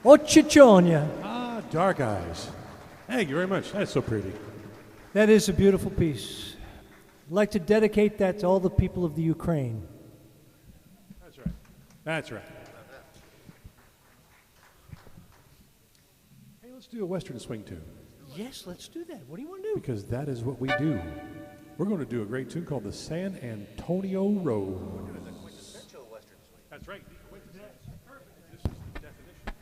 Ochicogna. Ah, dark eyes. Thank you very much. That's so pretty. That is a beautiful piece. I'd like to dedicate that to all the people of the Ukraine. That's right. That's right. Hey, let's do a Western swing tune. Yes, let's do that. What do you want to do? Because that is what we do. We're going to do a great tune called the San Antonio Road. That's right. This is the definition.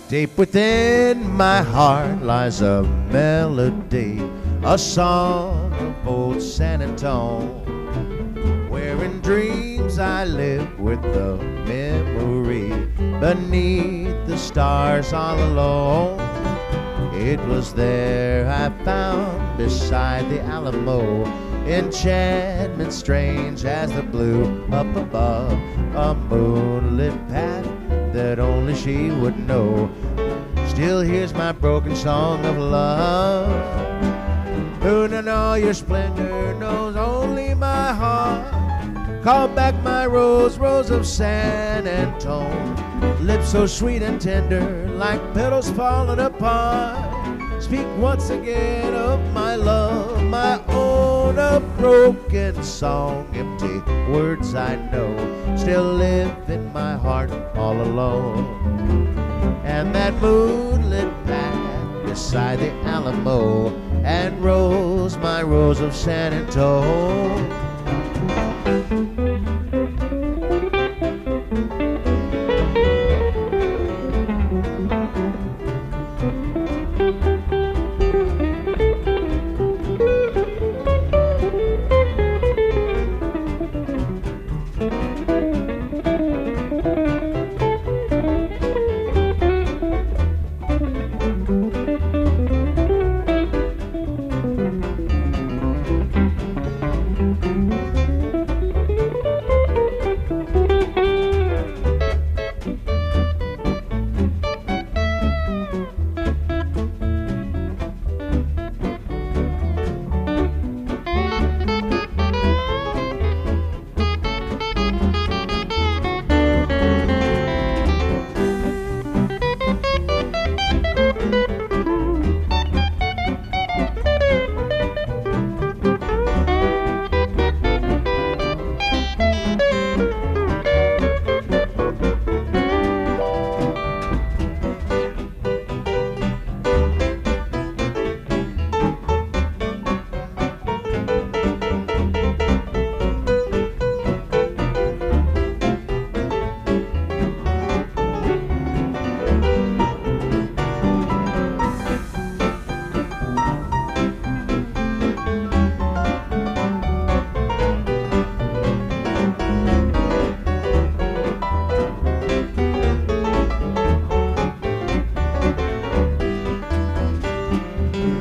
Deep within my heart lies a melody, a song of old San Antonio, where in dreams I live with the memory beneath the stars all alone. It was there I found beside the Alamo enchantment strange as the blue up above, a moonlit path that only she would know. Still here's my broken song of love. Moon in all your splendor knows only my heart. Call back my rose, rose of San Antone. Lips so sweet and tender, like petals falling apart. Speak once again of my love, my own, a broken song. Empty words I know still live in my heart all alone. And that moonlit path beside the Alamo, and rose, my rose of San Antone.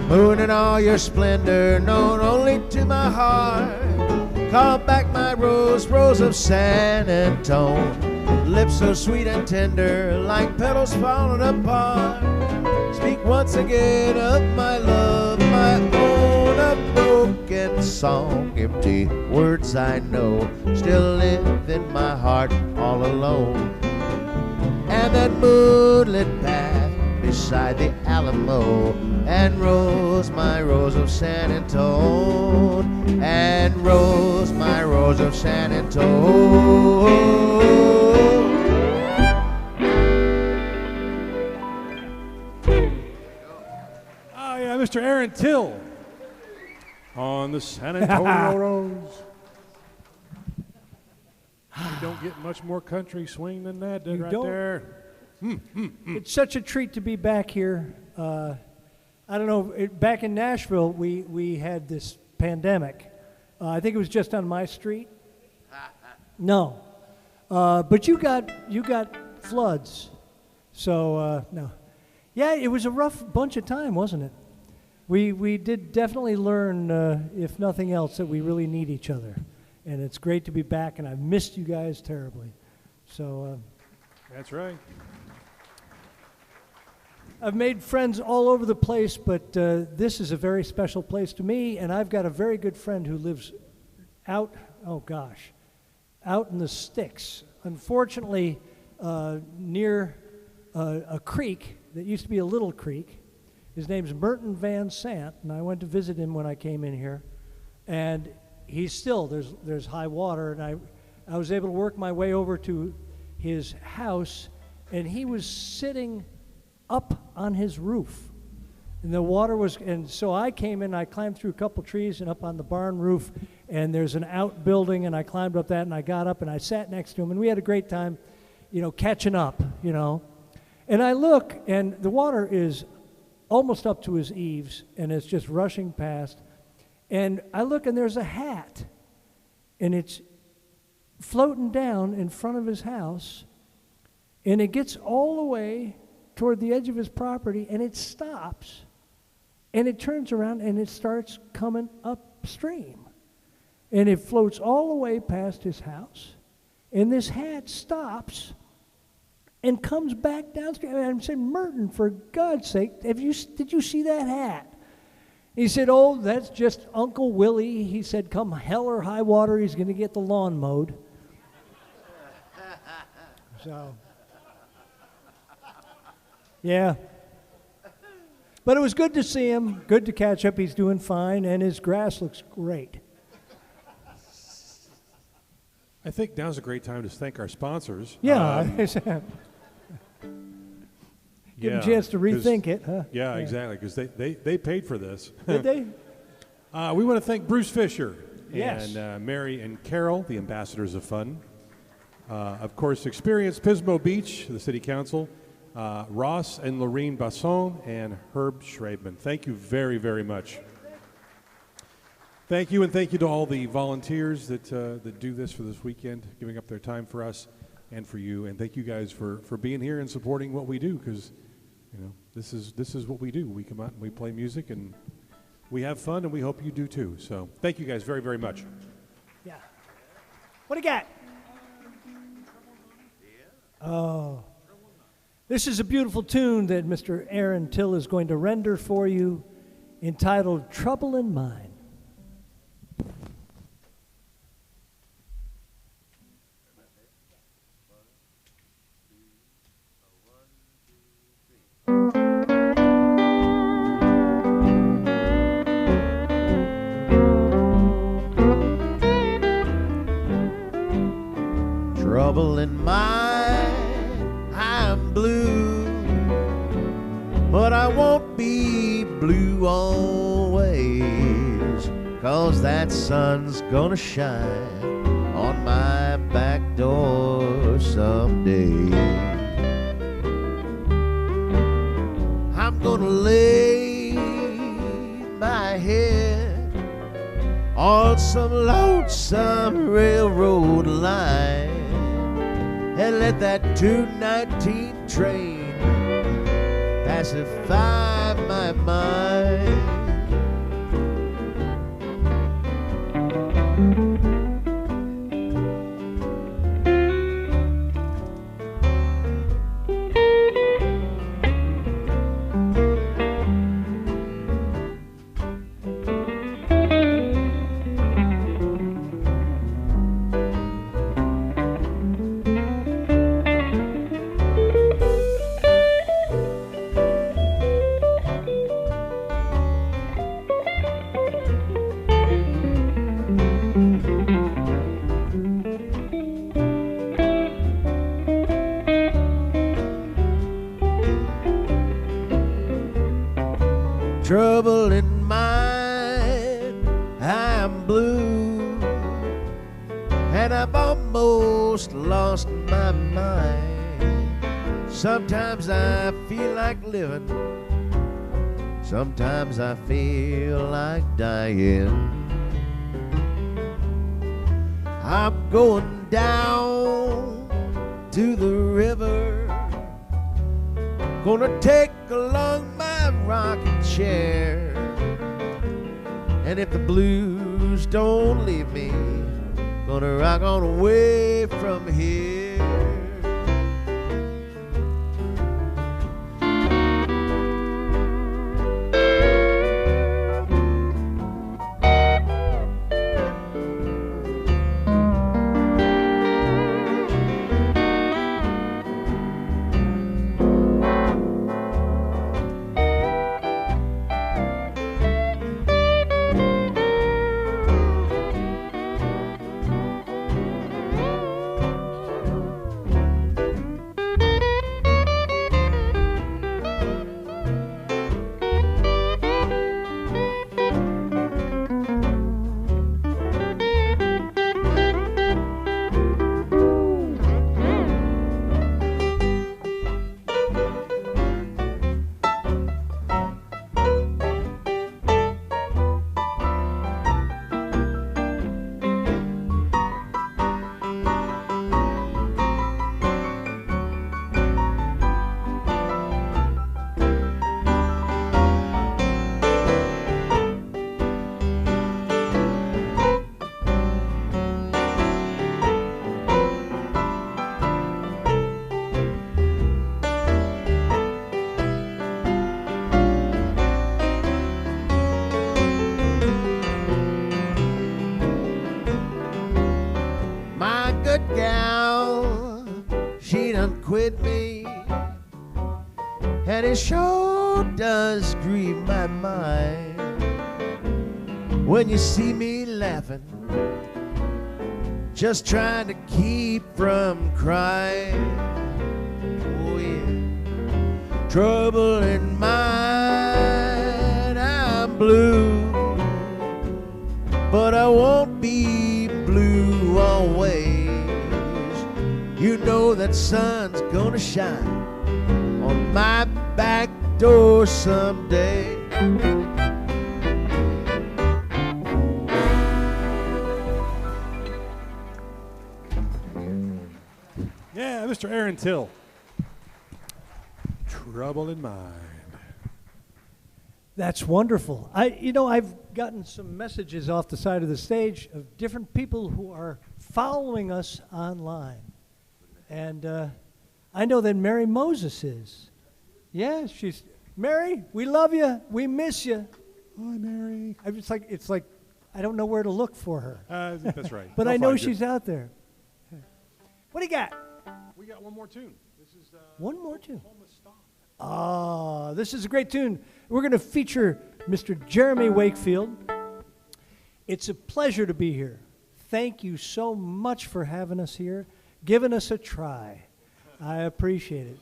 Moon in all your splendor, known only to my heart. Call back my rose, rose of San Antone. Lips so sweet and tender, like petals falling apart. Speak once again of my love, my own, a broken song, empty words I know still live in my heart all alone. And that moonlit path beside the Alamo, and Rose, my Rose of San Antone, and Rose, my Rose of San Antone. Mr. Aaron Till on the San Antonio Roads. You don't get much more country swing than that, right there. It's such a treat to be back here. I don't know, back in Nashville, we had this pandemic. I think it was just on my street. No. But you got floods. So, no. Yeah, it was a rough bunch of time, wasn't it? We did definitely learn, if nothing else, that we really need each other. And it's great to be back, and I've missed you guys terribly. So that's right. I've made friends all over the place, but this is a very special place to me, and I've got a very good friend who lives out in the sticks. Unfortunately, near a creek that used to be a little creek. His name's Merton Van Sant, and I went to visit him when I came in here. And he's still, there's high water, and I was able to work my way over to his house, and he was sitting up on his roof. And the water was, and so I came in, I climbed through a couple trees and up on the barn roof, and there's an outbuilding, and I climbed up that, and I got up, and I sat next to him, and we had a great time, catching up, And I look, and the water is almost up to his eaves, and it's just rushing past. And I look, and there's a hat, and it's floating down in front of his house, and it gets all the way toward the edge of his property, and it stops, and it turns around, and it starts coming upstream. And it floats all the way past his house, and this hat stops and comes back downstream. And I'm saying, Merton, for God's sake, did you see that hat? He said, oh, that's just Uncle Willie. He said, come hell or high water, he's going to get the lawn mowed. So, yeah. But it was good to see him, good to catch up. He's doing fine, and his grass looks great. I think now's a great time to thank our sponsors. Yeah. Give them a chance to rethink it, huh? Yeah, exactly, because they paid for this. Did they? We want to thank Bruce Fisher yes. and Mary and Carol, the ambassadors of fun. Of course, Experience Pismo Beach, the City Council, Ross and Lorene Basson, and Herb Schraebman. Thank you very, very much. Thank you, and thank you to all the volunteers that do this for this weekend, giving up their time for us and for you. And thank you guys for being here and supporting what we do, because this is what we do. We come out and we play music, and we have fun, and we hope you do too. So thank you guys very, very much. Yeah. What do you got? Oh. This is a beautiful tune that Mr. Aaron Till is going to render for you, entitled Trouble in Mind. Trouble in mind, I'm blue, but I won't be blue always, 'cause that sun's gonna shine on my back door someday. I'm gonna lay my head on some lonesome railroad line and let that 219 train pacify my mind. I've almost lost my mind. Sometimes I feel like living, sometimes I feel like dying. I'm going down to the river, gonna take along my rocking chair. And if the blues don't leave me, gonna rock on away from here. Quit me, and it sure does grieve my mind when you see me laughing, just trying to keep from crying. Oh yeah, trouble in mind, I'm blue, but I won't be blue always. You know that sun's gonna shine on my back door someday. Yeah, Mr. Aaron Till. Trouble in mind. That's wonderful. I've gotten some messages off the side of the stage of different people who are following us online. And I know that Mary Moses is. Yeah, she's Mary. We love you. We miss you. Hi, Mary. It's like I don't know where to look for her. That's right. But I'll I know find you. she's out there. What do you got? We got one more tune. This is One more tune. This is a great tune. We're going to feature Mr. Jeremy Wakefield. It's a pleasure to be here. Thank you so much for having us here, giving us a try. I appreciate it.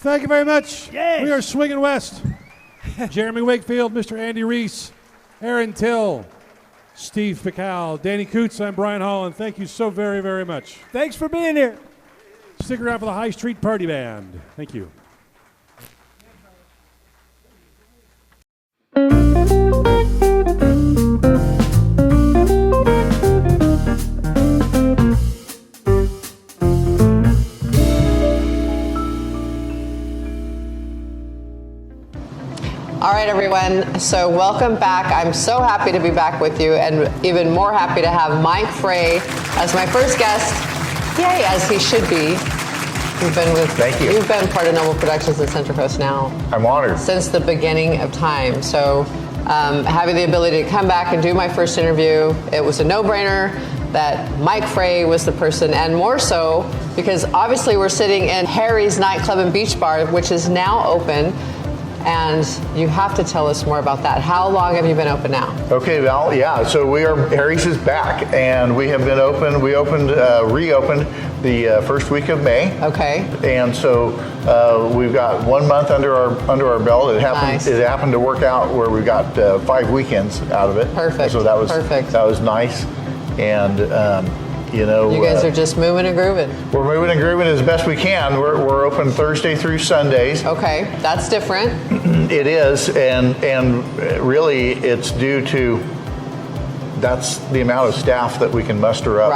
Thank you very much. Yes. We are Swingin West. Jeremy Wakefield, Mr. Andy Reese, Aaron Till, Steve Pical, Danny Coots, I'm Brian Holland. Thank you so very, very much. Thanks for being here. Stick around for the High Street Party Band. Thank you. All right, everyone. So welcome back. I'm so happy to be back with you, and even more happy to have Mike Frey as my first guest. Yay, as he should be. Thank you. You've been part of Noble Productions and Central Coast now. I'm honored. Since the beginning of time. So having the ability to come back and do my first interview, it was a no-brainer that Mike Frey was the person, and more so because obviously we're sitting in Harry's Nightclub and Beach Bar, which is now open. And you have to tell us more about that. How long have you been open now? Okay, Val, yeah, so Harry's is back, and we have been open. We reopened the first week of May. Okay. And so we've got 1 month under our belt. It happened to work out where we got 5 weekends out of it. Perfect. So that was perfect. That was nice, and. You guys are just moving and grooving. We're moving and grooving as best we can. We're open Thursday through Sundays. Okay, that's different. It is, and really it's due to that's the amount of staff that we can muster up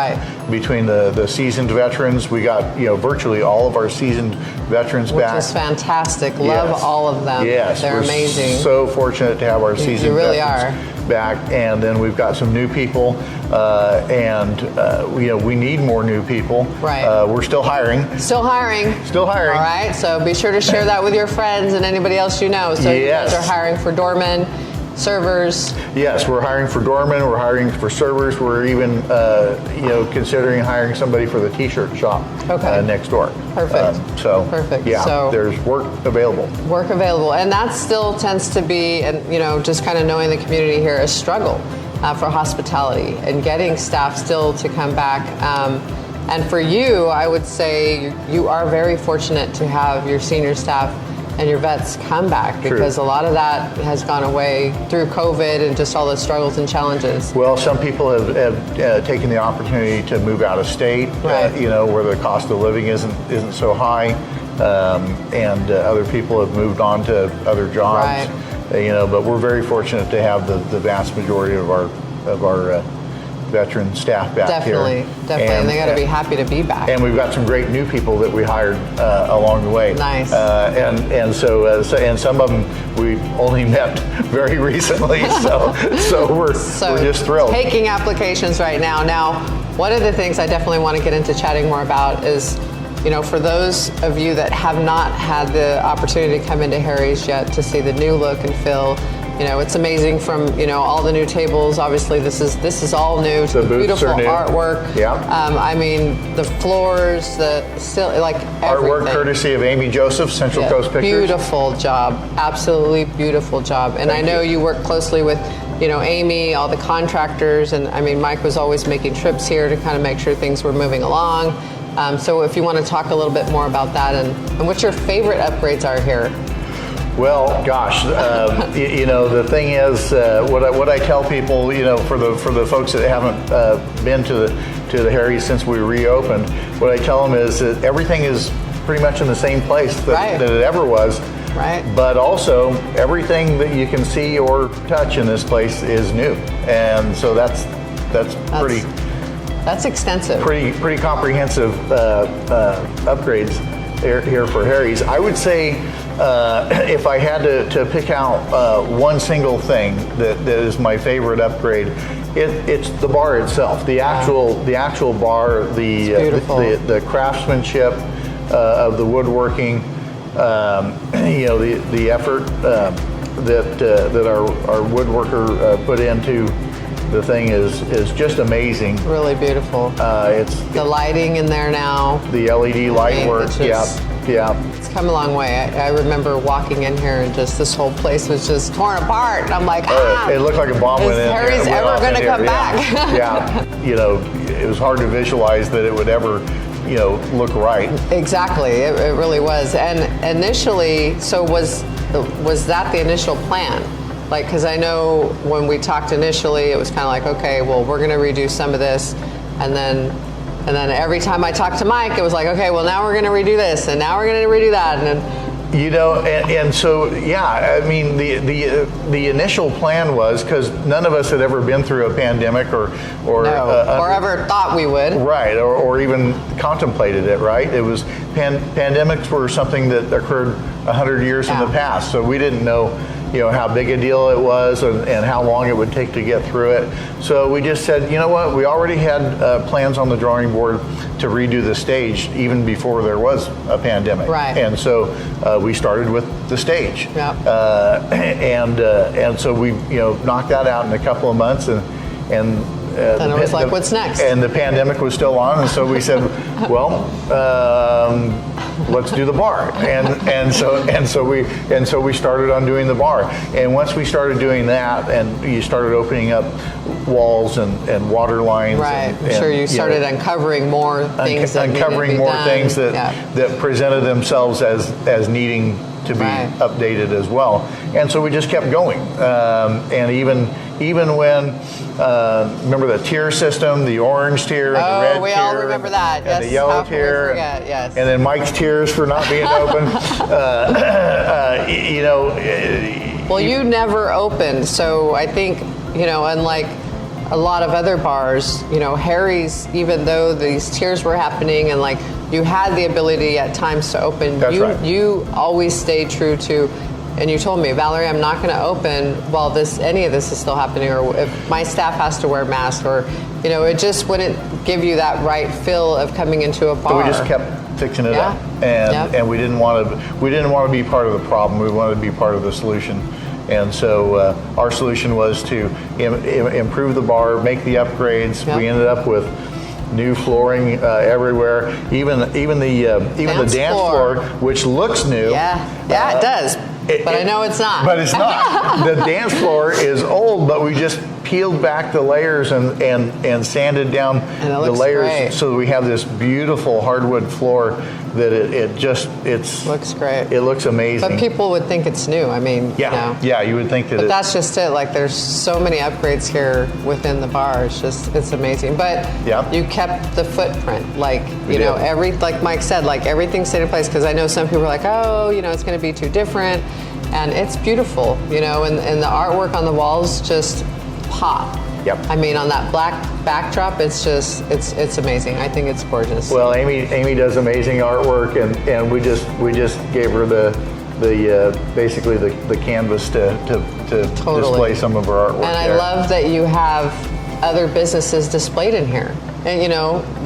between the seasoned veterans. We got virtually all of our seasoned veterans back. Which is fantastic. Love all of them. Yes, they're amazing. So fortunate to have our seasoned you really veterans back, and then we've got some new people, and we need more new people. Right. We're still hiring. Still hiring. Still hiring. All right. So be sure to share that with your friends and anybody else you know. So you guys are hiring for doormen, servers. Yes, we're hiring for doormen. We're hiring for servers. We're even considering hiring somebody for the T-shirt shop next door. Perfect. Perfect. Yeah, so there's work available. Work available, and that still tends to be, and just kind of knowing the community here, a struggle for hospitality and getting staff still to come back. And for you, I would say you are very fortunate to have your senior staff and your vets come back, because a lot of that has gone away through COVID and just all the struggles and challenges. Well, some people have taken the opportunity to move out of state, where the cost of living isn't so high, and other people have moved on to other jobs. But we're very fortunate to have the vast majority of our veteran staff back here. Definitely, and they got to be happy to be back. And we've got some great new people that we hired along the way. Nice. And some of them we only met very recently, so we're just thrilled. Taking applications right now. Now, one of the things I definitely want to get into chatting more about is, for those of you that have not had the opportunity to come into Harry's yet to see the new look and feel. It's amazing from, all the new tables. Obviously, this is all new. The booths beautiful are new. Artwork. Yeah. I mean, the floors, everything. Artwork courtesy of Amy Joseph, Central Coast Pictures. Beautiful job. Absolutely beautiful job. And I know you work closely with, Amy, all the contractors. And I mean, Mike was always making trips here to kind of make sure things were moving along. So if you want to talk a little bit more about that and what your favorite upgrades are here. Well, gosh, the thing is, what I tell people, for the folks that haven't been to the Harry's since we reopened, what I tell them is that everything is pretty much in the same place that it ever was. Right. But also, everything that you can see or touch in this place is new, and so that's pretty. That's extensive. Pretty comprehensive upgrades here for Harry's. I would say. If I had to pick out one single thing that is my favorite upgrade, it's the bar itself. The actual bar, the craftsmanship of the woodworking, the effort that our woodworker put into the thing is just amazing. Really beautiful. It's the lighting in there now. The LED light work. Yeah. It's come a long way. I remember walking in here and just this whole place was just torn apart. And I'm like, it looked like a bomb went in. Is Harry's ever going to come back? Yeah. It was hard to visualize that it would ever look right. Exactly, it really was. And initially, so was that the initial plan? Like, because I know when we talked initially, it was kind of like, okay, well, we're going to redo some of this, and then every time I talked to Mike, it was like, okay, well, now we're going to redo this, and now we're going to redo that, and then. And so, yeah, I mean, the initial plan was, because none of us had ever been through a pandemic or ever thought we would. Right, or even contemplated it, right? It was, pandemics were something that occurred 100 years in the past, so we didn't know, how big a deal it was and how long it would take to get through it. So we just said, you know what, we already had plans on the drawing board to redo the stage even before there was a pandemic. Right. And so we started with the stage. Yep. And so we, knocked that out in a couple of months and then it was like, what's next? And the pandemic was still on, and so we said, well, let's do the bar, and so we started on doing the bar. And once we started doing that, and you started opening up walls and water lines, right? I'm sure you started uncovering more things, that presented themselves as needing to be updated as well. And so we just kept going, and even when remember the tier system, the orange tier, and the red tier, we all remember that, and the yellow tier, yes. And then Mike's tiers for not being open. Well, you never opened, so I think unlike a lot of other bars, Harry's, even though these tiers were happening and like you had the ability at times to open, you always stayed true to. And you told me, Valerie, I'm not going to open while any of this is still happening, or if my staff has to wear masks, or it just wouldn't give you that right feel of coming into a bar. So we just kept fixing it up, and we didn't want to be part of the problem. We wanted to be part of the solution. And so our solution was to improve the bar, make the upgrades. We ended up with new flooring everywhere, even the dance floor, which looks new. Yeah, it does. But I know it's not. But it's not. The dance floor is old, but we just peeled back the layers and sanded down the layers, great. So we have this beautiful hardwood floor that it looks great. It looks amazing. But people would think it's new. I mean, yeah, you would think that. But that's just it. Like, there's so many upgrades here within the bar. It's amazing. But you kept the footprint. Like, like Mike said, like everything stayed in place, because I know some people are like, oh, it's going to be too different. And it's beautiful, and the artwork on the walls just pop. Yep. I mean, on that black backdrop, it's amazing. I think it's gorgeous. Well, Amy does amazing artwork, and we just gave her basically the canvas to display some of her artwork. And I love that you have other businesses displayed in here. And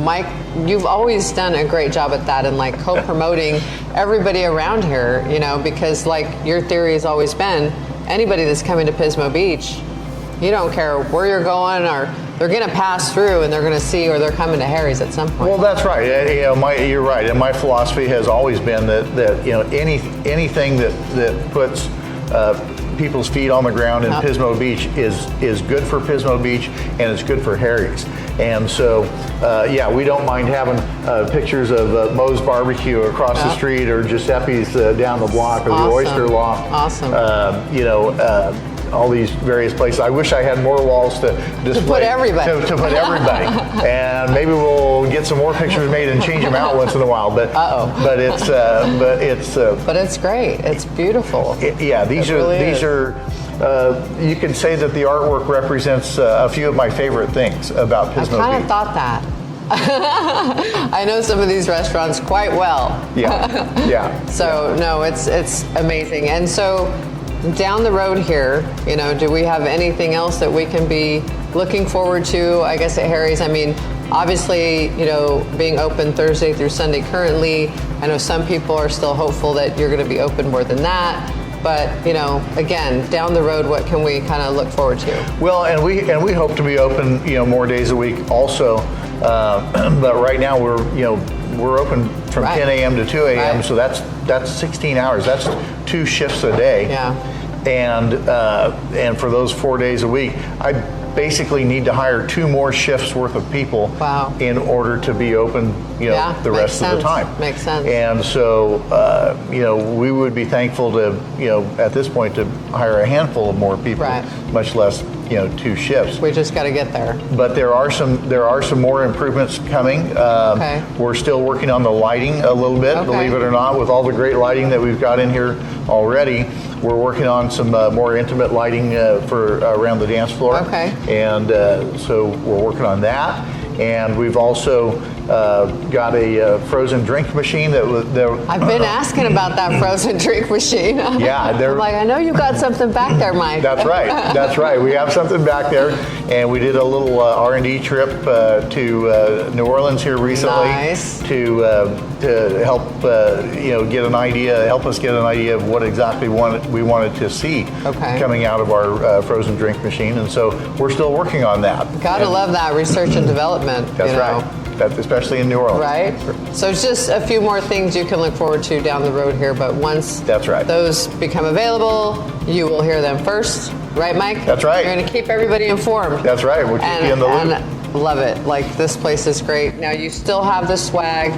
Mike, you've always done a great job at that, and like co-promoting everybody around here, because like your theory has always been, anybody that's coming to Pismo Beach, you don't care where you're going, or they're going to pass through and they're going to see, or they're coming to Harry's at some point. Well, that's right. You're right, and my philosophy has always been that anything that puts people's feet on the ground in Pismo Beach is good for Pismo Beach, and it's good for Harry's. And so, we don't mind having pictures of Moe's Barbecue across the street, or Giuseppe's down the block, or the Oyster Loft. Awesome. All these various places. I wish I had more walls to display. To put everybody. To put everybody. And maybe we'll get some more pictures made and change them out once in a while. But it's great. It's beautiful. These are. You can say that the artwork represents a few of my favorite things about Pismo Beach. I kind of thought that. I know some of these restaurants quite well. So no, it's amazing. And so, down the road here, do we have anything else that we can be looking forward to, I guess, at Harry's? I mean, obviously, being open Thursday through Sunday currently, I know some people are still hopeful that you're going to be open more than that. But, again, down the road, what can we kind of look forward to? Well, and we hope to be open, more days a week also. But right now we're open from 10 a.m. to 2 a.m. So that's 16 hours. That's 2 shifts a day. Yeah. And for those 4 days a week, I basically need to hire 2 more shifts worth of people in order to be open, the rest of the time. Makes sense. And so, we would be thankful to, at this point, to hire a handful of more people, much less, 2 shifts. We just got to get there. But there are some more improvements coming. We're still working on the lighting a little bit, believe it or not, with all the great lighting that we've got in here already. We're working on some more intimate lighting for around the dance floor. And so we're working on that. And we've also got a frozen drink machine that was there. I've been asking about that frozen drink machine. Yeah, I'm like, I know you got something back there, Mike. That's right. That's right. We have something back there, and we did a little R&D trip to New Orleans here recently to help get an idea, help us get an idea of what exactly we wanted to see coming out of our frozen drink machine, and so we're still working on that. Gotta love that research and development. That's right. Especially in New Orleans. Right. So it's just a few more things you can look forward to down the road here, but once those become available, you will hear them first. Right, Mike? That's right. You're going to keep everybody informed. That's right. We'll keep you in the loop. And love it. Like, this place is great. Now, you still have the swag.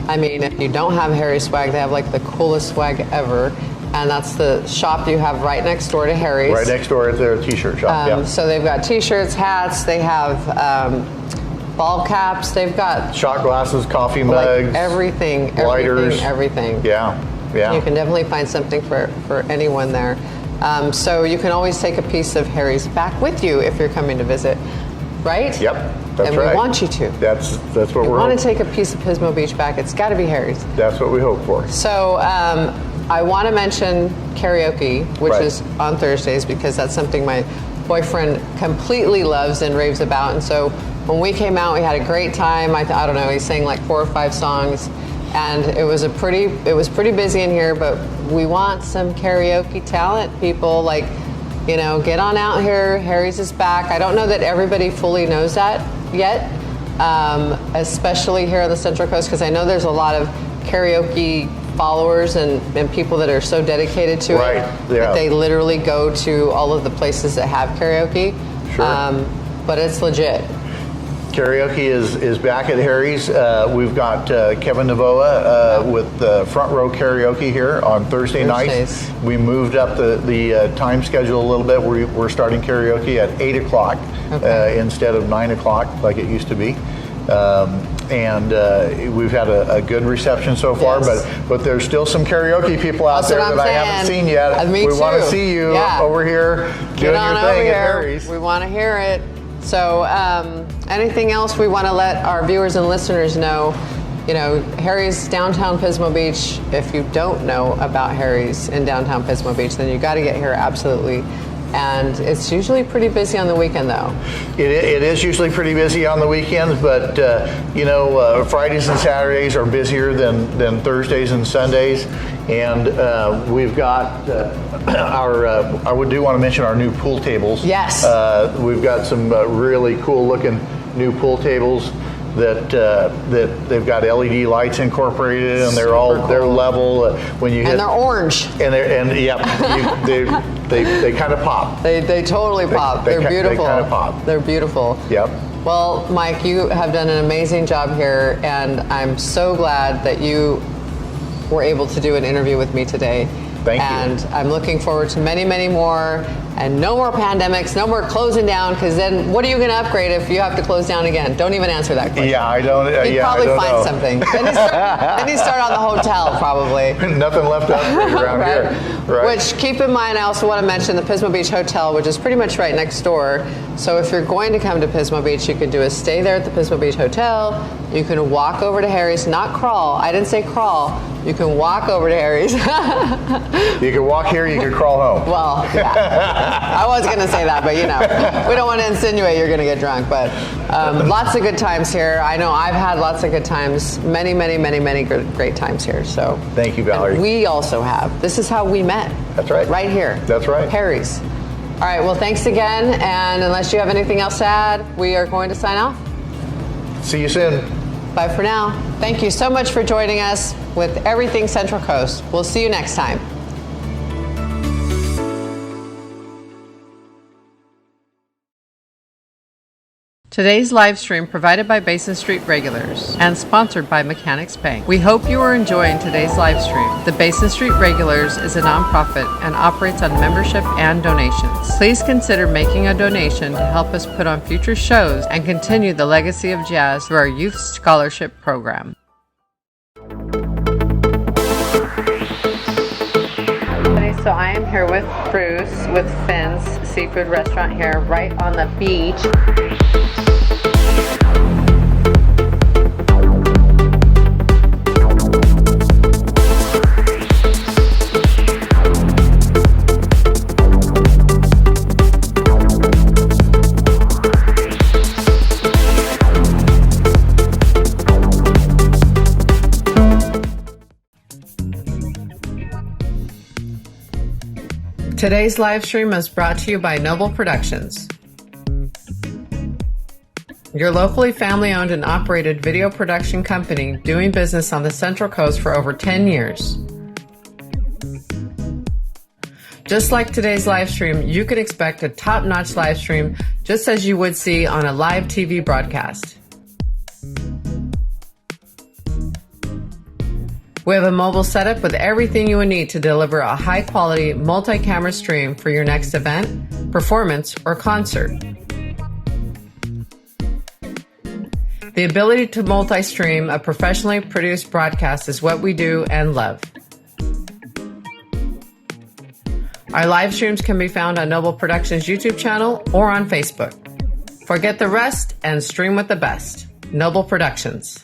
I mean, if you don't have Harry's swag, they have like the coolest swag ever. And that's the shop you have right next door to Harry's. Right next door at their t-shirt shop, So they've got t-shirts, hats, they have ball caps, they've got shot glasses, coffee mugs, everything, lighters, everything. Yeah. You can definitely find something for anyone there. So you can always take a piece of Harry's back with you if you're coming to visit, right? Yep, that's and right. we want you to. That's what we we're want to take a piece of Pismo Beach back. It's got to be Harry's. That's what we hope for. So I want to mention karaoke, which is on Thursdays, because that's something my boyfriend completely loves and raves about. And so when we came out, we had a great time. I don't know, he sang like 4 or 5 songs, and it was pretty busy in here, but we want some karaoke talent, people. Like, get on out here. Harry's is back. I don't know that everybody fully knows that yet, especially here on the Central Coast, because I know there's a lot of karaoke followers and people that are so dedicated to it that they literally go to all of the places that have karaoke. But it's legit. Karaoke is back at Harry's. We've got Kevin Navoa with Front Row Karaoke here on Thursday nights. We moved up the time schedule a little bit. We're starting karaoke at 8 o'clock instead of 9 o'clock like it used to be. And we've had a good reception so far, but there's still some karaoke people out there that I haven't seen yet. Me we want to see you over here doing your thing at Harry's. We want to hear it. So anything else we want to let our viewers and listeners know? Harry's downtown Pismo Beach. If you don't know about Harry's in downtown Pismo Beach, then you got to get here absolutely. And it's usually pretty busy on the weekend, though. It is usually pretty busy on the weekends, but Fridays and Saturdays are busier than Thursdays and Sundays. And we've got I do want to mention our new pool tables. Yes. We've got some really cool looking new pool tables that they've got LED lights incorporated, and they're level when you hit, and they're orange. And they kind of pop. They totally pop. They're beautiful. They kind of pop. They're beautiful. Yep. Well, Mike, you have done an amazing job here, and I'm so glad that you were able to do an interview with me today. Thank you. And I'm looking forward to many, many more, and no more pandemics, no more closing down, because then what are you going to upgrade if you have to close down again? Don't even answer that question. Yeah, I don't. He'd probably find something. Then he'd start on the hotel, probably. Nothing left to upgrade around here. Right. Which, keep in mind, I also want to mention the Pismo Beach Hotel, which is pretty much right next door. So if you're going to come to Pismo Beach, you can do a stay there at the Pismo Beach Hotel. You can walk over to Harry's, not crawl. I didn't say crawl. You can walk over to Harry's. You can walk here, you can crawl home. Well, yeah. I was going to say that, but we don't want to insinuate you're going to get drunk. But lots of good times here. I know I've had lots of good times, many, many, many, many great times here. So thank you, Valerie. And we also have. This is how we met. That's right. Right here. That's right. Harry's. All right, well, thanks again. And unless you have anything else to add, we are going to sign off. See you soon. Bye for now. Thank you so much for joining us with Everything Central Coast. We'll see you next time. Today's live stream provided by Basin Street Regulars and sponsored by Mechanics Bank. We hope you are enjoying today's live stream. The Basin Street Regulars is a nonprofit and operates on membership and donations. Please consider making a donation to help us put on future shows and continue the legacy of jazz through our youth scholarship program. So I am here with Bruce with Finn's Seafood Restaurant here right on the beach. Today's live stream is brought to you by Noble Productions, your locally family-owned and operated video production company doing business on the Central Coast for over 10 years. Just like today's live stream, you can expect a top-notch live stream just as you would see on a live TV broadcast. We have a mobile setup with everything you would need to deliver a high-quality multi-camera stream for your next event, performance, or concert. The ability to multi-stream a professionally produced broadcast is what we do and love. Our live streams can be found on Noble Productions YouTube channel or on Facebook. Forget the rest and stream with the best. Noble Productions.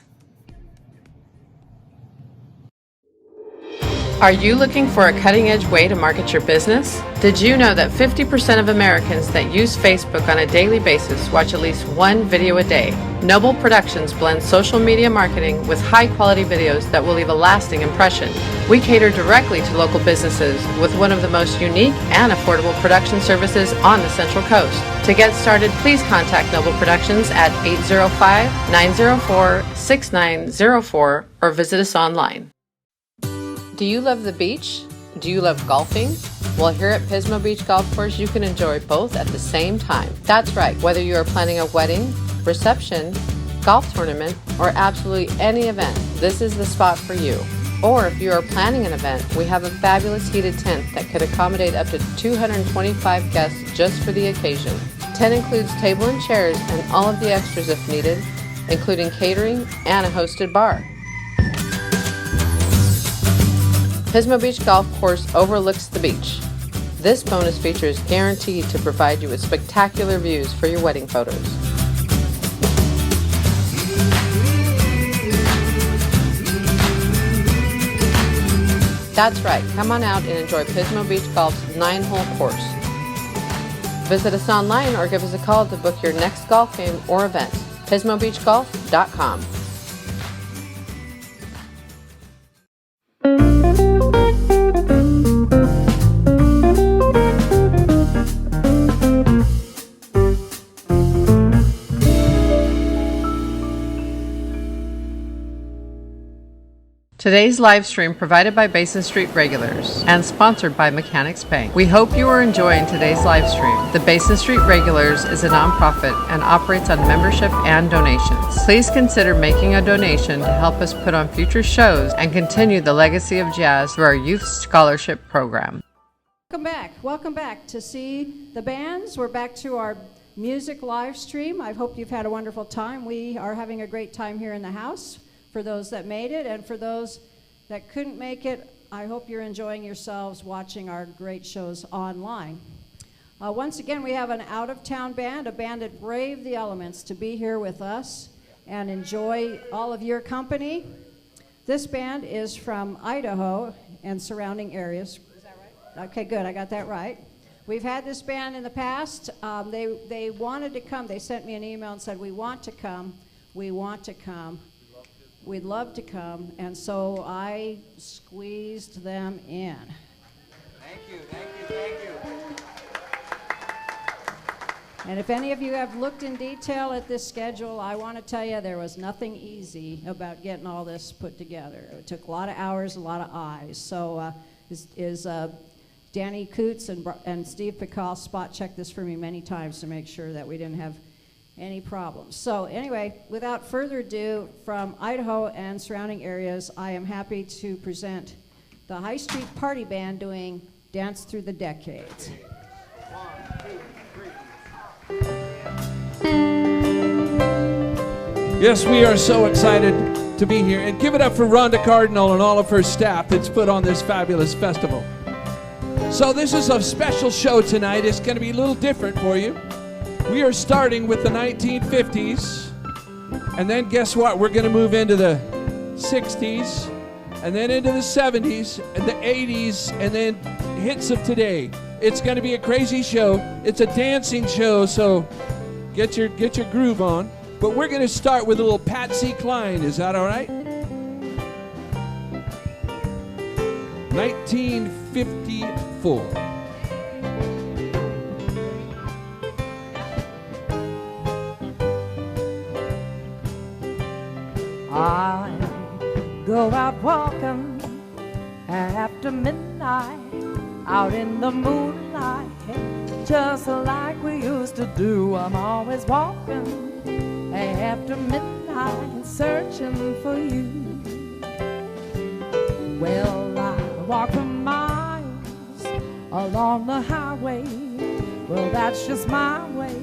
Are you looking for a cutting-edge way to market your business? Did you know that 50% of Americans that use Facebook on a daily basis watch at least one video a day? Noble Productions blends social media marketing with high-quality videos that will leave a lasting impression. We cater directly to local businesses with one of the most unique and affordable production services on the Central Coast. To get started, please contact Noble Productions at 805-904-6904 or visit us online. Do you love the beach? Do you love golfing? Well, here at Pismo Beach Golf Course, you can enjoy both at the same time. That's right, whether you are planning a wedding, reception, golf tournament, or absolutely any event, this is the spot for you. Or if you are planning an event, we have a fabulous heated tent that could accommodate up to 225 guests just for the occasion. Tent includes table and chairs and all of the extras if needed, including catering and a hosted bar. Pismo Beach Golf Course overlooks the beach. This bonus feature is guaranteed to provide you with spectacular views for your wedding photos. That's right, come on out and enjoy Pismo Beach Golf's 9-hole course. Visit us online or give us a call to book your next golf game or event. PismoBeachGolf.com. Today's live stream provided by Basin Street Regulars and sponsored by Mechanics Bank. We hope you are enjoying today's live stream. The Basin Street Regulars is a nonprofit and operates on membership and donations. Please consider making a donation to help us put on future shows and continue the legacy of jazz through our youth scholarship program. Welcome back to see the bands. We're back to our music live stream. I hope you've had a wonderful time. We are having a great time here in the house. For those that made it, and for those that couldn't make it, I hope you're enjoying yourselves watching our great shows online. Once again, we have an out-of-town band, a band that braved the elements to be here with us and enjoy all of your company. This band is from Idaho and surrounding areas. Is that right? Okay, good, I got that right. We've had this band in the past. They wanted to come. They sent me an email and said, we want to come, we want to come. We'd love to come, and so I squeezed them in. Thank you, thank you, thank you. And if any of you have looked in detail at this schedule, I want to tell you there was nothing easy about getting all this put together. It took a lot of hours, a lot of eyes. So Danny Coots and Steve Pical spot checked this for me many times to make sure that we didn't have any problems. So anyway, without further ado, from Idaho and surrounding areas, I am happy to present the High Street Party Band doing Dance Through the Decades. Yes, we are so excited to be here. And give it up for Rhonda Cardinal and all of her staff that's put on this fabulous festival. So this is a special show tonight. It's going to be a little different for you. We are starting with the 1950s, and then guess what? We're going to move into the 60s, and then into the 70s, and the 80s, and then hits of today. It's going to be a crazy show. It's a dancing show, so get your groove on. But we're going to start with a little Patsy Cline. Is that all right? 1954. I go out walking after midnight, out in the moonlight, just like we used to do. I'm always walking after midnight, searching for you. Well, I walk for miles along the highway. Well, that's just my way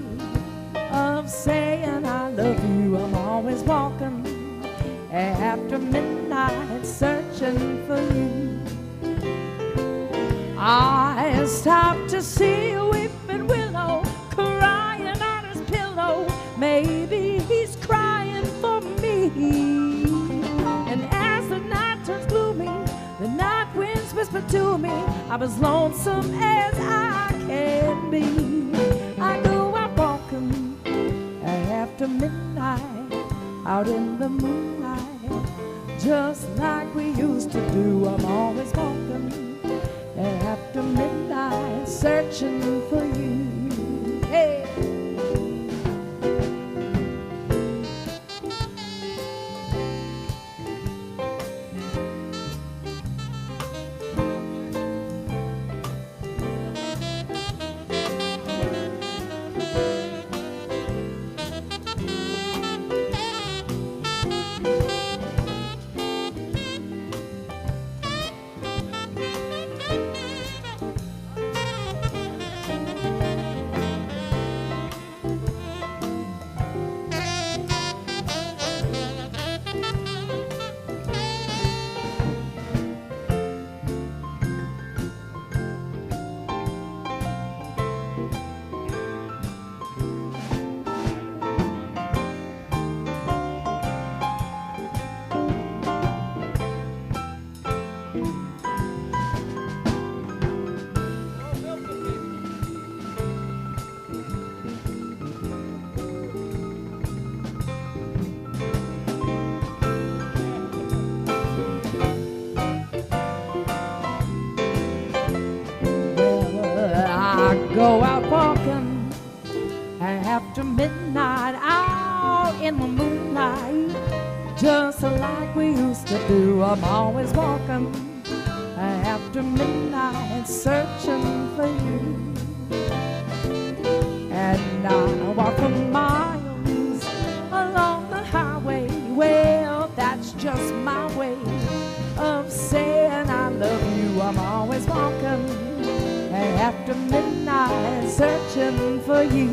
of saying I love you. I'm always walking after midnight, searching for you. I stopped to see a weeping willow crying on his pillow. Maybe he's crying for me. And as the night turns gloomy, the night winds whisper to me, I'm as lonesome as I can be. I go out walking after midnight, out in the moonlight, just like we used to do. I'm always walking after midnight, searching for you. Hey. Go out walking after midnight, out in the moonlight, just like we used to do. I'm always walking after midnight, searching for you. And I walk for miles along the highway. Well, that's just my way of saying I love you. I'm always walking after midnight, searching for you.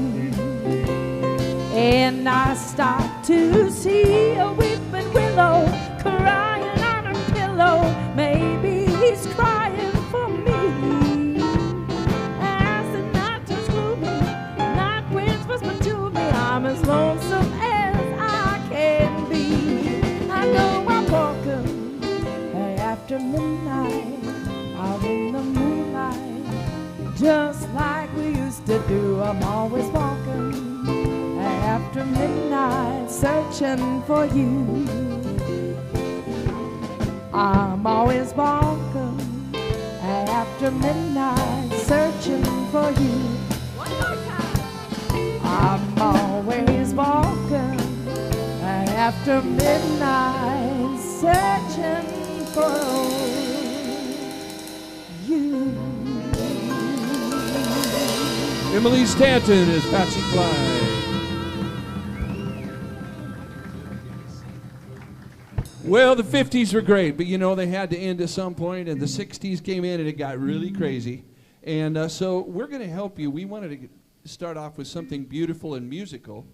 And I stopped to see a weeping willow crying on her pillow. Maybe he's crying for me. As the night turns gloomy, night winds whisper to me, I'm as lonesome as I can be. I know I'm walking after midnight, out in the moonlight, just like we used to do. I'm always walking after midnight, searching for you. I'm always walking after midnight, searching for you. One more time. I'm always walking after midnight, searching for you. Emily Stanton is Patsy Cline. Well, the 50s were great, but you know, they had to end at some point, and the 60s came in and it got really crazy. And so we're going to help you. We wanted to start off with something beautiful and musical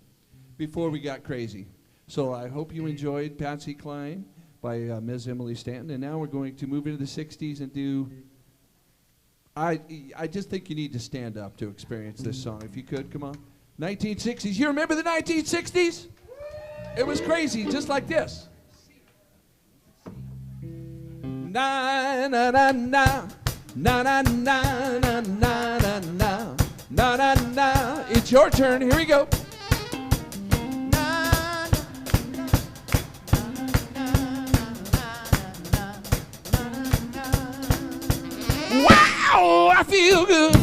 before we got crazy. So I hope you enjoyed Patsy Cline by Ms. Emily Stanton. And now we're going to move into the 60s and do... I just think you need to stand up to experience this song. If you could, come on. 1960s. You remember the 1960s? It was crazy, just like this. Na na na na na na na na na na na na na. It's your turn. Here we go. Wow, I feel good.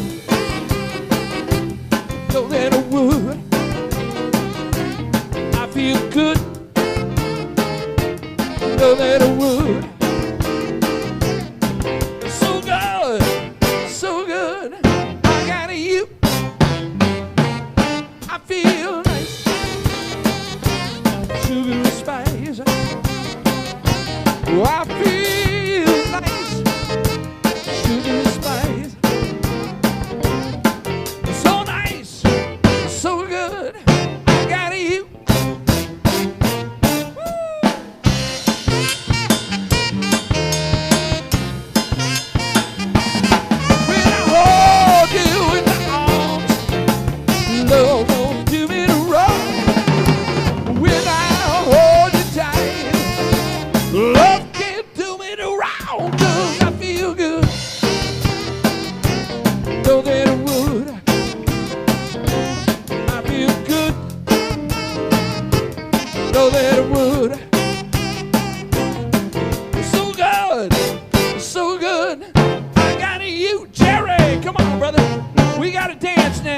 Know that I would. I feel good. Know that I would. So good, so good. I got you. I feel nice. Sugar and spice. Oh, I feel nice. Sugar and spice. So nice, so good. I got you. Love won't do me wrong when I hold you tight. Love can't do me wrong 'cause I feel good. Know that I would. I feel good. Know that I would. So good, so good. I got you, Jerry. Come on, brother. We gotta dance now.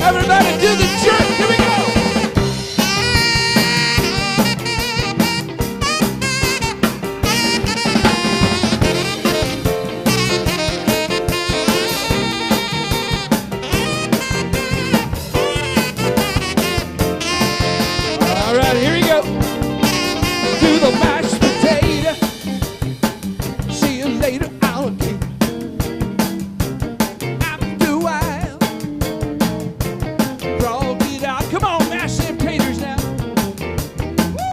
Everybody do the jerk. Here we go. All right, here we go. Do the mashed potato. See you later, alligator. After a while, grog it out. Come on, mash them taters now. Woo!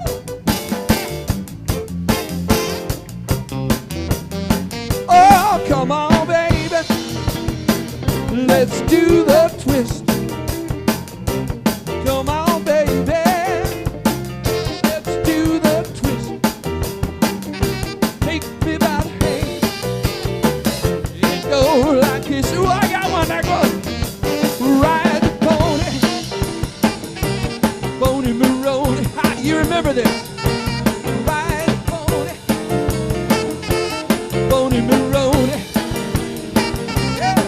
Oh, come on, baby. Let's do the twist. Come on, baby. Let's do the twist. Take me by the hand. And go like this. Ooh, I got one that goes. Ride the pony. Pony Maroni. Ha, you remember this? Ride the pony. Pony Maroni. Yeah.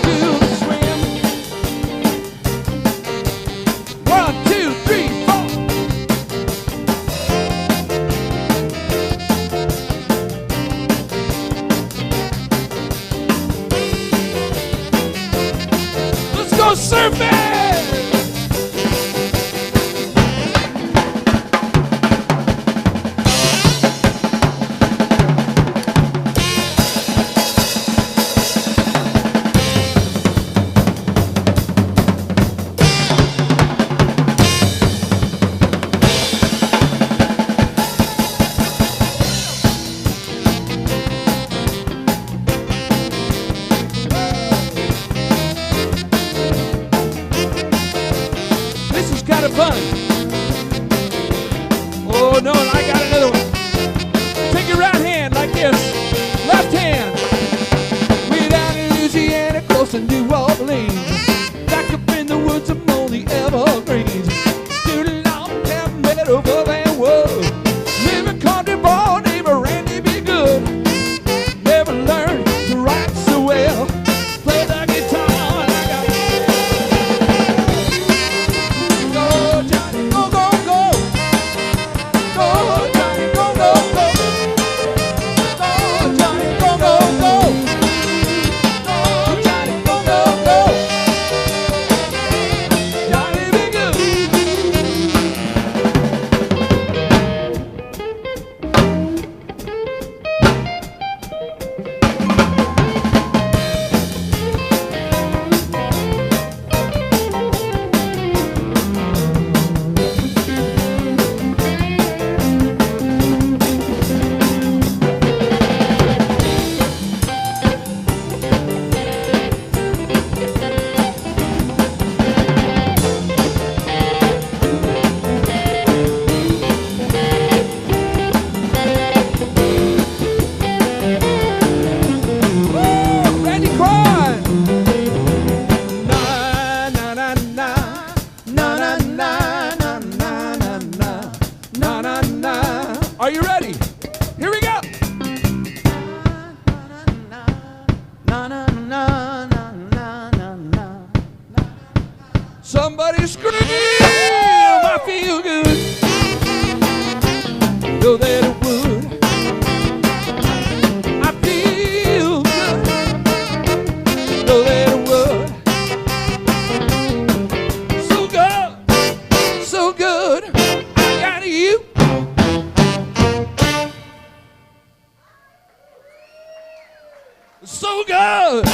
Do the swim. 1, 2, 3, 4. Let's go surfing! Somebody scream, I feel good. Know that it would. I feel good. Know that it would. So good, so good. I got you. So good,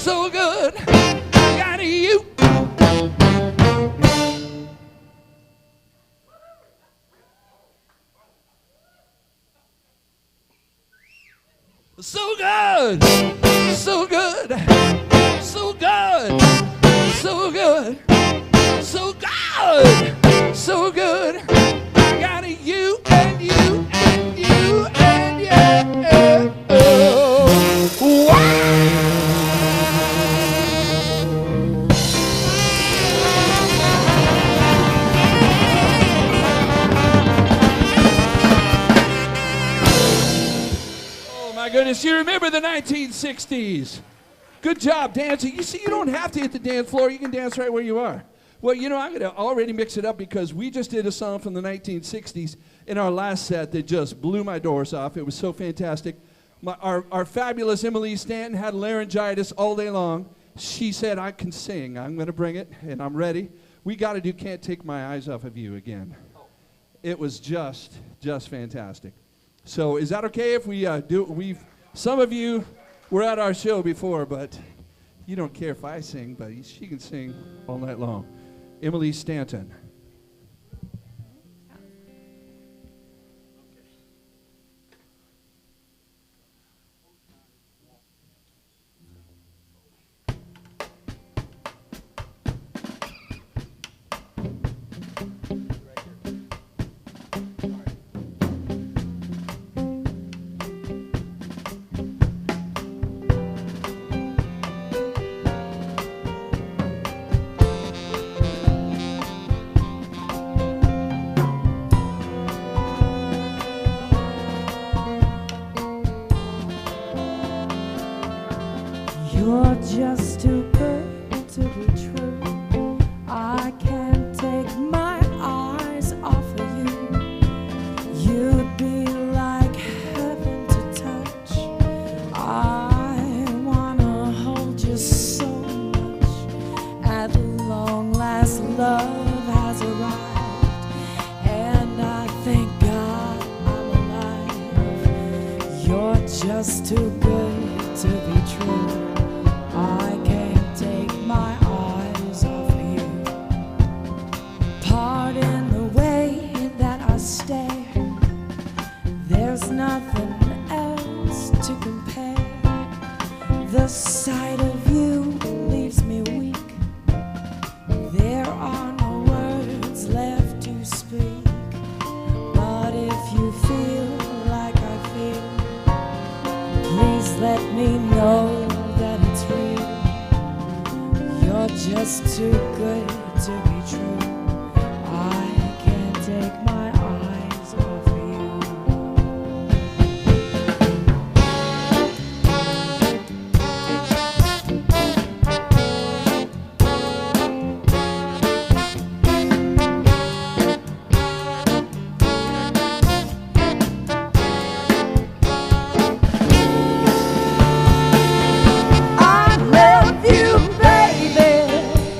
so good. I got you. So good, so good, so good, so good, so good, so good. I got you and you and you and you. Oh my goodness, you remember the 1960s. Good job dancing. You see, you don't have to hit the dance floor. You can dance right where you are. Well, you know, I'm going to already mix it up because we just did a song from the 1960s in our last set that just blew my doors off. It was so fantastic. Our fabulous Emily Stanton had laryngitis all day long. She said, I can sing. I'm going to bring it, and I'm ready. We got to do Can't Take My Eyes Off of You again. It was just fantastic. So is that okay if we do? Some of you were at our show before, but you don't care if I sing, but she can sing all night long. Emily Stanton. You're just too good to be true. I can't take my eyes off of you. You'd be like heaven to touch. I wanna hold you so much. At long last, love has arrived, and I thank God I'm alive. You're just too good to be true. I can't take my eyes off of you. Pardon the way that I stare. There's nothing else to compare. The sight of you leaves me weak. There are no words left to speak. But if you feel like I feel, please let me know that it's real. You're just too good to be true. I can't take my eyes off of you. I love you, baby,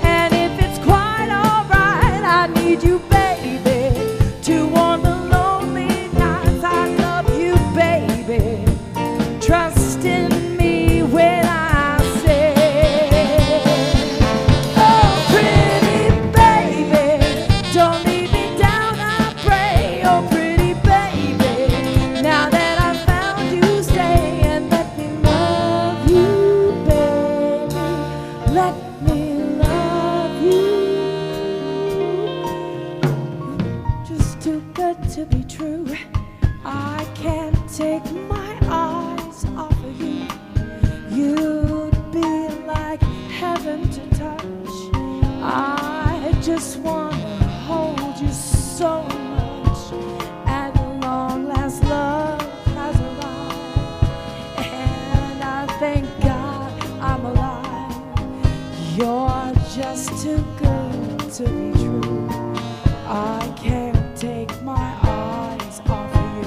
and if it's quite alright, I need you, baby, to warm the lonely nights. I love you, baby. Trust in me when I say, oh, pretty baby, don't leave me down, I pray. Oh, pretty baby, now that I've found you, stay and let me love you, baby. Let me love you. Just too good to be true. I can't take my eyes off of you. You'd be like heaven to touch. I just wanna hold you so much. At long last, love has arrived, and I thank God I'm alive. You're just too good to be true. I can't take my eyes off of you.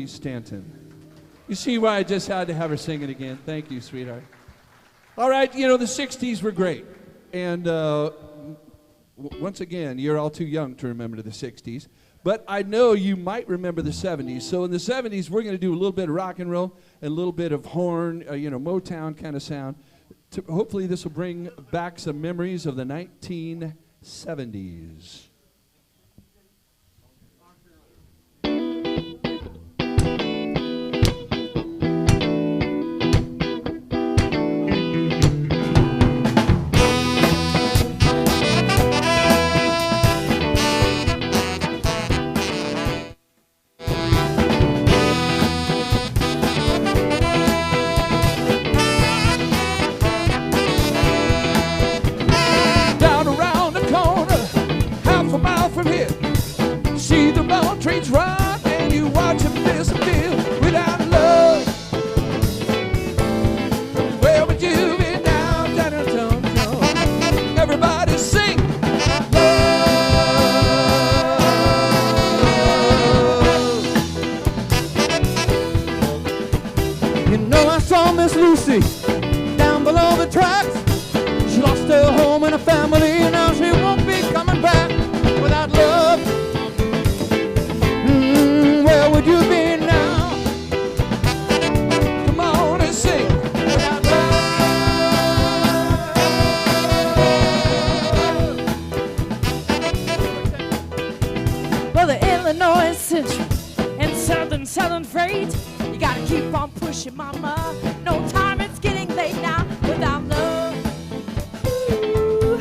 Stanton. You see why I just had to have her sing it again. Thank you, sweetheart. All right, you know, the 60s were great. And once again, you're all too young to remember the 60s. But I know you might remember the 70s. So in the 70s, we're going to do a little bit of rock and roll and a little bit of horn, Motown kind of sound. Hopefully this will bring back some memories of the 1970s. Trains run and you watch them disappear without love. Where would you be now? Everybody sing love. You know I saw Miss Lucy down below the tracks. She lost her home and her family, and now she won't be coming back without love. Where would you be now? Come on and sing without love. Well, the Illinois Central and Southern Freight, you gotta keep on pushing, mama. No time, it's getting late now without love. Ooh,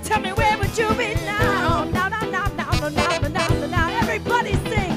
tell me where would you be now? Now, everybody sing.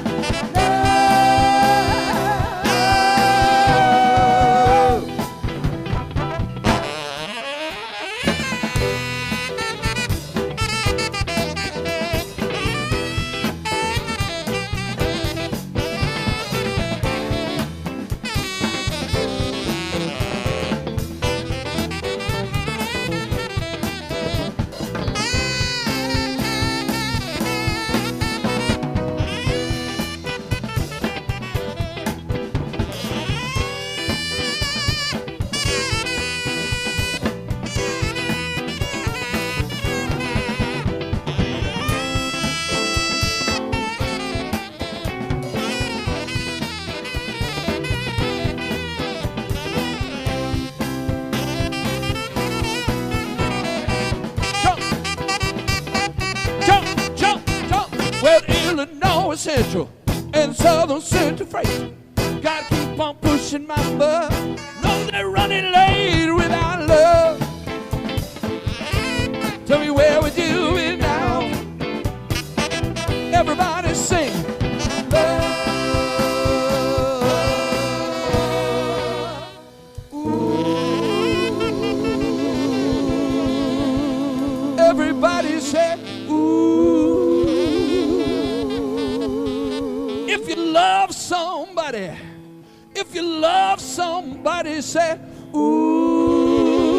Central and Southern Central Freight. Gotta keep on pushing my butt. No, they're running late without love. Tell me where would you be now? Everybody sing love. Ooh. Everybody say ooh. If you love somebody, say, ooh.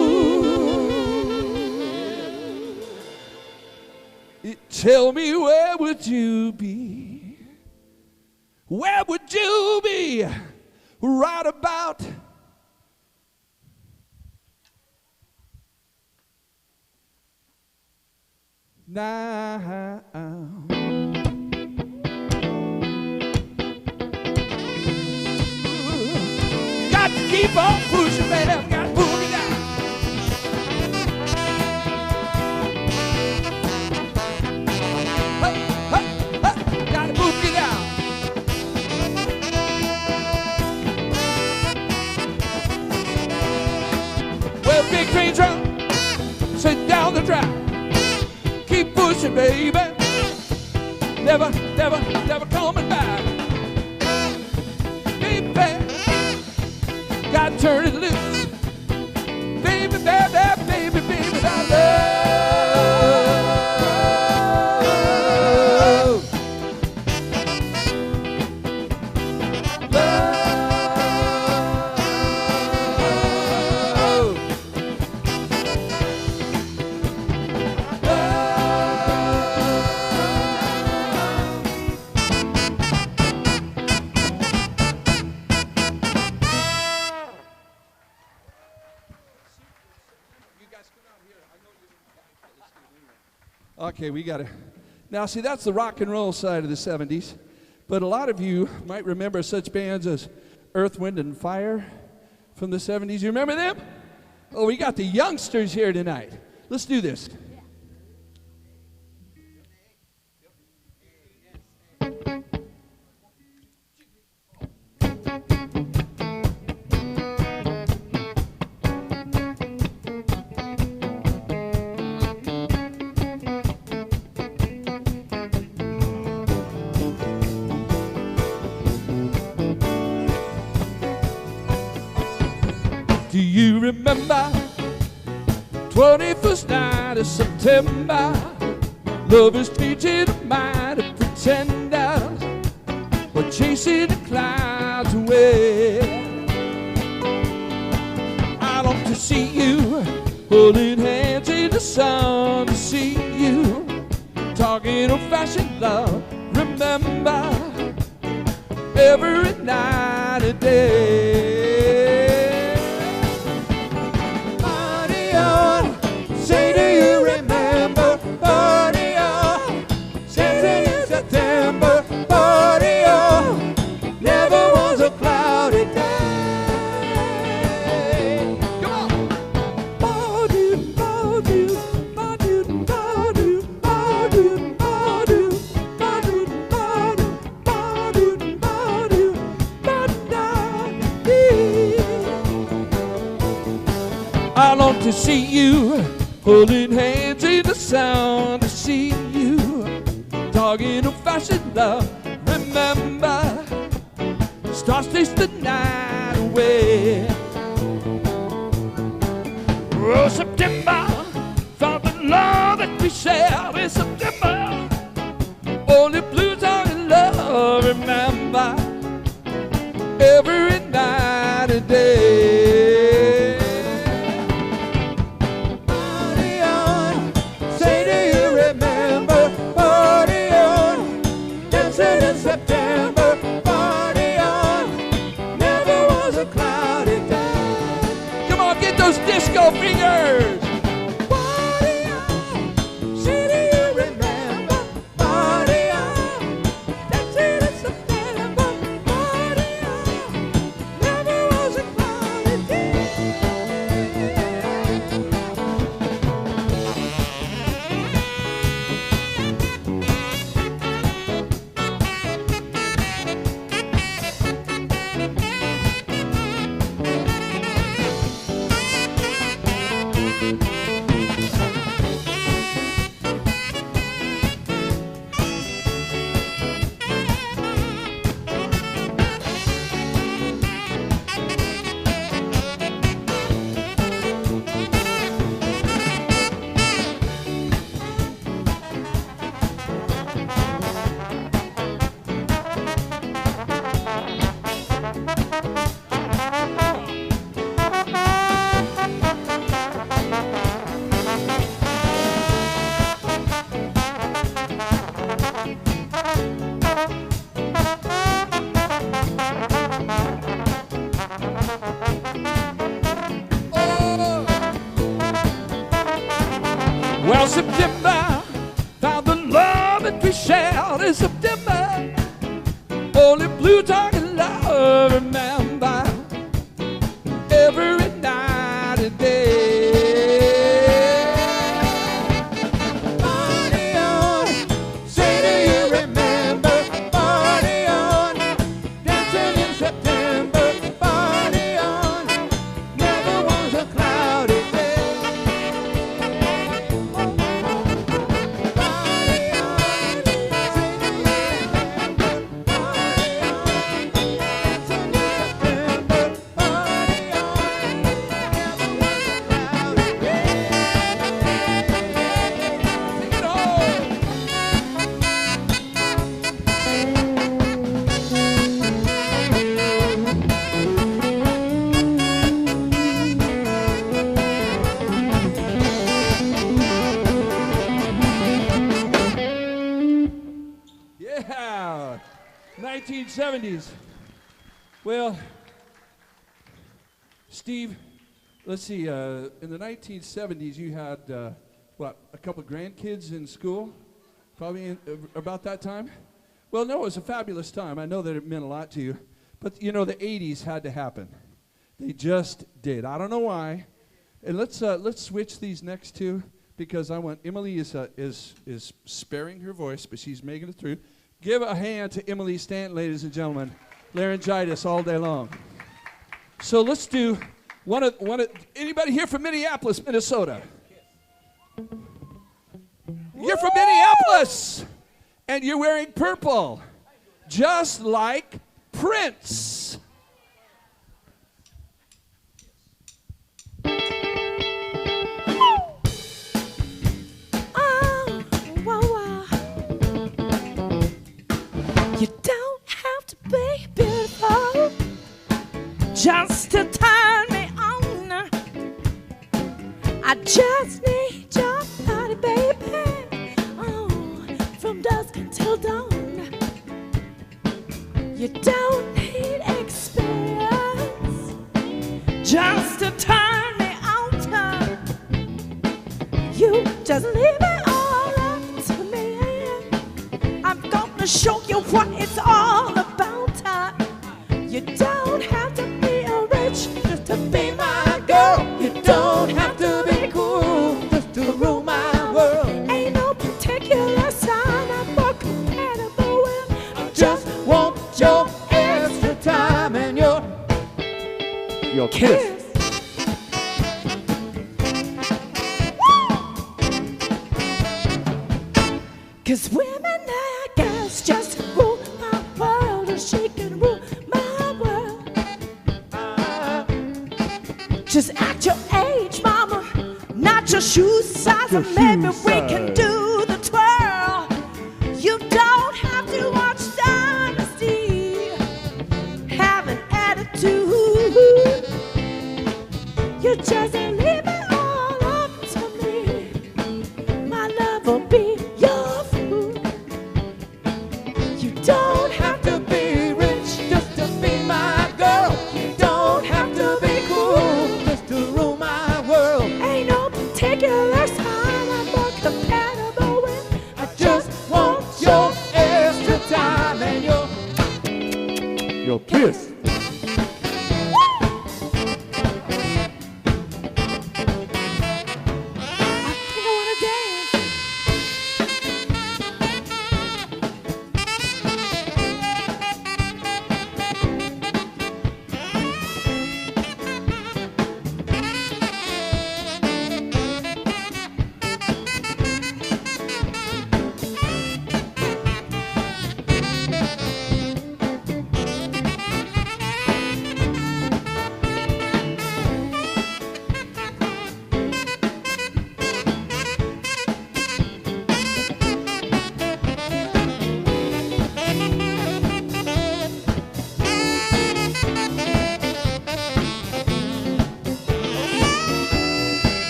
Tell me, where would you be? Where would you be right about now. Got to keep on pushing, baby. Got to pull me down. Hey, hey, hey. Got to move me down. Well, big train truck, sit down the track. Keep pushing, baby. Never, never, never coming back. Baby, gotta turn it loose. Baby, baby, baby, baby, I Okay, we got to. Now, see, that's the rock and roll side of the 70s. But a lot of you might remember such bands as Earth, Wind, and Fire from the 70s. You remember them? Oh, we got the youngsters here tonight. Let's do this. Do you remember 21st night of September? Lovers treated a mighty pretenders, but chasing the clouds away. I long to see you holding hands in the sun, to see you talking old-fashioned love. Remember every night and day. Say, do you remember, buddy, oh, dancing in September, buddy, oh, never was a cloudy day. Come on. Ba-do, ba-do, ba-do, ba-do, ba-do, ba-do, ba-do, ba-do, ba-do, ba-do, ba-da-dee. I long to see you holding hands in the sun, to see you talking old-fashioned love. Remember, stars chase the night away. Oh, September, found the love that we share in September. Only blues are in love. Remember, every night and day. September, party on, never was a cloudy day. Come on, get those disco fingers. Party on, see, do you remember? Party on, dancing in September, party on, never was a cloudy day. Well, September clouded day. Party on, say do you remember? Party on, dancing in September. Party on, never was a cloudy day. Yeah, 1970s. Well, Steve, let's see, in the 1970s you had, what, a couple grandkids in school? Probably about that time? Well, no, it was a fabulous time. I know that it meant a lot to you. But, you know, the 80s had to happen. They just did. I don't know why. And let's switch these next two, because I want, Emily is sparing her voice, but she's making it through. Give a hand to Emily Stanton, ladies and gentlemen. Laryngitis all day long. So let's do one of anybody here from Minneapolis, Minnesota? You're from Minneapolis, and you're wearing purple, just like Prince. You don't have to be beautiful just to turn me on. I just need your body, baby, oh, from dusk until dawn. You don't need experience just to turn me on. You just leave it all up to me. I'm gonna show you what it's all about. You don't have to be a rich just to be my girl. You don't have to be cool just to rule my world. Ain't no particular sign I'm more compatible with. I just want your extra time and your kiss. Cause women, I guess, just rule my world, or she can rule my world. Just act your age, mama, not your shoe size, and maybe we can do the twirl. You don't have to watch Dynasty, have an attitude. You just leave it all up to me. My love will be your food. You don't have to be rich just to be my girl. You don't have to be cool just to rule my world. Ain't no particular sign I'm more compatible with. I just want your extra time and your kiss.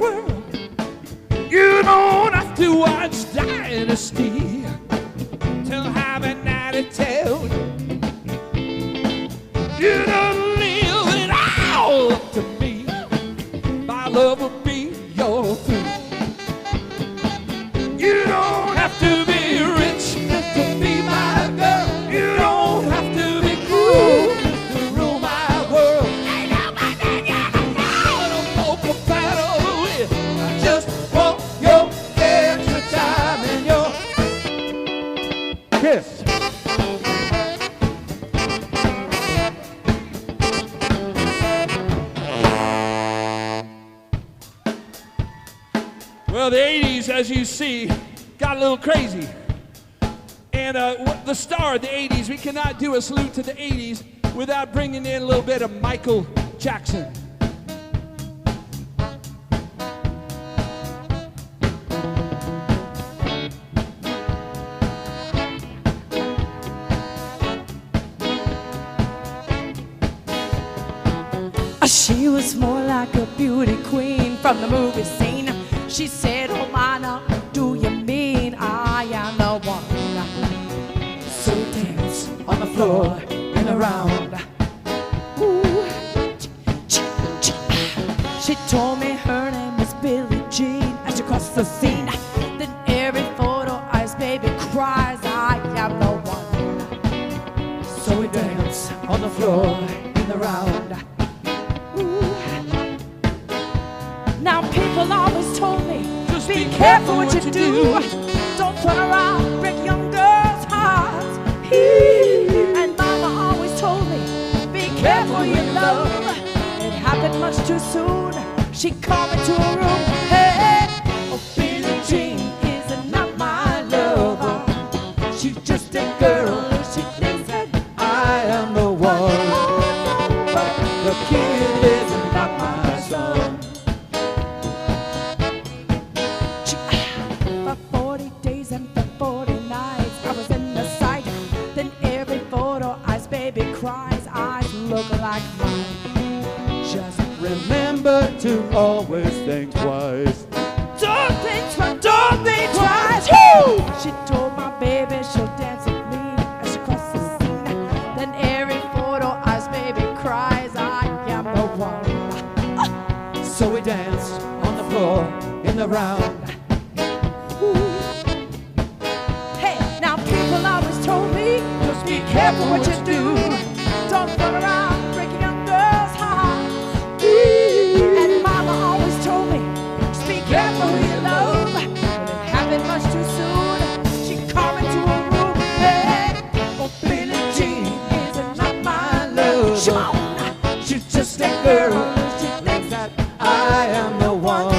world. You don't have to watch Dynasty to have an attitude. You don't live it all up to me. My love will be your food. You don't have to be rich just to be my girl. You don't have to be cool just to rule my world. Ain't nobody got a little more compatible with. I just want your extra time and your kiss. Well, the 80s, as you see, got a little crazy. And the star of the 80s, we cannot do a salute to the 80s without bringing in a little bit of Michael Jackson. She was more like a beauty queen from the movie scene. She said, oh, Mana, do you mean I am the one? So dance on the floor and around. Ooh. She told me her name was Billie Jean as she crossed the scene. Then every photo eyes baby cries, I am the one. So we dance on the floor in the round. Now people always told me, just be careful what you do. Don't turn around, break young girls' hearts. And Mama always told me, be careful you love. It happened much too soon. She called me to her room. Hey, oh, Billie Jean is not my lover. She's just a girl. She thinks that I am the one. But the kid is not my son. For 40 days and for 40 nights I was in the sight. Then every photo eyes baby cries, eyes look like mine. Just Remember to always think twice. don't think twice. Woo! She told my baby she'll dance with me as she crosses the scene. Then every photo eyes baby cries, I am the one. So we danced on the floor in the round. Hey, now people always told me, just be careful what you do. Don't run around breaking young girls' hearts. And Mama always told me, just be careful who you love. But it happened much too soon. She called me to her room. Hey, oh, Billie Jean is not my love. She's just a girl. She thinks that I am the one.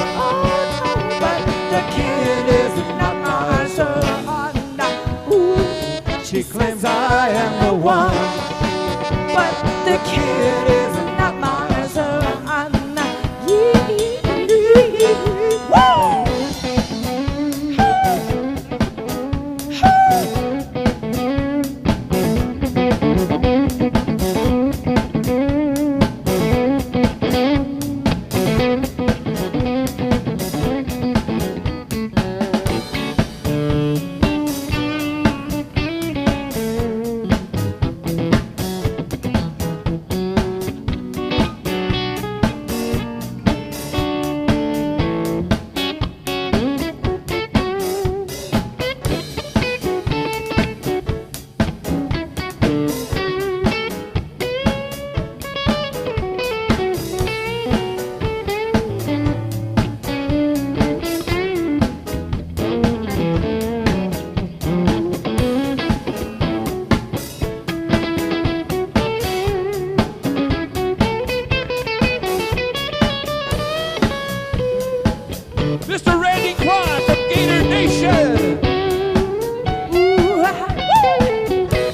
But the kid is not my son. She claims I am the one. But the kid is not my son. Mr. Randy Kwan from Gator Nation.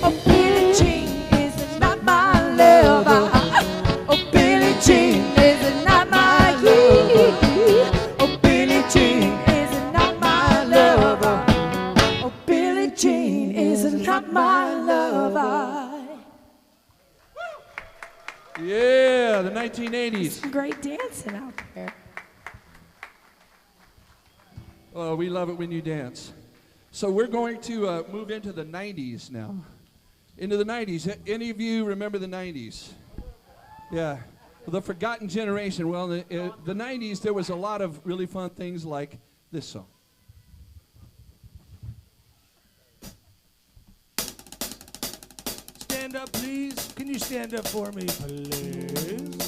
Oh, Billie Jean is not my lover. Oh, Billie Jean is not my lover. Oh, Billie Jean is not my lover. Oh, Billie Jean is not my lover. Yeah, the 1980s. Some great dancing out there. Oh, we love it when you dance. So we're going to move into the 90s now. Into the 90s. Any of you remember the 90s? Yeah. Well, the forgotten generation. Well, in the 90s, there was a lot of really fun things like this song. Stand up, please. Can you stand up for me, please?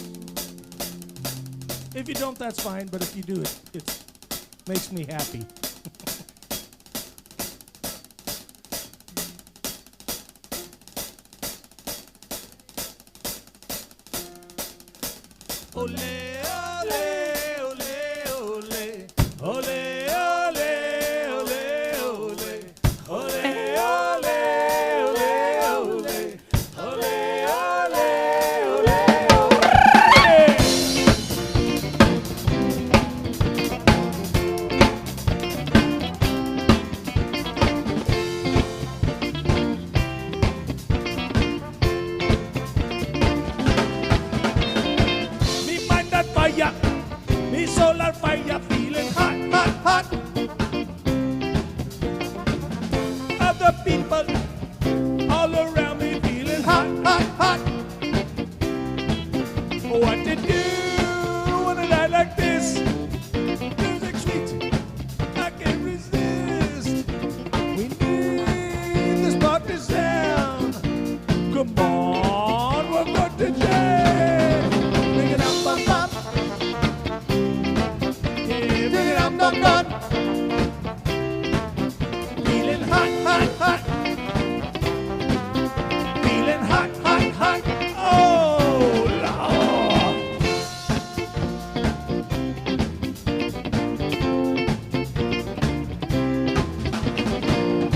If you don't, that's fine, but if you do, it makes me happy. Ole, ole, ole, ole, ole, ole, ole, ole, ole, fire, me solar fire, feeling hot, hot, hot. Other people all around me feeling hot, hot, hot. What to do on a night like this? Music sweet, I can't resist. We need this party sound. Come on, we're going to jam. Bring it up, up, up. Yeah, bring it up, up, up. Feeling hot, hot, hot. Feeling hot, hot, hot. Oh, Lord.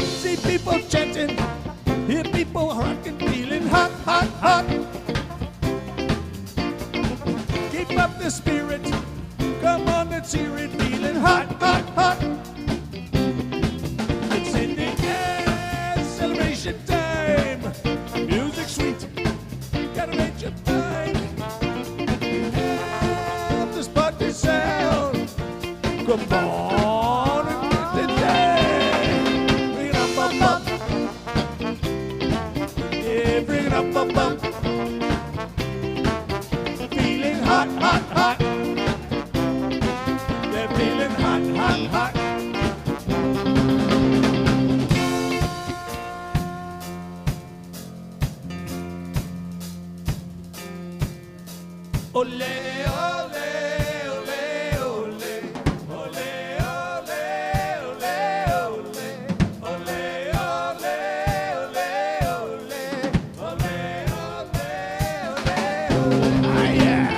See people chanting, hear people rocking, feeling hot, hot, hot. Keep up the spirit, come on, let's hear it, feeling hot, hot, hot. It's in the air, celebration time. Music sweet, gotta make your mind. Have this party sound. Come on and get the day. Bring it up, up, up. Yeah, bring it up, up, up. Feeling hot, hot, hot. They're feeling hot, hot, hot. Ole, ole, ole, ole. Ole, ole, ole, ole. Ole, ole, ole, ole. Ole, ole, ole, ole. Ah, yeah.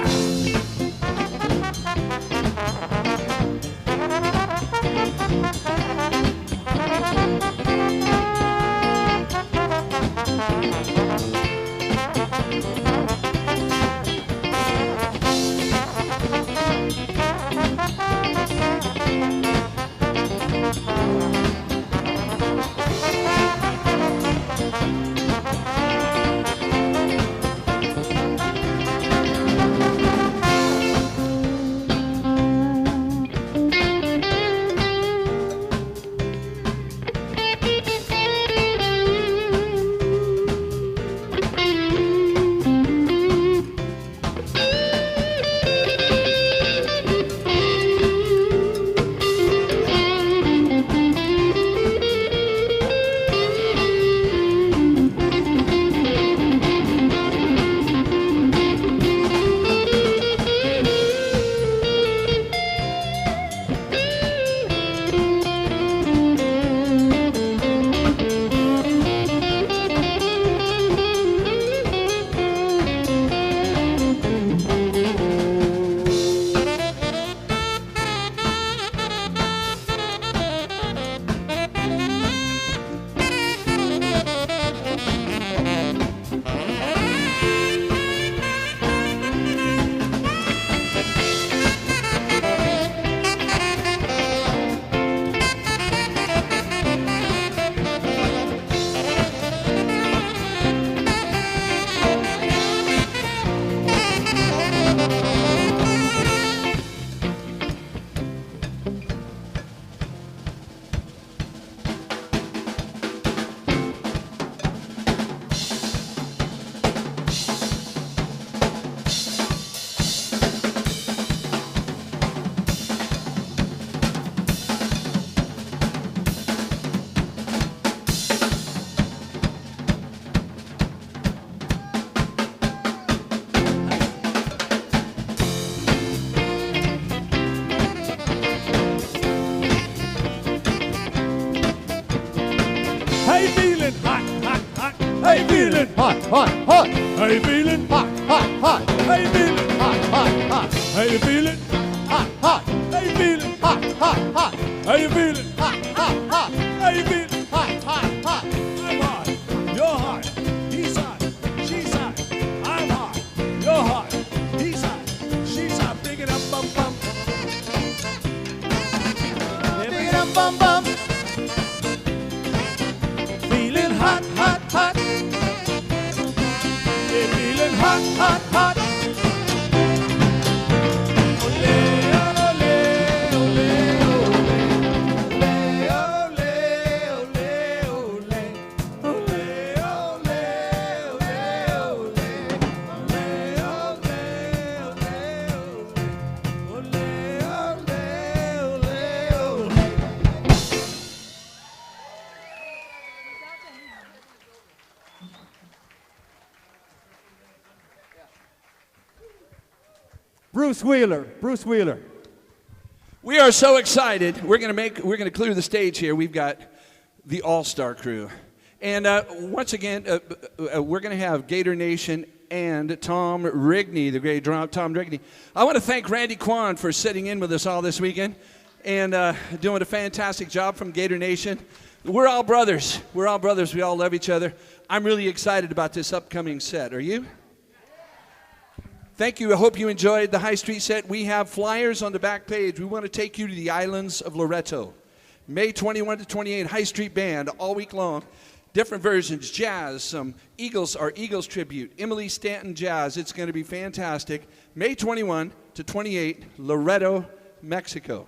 feeling hot, hot, hot. How you feeling? Hot, hot, hot. How you feeling? Hot, hot, hot. How you feeling? Hot, hot, hot. How you feeling? Hot, hot. How you feeling? Hot, hot, hot. How you feeling? Hot, hot, hot. How you feeling? Hot, hot, hot. I'm hot. You're hot. He's hot. She's hot. I'm hot. You're hot. He's hot. She's hot. Bring it up, bum, bum. Bring it up, bum, bum. Feeling hot, hot, hot. They're feeling hot, hot, hot. Bruce Wheeler. Bruce Wheeler. We are so excited. We're going to clear the stage here. We've got the all-star crew. And once again, we're going to have Gator Nation and Tom Rigney, the great Tom Rigney. I want to thank Randy Kwan for sitting in with us all this weekend and doing a fantastic job from Gator Nation. We're all brothers. We're all brothers. We all love each other. I'm really excited about this upcoming set. Are you? Thank you. I hope you enjoyed the High Street set. We have flyers on the back page. We want to take you to the islands of Loretto. May 21 to 28, High Street Band all week long. Different versions, jazz, some Eagles tribute, Emily Stanton jazz. It's going to be fantastic. May 21 to 28, Loretto, Mexico.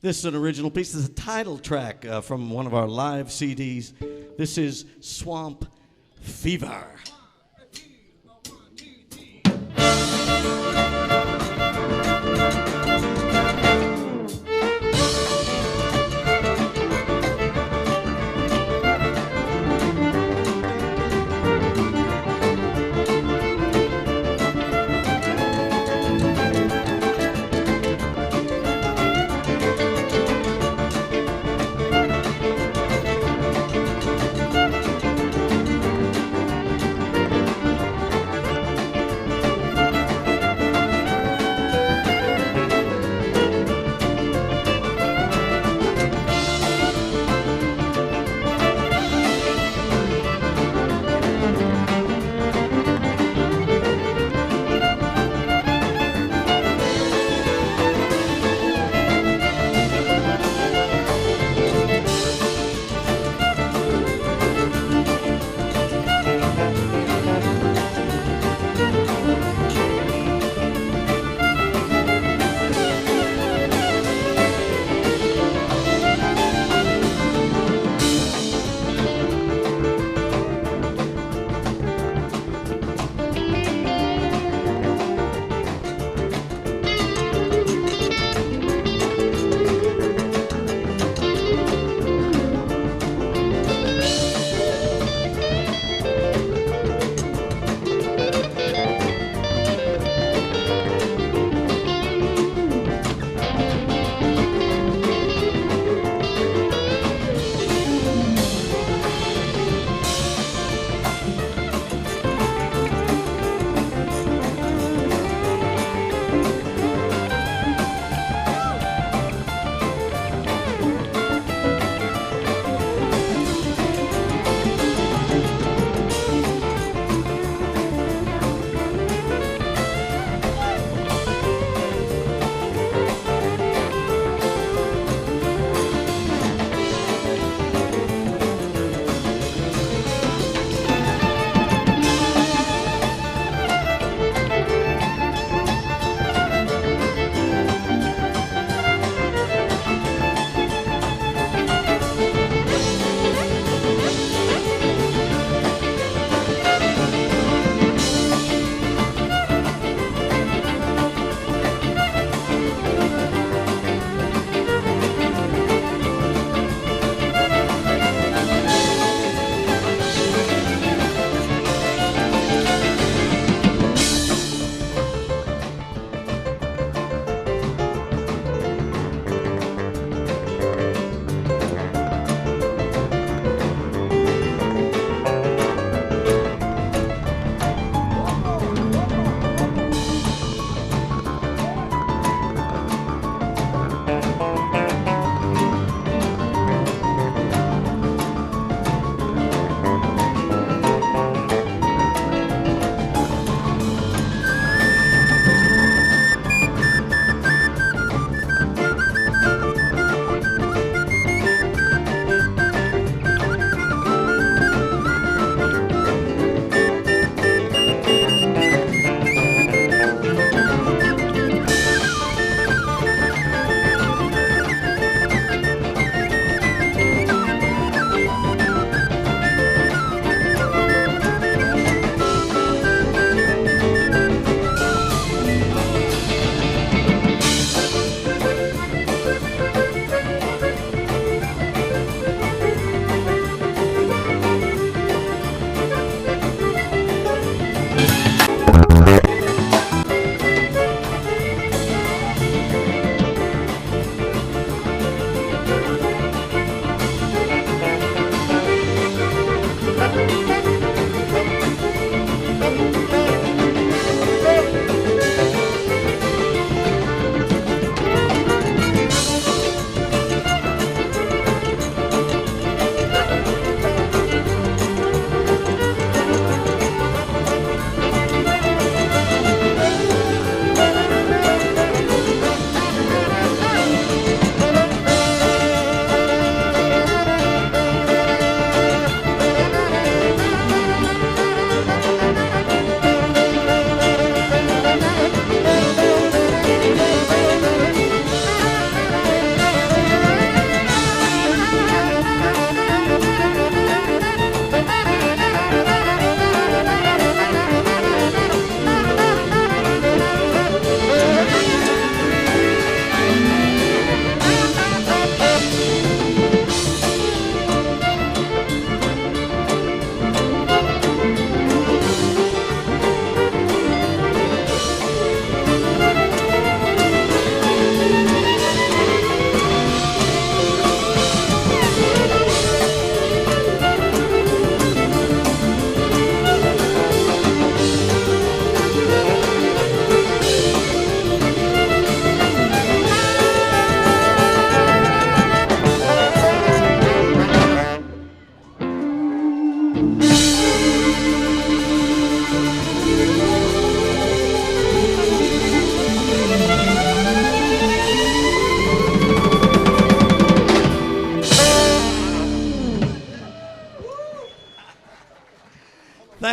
This is an original piece. This is a title track from one of our live CDs. This is Swamp Fever.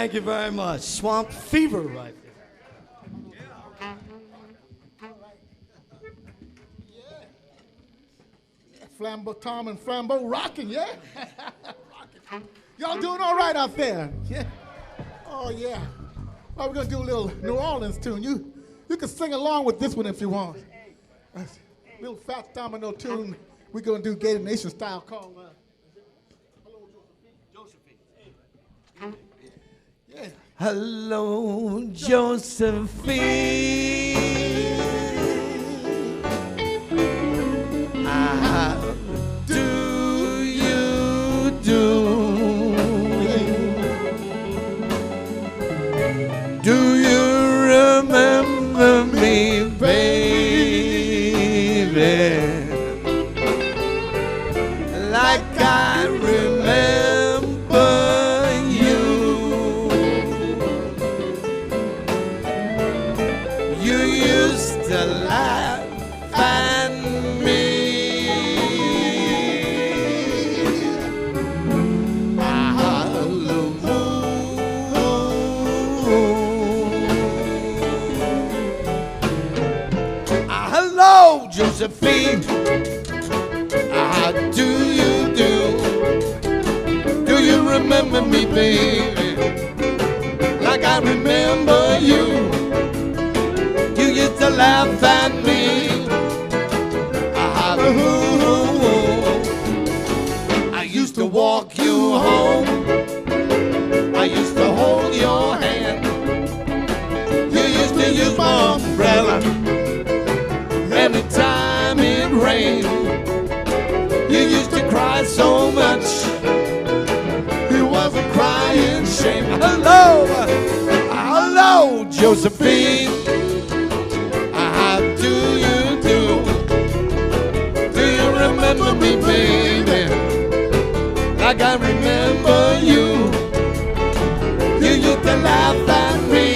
Thank you very much. Swamp Fever right there. Flambeau, Tom and Flambeau rocking, yeah? Rocking. Y'all doing all right out there? Yeah. Oh, yeah. Well, we're going to do a little New Orleans tune. You can sing along with this one if you want. A little Fat Domino tune we're going to do Gator Nation style called yeah. Hello, Josephine. How do you do? Do you remember me, baby? Like I remember you. You used to laugh at me. Hello, Josephine. How do you do? Do you remember me, baby? Like I remember you. You used to laugh at me. I used to walk you home. I used to hold your hand. You used to use my umbrella anytime it rained. You used to cry so much. It was a crying shame. Hello, hello, Josephine. How do you do? Do you remember me, baby? Like I remember you. You used to laugh at me.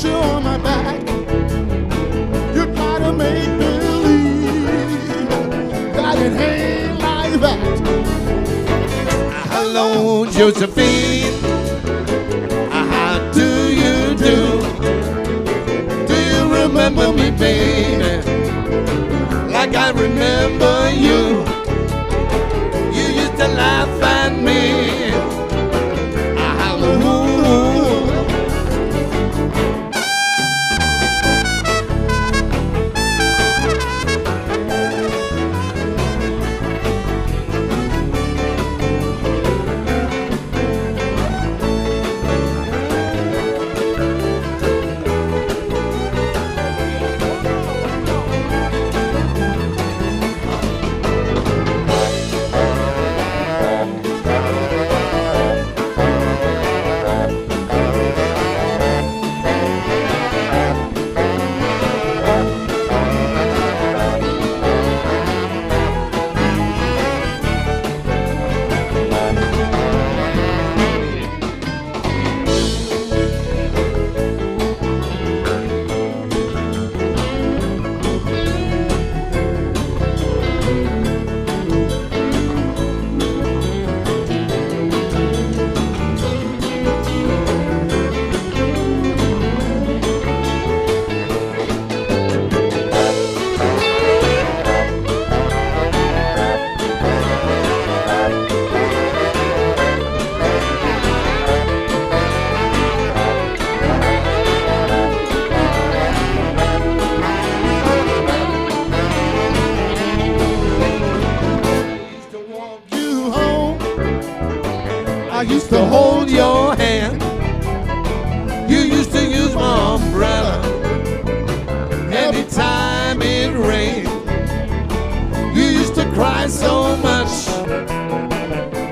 You on my back, you try to make believe that it ain't like that. Hello, Josephine. How do you do? Do you remember me, baby? Like I remember you. You used to laugh at me. Hello. I used to hold your hand. You used to use my umbrella anytime it rained. You used to cry so much,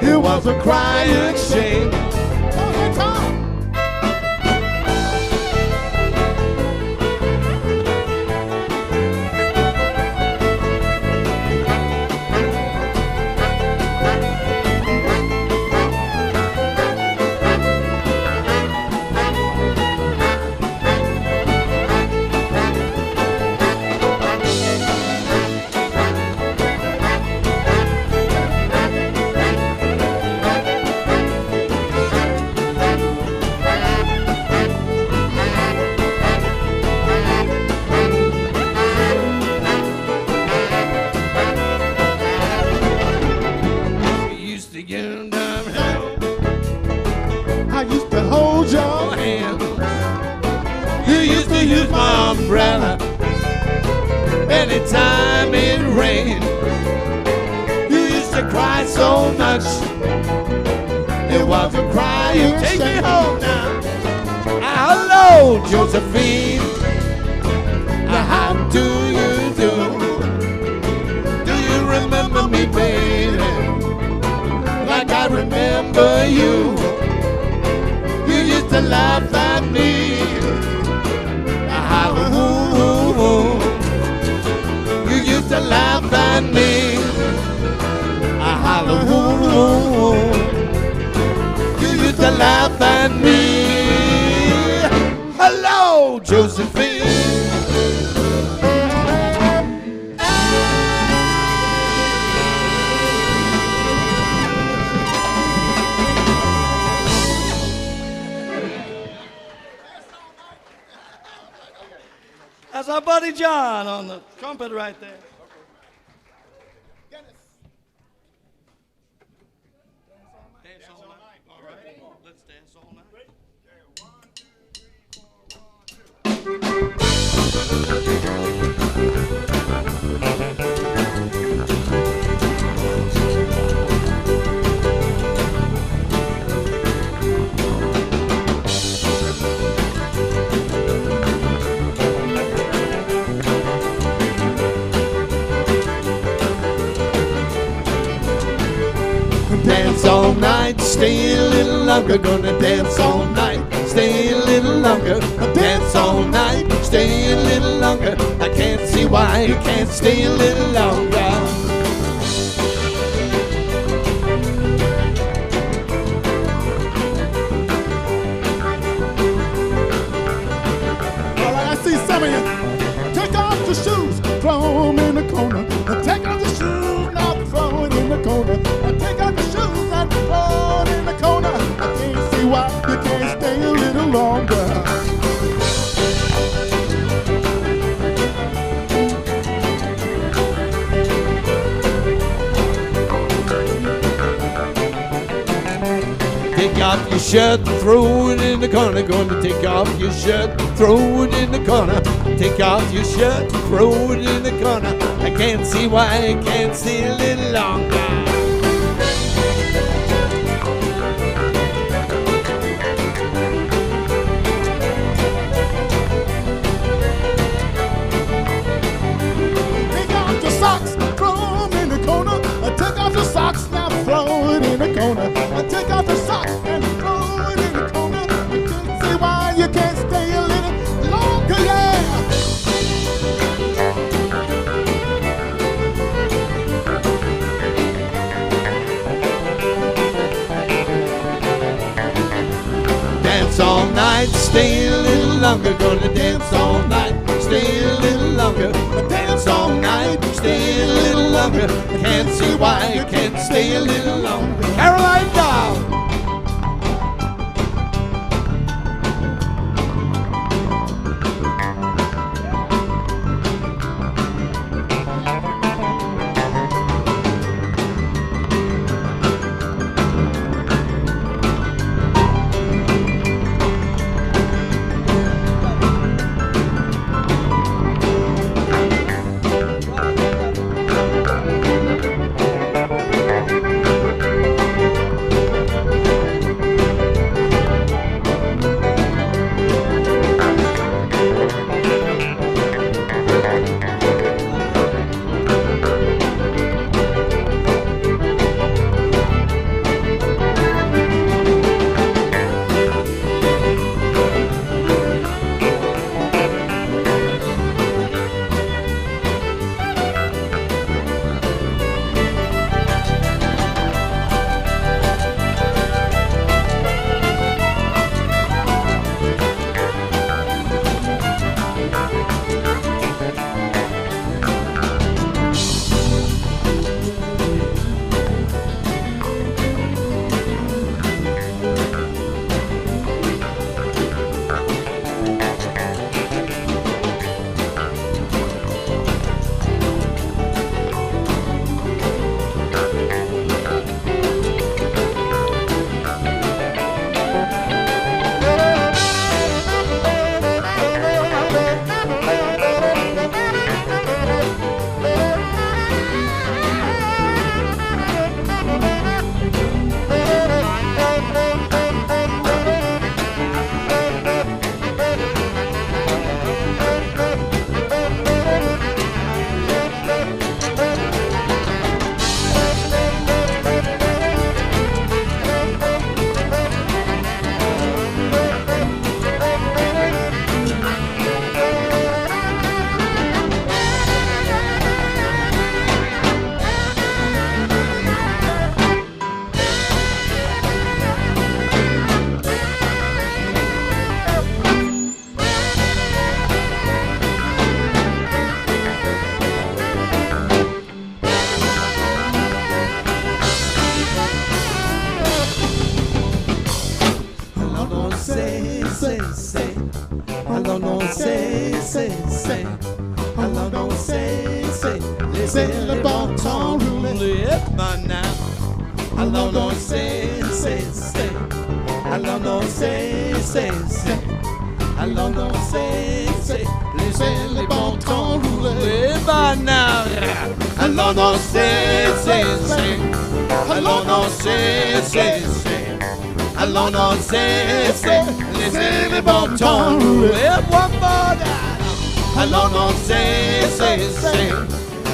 it was a crying shame. Use my umbrella anytime it rained. You used to cry so much, it was a crying. Take me home now. Hello, Josephine. How do you do? Do you remember me, baby? Like I remember you. You used to laugh at me. You used to laugh at me. I holler, you used to laugh at me. Hello, Josephine. That's our buddy John on the trumpet right there. Dance all night. All right. Let's dance all night. Dance all night, stay a little longer. Gonna dance all night, stay a little longer. Dance all night, stay a little longer. I can't see why you can't stay a little longer. All right, I see some of you. Take off the shoes, throw them in the corner. Take off the shoes, now throw it in the corner. Take off the shoes and throw it in the corner. I can't see why you can't stay a little longer. Take off your shirt, throw it in the corner. Gonna take off your shirt, throw it in the corner. Take off your shirt, throw it in the corner. I can't see why I can't stay a little longer. Take off your socks, throw them in the corner. Take off your socks, now throw it in the corner. Take off your socks and throw it in the corner. I can't see why you can't stay a little longer, yeah. Dance all night, stay a little longer. Gonna dance all night, stay a little longer. Dance all night, stay a little longer. I can't see why you can't stay a little longer. Caroline down. say, say. Alors non, say, say, say. Alors non, say, say. Laissez le bon temps rouler maintenant. Alors non, say, say, say. Alors non, say, say, say. Alors non, say, say. Laissez le bon temps rouler maintenant. Alors non, say, say, say. Alors non, say, say, say. Alors non, say, say. Laissez le bon temps rouler one more time. Alors non, say, say, say.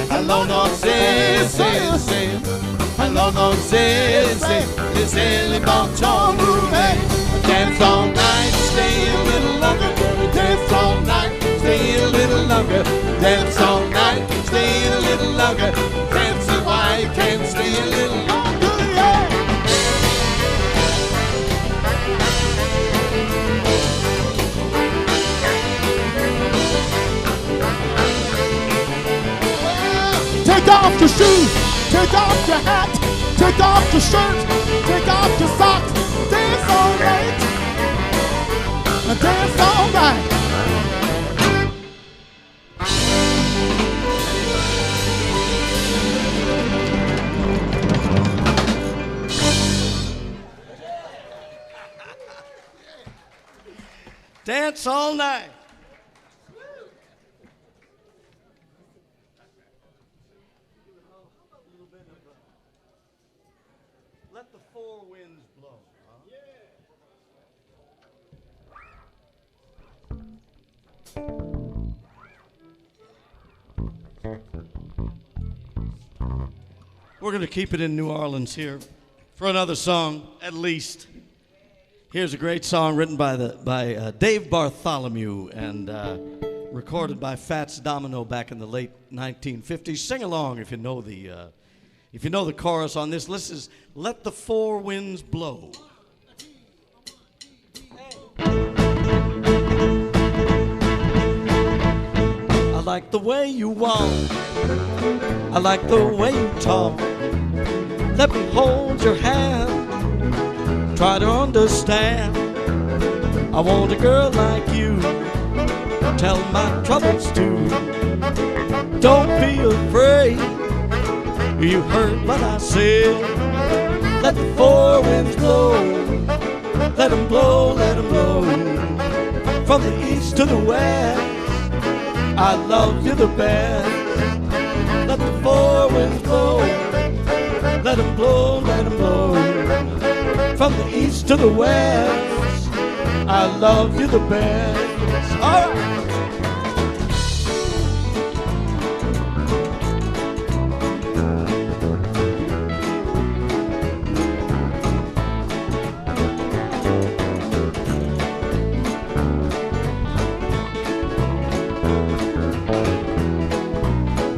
Alors non, say, say, say. Alors non, say, say. Laissez le bon temps rouler. Dance all night, stay a little longer. Dance all night, stay a little longer. Dance all night, stay a little longer. Can't see why you can't stay a little longer, yeah. Take off your shoes, take off your hat, take off your shirt, take off your socks. Dance all right, dance all right. Dance all night. Let the four winds blow. We're going to keep it in New Orleans here for another song, at least. Here's a great song written by Dave Bartholomew and recorded by Fats Domino back in the late 1950s. Sing along if you know the chorus on this. This is "Let the Four Winds Blow." I like the way you walk. I like the way you talk. Let me hold your hand. Try to understand. I want a girl like you. Tell my troubles too. Don't be afraid. You heard what I said. Let the four winds blow. Let them blow, let them blow. From the east to the west, I love you the best. Let the four winds blow. Let them blow, let them blow. From the east to the west, I love you the best. All right.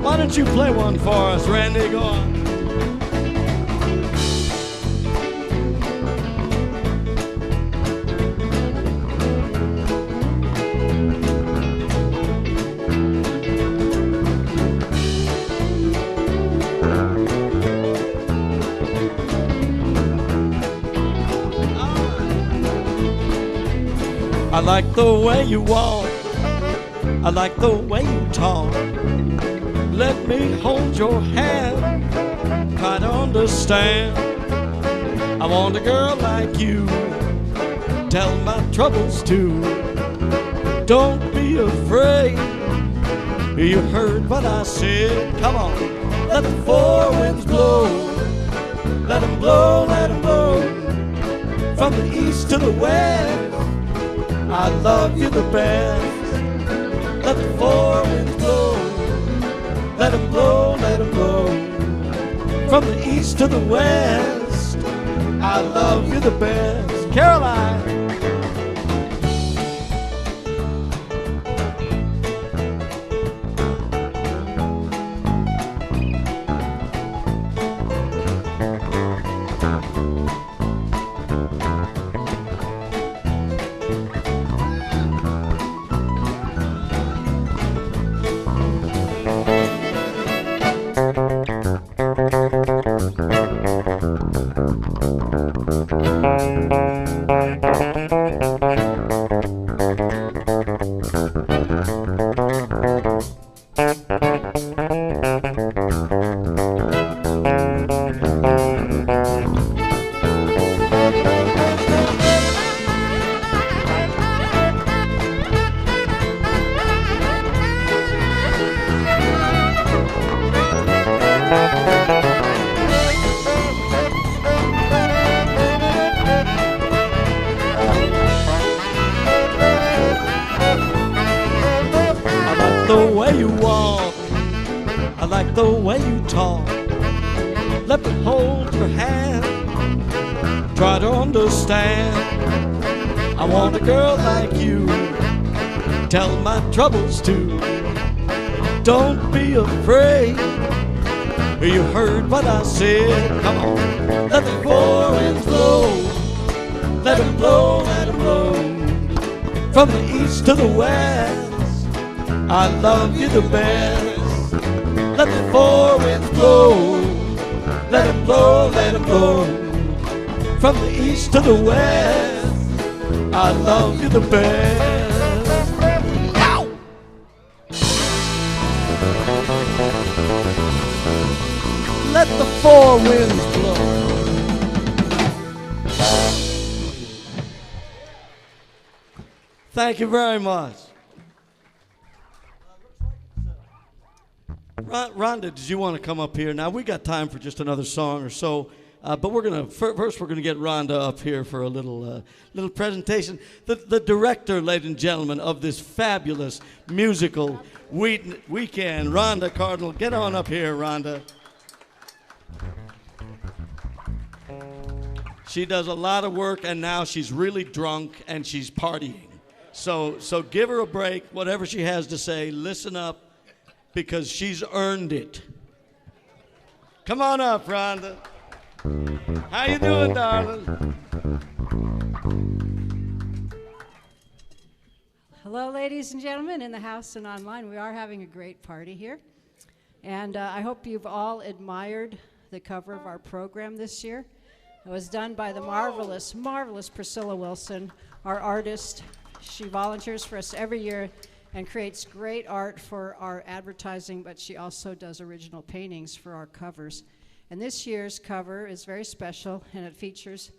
Why don't you play one for us, Randy? Go on. I like the way you walk. I like the way you talk. Let me hold your hand. Try to understand. I want a girl like you. Tell my troubles too. Don't be afraid. You heard what I said. Come on. Let the four winds blow. Let them blow, let them blow. From the east to the west, I love you the best. Let the four winds blow. Let them blow, let them blow. From the east to the west, I love you the best. Caroline. the way you talk. Let me hold your hand. Try to understand. I want a girl like you. Tell my troubles too. Don't be afraid. You heard what I said. Come on. Let the four winds blow. Let them blow, let them blow. From the east to the west, I love you the best. Let the four winds blow. Let them blow, let them blow. From the east to the west, I love you the best. Ow! Let the four winds blow. Thank you very much. Rhonda, did you want to come up here? Now, we got time for just another song or so, but we're gonna first we're gonna get Rhonda up here for a little presentation. The director, ladies and gentlemen, of this fabulous musical weekend, Rhonda Cardinal. Get on up here, Rhonda. She does a lot of work, and now she's really drunk and she's partying. So give her a break. Whatever she has to say, listen up, because she's earned it. Come on up, Rhonda. How you doing, darling? Hello, ladies and gentlemen, in the house and online. We are having a great party here. And I hope you've all admired the cover of our program this year. It was done by the marvelous, marvelous Priscilla Wilson, our artist. She volunteers for us every year and creates great art for our advertising, but she also does original paintings for our covers. And this year's cover is very special, and it features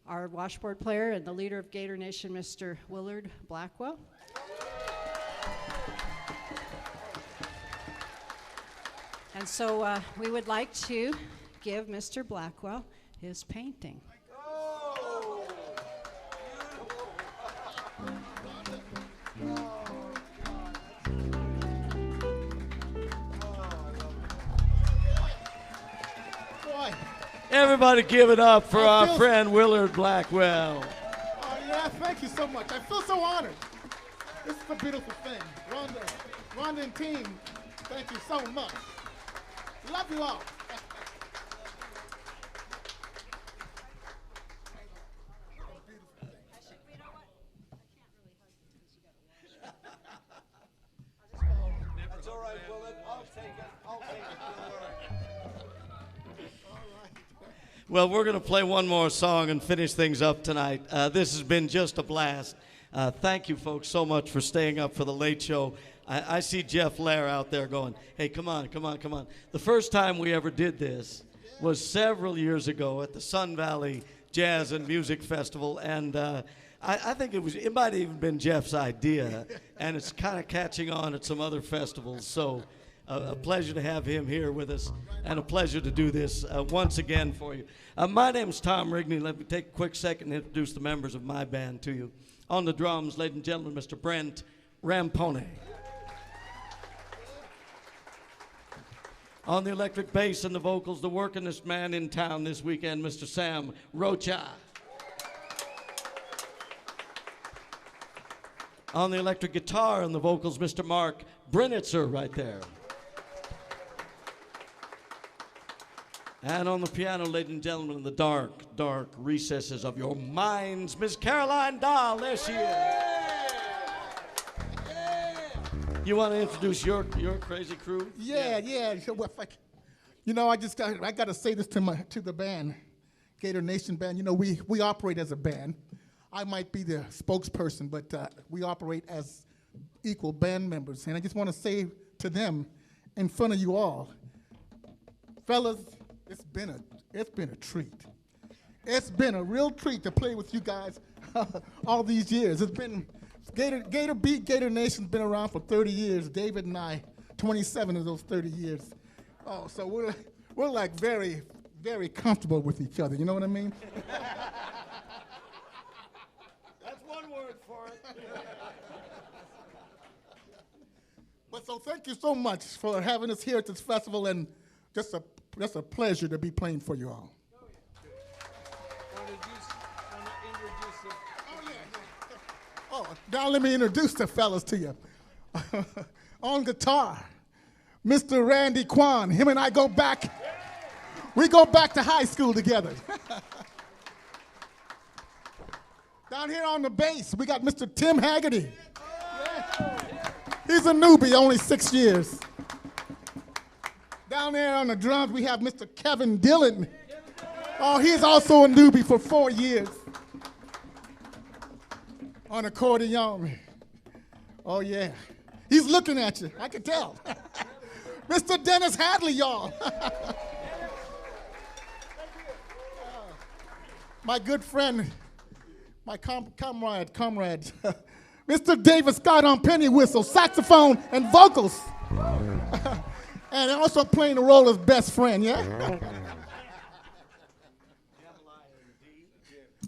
our washboard player and the leader of Gator Nation, Mr. Willard Blackwell. And so we would like to give Mr. Blackwell his painting. Everybody give it up for our friend Willard Blackwell. Oh, yeah, thank you so much. I feel so honored. This is a beautiful thing. Rhonda and team, thank you so much. Love you all. That's all right, Willard. I'll take it. Well, we're going to play one more song and finish things up tonight. This has been just a blast. Thank you, folks, so much for staying up for the late show. I see Jeff Lair out there going, hey, come on. The first time we ever did this was several years ago at the Sun Valley Jazz and Music Festival, and I think it might have even been Jeff's idea, and it's kind of catching on at some other festivals, so a pleasure to have him here with us, and a pleasure to do this once again for you. My name's Tom Rigney. Let me take a quick second to introduce the members of my band to you. On the drums, ladies and gentlemen, Mr. Brent Rampone. On the electric bass and the vocals, the workingest man in town this weekend, Mr. Sam Rocha. On the electric guitar and the vocals, Mr. Mark Brinitzer right there. And on the piano, ladies and gentlemen, in the dark, dark recesses of your minds, Miss Caroline Dahl. There she is. You want to introduce your crazy crew? Yeah. You know, I got to say this to the band, Gator Nation band. You know, we operate as a band. I might be the spokesperson, but we operate as equal band members. And I just want to say to them, in front of you all, fellas, it's been a treat. It's been a real treat to play with you guys all these years. It's been Gator Nation's been around for 30 years. David and I, 27 of those 30 years. Oh, so we're like very, very comfortable with each other. You know what I mean? That's one word for it. But So thank you so much for having us here at this festival, and just a pleasure to be playing for you all. Oh, now let me introduce the fellas to you. On guitar, Mr. Randy Kwan. Him and I go back. We go back to high school together. Down here on the bass, we got Mr. Tim Haggerty. He's a newbie, only 6 years. Down there on the drums, we have Mr. Kevin Dillon. Oh, he's also a newbie for 4 years. On accordion. Oh, yeah. He's looking at you, I can tell. Mr. Dennis Hadley, y'all. My good friend, my comrade, Mr. David Scott on penny whistle, saxophone, and vocals. And also playing the role as best friend, yeah?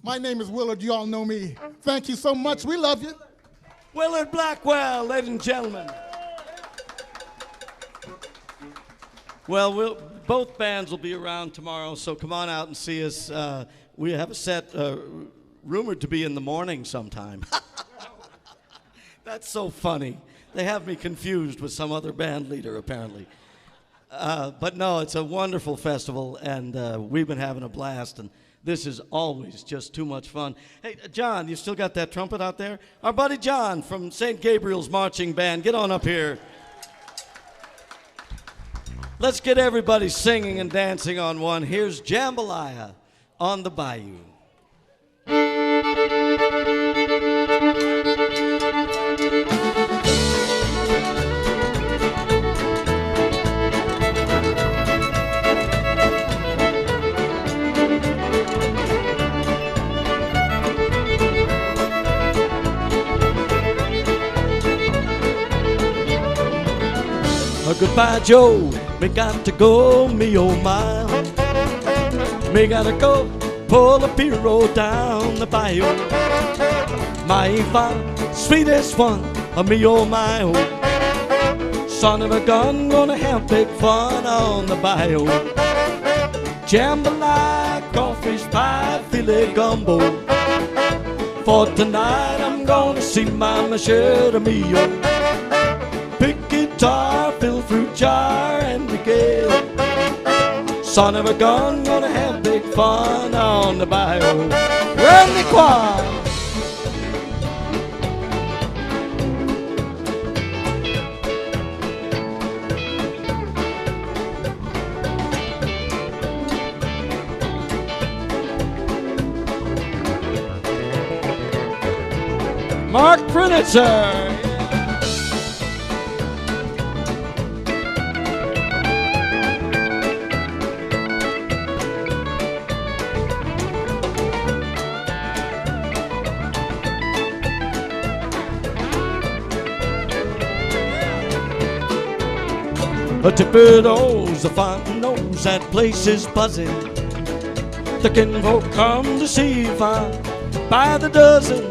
My name is Willard, you all know me. Thank you so much, we love you. Willard Blackwell, ladies and gentlemen. Well, both bands will be around tomorrow, so come on out and see us. We have a set rumored to be in the morning sometime. That's so funny. They have me confused with some other band leader, apparently. But no, it's a wonderful festival, and we've been having a blast, and this is always just too much fun. Hey, John, you still got that trumpet out there? Our buddy John from St. Gabriel's Marching Band, get on up here. Let's get everybody singing and dancing on one. Here's Jambalaya on the Bayou. Goodbye, Joe. Me got to go, me oh my. Me gotta go pull a pirogue down the bayou. My Eva, sweetest one of me oh my oh. Son of a gun, gonna have big fun on the bayou. Jambalaya, crawfish pie, filet gumbo. For tonight I'm gonna see my Michelle Mio. Pick guitar, fill fruit jar, and regale. Son of a gun, gonna have big fun on the bayou. Run the choir. Mark Prinitzer. A Tippedos, the Fontanos, that place is buzzing. The kinfolk come to see if I by the dozen.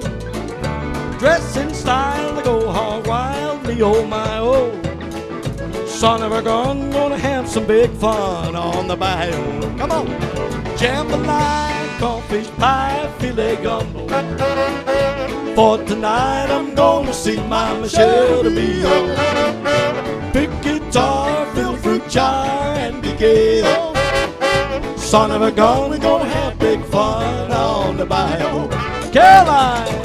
Dress in style, they go hog wild, me oh my oh. Son of a gun, gonna have some big fun on the bayou. Come on! Jambalaya, crawfish pie, filet gumbo. For tonight I'm gonna see my Michelle Mio. Pick guitar, fill fruit jar, and be gay. Son of a gun, we're gonna have big fun on the bayou. Caroline!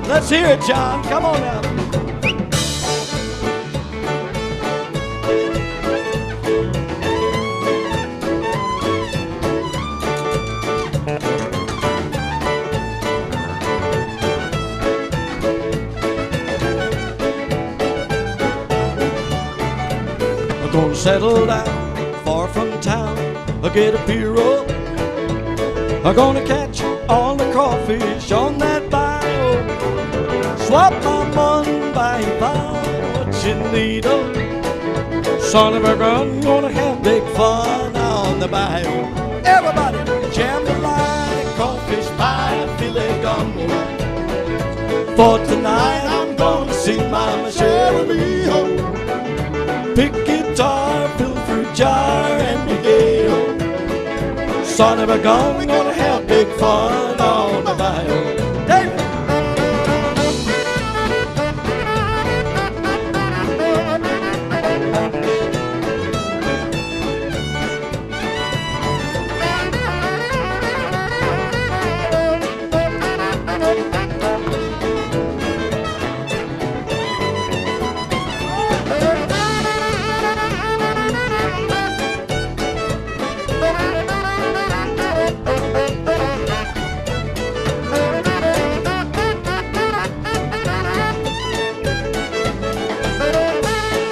Let's hear it, John. Come on now. I'm gonna settle down far from town. I'll get a pirogue. I'm gonna catch all the crawfish on that bayou. swap my money by and buy what you need. Oh, son of a gun, gonna have big fun on the bayou. Everybody, jambalaya, crawfish pie, filet gumbo. For tonight, I'm gonna see Mama Shelby home. Pick guitar, fill fruit jar, and be gay. Oh, son of a gun, we're gonna have big fun on the bayou. David!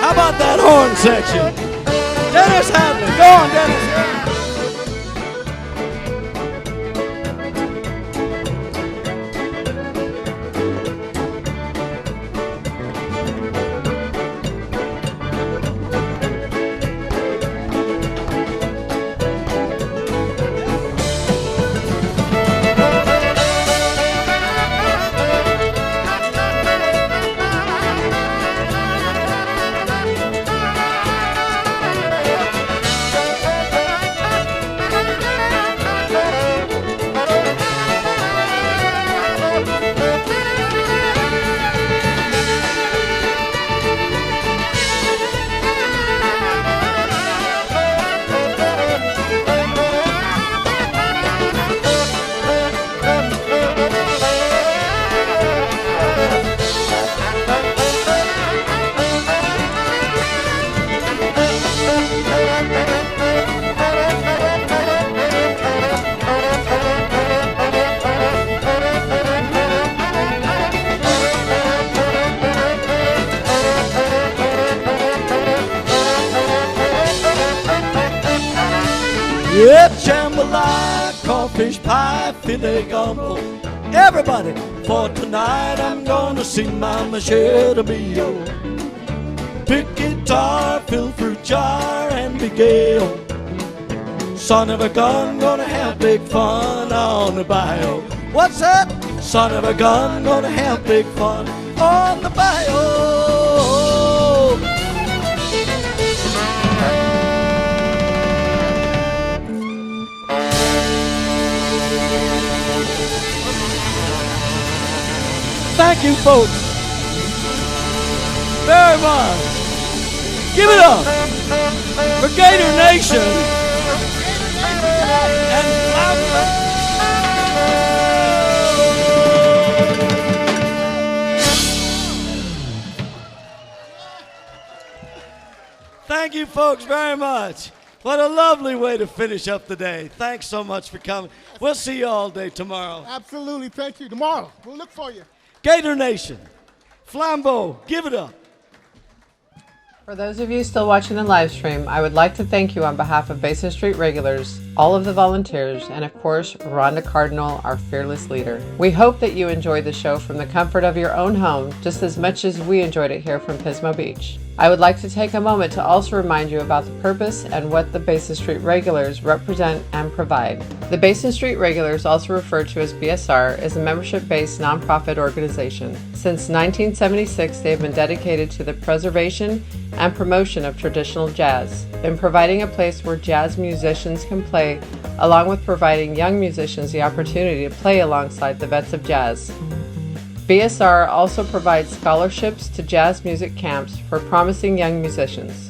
How about that horn section? Dennis Hadley, go on, Dennis. Yep, jambalaya, crawfish pie, filet gumbo. Everybody, for tonight I'm gonna see Mama Shelby. Pick guitar, fill fruit jar, and be gay. Son of a gun, gonna have big fun on the bayou. What's that? Son of a gun, gonna have big fun on the bayou. Thank you, folks, very much. Give it up for Gator Nation and Flambeau. Thank you, folks, very much. What a lovely way to finish up the day. Thanks so much for coming. We'll see you all day tomorrow. Absolutely. Thank you. Tomorrow. We'll look for you. Gator Nation, Flambeau, give it up. For those of you still watching the live stream, I would like to thank you on behalf of Basin Street regulars, all of the volunteers, and of course, Rhonda Cardinal, our fearless leader. We hope that you enjoyed the show from the comfort of your own home, just as much as we enjoyed it here from Pismo Beach. I would like to take a moment to also remind you about the purpose and what the Basin Street Regulars represent and provide. The Basin Street Regulars, also referred to as BSR, is a membership-based nonprofit organization. Since 1976, they have been dedicated to the preservation and promotion of traditional jazz, in providing a place where jazz musicians can play, along with providing young musicians the opportunity to play alongside the vets of jazz. BSR also provides scholarships to jazz music camps for promising young musicians.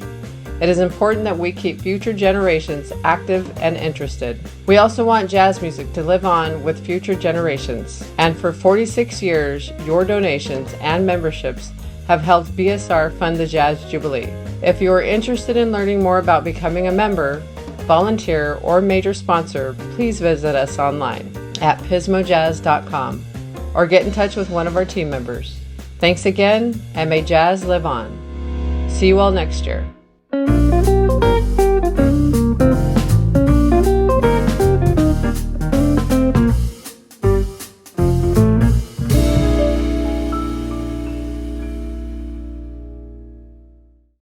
It is important that we keep future generations active and interested. We also want jazz music to live on with future generations. And for 46 years, your donations and memberships have helped BSR fund the Jazz Jubilee. If you are interested in learning more about becoming a member, volunteer, or major sponsor, please visit us online at pismojazz.com or get in touch with one of our team members. Thanks again, and may jazz live on. See you all next year.